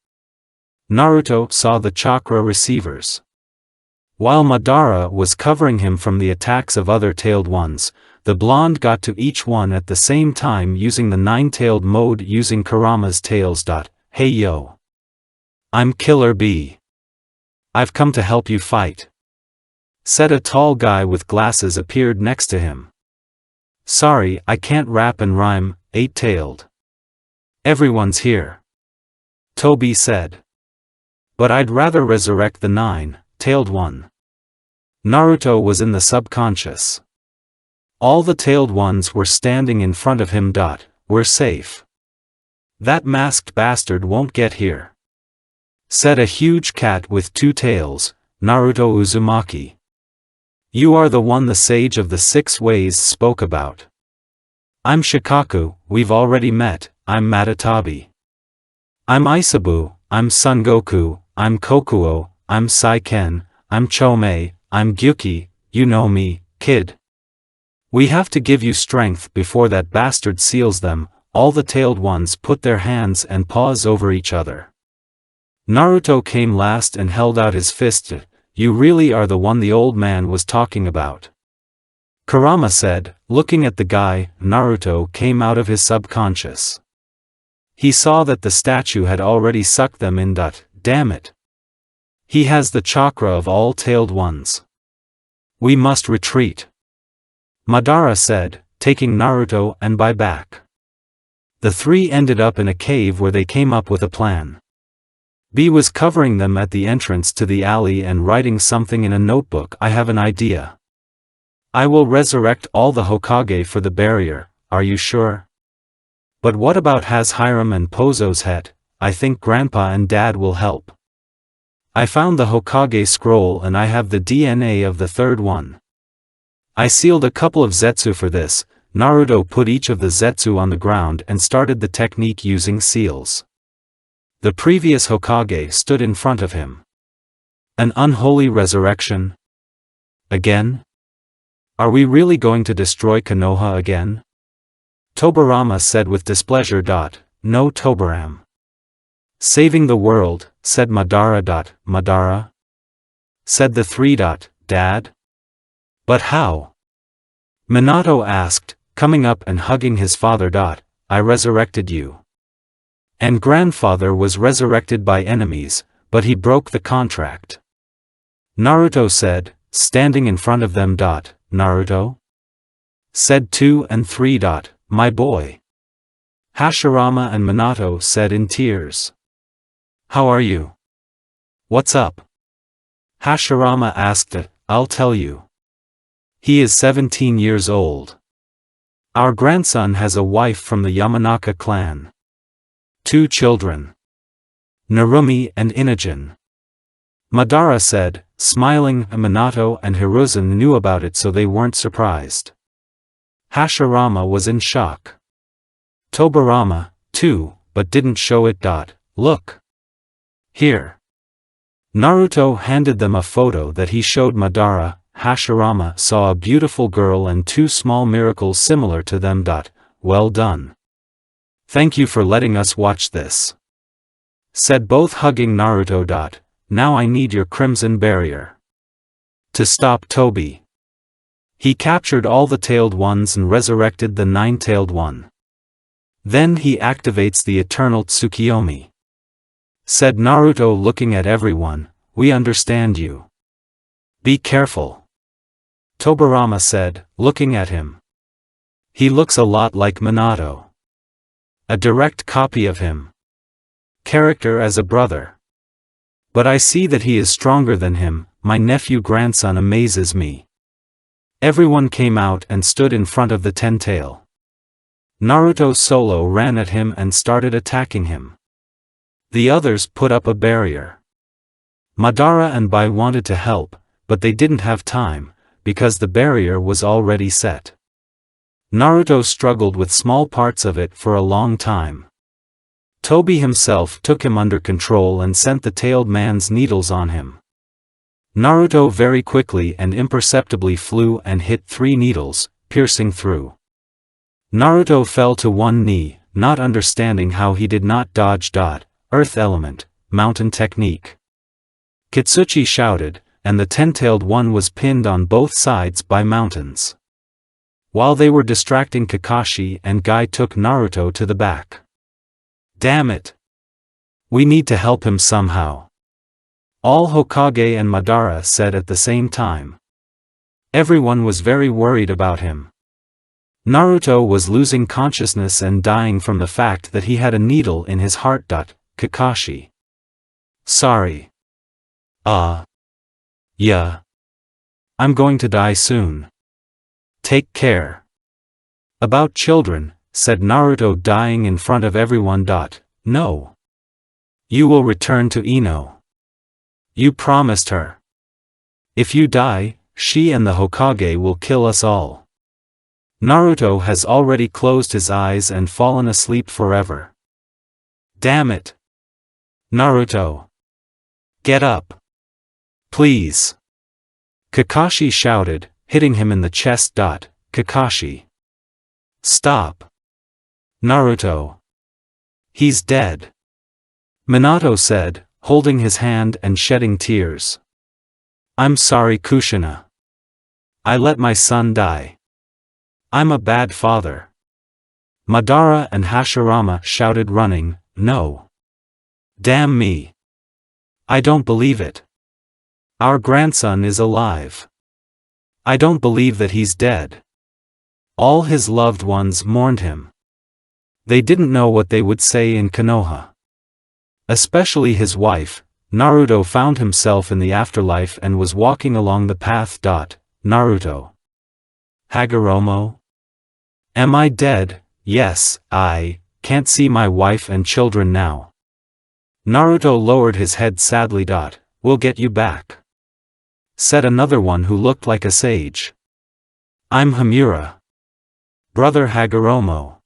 Naruto saw the chakra receivers. While Madara was covering him from the attacks of other tailed ones, the blonde got to each one at the same time using the 9-tailed mode using Kurama's tails. Hey yo. I'm Killer B. I've come to help you fight, said a tall guy with glasses appeared next to him. Sorry, I can't rap and rhyme, 8-tailed. Everyone's here, Tobi said. But I'd rather resurrect the 9-tailed one. Naruto was in the subconscious. All the tailed ones were standing in front of him. We're safe. That masked bastard won't get here, said a huge cat with 2 tails, Naruto Uzumaki. You are the one the sage of the 6 ways spoke about. I'm Shikaku, we've already met. I'm Matatabi. I'm Isabu, I'm Son Goku, I'm Kokuo, I'm Saiken, I'm Chomei, I'm Gyuki, you know me, kid. We have to give you strength before that bastard seals them. All the tailed ones put their hands and paws over each other. Naruto came last and held out his fist. You really are the one the old man was talking about, Kurama said, looking at the guy. Naruto came out of his subconscious. He saw that the statue had already sucked them in. Damn it. He has the chakra of all tailed ones. We must retreat, Madara said, taking Naruto and Bai back. The 3 ended up in a cave where they came up with a plan. B was covering them at the entrance to the alley and writing something in a notebook. I have an idea. I will resurrect all the Hokage for the barrier, are you sure? But what about Hashirama and Pozo's head? I think Grandpa and Dad will help. I found the Hokage scroll and I have the DNA of the 3rd one. I sealed a couple of Zetsu for this. Naruto put each of the Zetsu on the ground and started the technique using seals. The previous Hokage stood in front of him. An unholy resurrection? Again? Are we really going to destroy Konoha again? Tobirama said with displeasure. No Tobiram. Saving the world, said Madara. Madara? Said the 3. Dad? But how? Minato asked, coming up and hugging his father. I resurrected you. And grandfather was resurrected by enemies, but he broke the contract, Naruto said, standing in front of them. Naruto? Said 2 and 3. My boy. Hashirama and Minato said in tears. How are you? What's up? Hashirama asked. I'll tell you. He is 17 years old. Our grandson has a wife from the Yamanaka clan. 2 children. Narumi and Inajin. Madara said, smiling. Minato and Hiruzen knew about it so they weren't surprised. Hashirama was in shock. Tobirama, too, but didn't show it. Look. Here. Naruto handed them a photo that he showed Madara. Hashirama saw a beautiful girl and 2 small miracles similar to them. Well done. Thank you for letting us watch this, said both hugging Naruto. Now I need your crimson barrier to stop Tobi. He captured all the tailed ones and resurrected the 9-tailed one. Then he activates the eternal Tsukiyomi. Said Naruto, looking at everyone, "We understand you. Be careful." Tobirama said, looking at him. "He looks a lot like Minato. A direct copy of him. Character as a brother. But I see that he is stronger than him. My nephew-grandson amazes me." Everyone came out and stood in front of the ten-tail. Naruto solo ran at him and started attacking him. The others put up a barrier. Madara and Bai wanted to help, but they didn't have time, because the barrier was already set. Naruto struggled with small parts of it for a long time. Tobi himself took him under control and sent the tailed man's needles on him. Naruto very quickly and imperceptibly flew and hit 3 needles, piercing through. Naruto fell to one knee, not understanding how he did not dodge. Earth element, mountain technique. Kitsuchi shouted, and the ten-tailed one was pinned on both sides by mountains. While they were distracting, Kakashi and Guy took Naruto to the back. "Damn it! We need to help him somehow," all Hokage and Madara said at the same time. Everyone was very worried about him. Naruto was losing consciousness and dying from the fact that he had a needle in his heart. Kakashi. "Sorry. Yeah. I'm going to die soon. Take care." "About children," said Naruto, dying in front of everyone. "No. You will return to Ino. You promised her. If you die, she and the Hokage will kill us all. Naruto has already closed his eyes and fallen asleep forever. Damn it. Naruto. Get up. Please." Kakashi shouted, hitting him in the chest. "Kakashi. Stop. Naruto. He's dead." Minato said, holding his hand and shedding tears. "I'm sorry, Kushina. I let my son die. I'm a bad father." Madara and Hashirama shouted, running, "No. Damn me. I don't believe it. Our grandson is alive. I don't believe that he's dead." All his loved ones mourned him. They didn't know what they would say in Konoha. Especially his wife. Naruto found himself in the afterlife and was walking along the path. Naruto. Hagoromo? Am I dead? Yes, I can't see my wife and children now. Naruto lowered his head sadly. We'll get you back, said another one who looked like a sage. I'm Hamura. Brother Hagoromo.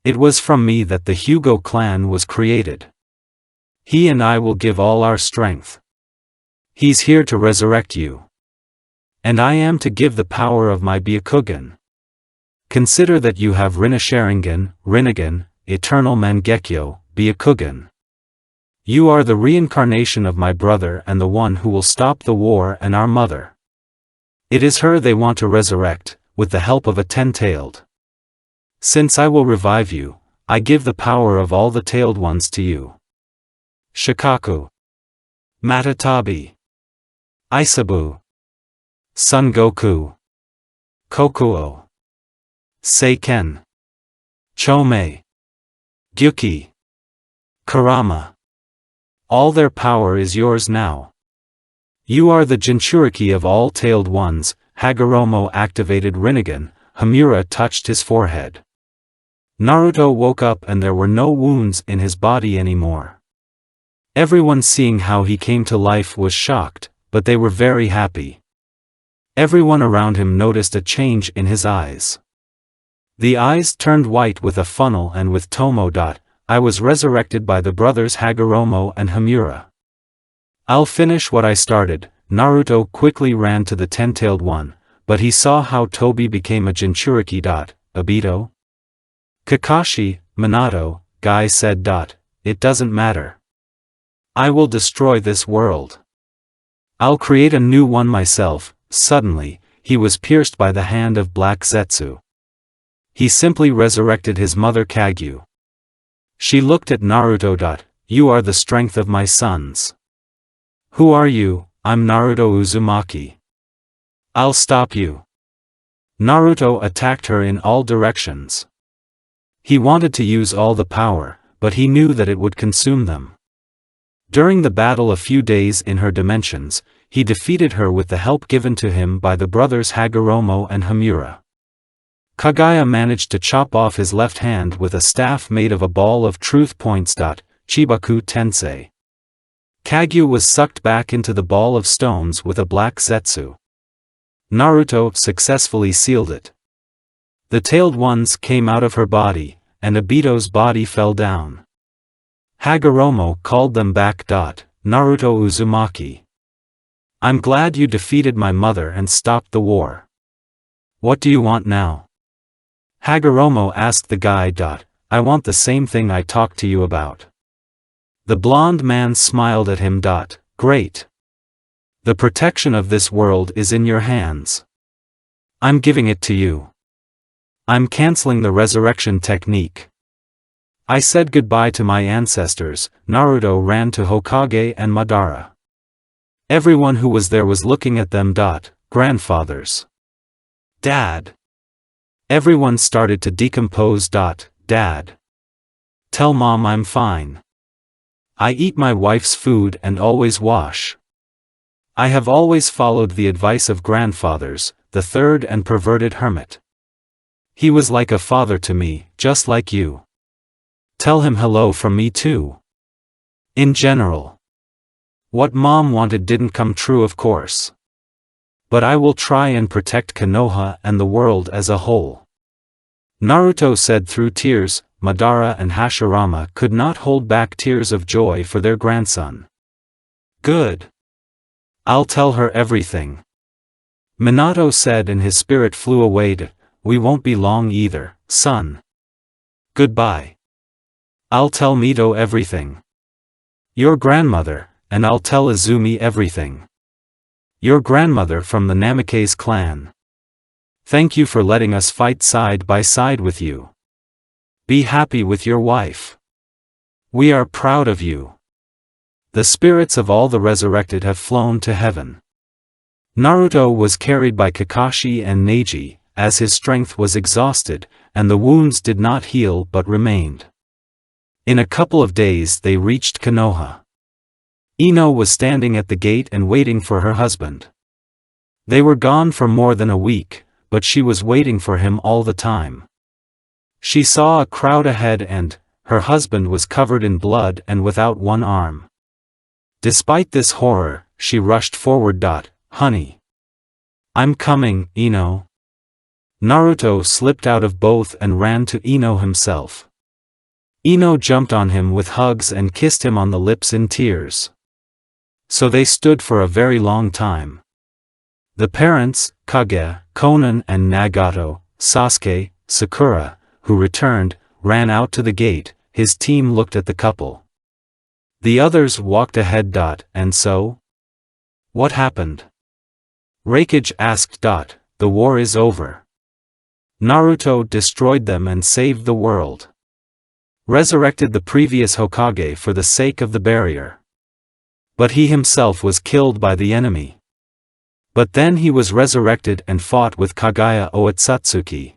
It was from me that the Hyuga clan was created. He and I will give all our strength. He's here to resurrect you. And I am to give the power of my Byakugan. Consider that you have Rinnegan, Eternal Mangekyo, Byakugan. You are the reincarnation of my brother and the one who will stop the war and our mother. It is her they want to resurrect, with the help of a 10-tailed. Since I will revive you, I give the power of all the tailed ones to you. Shikaku. Matatabi. Isabu. Son Goku. Kokuo. Seiken. Chomei. Gyuki. Kurama. All their power is yours now. You are the Jinchuriki of all tailed ones. Hagoromo activated Rinnegan. Hamura touched his forehead. Naruto woke up and there were no wounds in his body anymore. Everyone seeing how he came to life was shocked, but they were very happy. Everyone around him noticed a change in his eyes. The eyes turned white with a funnel and with Tomo. I was resurrected by the brothers Hagoromo and Hamura. I'll finish what I started. Naruto quickly ran to the 10-tailed one, but he saw how Tobi became a Jinchuriki. Obito? Kakashi, Minato, Guy said. It doesn't matter. I will destroy this world. I'll create a new one myself. Suddenly, he was pierced by the hand of Black Zetsu. He simply resurrected his mother Kagyu. She looked at Naruto. You are the strength of my sons. Who are you? I'm Naruto Uzumaki. I'll stop you. Naruto attacked her in all directions. He wanted to use all the power, but he knew that it would consume them. During the battle a few days in her dimensions, he defeated her with the help given to him by the brothers Hagoromo and Hamura. Kagaya managed to chop off his left hand with a staff made of a ball of truth points. Chibaku Tensei. Kagyu was sucked back into the ball of stones with a black zetsu. Naruto successfully sealed it. The tailed ones came out of her body, and Obito's body fell down. Hagoromo called them back. Naruto Uzumaki. I'm glad you defeated my mother and stopped the war. What do you want now? Hagoromo asked the guy. I want the same thing I talked to you about. The blonde man smiled at him. Great. The protection of this world is in your hands. I'm giving it to you. I'm canceling the resurrection technique. I said goodbye to my ancestors. Naruto ran to Hokage and Madara. Everyone who was there was looking at them. Grandfathers. Dad. Everyone started to decompose. Dad. Tell mom I'm fine. I eat my wife's food and always wash. I have always followed the advice of grandfathers, the third and perverted hermit. He was like a father to me, just like you. Tell him hello from me too. In general. What mom wanted didn't come true, of course. But I will try and protect Konoha and the world as a whole. Naruto said through tears. Madara and Hashirama could not hold back tears of joy for their grandson. Good. I'll tell her everything. Minato said, and his spirit flew away. We won't be long either, son. Goodbye. I'll tell Mito everything. Your grandmother, and I'll tell Izumi everything. Your grandmother from the Namikaze clan. Thank you for letting us fight side by side with you. Be happy with your wife. We are proud of you. The spirits of all the resurrected have flown to heaven. Naruto was carried by Kakashi and Neji, as his strength was exhausted, and the wounds did not heal but remained. In a couple of days they reached Konoha. Ino was standing at the gate and waiting for her husband. They were gone for more than a week, but she was waiting for him all the time. She saw a crowd ahead and, her husband was covered in blood and without one arm. Despite this horror, she rushed forward. Honey. I'm coming, Ino. Naruto slipped out of both and ran to Ino himself. Ino jumped on him with hugs and kissed him on the lips in tears. So they stood for a very long time. The parents, Kage, Konan and Nagato, Sasuke, Sakura, who returned, ran out to the gate. His team looked at the couple. The others walked ahead. And so? What happened? Raikage asked. The war is over. Naruto destroyed them and saved the world. Resurrected the previous Hokage for the sake of the barrier. But he himself was killed by the enemy. But then he was resurrected and fought with Kagaya Otsutsuki,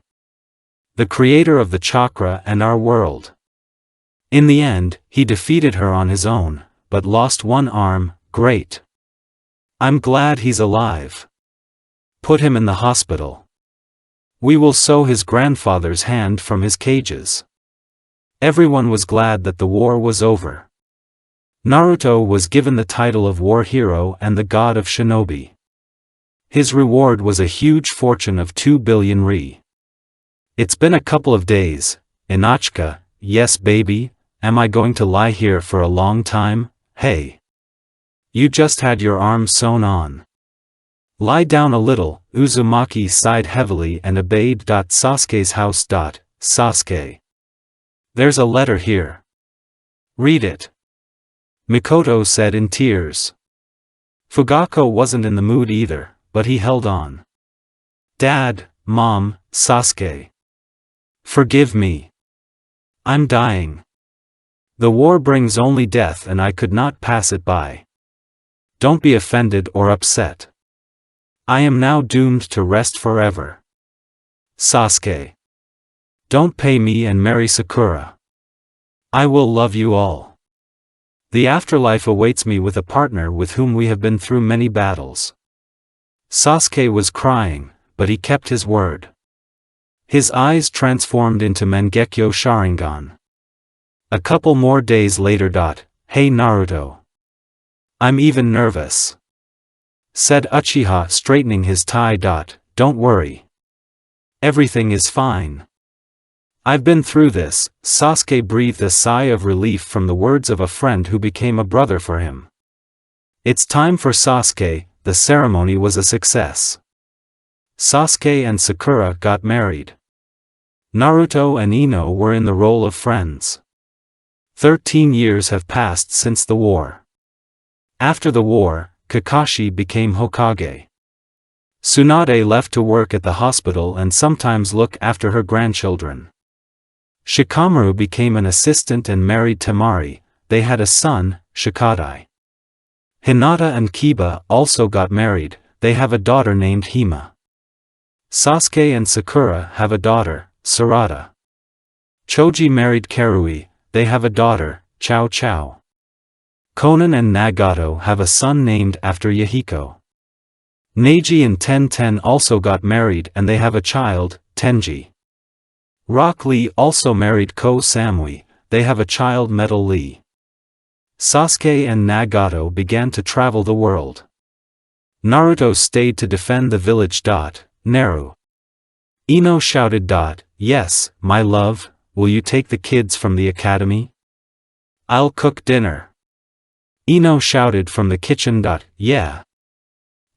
the creator of the chakra and our world. In the end, he defeated her on his own, but lost one arm. Great. I'm glad he's alive. Put him in the hospital. We will sew his grandfather's hand from his cages. Everyone was glad that the war was over. Naruto was given the title of war hero and the god of shinobi. His reward was a huge fortune of 2 billion ri. It's been a couple of days, Inochka. Yes baby, am I going to lie here for a long time? Hey. You just had your arm sewn on. Lie down a little. Uzumaki sighed heavily and obeyed. Sasuke's house. Sasuke. There's a letter here. Read it. Mikoto said in tears. Fugako wasn't in the mood either, but he held on. Dad, Mom, Sasuke. Forgive me. I'm dying. The war brings only death and I could not pass it by. Don't be offended or upset. I am now doomed to rest forever. Sasuke. Don't pay me and marry Sakura. I will love you all. The afterlife awaits me with a partner with whom we have been through many battles. Sasuke was crying, but he kept his word. His eyes transformed into Mangekyo Sharingan. A couple more days later. Hey Naruto. I'm even nervous. Said Uchiha straightening his tie. Don't worry. Everything is fine. I've been through this. Sasuke breathed a sigh of relief from the words of a friend who became a brother for him. It's time for Sasuke. The ceremony was a success. Sasuke and Sakura got married. Naruto and Ino were in the role of friends. 13 years have passed since the war. After the war, Kakashi became Hokage. Tsunade left to work at the hospital and sometimes look after her grandchildren. Shikamaru became an assistant and married Temari. They had a son, Shikadai. Hinata and Kiba also got married. They have a daughter named Hima. Sasuke and Sakura have a daughter, Sarada. Choji married Karui. They have a daughter, Chao Chao. Konan and Nagato have a son named after Yahiko. Neji and Ten also got married and they have a child, Tenji. Rock Lee also married Ko Samui. They have a child, Metal Lee. Sasuke and Nagato began to travel the world. Naruto stayed to defend the village. Naru. Ino shouted. Yes, my love, will you take the kids from the academy? I'll cook dinner. Ino shouted from the kitchen. Yeah.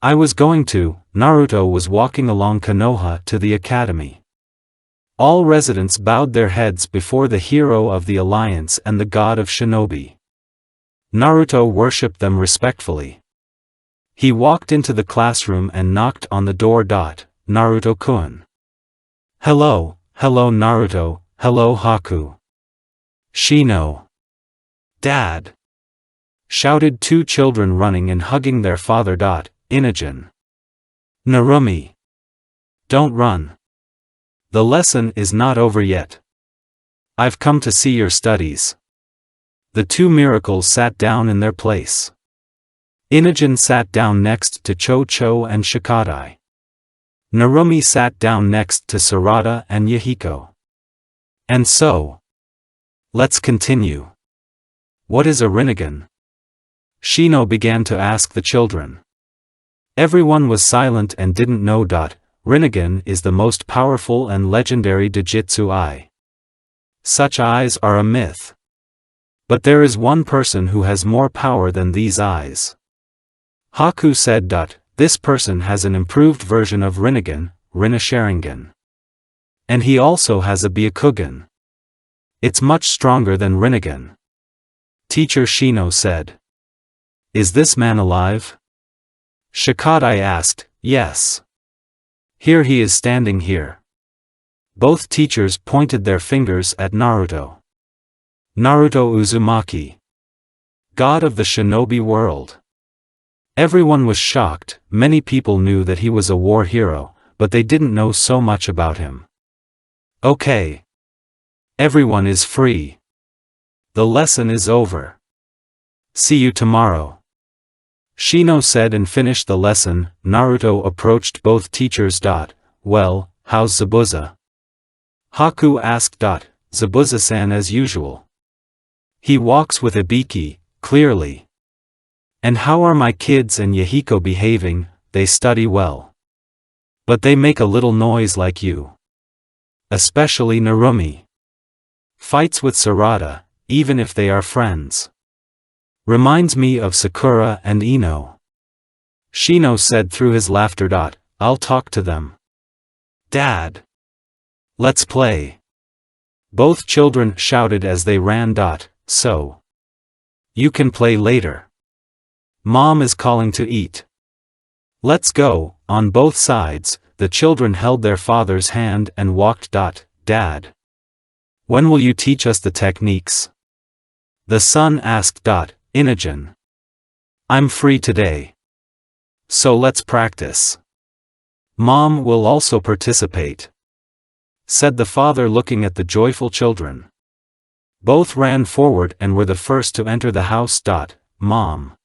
I was going to. Naruto was walking along Konoha to the academy. All residents bowed their heads before the hero of the alliance and the god of shinobi. Naruto worshipped them respectfully. He walked into the classroom and knocked on the door. Naruto-kun. Hello, hello Naruto, hello Haku. Shino. Dad. Shouted two children running and hugging their father. Inogen. Narumi. Don't run. The lesson is not over yet. I've come to see your studies. The two miracles sat down in their place. Inogen sat down next to Cho-Cho and Shikadai. Narumi sat down next to Sarada and Yahiko. And so. Let's continue. What is a Rinnegan? Shino began to ask the children. Everyone was silent and didn't know. Rinnegan is the most powerful and legendary Dojutsu eye. Such eyes are a myth. But there is one person who has more power than these eyes. Haku said. This person has an improved version of Rinnegan, Rinne-Sharingan. And he also has a Byakugan. It's much stronger than Rinnegan. Teacher Shino said. Is this man alive? Shikadai asked. Yes. Here he is standing here. Both teachers pointed their fingers at Naruto. Naruto Uzumaki. God of the shinobi world. Everyone was shocked. Many people knew that he was a war hero, but they didn't know so much about him. Okay. Everyone is free. The lesson is over. See you tomorrow. Shino said and finished the lesson. Naruto approached both teachers. Well, how's Zabuza? Haku asked. Zabuza-san as usual. He walks with Ibiki, clearly. And how are my kids and Yahiko behaving? They study well. But they make a little noise like you. Especially Narumi. Fights with Sarada, even if they are friends. Reminds me of Sakura and Ino. Shino said through his laughter. I'll talk to them. Dad. Let's play. Both children shouted as they ran. So. You can play later. Mom is calling to eat. Let's go. On both sides, the children held their father's hand and walked. Dad. When will you teach us the techniques? The son asked. Inogen. I'm free today. So let's practice. Mom will also participate, said the father, looking at the joyful children. Both ran forward and were the first to enter the house. Mom,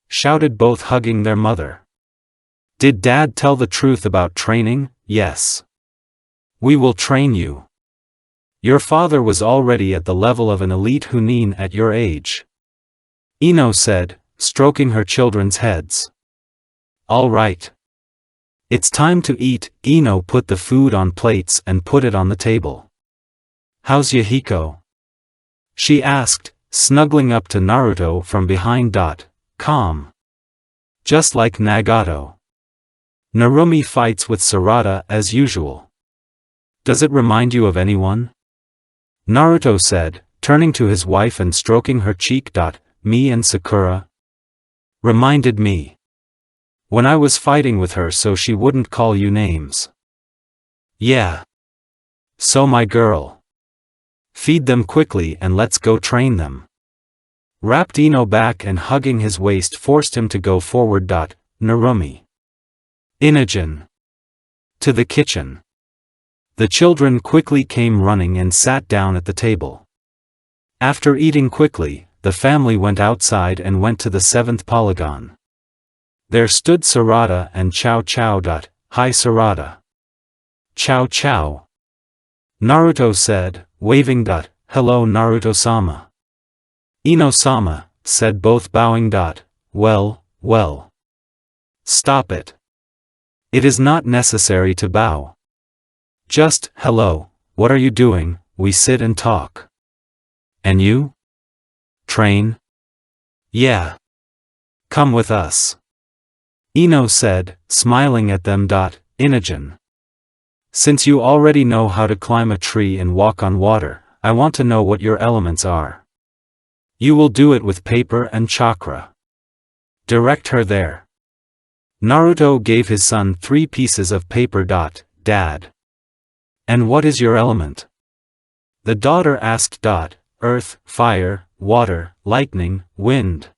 shouted both, hugging their mother. Did Dad tell the truth about training? Yes. We will train you. Your father was already at the level of an elite Hunin at your age, Ino said, stroking her children's heads. All right. It's time to eat. Ino put the food on plates and put it on the table. How's Yahiko? She asked, snuggling up to Naruto from behind. Calm. Just like Nagato. Narumi fights with Sarada as usual. Does it remind you of anyone? Naruto said, turning to his wife and stroking her cheek. Me and Sakura. Reminded me. When I was fighting with her so she wouldn't call you names. Yeah. So my girl. Feed them quickly and let's go train them. Wrapped Ino back and hugging his waist forced him to go forward. Narumi. Inogen. To the kitchen. The children quickly came running and sat down at the table. After eating quickly, the family went outside and went to the 7th polygon. There stood Sarada and Chow Chow. Hi Sarada. Chow Chow. Naruto said, waving. Hello Naruto-sama. Ino-sama, said both, bowing. Well. Stop it. It is not necessary to bow. Just, hello, what are you doing? We sit and talk. And you? Train? Yeah. Come with us. Ino said, smiling at them. Inogen. Since you already know how to climb a tree and walk on water, I want to know what your elements are. You will do it with paper and chakra. Direct her there. Naruto gave his son 3 pieces of paper. Dad. And what is your element? The daughter asked. Earth, fire, water, lightning, wind.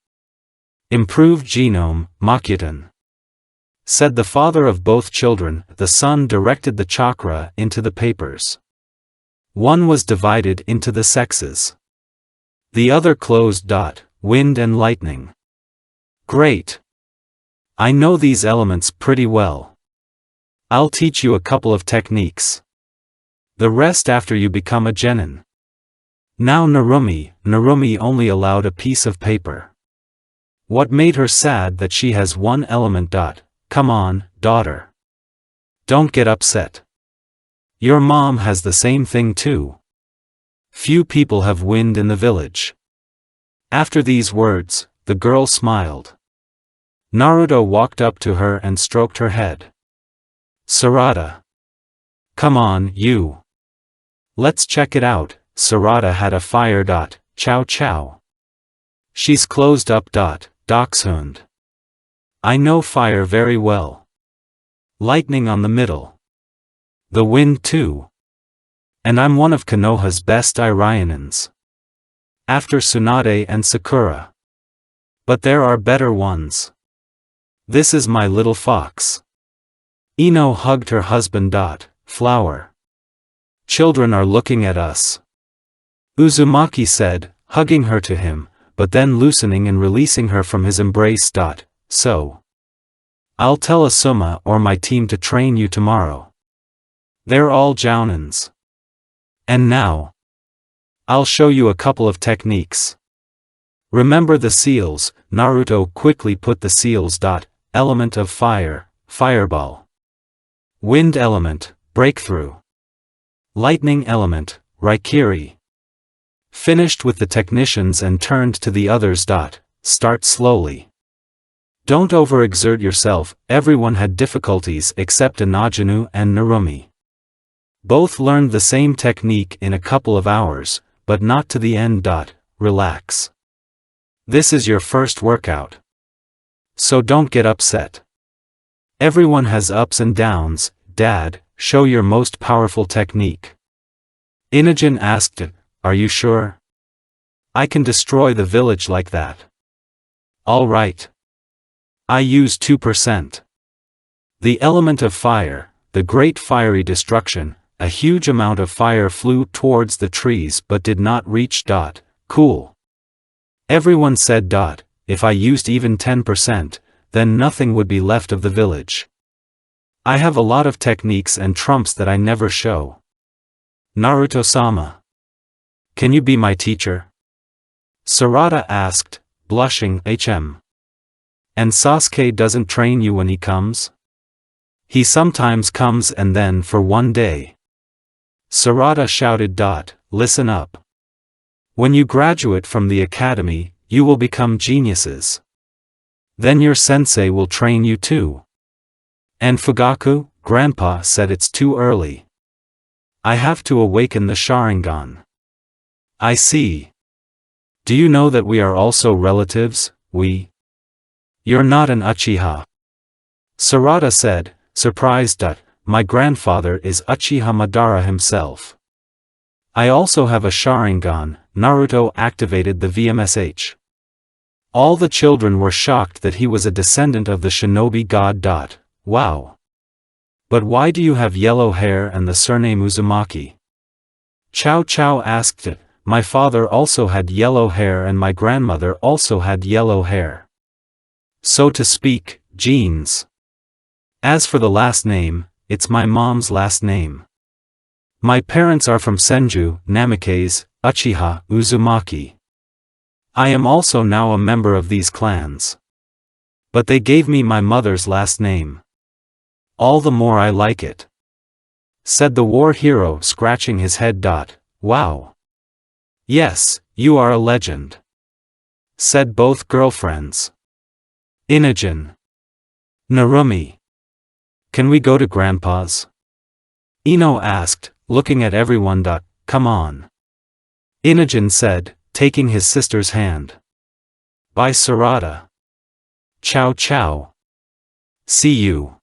Improved genome, Makuton. Said the father of both children. The son directed the chakra into the papers. One was divided into the sexes. The other closed. Wind and lightning. Great. I know these elements pretty well. I'll teach you a couple of techniques. The rest after you become a genin. Now Narumi only allowed a piece of paper. What made her sad that she has one element. Come on, daughter. Don't get upset. Your mom has the same thing too. Few people have wind in the village. After these words, the girl smiled. Naruto walked up to her and stroked her head. Sarada. Come on, you. Let's check it out. Sarada had a fire. Chow Chow. She's closed up. Dachshund. I know fire very well. Lightning on the middle. The wind too. And I'm one of Konoha's best Irionins. After Tsunade and Sakura. But there are better ones. This is my little fox. Ino hugged her husband. Flower. Children are looking at us. Uzumaki said, hugging her to him, but then loosening and releasing her from his embrace. So. I'll tell Asuma or my team to train you tomorrow. They're all jounins. And now. I'll show you a couple of techniques. Remember the seals. Naruto quickly put the seals. Element of fire, fireball. Wind element, breakthrough. Lightning element, Raikiri. Finished with the technicians and turned to the others. Start slowly. Don't overexert yourself. Everyone had difficulties except Inajinu and Narumi. Both learned the same technique in a couple of hours, but not to the end. Relax. This is your first workout. So don't get upset. Everyone has ups and downs. Dad, show your most powerful technique. Inogen asked it, "Are you sure? I can destroy the village like that." "All right. I use 2%. The element of fire, the great fiery destruction, a huge amount of fire flew towards the trees but did not reach. Cool. Everyone said. If I used even 10%, then nothing would be left of the village. I have a lot of techniques and trumps that I never show. Naruto-sama. Can you be my teacher?" Sarada asked, blushing. And Sasuke doesn't train you when he comes? He sometimes comes and then for one day. Sarada shouted. Listen up. When you graduate from the academy, you will become geniuses. Then your sensei will train you too. And Fugaku, Grandpa said it's too early. I have to awaken the Sharingan. I see. Do you know that we are also relatives, You're not an Uchiha. Sarada said, surprised. My grandfather is Uchiha Madara himself. I also have a Sharingan. Naruto activated the VMSH. All the children were shocked that he was a descendant of the shinobi god. Wow. But why do you have yellow hair and the surname Uzumaki? Chow Chow asked it. My father also had yellow hair and my grandmother also had yellow hair. So to speak, genes. As for the last name, it's my mom's last name. My parents are from Senju, Namikaze, Uchiha, Uzumaki. I am also now a member of these clans. But they gave me my mother's last name. All the more I like it. Said the war hero, scratching his head. Wow. Yes, you are a legend. Said both girlfriends. Inogen. Narumi. Can we go to Grandpa's? Ino asked, looking at everyone. Come on. Inogen said, taking his sister's hand. Bye Sarada. Ciao ciao. See you.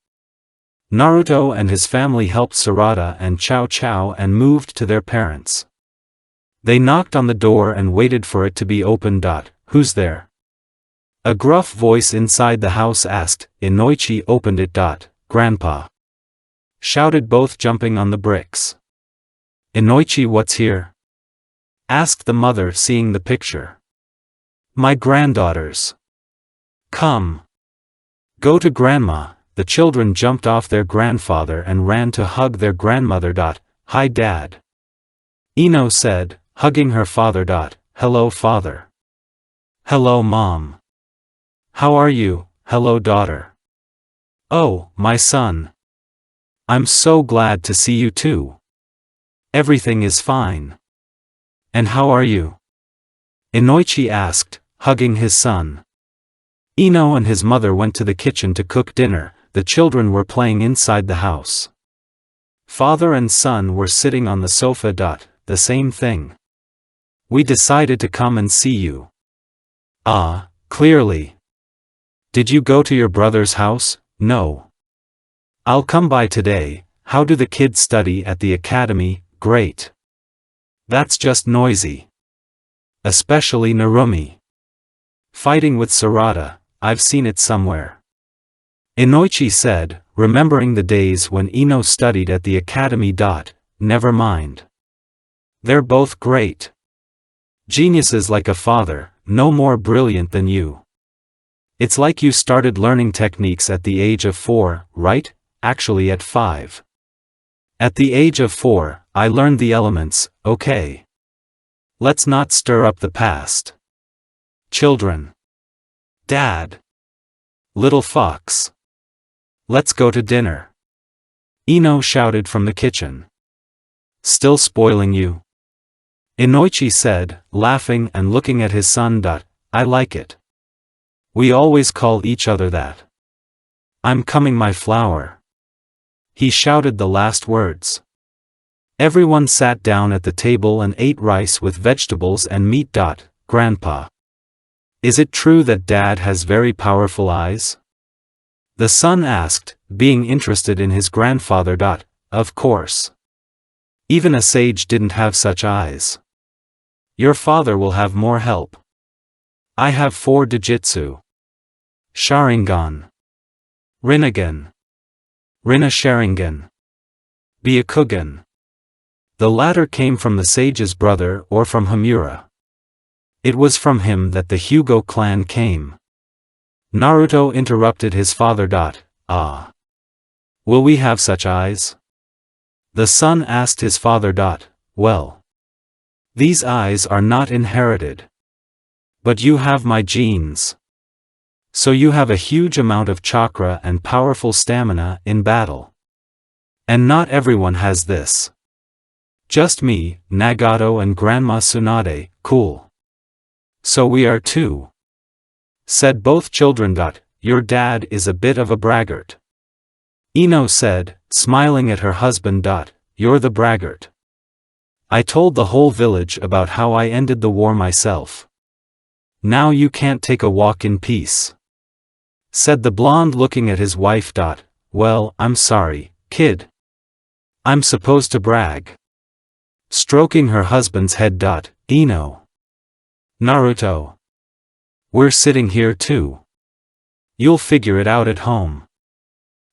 Naruto and his family helped Sarada and Ciao Ciao and moved to their parents. They knocked on the door and waited for it to be opened. Who's there? A gruff voice inside the house asked. Inoichi opened it. Grandpa. Shouted both, jumping on the bricks. Inoichi, what's here? Asked the mother, seeing the picture. My granddaughters. Come. Go to Grandma. The children jumped off their grandfather and ran to hug their grandmother. Hi Dad. Ino said, hugging her father. Hello father. Hello mom. How are you? Hello daughter. Oh, my son. I'm so glad to see you too. Everything is fine. And how are you? Inoichi asked, hugging his son. Ino and his mother went to the kitchen to cook dinner. The children were playing inside the house. Father and son were sitting on the sofa. The same thing. We decided to come and see you. Ah, clearly. Did you go to your brother's house? No. I'll come by today. How do the kids study at the academy? Great. That's just noisy. Especially Narumi. Fighting with Sarada, I've seen it somewhere. Inoichi said, remembering the days when Ino studied at the academy. Never mind. They're both great. Geniuses like a father, no more brilliant than you. It's like you started learning techniques at the age of 4, right? Actually at 5. At the age of 4, I learned the elements, okay. Let's not stir up the past. Children. Dad. Little fox. Let's go to dinner. Ino shouted from the kitchen. Still spoiling you? Inoichi said, laughing and looking at his son. I like it. We always call each other that. I'm coming my flower. He shouted the last words. Everyone sat down at the table and ate rice with vegetables and meat. Grandpa. Is it true that Dad has very powerful eyes? The son asked, being interested in his grandfather. Of course. Even a sage didn't have such eyes. Your father will have more help. I have 4 Dijitsu. Sharingan. Rinnegan. Rinna Sharingan. Byakugan. The latter came from the sage's brother or from Hamura. It was from him that the Hyuga clan came. Naruto interrupted his father. Ah. Will we have such eyes? The son asked his father. Well. These eyes are not inherited. But you have my genes. So you have a huge amount of chakra and powerful stamina in battle. And not everyone has this. Just me, Nagato and Grandma Tsunade, cool. So we are 2. Said both children. Your dad is a bit of a braggart. Ino said, smiling at her husband. You're the braggart. I told the whole village about how I ended the war myself. Now you can't take a walk in peace. Said the blonde looking at his wife. Well, I'm sorry, kid. I'm supposed to brag. Stroking her husband's head. Ino. Naruto. We're sitting here too. You'll figure it out at home.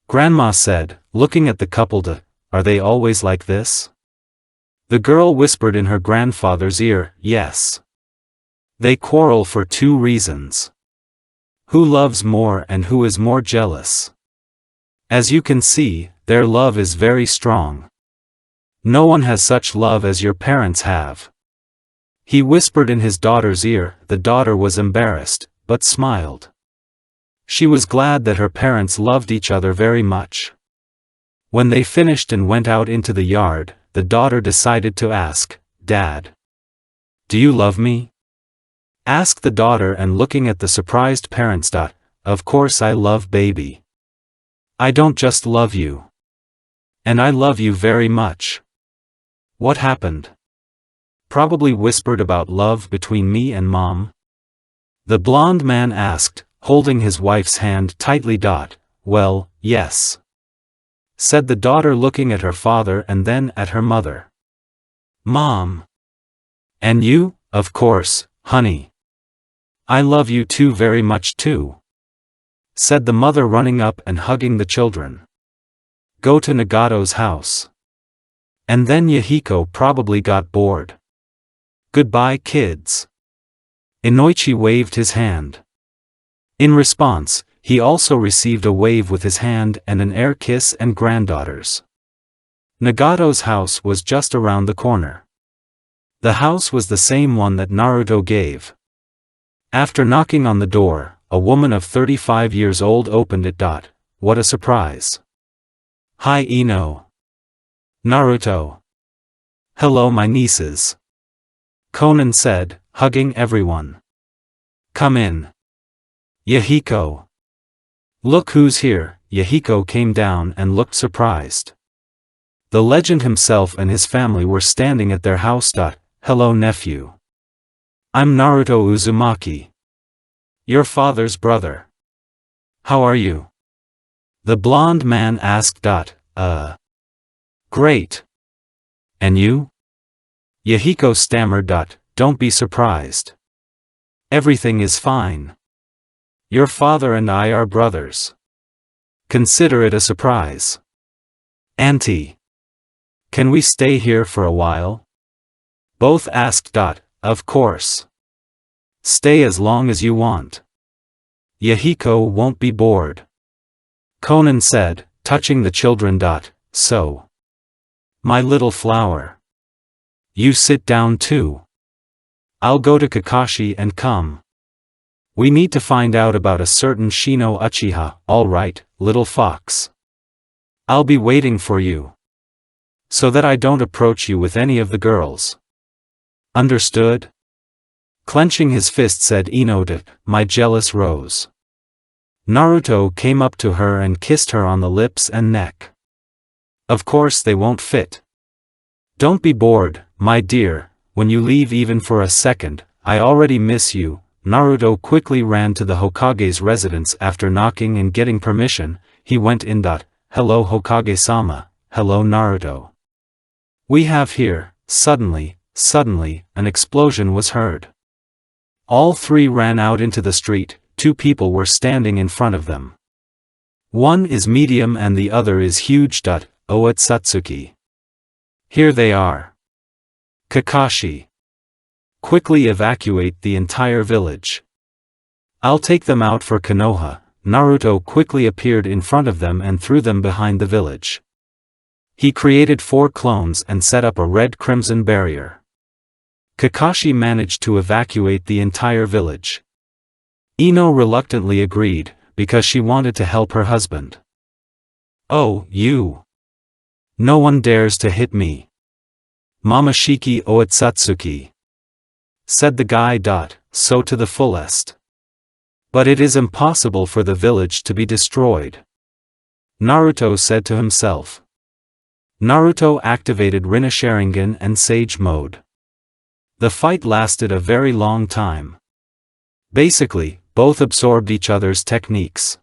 Grandma said, looking at the couple. Are they always like this? The girl whispered in her grandfather's ear, yes. They quarrel for 2 reasons. Who loves more and who is more jealous. As you can see, their love is very strong. No one has such love as your parents have. He whispered in his daughter's ear. The daughter was embarrassed, but smiled. She was glad that her parents loved each other very much. When they finished and went out into the yard, the daughter decided to ask, Dad. Do you love me? Asked the daughter, and looking at the surprised parents. Of course I love baby. I don't just love you. And I love you very much. What happened? Probably whispered about love between me and mom. The blonde man asked, holding his wife's hand tightly. Well, yes. Said the daughter, looking at her father and then at her mother. Mom. And you, of course, honey. I love you too very much too. Said the mother, running up and hugging the children. Go to Nagato's house. And then Yahiko probably got bored. Goodbye, kids. Inoichi waved his hand. In response, he also received a wave with his hand and an air kiss and granddaughters. Nagato's house was just around the corner. The house was the same one that Naruto gave. After knocking on the door, a woman of 35 years old opened it. What a surprise. Hi Ino. Naruto. Hello my nieces. Conan said, hugging everyone. Come in. Yahiko. Look who's here. Yahiko came down and looked surprised. The legend himself and his family were standing at their house. Hello nephew. I'm Naruto Uzumaki. Your father's brother. How are you? The blonde man asked. Great. And you? Yahiko stammered. Don't be surprised. Everything is fine. Your father and I are brothers. Consider it a surprise. Auntie. Can we stay here for a while? Both asked. Of course. Stay as long as you want. Yahiko won't be bored. Conan said, touching the children. So. My little flower. You sit down too. I'll go to Kakashi and come. We need to find out about a certain Shino Uchiha. All right, little fox. I'll be waiting for you. So that I don't approach you with any of the girls. Understood? Clenching his fist said Ino. My jealous rose. Naruto came up to her and kissed her on the lips and neck. Of course they won't fit. Don't be bored, my dear, when you leave even for a second. I already miss you. Naruto quickly ran to the Hokage's residence. After knocking and getting permission, he went in. Hello Hokage-sama, hello Naruto. We have here." Suddenly, an explosion was heard. All three ran out into the street. Two people were standing in front of them. One is medium and the other is huge. Oh, it's Sasuke. Here they are. Kakashi. Quickly evacuate the entire village. I'll take them out for Konoha. Naruto quickly appeared in front of them and threw them behind the village. He created 4 clones and set up a red-crimson barrier. Kakashi managed to evacuate the entire village. Ino reluctantly agreed, because she wanted to help her husband. "Oh, you! No one dares to hit me. Mamashiki Oitsutsuki," said the guy. So to the fullest. But it is impossible for the village to be destroyed, Naruto said to himself. Naruto activated Rinne Sharingan and Sage Mode. The fight lasted a very long time. Basically, both absorbed each other's techniques.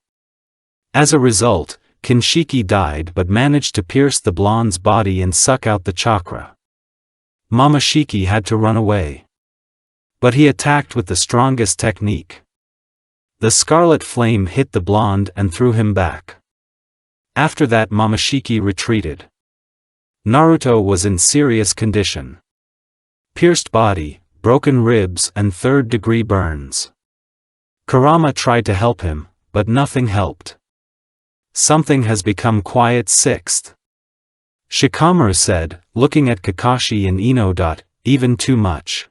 As a result, Kinshiki died but managed to pierce the blonde's body and suck out the chakra. Mamashiki had to run away. But he attacked with the strongest technique. The scarlet flame hit the blonde and threw him back. After that, Mamashiki retreated. Naruto was in serious condition. Pierced body, broken ribs and third-degree burns. Kurama tried to help him, but nothing helped. Something has become quiet. 6th. Shikamaru said, looking at Kakashi and Ino. Even too much.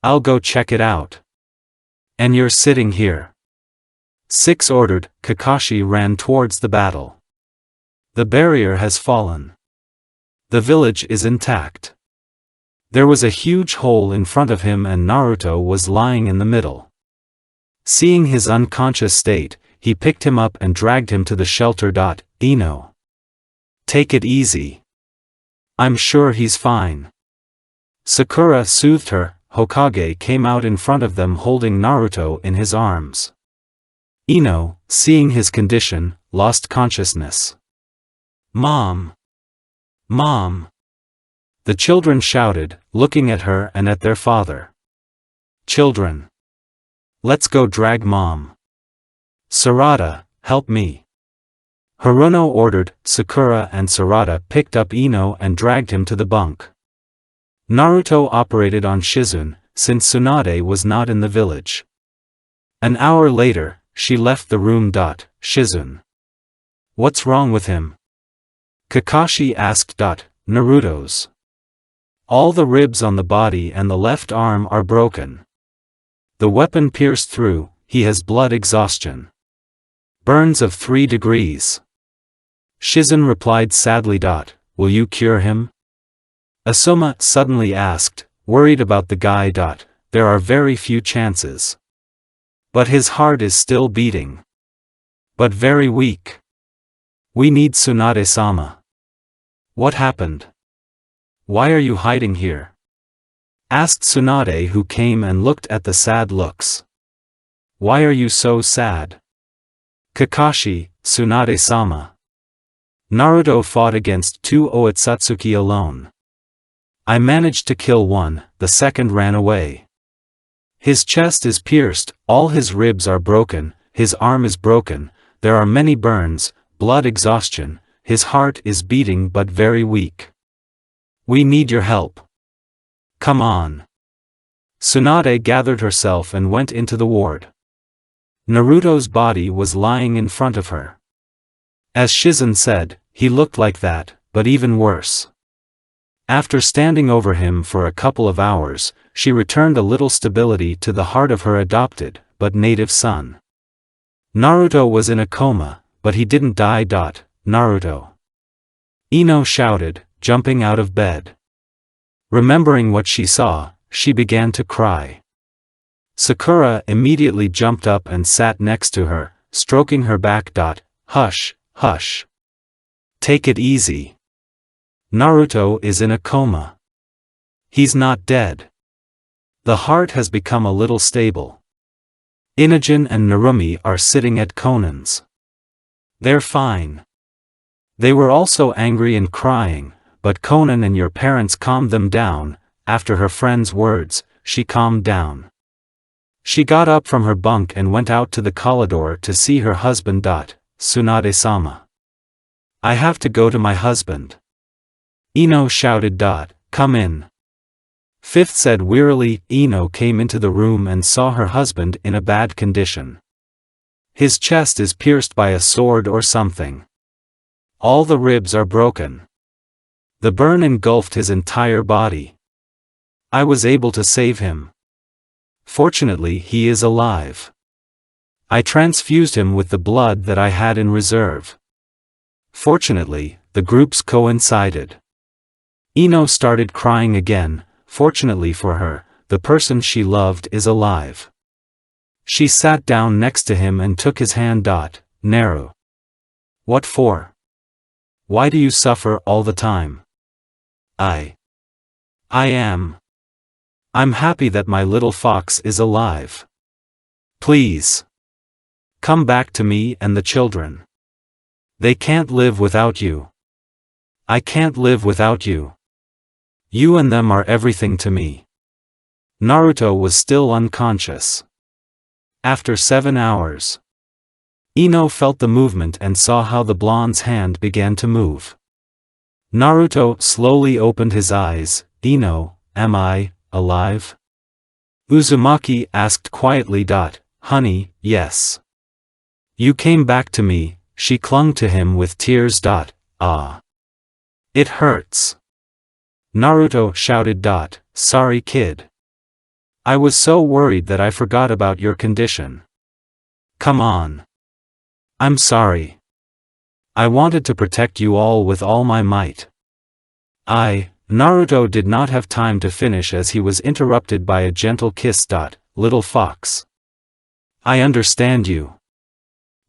I'll go check it out. And you're sitting here. 6 ordered. Kakashi ran towards the battle. The barrier has fallen. The village is intact. There was a huge hole in front of him and Naruto was lying in the middle. Seeing his unconscious state, he picked him up and dragged him to the shelter. Ino. Take it easy. I'm sure he's fine. Sakura soothed her. Hokage came out in front of them holding Naruto in his arms. Ino, seeing his condition, lost consciousness. Mom! Mom! The children shouted, looking at her and at their father. Children! Let's go drag Mom. Sarada, help me. Haruno ordered. Sakura and Sarada picked up Ino and dragged him to the bunk. Naruto operated on Shizune, since Tsunade was not in the village. An hour later, she left the room. Shizune. What's wrong with him? Kakashi asked. Naruto's. All the ribs on the body and the left arm are broken. The weapon pierced through, he has blood exhaustion. Burns of 3 degrees. Shizune replied sadly. Will you cure him? Asuma suddenly asked, worried about the guy. There are very few chances. But his heart is still beating. But very weak. We need Tsunade-sama. What happened? Why are you hiding here? Asked Tsunade, who came and looked at the sad looks. Why are you so sad? Kakashi, Tsunade-sama. Naruto fought against 2 Oitsutsuki alone. I managed to kill one, the second ran away. His chest is pierced, all his ribs are broken, his arm is broken, there are many burns, blood exhaustion, his heart is beating but very weak. We need your help. Come on. Tsunade gathered herself and went into the ward. Naruto's body was lying in front of her. As Shizune said, he looked like that, but even worse. After standing over him for a couple of hours, she returned a little stability to the heart of her adopted, but native son. Naruto was in a coma, but he didn't die. Naruto. Ino shouted, jumping out of bed. Remembering what she saw, she began to cry. Sakura immediately jumped up and sat next to her, stroking her back. Hush, hush. Take it easy. Naruto is in a coma. He's not dead. The heart has become a little stable. Inogen and Narumi are sitting at Conan's. They're fine. They were also angry and crying, but Conan and your parents calmed them down. After her friend's words, she calmed down. She got up from her bunk and went out to the corridor to see her husband. Tsunade-sama. I have to go to my husband. Ino shouted. Come in. Fifth said wearily. Ino came into the room and saw her husband in a bad condition. His chest is pierced by a sword or something. All the ribs are broken. The burn engulfed his entire body. I was able to save him. Fortunately, he is alive. I transfused him with the blood that I had in reserve. Fortunately, the groups coincided. Ino started crying again. Fortunately for her, the person she loved is alive. She sat down next to him and took his hand. Naru. What for? Why do you suffer all the time? I'm happy that my little fox is alive. Please. Come back to me and the children. They can't live without you. I can't live without you. You and them are everything to me. Naruto was still unconscious. After 7 hours, Ino felt the movement and saw how the blonde's hand began to move. Naruto slowly opened his eyes. Ino, am I alive? Uzumaki asked quietly. Honey, yes. You came back to me. She clung to him with tears. Ah. It hurts. Naruto shouted. Sorry kid. I was so worried that I forgot about your condition. Come on. I'm sorry. I wanted to protect you all with all my might. Naruto did not have time to finish as he was interrupted by a gentle kiss. Little fox. I understand you.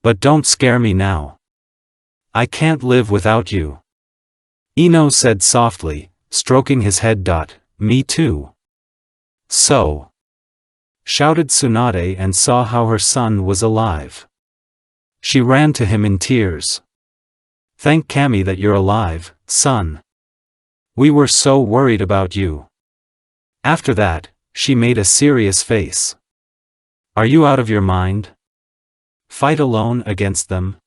But don't scare me now. I can't live without you. Ino said softly, stroking his head. Me too. So. Shouted Tsunade and saw how her son was alive. She ran to him in tears. Thank Kami that you're alive, son. We were so worried about you. After that, she made a serious face. Are you out of your mind? Fight alone against them?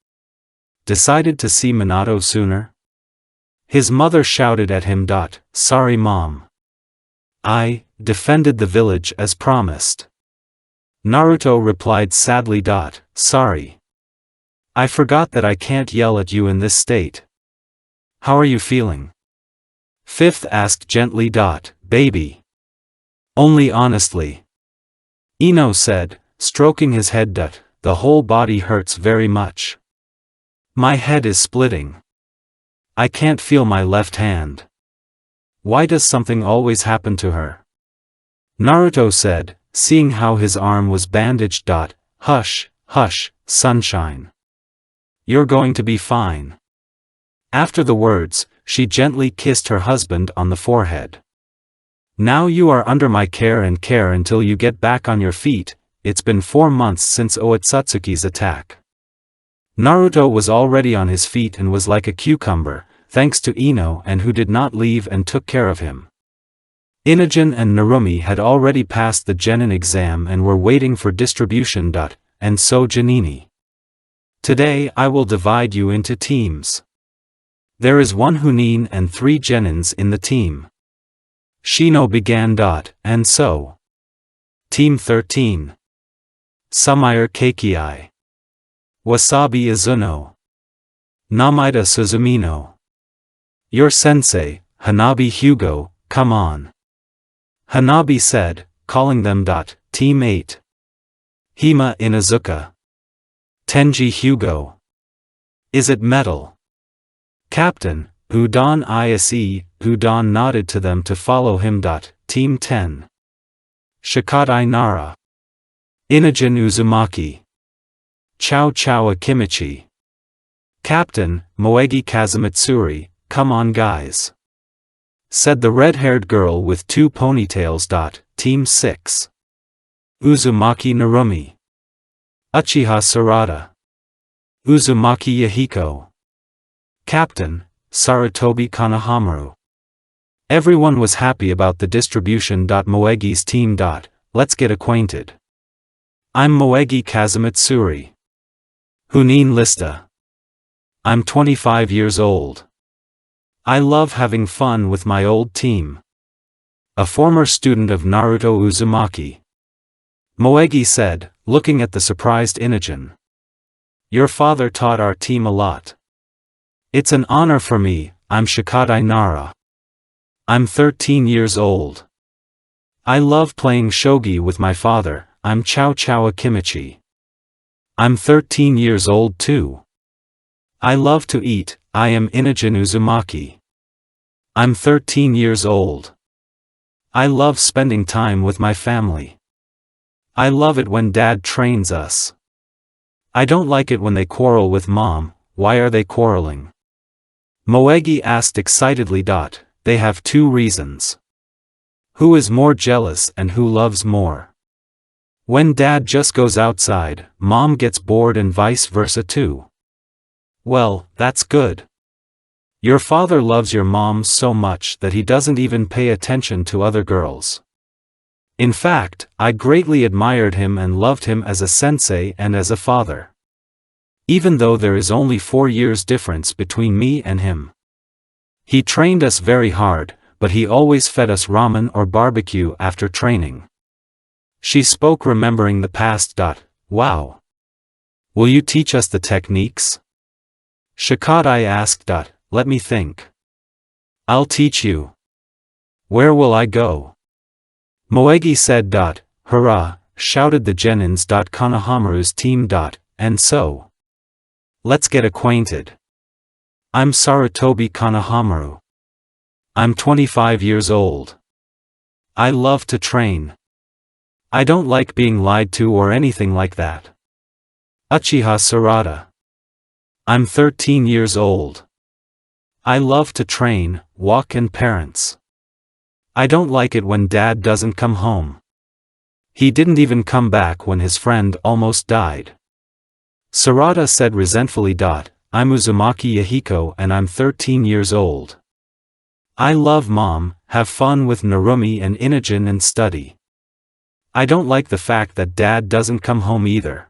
Decided to see Minato sooner? His mother shouted at him. Sorry mom. I defended the village as promised. Naruto replied sadly. Sorry. I forgot that I can't yell at you in this state. How are you feeling? Fifth asked gently. Baby. Only honestly. Ino said, stroking his head. The whole body hurts very much. My head is splitting. I can't feel my left hand. Why does something always happen to her? Naruto said, seeing how his arm was bandaged. Hush, hush, sunshine. You're going to be fine. After the words, she gently kissed her husband on the forehead. Now you are under my care until you get back on your feet. It's been 4 months since Otsutsuki's attack. Naruto was already on his feet and was like a cucumber, thanks to Ino and who did not leave and took care of him. Inogen and Narumi had already passed the Genin exam and were waiting for distribution. And so Janini. Today I will divide you into teams. There is 1 Hunin and 3 Genins in the team. Shino began. And so. Team 13. Sumire Keikei. Wasabi Izuno. Namida Suzumino. Your sensei, Hanabi Hugo, come on. Hanabi said, calling them. Team 8. Hima Inuzuka. Tenji Hugo. Is it metal? Captain, Udon Ise. Udon nodded to them to follow him. Team 10. Shikadai Nara. Inogen Uzumaki. Chao Chao Akimichi. Captain, Moegi Kazumitsuri, come on guys. Said the red-haired girl with 2 ponytails. Team 6. Uzumaki Narumi. Uchiha Sarada. Uzumaki Yahiko. Captain, Sarutobi Kanahamaru. Everyone was happy about the distribution. Moegi's team. Let's get acquainted. I'm Moegi Kazumitsuri. Hunin Lista. I'm 25 years old. I love having fun with my old team. A former student of Naruto Uzumaki. Moegi said, looking at the surprised Inogen. Your father taught our team a lot. It's an honor for me. I'm Shikadai Nara. I'm 13 years old. I love playing shogi with my father. I'm Chao Chao Akimichi. I'm 13 years old too. I love to eat. I am Inogen Uzumaki. I'm 13 years old. I love spending time with my family. I love it when dad trains us. I don't like it when they quarrel with mom. Why are they quarreling? Moegi asked excitedly. They have two reasons. Who is more jealous and who loves more? When dad just goes outside, mom gets bored and vice versa too. Well, that's good. Your father loves your mom so much that he doesn't even pay attention to other girls. In fact, I greatly admired him and loved him as a sensei and as a father. Even though there is only 4 years difference between me and him. He trained us very hard, but he always fed us ramen or barbecue after training. She spoke remembering the past. Wow. Will you teach us the techniques? Shikadai asked. Let me think. I'll teach you. Where will I go? Moegi said. Hurrah, shouted the Genins. Konohamaru's team. And so. Let's get acquainted. I'm Sarutobi Konohamaru. I'm 25 years old. I love to train. I don't like being lied to or anything like that. Uchiha Sarada. I'm 13 years old. I love to train, walk and parents. I don't like it when dad doesn't come home. He didn't even come back when his friend almost died. Sarada said resentfully. I'm Uzumaki Yahiko and I'm 13 years old. I love mom, have fun with Narumi and Inogen and study. I don't like the fact that dad doesn't come home either.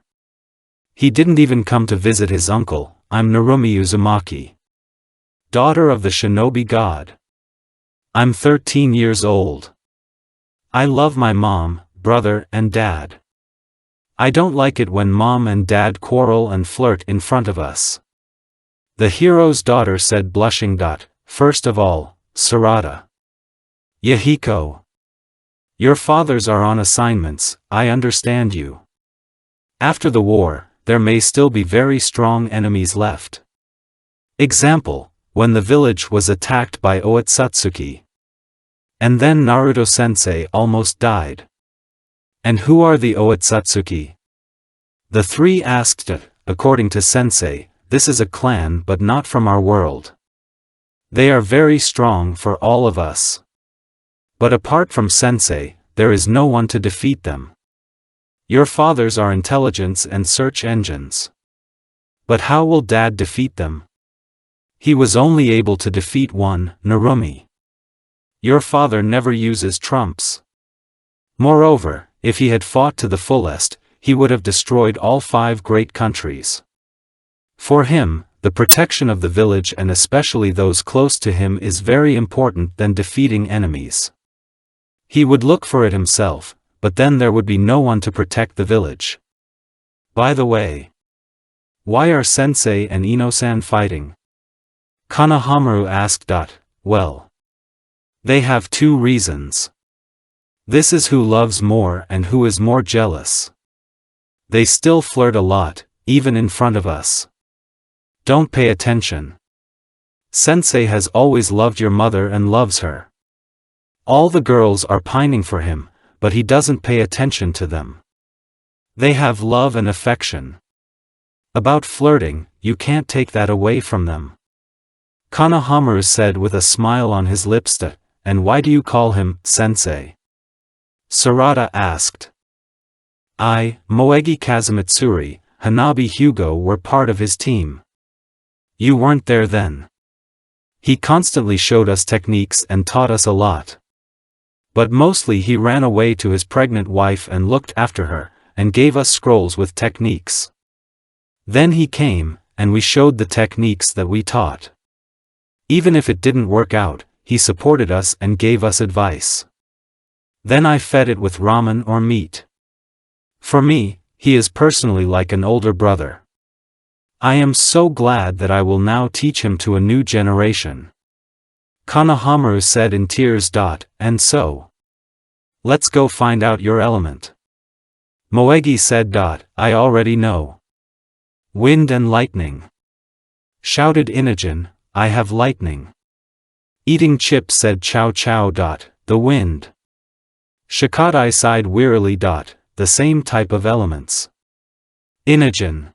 He didn't even come to visit his uncle. I'm Narumi Uzumaki. Daughter of the shinobi god. I'm 13 years old. I love my mom, brother and dad. I don't like it when mom and dad quarrel and flirt in front of us. The hero's daughter said blushing. First of all, Sarada. Yahiko. Your fathers are on assignments, I understand you. After the war, there may still be very strong enemies left. Example, when the village was attacked by Otsutsuki. And then Naruto-sensei almost died. And who are the Otsutsuki? The three asked. According to sensei, this is a clan but not from our world. They are very strong for all of us. But apart from sensei, there is no one to defeat them. Your fathers are intelligence and search engines. But how will dad defeat them? He was only able to defeat one, Narumi. Your father never uses trumps. Moreover, if he had fought to the fullest, he would have destroyed all 5 great countries. For him, the protection of the village and especially those close to him is very important than defeating enemies. He would look for it himself, but then there would be no one to protect the village. By the way, why are Sensei and Ino-san fighting? Konohamaru asked. Well, they have 2 reasons. This is who loves more and who is more jealous. They still flirt a lot, even in front of us. Don't pay attention. Sensei has always loved your mother and loves her. All the girls are pining for him, but he doesn't pay attention to them. They have love and affection. About flirting, you can't take that away from them. Konohamaru said with a smile on his lips. And why do you call him sensei? Sarada asked. Moegi Kazumitsuri, Hanabi Hugo were part of his team. You weren't there then. He constantly showed us techniques and taught us a lot. But mostly he ran away to his pregnant wife and looked after her, and gave us scrolls with techniques. Then he came, and we showed the techniques that we taught. Even if it didn't work out, he supported us and gave us advice. Then I fed it with ramen or meat. For me, he is personally like an older brother. I am so glad that I will now teach him to a new generation. Konohamaru said in tears. And so? Let's go find out your element. Moegi said. I already know. Wind and lightning. Shouted Inogen, I have lightning. Eating chips said Chow Chow. The wind. Shikadai sighed wearily. The same type of elements. Inogen.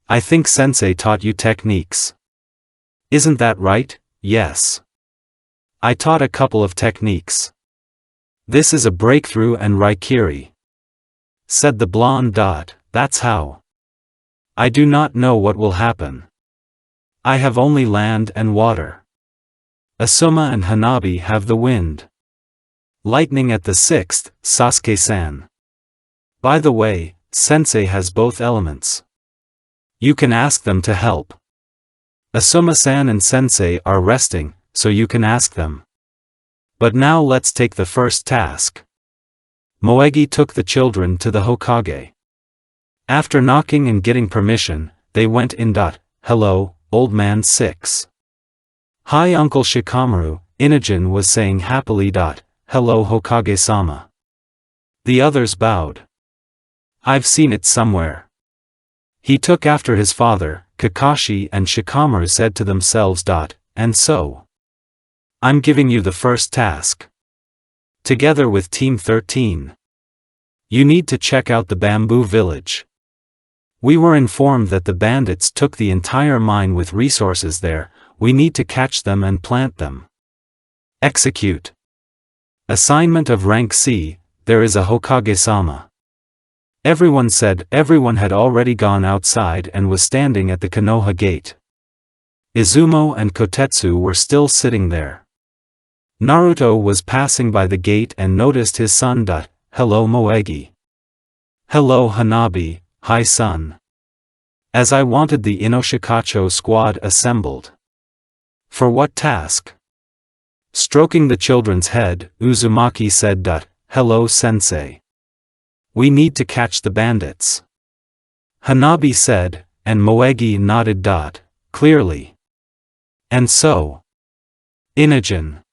I think sensei taught you techniques. Isn't that right? Yes. I taught a couple of techniques. This is a breakthrough and Raikiri. Said the blonde. That's how. I do not know what will happen. I have only land and water. Asuma and Hanabi have the wind. Lightning at the 6th, Sasuke-san. By the way, sensei has both elements. You can ask them to help. Asuma-san and sensei are resting, so you can ask them. But now let's take the first task. Moegi took the children to the Hokage. After knocking and getting permission, they went in. Hello, old man 6. Hi Uncle Shikamaru, Inogen was saying happily. Hello Hokage-sama. The others bowed. I've seen it somewhere. He took after his father. Kakashi and Shikamaru said to themselves. And so? I'm giving you the first task. Together with Team 13. You need to check out the bamboo village. We were informed that the bandits took the entire mine with resources there. We need to catch them and plant them. Execute. Assignment of rank C, there is a Hokage-sama. Everyone said. Everyone had already gone outside and was standing at the Konoha gate. Izumo and Kotetsu were still sitting there. Naruto was passing by the gate and noticed his son. Hello Moegi. Hello Hanabi, hi son. As I wanted the Inoshikacho squad assembled. For what task? Stroking the children's head, Uzumaki said. Hello sensei. We need to catch the bandits. Hanabi said, and Moegi nodded. Clearly. And so? Inogen.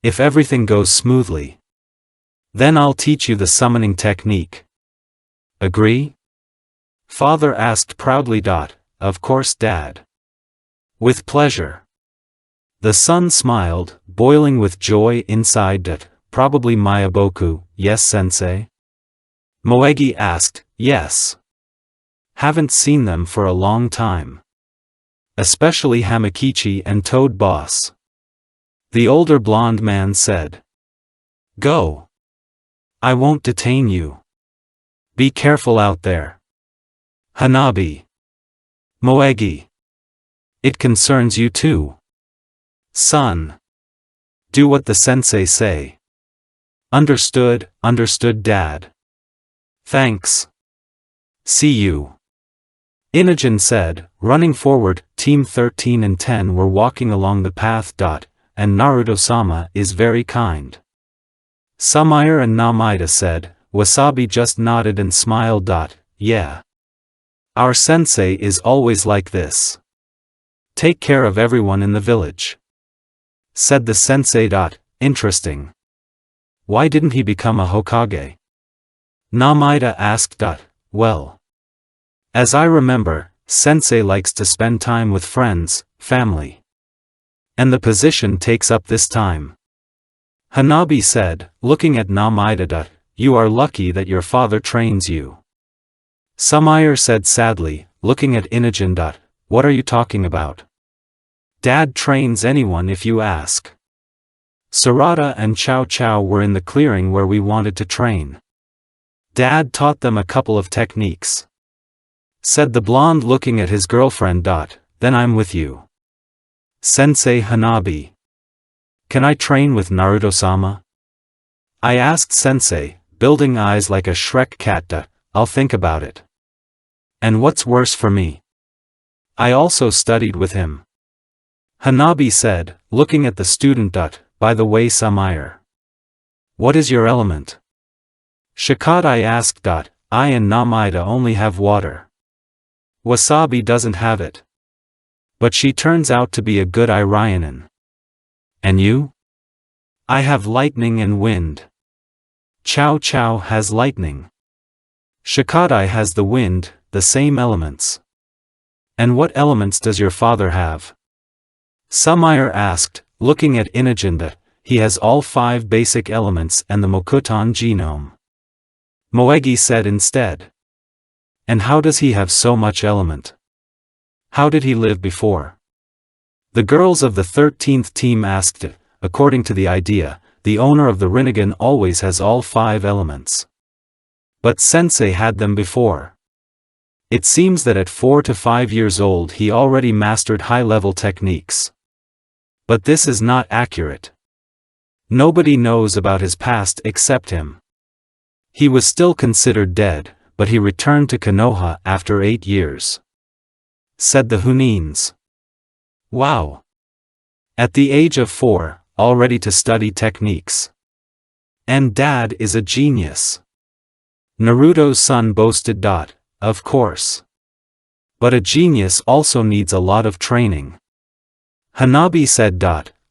If everything goes smoothly. Then I'll teach you the summoning technique. Agree? Father asked proudly. Of course Dad. With pleasure. The son smiled, boiling with joy inside. Probably Mayaboku, yes sensei? Moegi asked, yes. Haven't seen them for a long time. Especially Hamakichi and Toad Boss. The older blonde man said. Go. I won't detain you. Be careful out there. Hanabi. Moegi. It concerns you too. Son. Do what the sensei say. Understood, understood Dad. Thanks. See you. Inogen said, running forward. Team 13 and 10 were walking along the path. And Naruto-sama is very kind. Samaire and Namida said. Wasabi just nodded and smiled. Yeah. Our sensei is always like this. Take care of everyone in the village. Said the sensei. Interesting. Why didn't he become a Hokage? Namida asked. Well. As I remember, sensei likes to spend time with friends, family. And the position takes up this time. Hanabi said, looking at Namida. You are lucky that your father trains you. Samaire said sadly, looking at Inogen. What are you talking about? Dad trains anyone if you ask. Sarada and Chow Chow were in the clearing where we wanted to train. Dad taught them a couple of techniques. Said the blonde looking at his girlfriend. Then I'm with you. Sensei Hanabi. Can I train with Naruto-sama? I asked Sensei, building eyes like a Shrek cat. I'll think about it. And what's worse for me? I also studied with him. Hanabi said, looking at the student. By the way, Samaire. What is your element? Shikadai asked. I and Namaida only have water. Wasabi doesn't have it. But she turns out to be a good Irionin. And you? I have lightning and wind. Chow Chow has lightning. Shikadai has the wind, the same elements. And what elements does your father have? Samaire asked, looking at Inogen. He has all 5 basic elements and the Mokuton genome. Moegi said instead. And how does he have so much element? How did he live before? The girls of the 13th team asked. According to the idea, the owner of the Rinnegan always has all 5 elements. But Sensei had them before. It seems that at 4 to 5 years old he already mastered high-level techniques. But this is not accurate. Nobody knows about his past except him. He was still considered dead, but he returned to Konoha after 8 years. Said the Hunins. Wow! At the age of 4, already to study techniques. And Dad is a genius. Naruto's son boasted. Of course. But a genius also needs a lot of training. Hanabi said.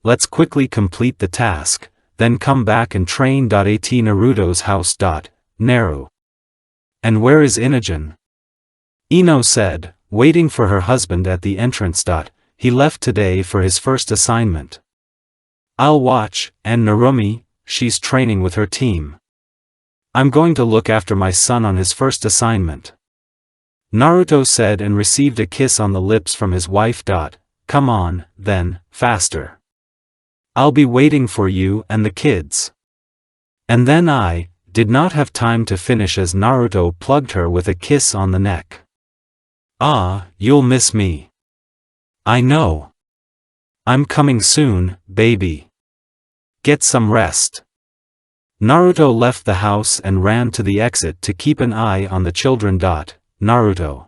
Let's quickly complete the task, then come back and train. At Naruto's house. Naru. And where is Inogen? Ino said, waiting for her husband at the entrance. He left today for his first assignment. I'll watch, and Narumi, she's training with her team. I'm going to look after my son on his first assignment. Naruto said and received a kiss on the lips from his wife. Come on, then, faster. I'll be waiting for you and the kids. And then I did not have time to finish as Naruto plugged her with a kiss on the neck. Ah, you'll miss me. I know. I'm coming soon, baby. Get some rest. Naruto left the house and ran to the exit to keep an eye on the children. Naruto.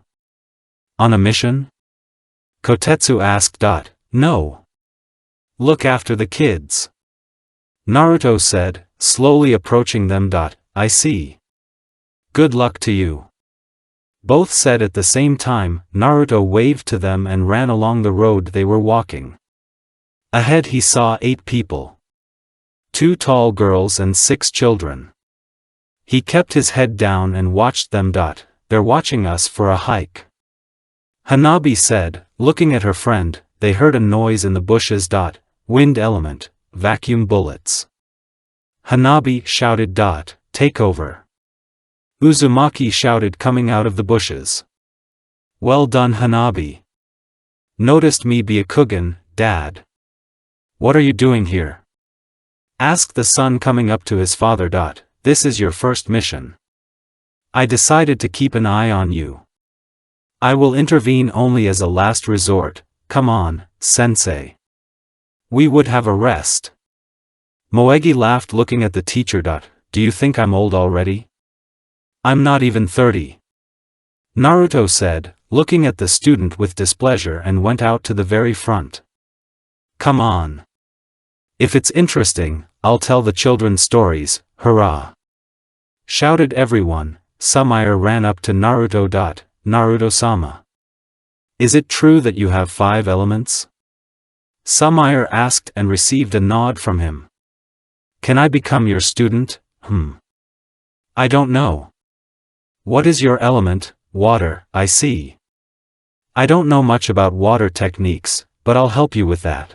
On a mission? Kotetsu asked. No. Look after the kids. Naruto said, slowly approaching them. I see. Good luck to you. Both said at the same time. Naruto waved to them and ran along the road they were walking. Ahead he saw 8 people. 2 tall girls and 6 children. He kept his head down and watched them. They're watching us for a hike. Hanabi said, looking at her friend. They heard a noise in the bushes. Wind element, vacuum bullets. Hanabi shouted. Take over. Uzumaki shouted coming out of the bushes. Well done, Hanabi. Noticed me Byakugan, Dad. What are you doing here? Asked the son coming up to his father. This is your first mission. I decided to keep an eye on you. I will intervene only as a last resort. Come on, sensei. We would have a rest. Moegi laughed looking at the teacher. Do you think I'm old already? I'm not even 30. Naruto said, looking at the student with displeasure, and went out to the very front. Come on. If it's interesting, I'll tell the children stories, hurrah! Shouted everyone. Samaire ran up to Naruto. Naruto-sama. Is it true that you have 5 elements? Samaire asked and received a nod from him. Can I become your student? I don't know. What is your element? Water, I see. I don't know much about water techniques, but I'll help you with that.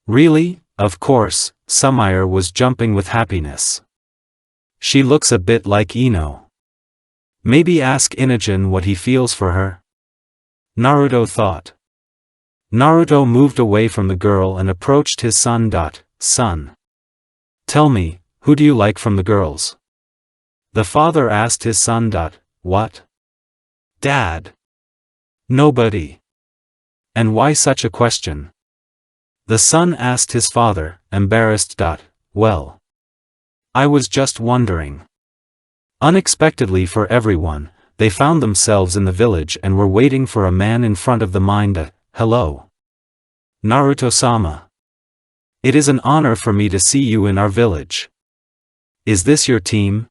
Really? Of course, Samaire was jumping with happiness. She looks a bit like Ino. Maybe ask Inogen what he feels for her? Naruto thought. Naruto moved away from the girl and approached his son. Son. Tell me, who do you like from the girls? The father asked his son. What? Dad. Nobody. And why such a question? The son asked his father, embarrassed. Well, I was just wondering. Unexpectedly for everyone, they found themselves in the village and were waiting for a man in front of the mine. Hello. Naruto-sama. It is an honor for me to see you in our village. Is this your team?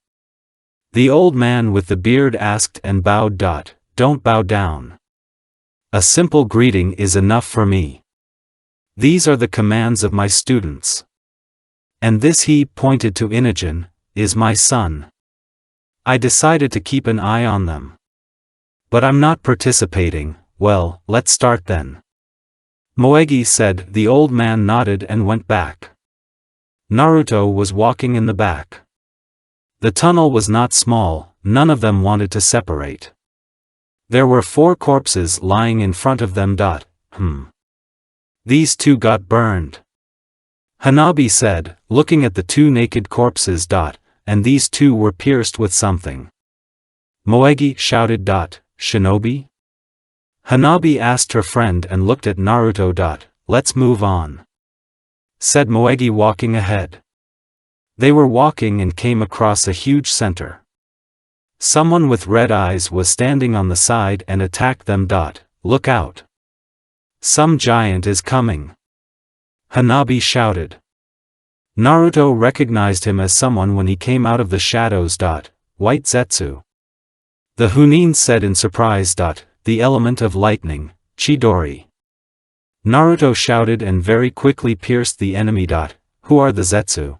The old man with the beard asked and bowed. Don't bow down. A simple greeting is enough for me. These are the commands of my students. And this, he pointed to Inogen, is my son. I decided to keep an eye on them. But I'm not participating. Well, let's start then. Moegi said. The old man nodded and went back. Naruto was walking in the back. The tunnel was not small, none of them wanted to separate. There were 4 corpses lying in front of them. These 2 got burned. Hanabi said, looking at the 2 naked corpses. And these 2 were pierced with something. Moegi shouted. Shinobi? Hanabi asked her friend and looked at Naruto. Let's move on, said Moegi, walking ahead. They were walking and came across a huge center. Someone with red eyes was standing on the side and attacked them. Look out. Some giant is coming. Hanabi shouted. Naruto recognized him as someone when he came out of the shadows. White Zetsu. The Chunin said in surprise. The element of lightning, Chidori. Naruto shouted and very quickly pierced the enemy. Who are the Zetsu?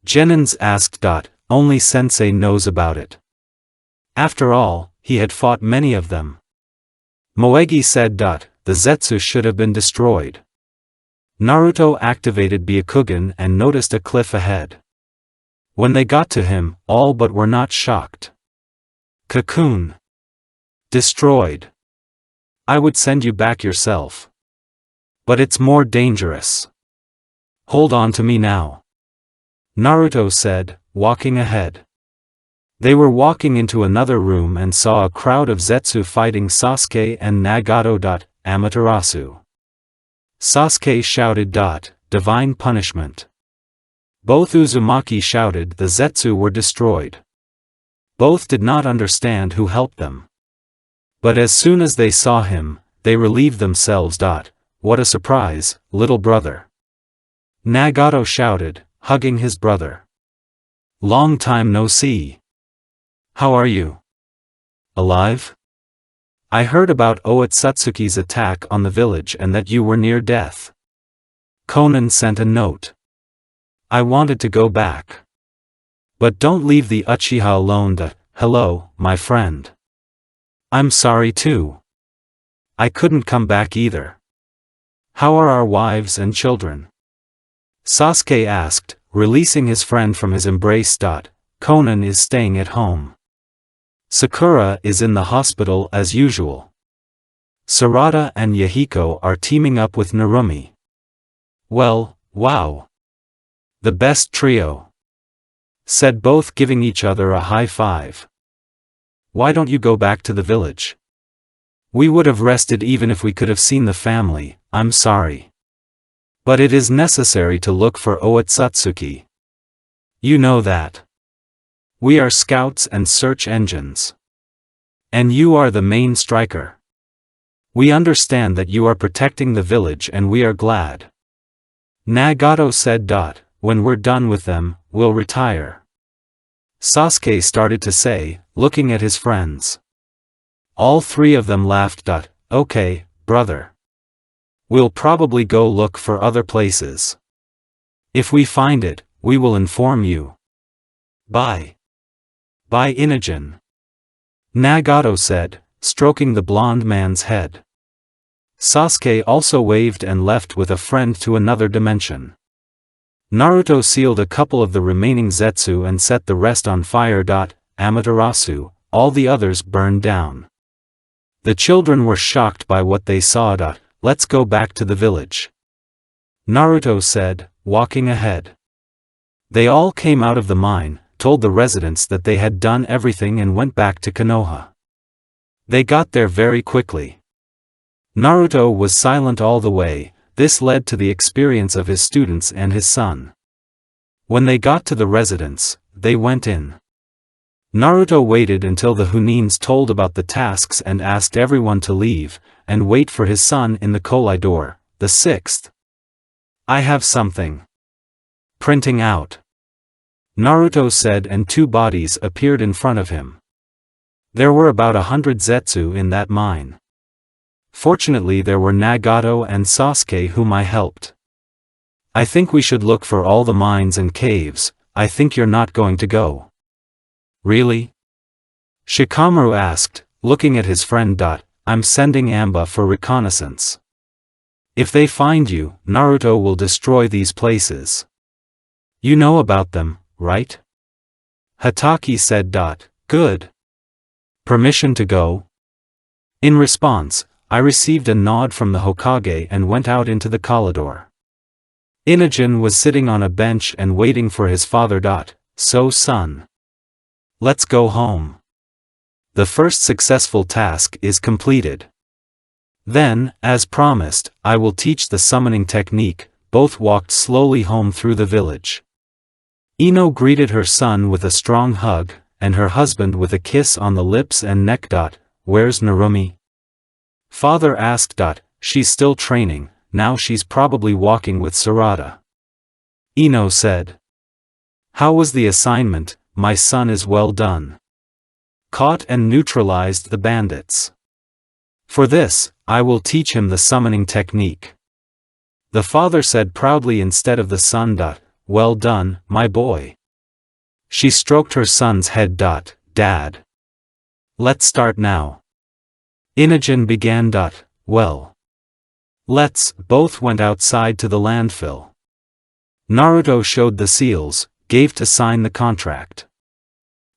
Genins asked. Only Sensei knows about it. After all, he had fought many of them. Moegi said. The Zetsu should have been destroyed. Naruto activated Byakugan and noticed a cliff ahead. When they got to him, all but were not shocked. Cocoon. Destroyed. I would send you back yourself. But it's more dangerous. Hold on to me now. Naruto said, walking ahead. They were walking into another room and saw a crowd of Zetsu fighting Sasuke and Nagato. Amaterasu. Sasuke shouted. Divine punishment. Both Uzumaki shouted. The Zetsu were destroyed. Both did not understand who helped them. But as soon as they saw him, they relieved themselves. What a surprise, little brother. Nagato shouted, hugging his brother. Long time no see. How are you? Alive? I heard about Otsutsuki's attack on the village and that you were near death. Conan sent a note. I wanted to go back. But don't leave the Uchiha alone. Hello, my friend. I'm sorry too. I couldn't come back either. How are our wives and children? Sasuke asked, releasing his friend from his embrace. Conan is staying at home. Sakura is in the hospital as usual. Sarada and Yahiko are teaming up with Narumi. Well, wow. The best trio, said both, giving each other a high five. Why don't you go back to the village? We would have rested even if we could have seen the family. I'm sorry. But it is necessary to look for Otsutsuki. You know that. We are scouts and search engines. And you are the main striker. We understand that you are protecting the village and we are glad. Nagato said. When we're done with them, we'll retire. Sasuke started to say, looking at his friends. All 3 of them laughed. Okay, brother. We'll probably go look for other places. If we find it, we will inform you. Bye. Bye, Inogen. Nagato said, stroking the blonde man's head. Sasuke also waved and left with a friend to another dimension. Naruto sealed a couple of the remaining Zetsu and set the rest on fire. Amaterasu, all the others burned down. The children were shocked by what they saw. Let's go back to the village, Naruto said, walking ahead. They all came out of the mine, told the residents that they had done everything and went back to Konoha. They got there very quickly. Naruto was silent all the way, This led to the experience of his students and his son. When they got to the residence, they went in. Naruto waited until the Hunins told about the tasks and asked everyone to leave, and wait for his son in the corridor, the sixth. I have something. Printing out. Naruto said, and two bodies appeared in front of him. There were about 100 Zetsu in that mine. Fortunately there were Nagato and Sasuke whom I helped. I think we should look for all the mines and caves. I think you're not going to go. Really? Shikamaru asked, looking at his friend. I'm sending Amba for reconnaissance. If they find you, Naruto will destroy these places. You know about them, right? Hatake said. Good. Permission to go? In response, I received a nod from the Hokage and went out into the corridor. Inogen was sitting on a bench and waiting for his father. So son. Let's go home. The first successful task is completed. Then, as promised, I will teach the summoning technique. Both walked slowly home through the village. Ino greeted her son with a strong hug, and her husband with a kiss on the lips and neck. Where's Narumi? Father asked. She's still training, now she's probably walking with Sarada. Ino said. How was the assignment? My son is well done. Caught and neutralized the bandits. For this, I will teach him the summoning technique. The father said proudly instead of the son. Well done, my boy. She stroked her son's head. Dad. Let's start now. Inogen began. Well. Let's. Both went outside to the landfill. Naruto showed the seals, gave to sign the contract.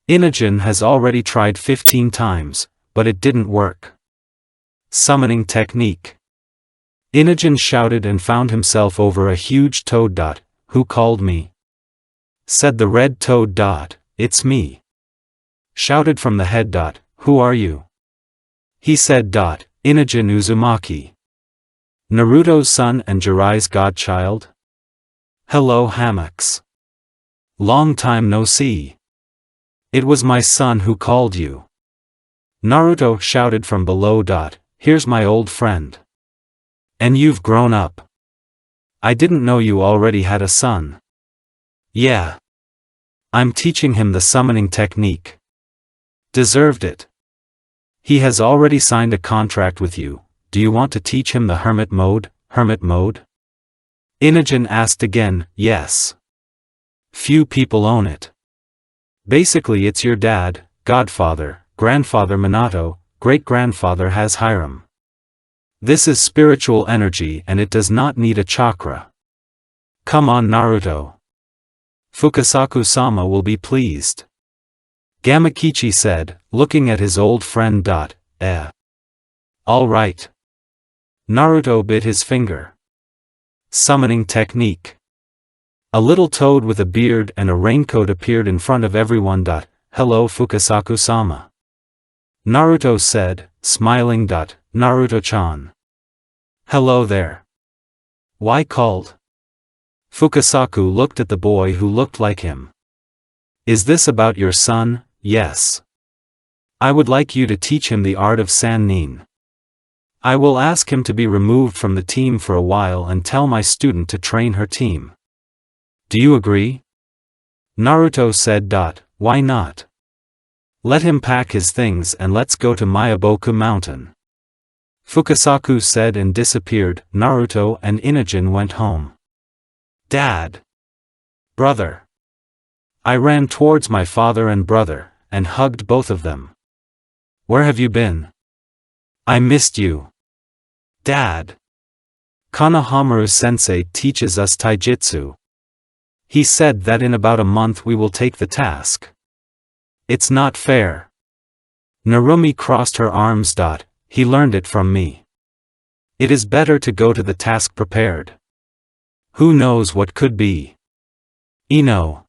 Inogen has already tried 15 times, but it didn't work. Summoning technique. Inogen shouted and found himself over a huge toad. Who called me? Said the red toad. It's me. Shouted from the head. Who are you? He said. Inogen Uzumaki. Naruto's son and Jiraiya's godchild? Hello hammocks. Long time no see. It was my son who called you. Naruto shouted from below. Here's my old friend. And you've grown up. I didn't know you already had a son. Yeah. I'm teaching him the summoning technique. Deserved it. He has already signed a contract with you. Do you want to teach him the hermit mode? Hermit mode? Inogen asked again. Yes. Few people own it. Basically it's your dad, godfather, grandfather Minato, great-grandfather has harem. This is spiritual energy and it does not need a chakra. Come on Naruto. Fukasaku-sama will be pleased. Gamakichi said, looking at his old friend. All right. Naruto bit his finger. Summoning technique. A little toad with a beard and a raincoat appeared in front of everyone. Hello Fukasaku-sama. Naruto said, smiling. Naruto-chan. Hello there. Why called? Fukasaku looked at the boy who looked like him. Is this about your son? Yes. I would like you to teach him the art of Sannin. I will ask him to be removed from the team for a while and tell my student to train her team. Do you agree? Naruto said. Why not? Let him pack his things and let's go to Myaboku Mountain. Fukasaku said and disappeared. Naruto and Inogen went home. Dad. Brother. I ran towards my father and brother, and hugged both of them. Where have you been? I missed you. Dad. Konohamaru-sensei teaches us taijutsu. He said that in about a month we will take the task. It's not fair. Narumi crossed her arms. He learned it from me. It is better to go to the task prepared. Who knows what could be? Ino.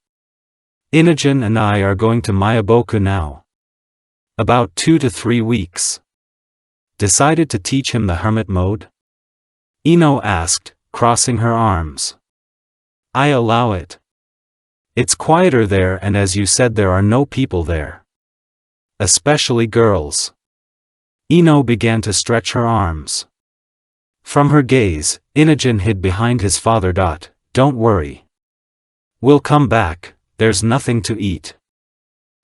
Inogen and I are going to Myaboku now. About 2 to 3 weeks. Decided to teach him the hermit mode? Ino asked, crossing her arms. I allow it. It's quieter there, and as you said, there are no people there. Especially girls. Ino began to stretch her arms. From her gaze, Inogen hid behind his father. Don't worry. We'll come back, there's nothing to eat.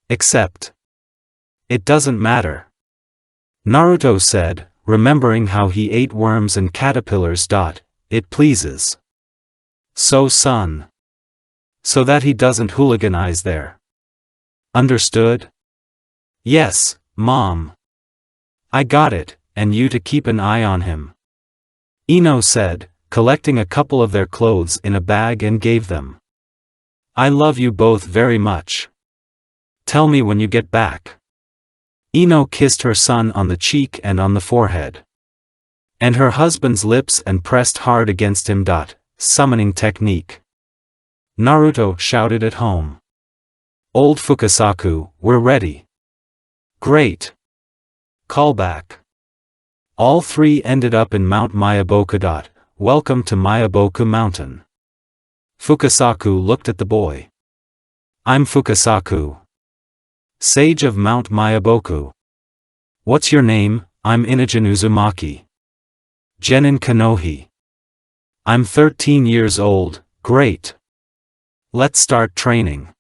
Except. It doesn't matter. Naruto said, remembering how he ate worms and caterpillars. It pleases. So son. So that he doesn't hooliganize there. Understood? Yes, Mom. I got it, and you to keep an eye on him. Ino said, collecting a couple of their clothes in a bag and gave them. I love you both very much. Tell me when you get back. Ino kissed her son on the cheek and on the forehead. And her husband's lips and pressed hard against him. Summoning technique. Naruto shouted at home. Old Fukasaku, we're ready. Great. Callback. All three ended up in Mount Mayaboku. Welcome to Mayaboku Mountain. Fukasaku looked at the boy. I'm Fukasaku. Sage of Mount Mayaboku. What's your name? I'm Inogen Uzumaki. Genin Kanohi. I'm 13 years old, great. Let's start training.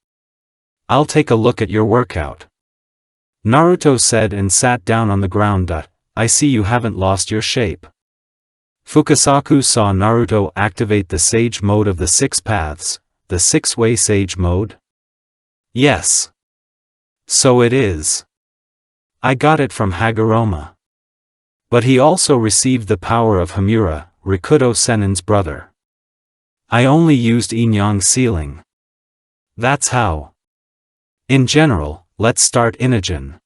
I'll take a look at your workout. Naruto said and sat down on the ground. I see you haven't lost your shape. Fukasaku saw Naruto activate the Sage mode of the 6 paths, the 6-way Sage mode. Yes. So it is. I got it from Hashirama. But he also received the power of Hamura, Rikudo Sennin's brother. I only used Inyang sealing. That's how. In general, let's start Inogen.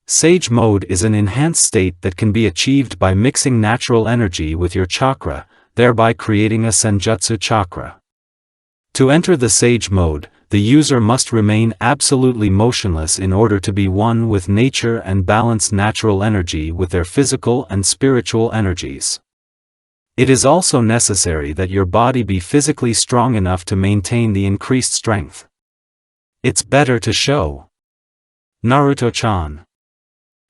Sage mode is an enhanced state that can be achieved by mixing natural energy with your chakra, thereby creating a senjutsu chakra. To enter the Sage mode, the user must remain absolutely motionless in order to be one with nature and balance natural energy with their physical and spiritual energies. It is also necessary that your body be physically strong enough to maintain the increased strength. It's better to show. Naruto-chan.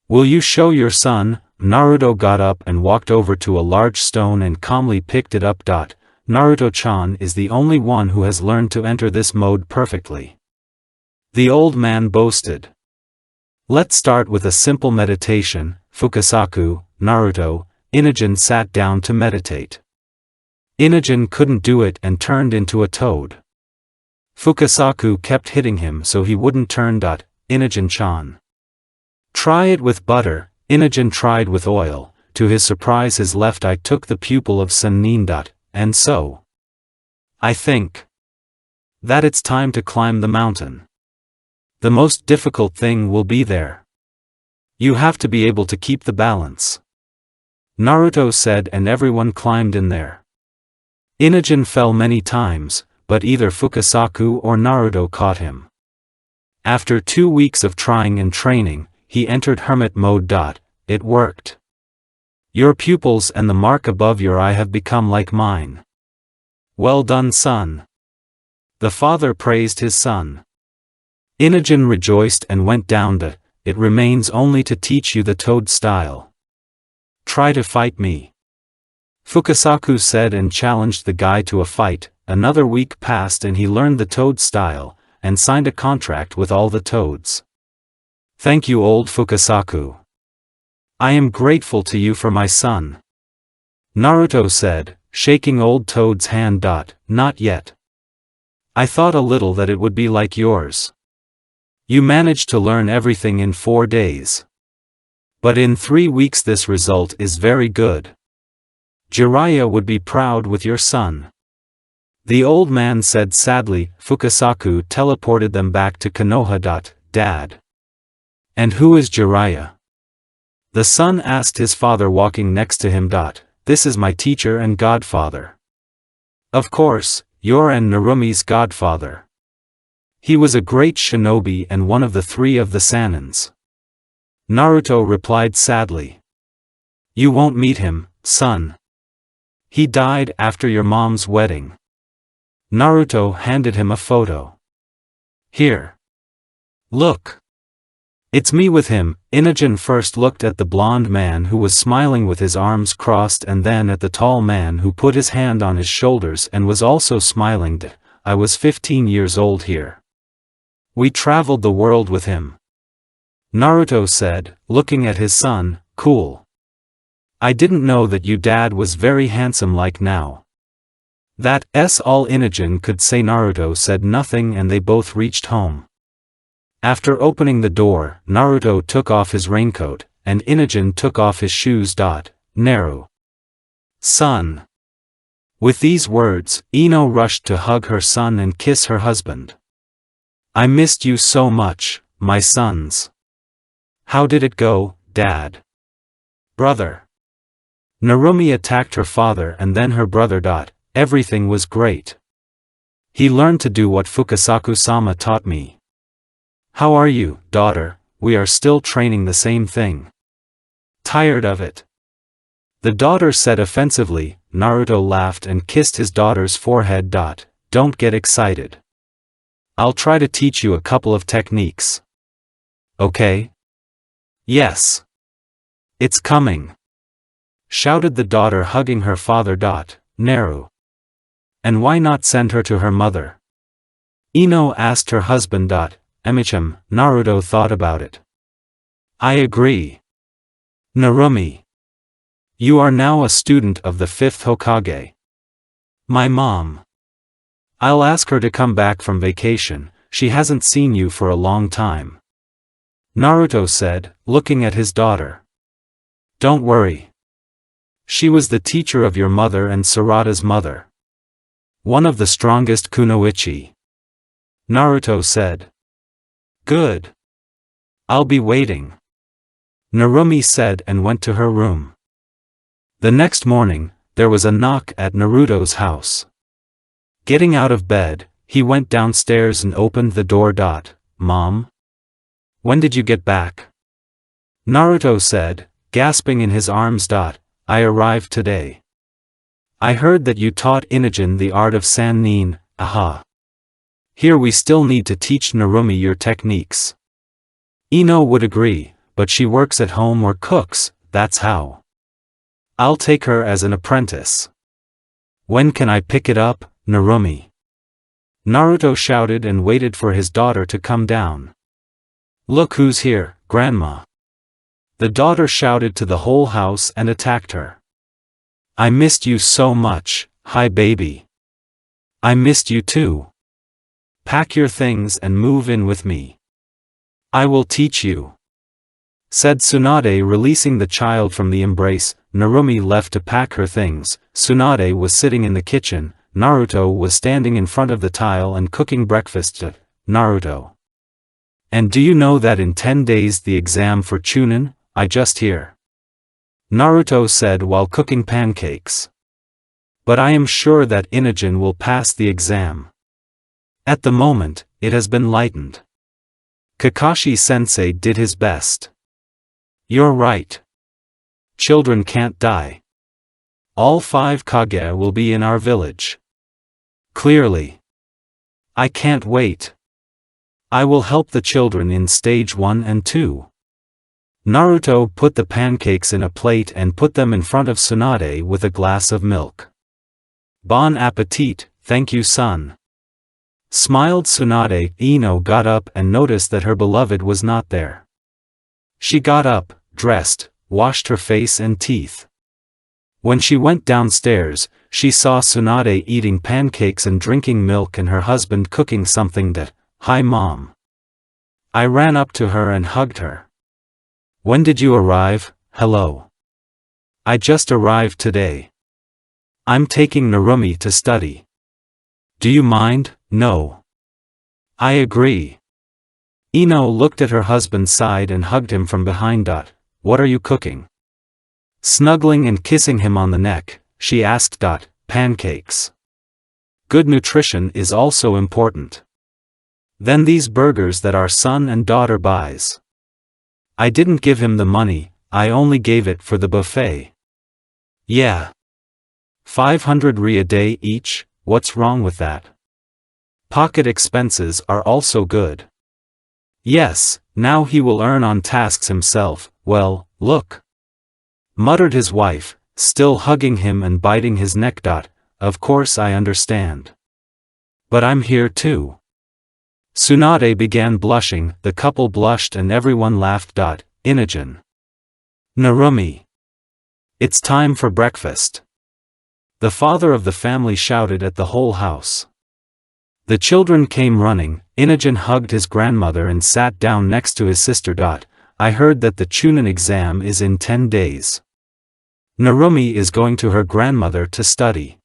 Will you show your son? Naruto got up and walked over to a large stone and calmly picked it up. Naruto-chan is the only one who has learned to enter this mode perfectly. The old man boasted. Let's start with a simple meditation. Fukasaku, Naruto, Inogen sat down to meditate. Inogen couldn't do it and turned into a toad. Fukasaku kept hitting him so he wouldn't turn. Inogen-chan. Try it with butter. Inogen tried with oil. To his surprise, his left eye took the pupil of Sennin. And so. I think that it's time to climb the mountain. The most difficult thing will be there. You have to be able to keep the balance. Naruto said, and everyone climbed in there. Inogen fell many times, but either Fukasaku or Naruto caught him. After 2 weeks of trying and training, he entered hermit mode. It worked. Your pupils and the mark above your eye have become like mine. Well done, son. The father praised his son. Inogen rejoiced and went down. It remains only to teach you the toad style. Try to fight me. Fukasaku said and challenged the guy to a fight. Another week passed and he learned the toad style, and signed a contract with all the toads. Thank you, old Fukasaku. I am grateful to you for my son. Naruto said, shaking old Toad's hand. Not yet. I thought a little that it would be like yours. You managed to learn everything in 4 days. But in 3 weeks this result is very good. Jiraiya would be proud with your son. The old man said sadly. Fukasaku teleported them back to Konoha. Dad. And who is Jiraiya? The son asked his father walking next to him. This is my teacher and godfather. Of course, you're and Narumi's godfather. He was a great shinobi and one of the 3 of the Sanins. Naruto replied sadly. You won't meet him, son. He died after your mom's wedding. Naruto handed him a photo. Here. Look. It's me with him. Inogen first looked at the blonde man who was smiling with his arms crossed and then at the tall man who put his hand on his shoulders and was also smiling. I was 15 years old here. We traveled the world with him. Naruto said, looking at his son. Cool. I didn't know that your dad was very handsome like now. That's all Inogen could say. Naruto said nothing and they both reached home. After opening the door, Naruto took off his raincoat, and Inogen took off his shoes. Naru. Son. With these words, Ino rushed to hug her son and kiss her husband. I missed you so much, my sons. How did it go, Dad? Brother. Narumi attacked her father and then her brother. Everything was great. He learned to do what Fukasaku-sama taught me. How are you, daughter? We are still training the same thing. Tired of it? The daughter said offensively. Naruto laughed and kissed his daughter's forehead. Don't get excited. I'll try to teach you a couple of techniques. Okay? Yes. It's coming. Shouted the daughter hugging her father. Naru. And why not send her to her mother? Ino asked her husband. Emichim. Naruto thought about it. I agree. Narumi. You are now a student of the 5th Hokage. My mom. I'll ask her to come back from vacation, she hasn't seen you for a long time. Naruto said, looking at his daughter. Don't worry. She was the teacher of your mother and Sarada's mother. One of the strongest kunoichi. Naruto said. Good. I'll be waiting. Narumi said and went to her room. The next morning, there was a knock at Naruto's house. Getting out of bed, he went downstairs and opened the door. Mom? When did you get back? Naruto said, gasping in his arms. I arrived today. I heard that you taught Inogen the art of Sannin. Aha. Here we still need to teach Narumi your techniques. Ino would agree, but she works at home or cooks, that's how. I'll take her as an apprentice. When can I pick it up, Narumi? Naruto shouted and waited for his daughter to come down. Look who's here, Grandma. The daughter shouted to the whole house and attacked her. I missed you so much, hi baby. I missed you too. Pack your things and move in with me. I will teach you. Said Tsunade, releasing the child from the embrace. Narumi left to pack her things. Tsunade was sitting in the kitchen. Naruto was standing in front of the tile and cooking breakfast. Naruto. And do you know that in 10 days the exam for Chunin? I just hear. Naruto said while cooking pancakes. But I am sure that Inogen will pass the exam. At the moment, it has been lightened. Kakashi-sensei did his best. You're right. Children can't die. All 5 Kage will be in our village. Clearly. I can't wait. I will help the children in stage 1 and 2. Naruto put the pancakes in a plate and put them in front of Tsunade with a glass of milk. Bon appetit, thank you son. Smiled Tsunade. Ino got up and noticed that her beloved was not there. She got up, dressed, washed her face and teeth. When she went downstairs, she saw Tsunade eating pancakes and drinking milk and her husband cooking something. Hi mom. I ran up to her and hugged her. When did you arrive? Hello. I just arrived today. I'm taking Narumi to study. Do you mind? No. I agree. Ino looked at her husband's side and hugged him from behind. What are you cooking? Snuggling and kissing him on the neck, she asked. Pancakes. Good nutrition is also important. Then these burgers that our son and daughter buys. I didn't give him the money, I only gave it for the buffet. Yeah. 500 Ri a day each, what's wrong with that? Pocket expenses are also good. Yes, now he will earn on tasks himself, well, look, muttered his wife, still hugging him and biting his neck. Of course I understand. But I'm here too. Tsunade began blushing, the couple blushed and everyone laughed. Inogen. Narumi. It's time for breakfast. The father of the family shouted at the whole house. The children came running. Inogen hugged his grandmother and sat down next to his sister. I heard that the Chunin exam is in 10 days. Narumi is going to her grandmother to study.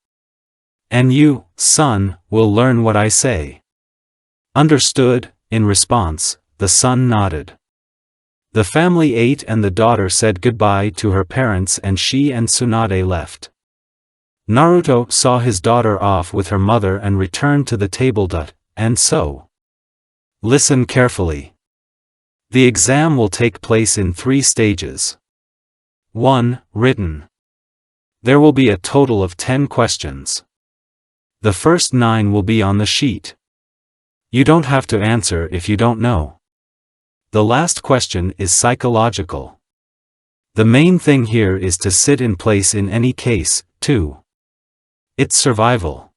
And you, son, will learn what I say. Understood. In response, the son nodded. The family ate and the daughter said goodbye to her parents and she and Tsunade left. Naruto saw his daughter off with her mother and returned to the table. And so. Listen carefully. The exam will take place in 3 stages. 1. Written. There will be a total of 10 questions. The first 9 will be on the sheet. You don't have to answer if you don't know. The last question is psychological. The main thing here is to sit in place in any case. 2. It's survival.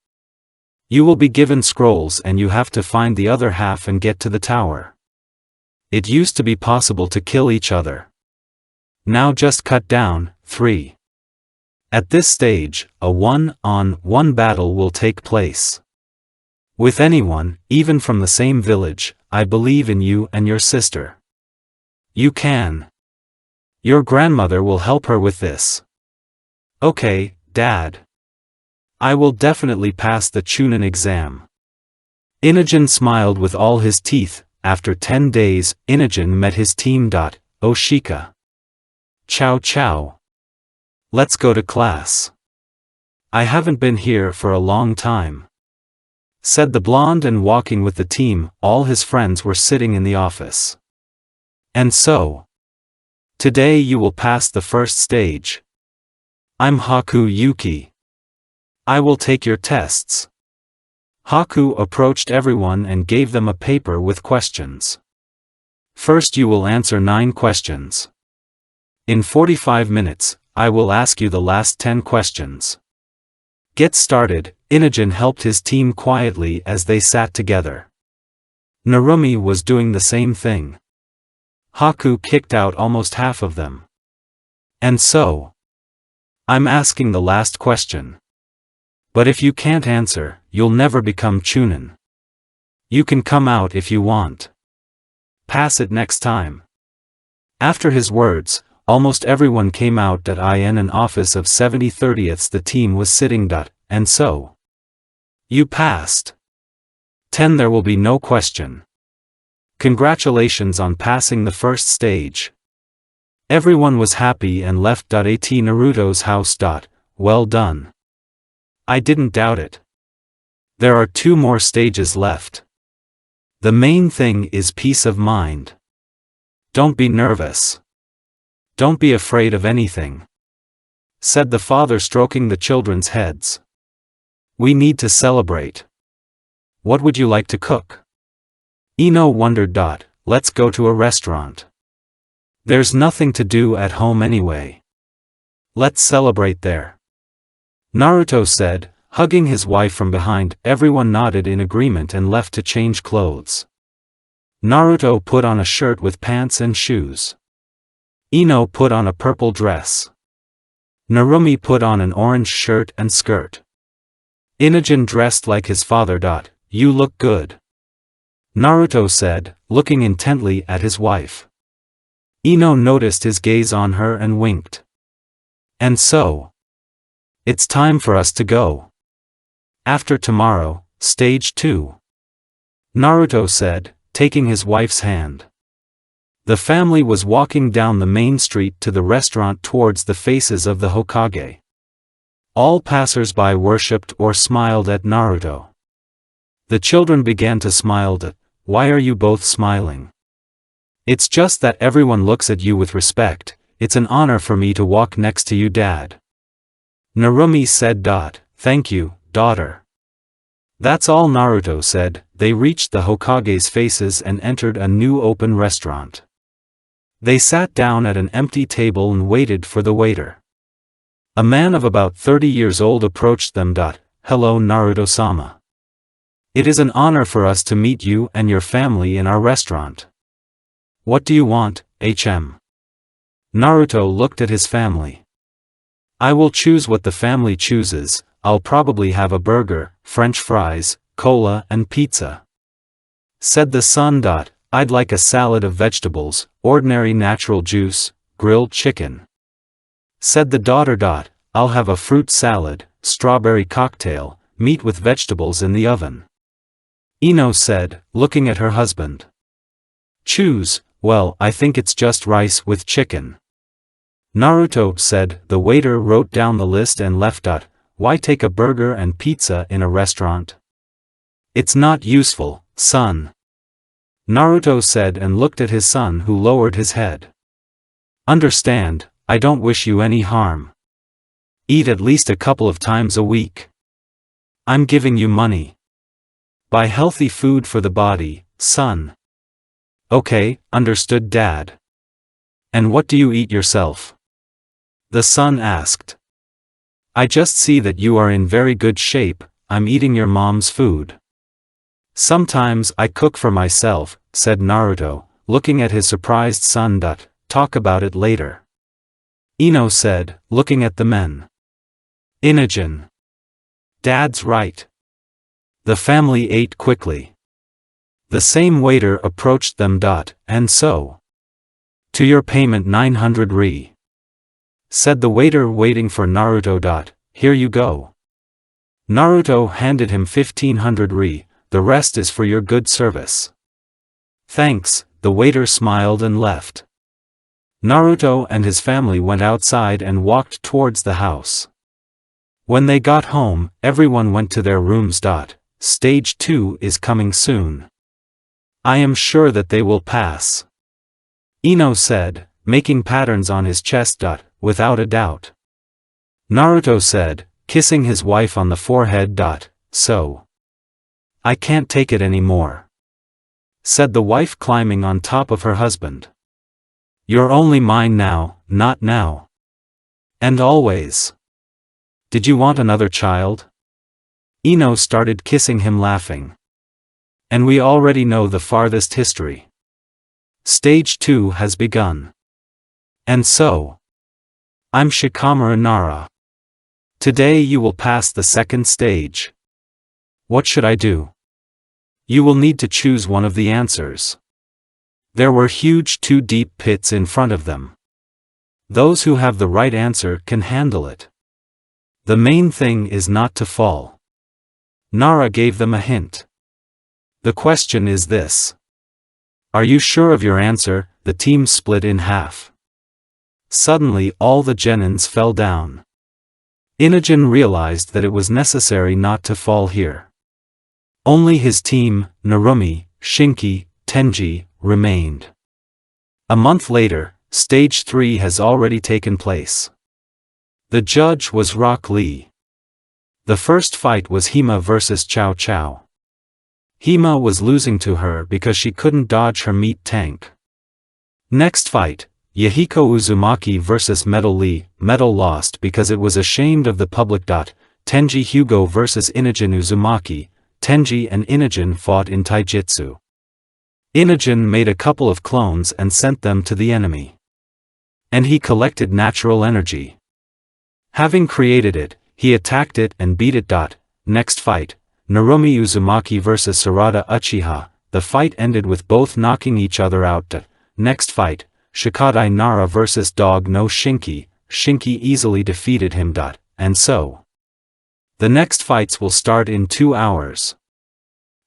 You will be given scrolls and you have to find the other half and get to the tower. It used to be possible to kill each other. Now just cut down. 3. At this stage, a 1-on-1 battle will take place. With anyone, even from the same village. I believe in you and your sister. You can. Your grandmother will help her with this. Okay, Dad. I will definitely pass the Chunin exam. Inogen smiled with all his teeth. After 10 days, Inogen met his team. Oshika. Ciao ciao. Let's go to class. I haven't been here for a long time, said the blonde, and walking with the team. All his friends were sitting in the office. And so, today you will pass the first stage. I'm Haku Yuki. I will take your tests. Haku approached everyone and gave them a paper with questions. First you will answer 9 questions. In 45 minutes, I will ask you the last 10 questions. Get started. Inogen helped his team quietly as they sat together. Narumi was doing the same thing. Haku kicked out almost half of them. And so, I'm asking the last question. But if you can't answer, you'll never become Chunin. You can come out if you want. Pass it next time. After his words, almost everyone came out. In an office of 70/30ths the team was sitting. And so. You passed. 10 There will be no question. Congratulations on passing the first stage. Everyone was happy and left. At Naruto's house. Well done. I didn't doubt it. There are 2 more stages left. The main thing is peace of mind. Don't be nervous. Don't be afraid of anything, said the father, stroking the children's heads. We need to celebrate. What would you like to cook? Ino wondered. Let's go to a restaurant. There's nothing to do at home anyway. Let's celebrate there. Naruto said, hugging his wife from behind. Everyone nodded in agreement and left to change clothes. Naruto put on a shirt with pants and shoes. Ino put on a purple dress. Narumi put on an orange shirt and skirt. Inogen dressed like his father. You look good, Naruto said, looking intently at his wife. Ino noticed his gaze on her and winked. And so, it's time for us to go. After tomorrow, stage 2. Naruto said, taking his wife's hand. The family was walking down the main street to the restaurant towards the faces of the Hokage. All passers-by worshipped or smiled at Naruto. The children began to smile. Why are you both smiling? It's just that everyone looks at you with respect. It's an honor for me to walk next to you, Dad. Narumi said. Thank you, daughter. That's all, Naruto said. They reached the Hokage's faces and entered a new open restaurant. They sat down at an empty table and waited for the waiter. A man of about 30 years old approached them. Hello, Naruto-sama. It is an honor for us to meet you and your family in our restaurant. What do you want, HM? Naruto looked at his family. I will choose what the family chooses. I'll probably have a burger, French fries, cola and pizza. Said the son. I'd like a salad of vegetables, ordinary natural juice, grilled chicken. Said the daughter. I'll have a fruit salad, strawberry cocktail, meat with vegetables in the oven. Ino said, looking at her husband. Choose. Well, I think it's just rice with chicken. Naruto said. The waiter wrote down the list and left. Why take a burger and pizza in a restaurant? It's not useful, son. Naruto said and looked at his son, who lowered his head. Understand, I don't wish you any harm. Eat at least a couple of times a week. I'm giving you money. Buy healthy food for the body, son. Okay, understood, Dad. And what do you eat yourself? The son asked. I just see that you are in very good shape. I'm eating your mom's food. Sometimes I cook for myself, said Naruto, looking at his surprised son. Talk about it later. Ino said, looking at the men. Inogen. Dad's right. The family ate quickly. The same waiter approached them. And so? To your payment 900 ri. Said the waiter, waiting for Naruto. Here you go. Naruto handed him 1500 ri, the rest is for your good service. Thanks, the waiter smiled and left. Naruto and his family went outside and walked towards the house. When they got home, everyone went to their rooms. Stage 2 is coming soon. I am sure that they will pass. Ino said, making patterns on his chest. Without a doubt. Naruto said, kissing his wife on the forehead. So. I can't take it anymore. Said the wife, climbing on top of her husband. You're only mine now, not now. And always. Did you want another child? Ino started kissing him, laughing. And we already know the farthest history. Stage 2 has begun. And so. I'm Shikamaru Nara. Today you will pass the second stage. What should I do? You will need to choose one of the answers. There were huge 2 deep pits in front of them. Those who have the right answer can handle it. The main thing is not to fall. Nara gave them a hint. The question is this. Are you sure of your answer? The team split in half. Suddenly all the genins fell down. Inogen realized that it was necessary not to fall here. Only his team, Narumi, Shinki, Tenji, remained. A month later, Stage 3 has already taken place. The judge was Rock Lee. The first fight was Hima versus Chow Chow. Hima was losing to her because she couldn't dodge her meat tank. Next fight, Yahiko Uzumaki versus Metal Lee. Metal lost because it was ashamed of the public. Tenji Hugo versus Inogen Uzumaki. Tenji and Inogen fought in taijutsu. Inogen made a couple of clones and sent them to the enemy. And he collected natural energy. Having created it, he attacked it and beat it. Next fight, Narumi Uzumaki versus Sarada Uchiha. The fight ended with both knocking each other out. Next fight, Shikadai Nara versus Dog no Shinki. Shinki easily defeated him. And so. The next fights will start in 2 hours.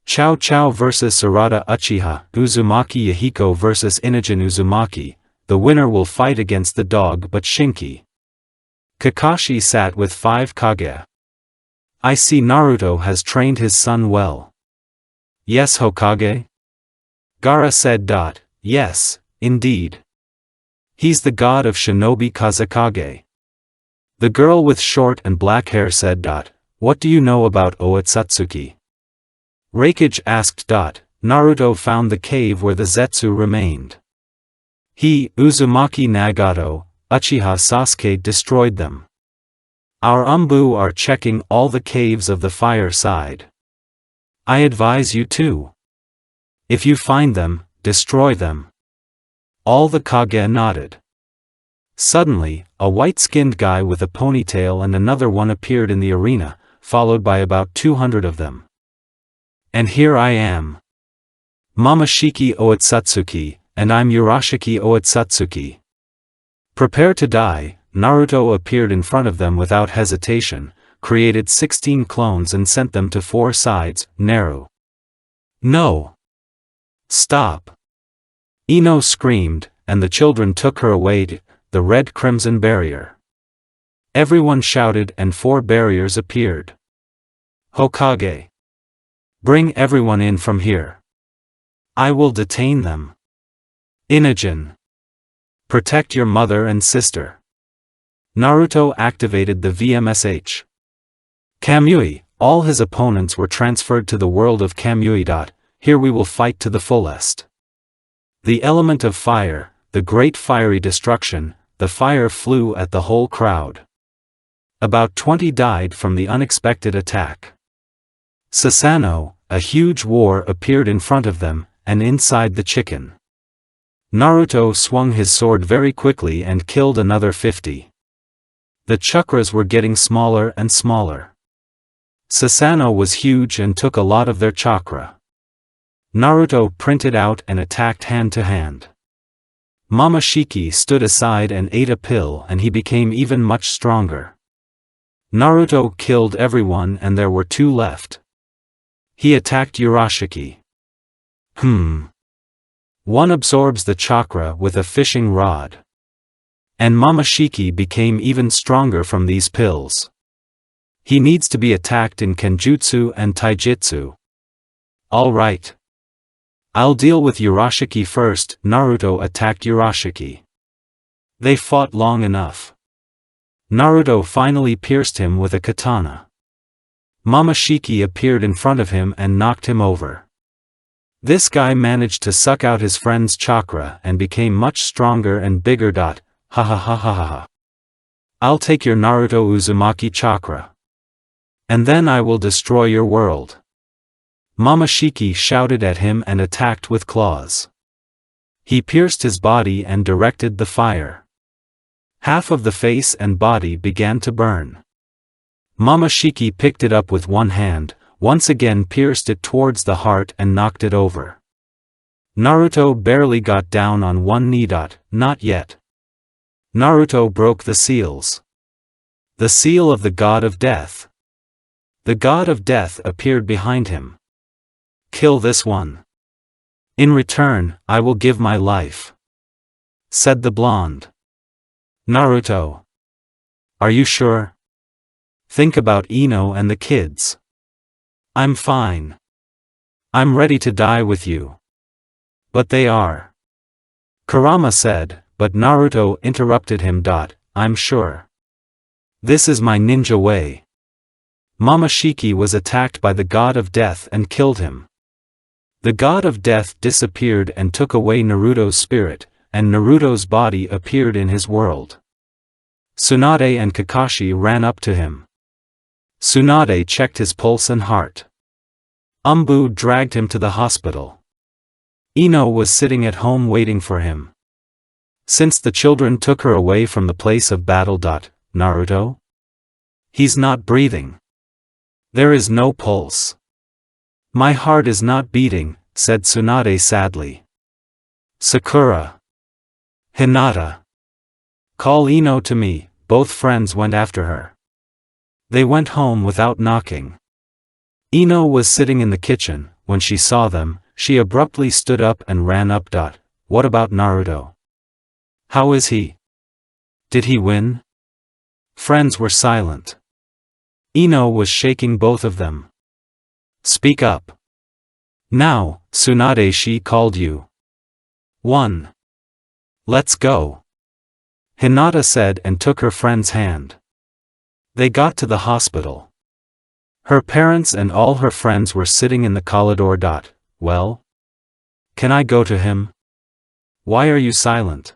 Chow Chow versus Sarada Uchiha. Uzumaki Yahiko versus Inogen Uzumaki. The winner will fight against the dog but Shinki. Kakashi sat with 5 Kage. I see Naruto has trained his son well. Yes, Hokage? Gaara said. Yes, indeed. He's the god of Shinobi Kazekage. The girl with short and black hair said. What do you know about Otsutsuki? Reikage asked. Naruto found the cave where the Zetsu remained. He, Uzumaki Nagato, Uchiha Sasuke destroyed them. Our Umbu are checking all the caves of the fire side. I advise you to. If you find them, destroy them. All the Kage nodded. Suddenly, a white-skinned guy with a ponytail and another one appeared in the arena, followed by about 200 of them. And here I am. Momoshiki Otsutsuki, and I'm Urashiki Otsutsuki. Prepare to die. Naruto appeared in front of them without hesitation, created 16 clones and sent them to 4 sides. Naru. No. Stop. Ino screamed, and the children took her away to the red-crimson barrier. Everyone shouted and 4 barriers appeared. Hokage. Bring everyone in from here. I will detain them. Inogen. Protect your mother and sister. Naruto activated the VMSH. Kamui, all his opponents were transferred to the world of Kamui. Here we will fight to the fullest. The element of fire, the great fiery destruction, the fire flew at the whole crowd. About 20 died from the unexpected attack. Susanoo, a huge war appeared in front of them, and inside the chicken. Naruto swung his sword very quickly and killed another 50. The chakras were getting smaller and smaller. Susanoo was huge and took a lot of their chakra. Naruto printed out and attacked hand to hand. Momoshiki stood aside and ate a pill and he became even much stronger. Naruto killed everyone and there were 2 left. He attacked Urashiki. One absorbs the chakra with a fishing rod. And Momoshiki became even stronger from these pills. He needs to be attacked in Kenjutsu and Taijutsu. Alright. I'll deal with Urashiki first. Naruto attacked Urashiki. They fought long enough. Naruto finally pierced him with a katana. Momoshiki appeared in front of him and knocked him over. This guy managed to suck out his friend's chakra and became much stronger and bigger. Ha ha ha ha ha. I'll take your Naruto Uzumaki chakra. And then I will destroy your world. Momoshiki shouted at him and attacked with claws. He pierced his body and directed the fire. Half of the face and body began to burn. Momoshiki picked it up with one hand, once again pierced it towards the heart and knocked it over. Naruto barely got down on one knee. Not yet. Naruto broke the seals. The seal of the God of Death. The God of Death appeared behind him. Kill this one. In return, I will give my life, said the blonde. Naruto. Are you sure? Think about Ino and the kids. I'm fine. I'm ready to die with you. But they are. Kurama said, but Naruto interrupted him. I'm sure. This is my ninja way. Momoshiki was attacked by the God of Death and killed him. The God of Death disappeared and took away Naruto's spirit, and Naruto's body appeared in his world. Tsunade and Kakashi ran up to him. Tsunade checked his pulse and heart. Umbu dragged him to the hospital. Ino was sitting at home waiting for him. Since the children took her away from the place of battle. Naruto? He's not breathing. There is no pulse. My heart is not beating, said Tsunade sadly. Sakura. Hinata. Call Ino to me. Both friends went after her. They went home without knocking. Ino was sitting in the kitchen. When she saw them, she abruptly stood up and ran up. What about Naruto? How is he? Did he win? Friends were silent. Ino was shaking both of them. Speak up. Now, Tsunade, she called you. 1. Let's go. Hinata said and took her friend's hand. They got to the hospital. Her parents and all her friends were sitting in the corridor. Well? Can I go to him? Why are you silent?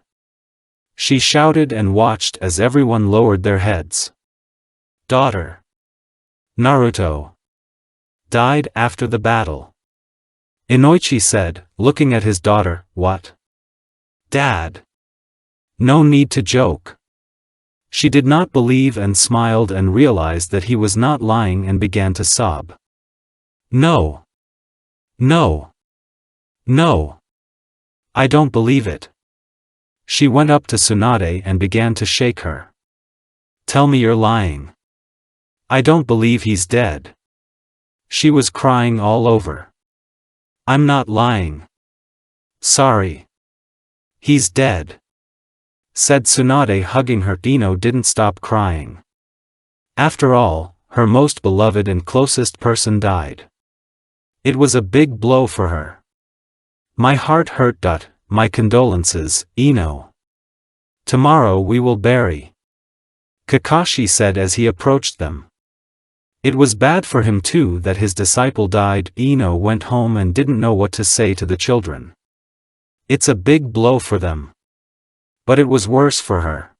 She shouted and watched as everyone lowered their heads. Daughter. Naruto. Died after the battle. Inoichi said, looking at his daughter. What? Dad. No need to joke. She did not believe and smiled and realized that he was not lying and began to sob. No. No. No. I don't believe it. She went up to Tsunade and began to shake her. Tell me you're lying. I don't believe he's dead. She was crying all over. I'm not lying. Sorry. He's dead, said Tsunade, hugging her. Ino didn't stop crying. After all, her most beloved and closest person died. It was a big blow for her. My heart hurt. My condolences, Ino. Tomorrow we will bury. Kakashi said as he approached them. It was bad for him too that his disciple died. Ino went home and didn't know what to say to the children. It's a big blow for them. But it was worse for her.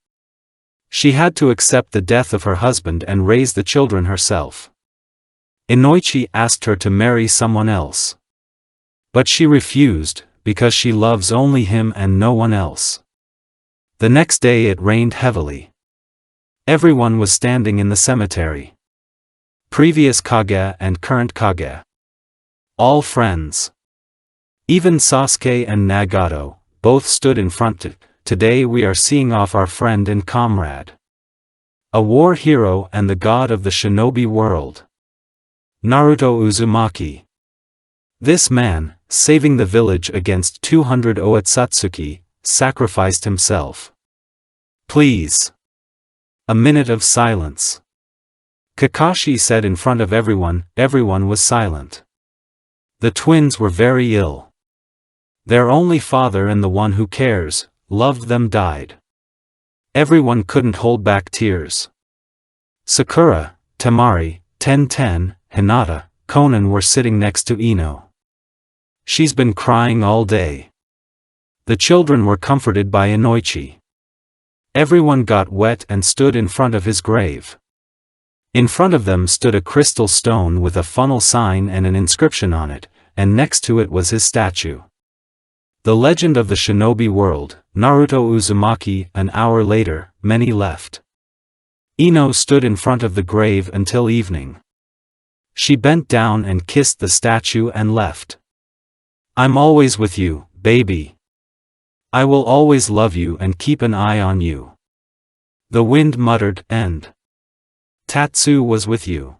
She had to accept the death of her husband and raise the children herself. Inoichi asked her to marry someone else. But she refused, because she loves only him and no one else. The next day it rained heavily. Everyone was standing in the cemetery. Previous Kage and current Kage. All friends. Even Sasuke and Nagato, both stood in front. Today we are seeing off our friend and comrade. A war hero and the god of the shinobi world. Naruto Uzumaki. This man, saving the village against 200 Otsutsuki, sacrificed himself. Please. A minute of silence. Kakashi said in front of everyone. Everyone was silent. The twins were very ill. Their only father and the one who cares, loved them died. Everyone couldn't hold back tears. Sakura, Temari, Ten, Hinata, Konan were sitting next to Ino. She's been crying all day. The children were comforted by Inoichi. Everyone got wet and stood in front of his grave. In front of them stood a crystal stone with a funnel sign and an inscription on it, and next to it was his statue. The legend of the shinobi world, Naruto Uzumaki. An hour later, many left. Ino stood in front of the grave until evening. She bent down and kissed the statue and left. I'm always with you, baby. I will always love you and keep an eye on you. The wind muttered, and Tatsu was with you.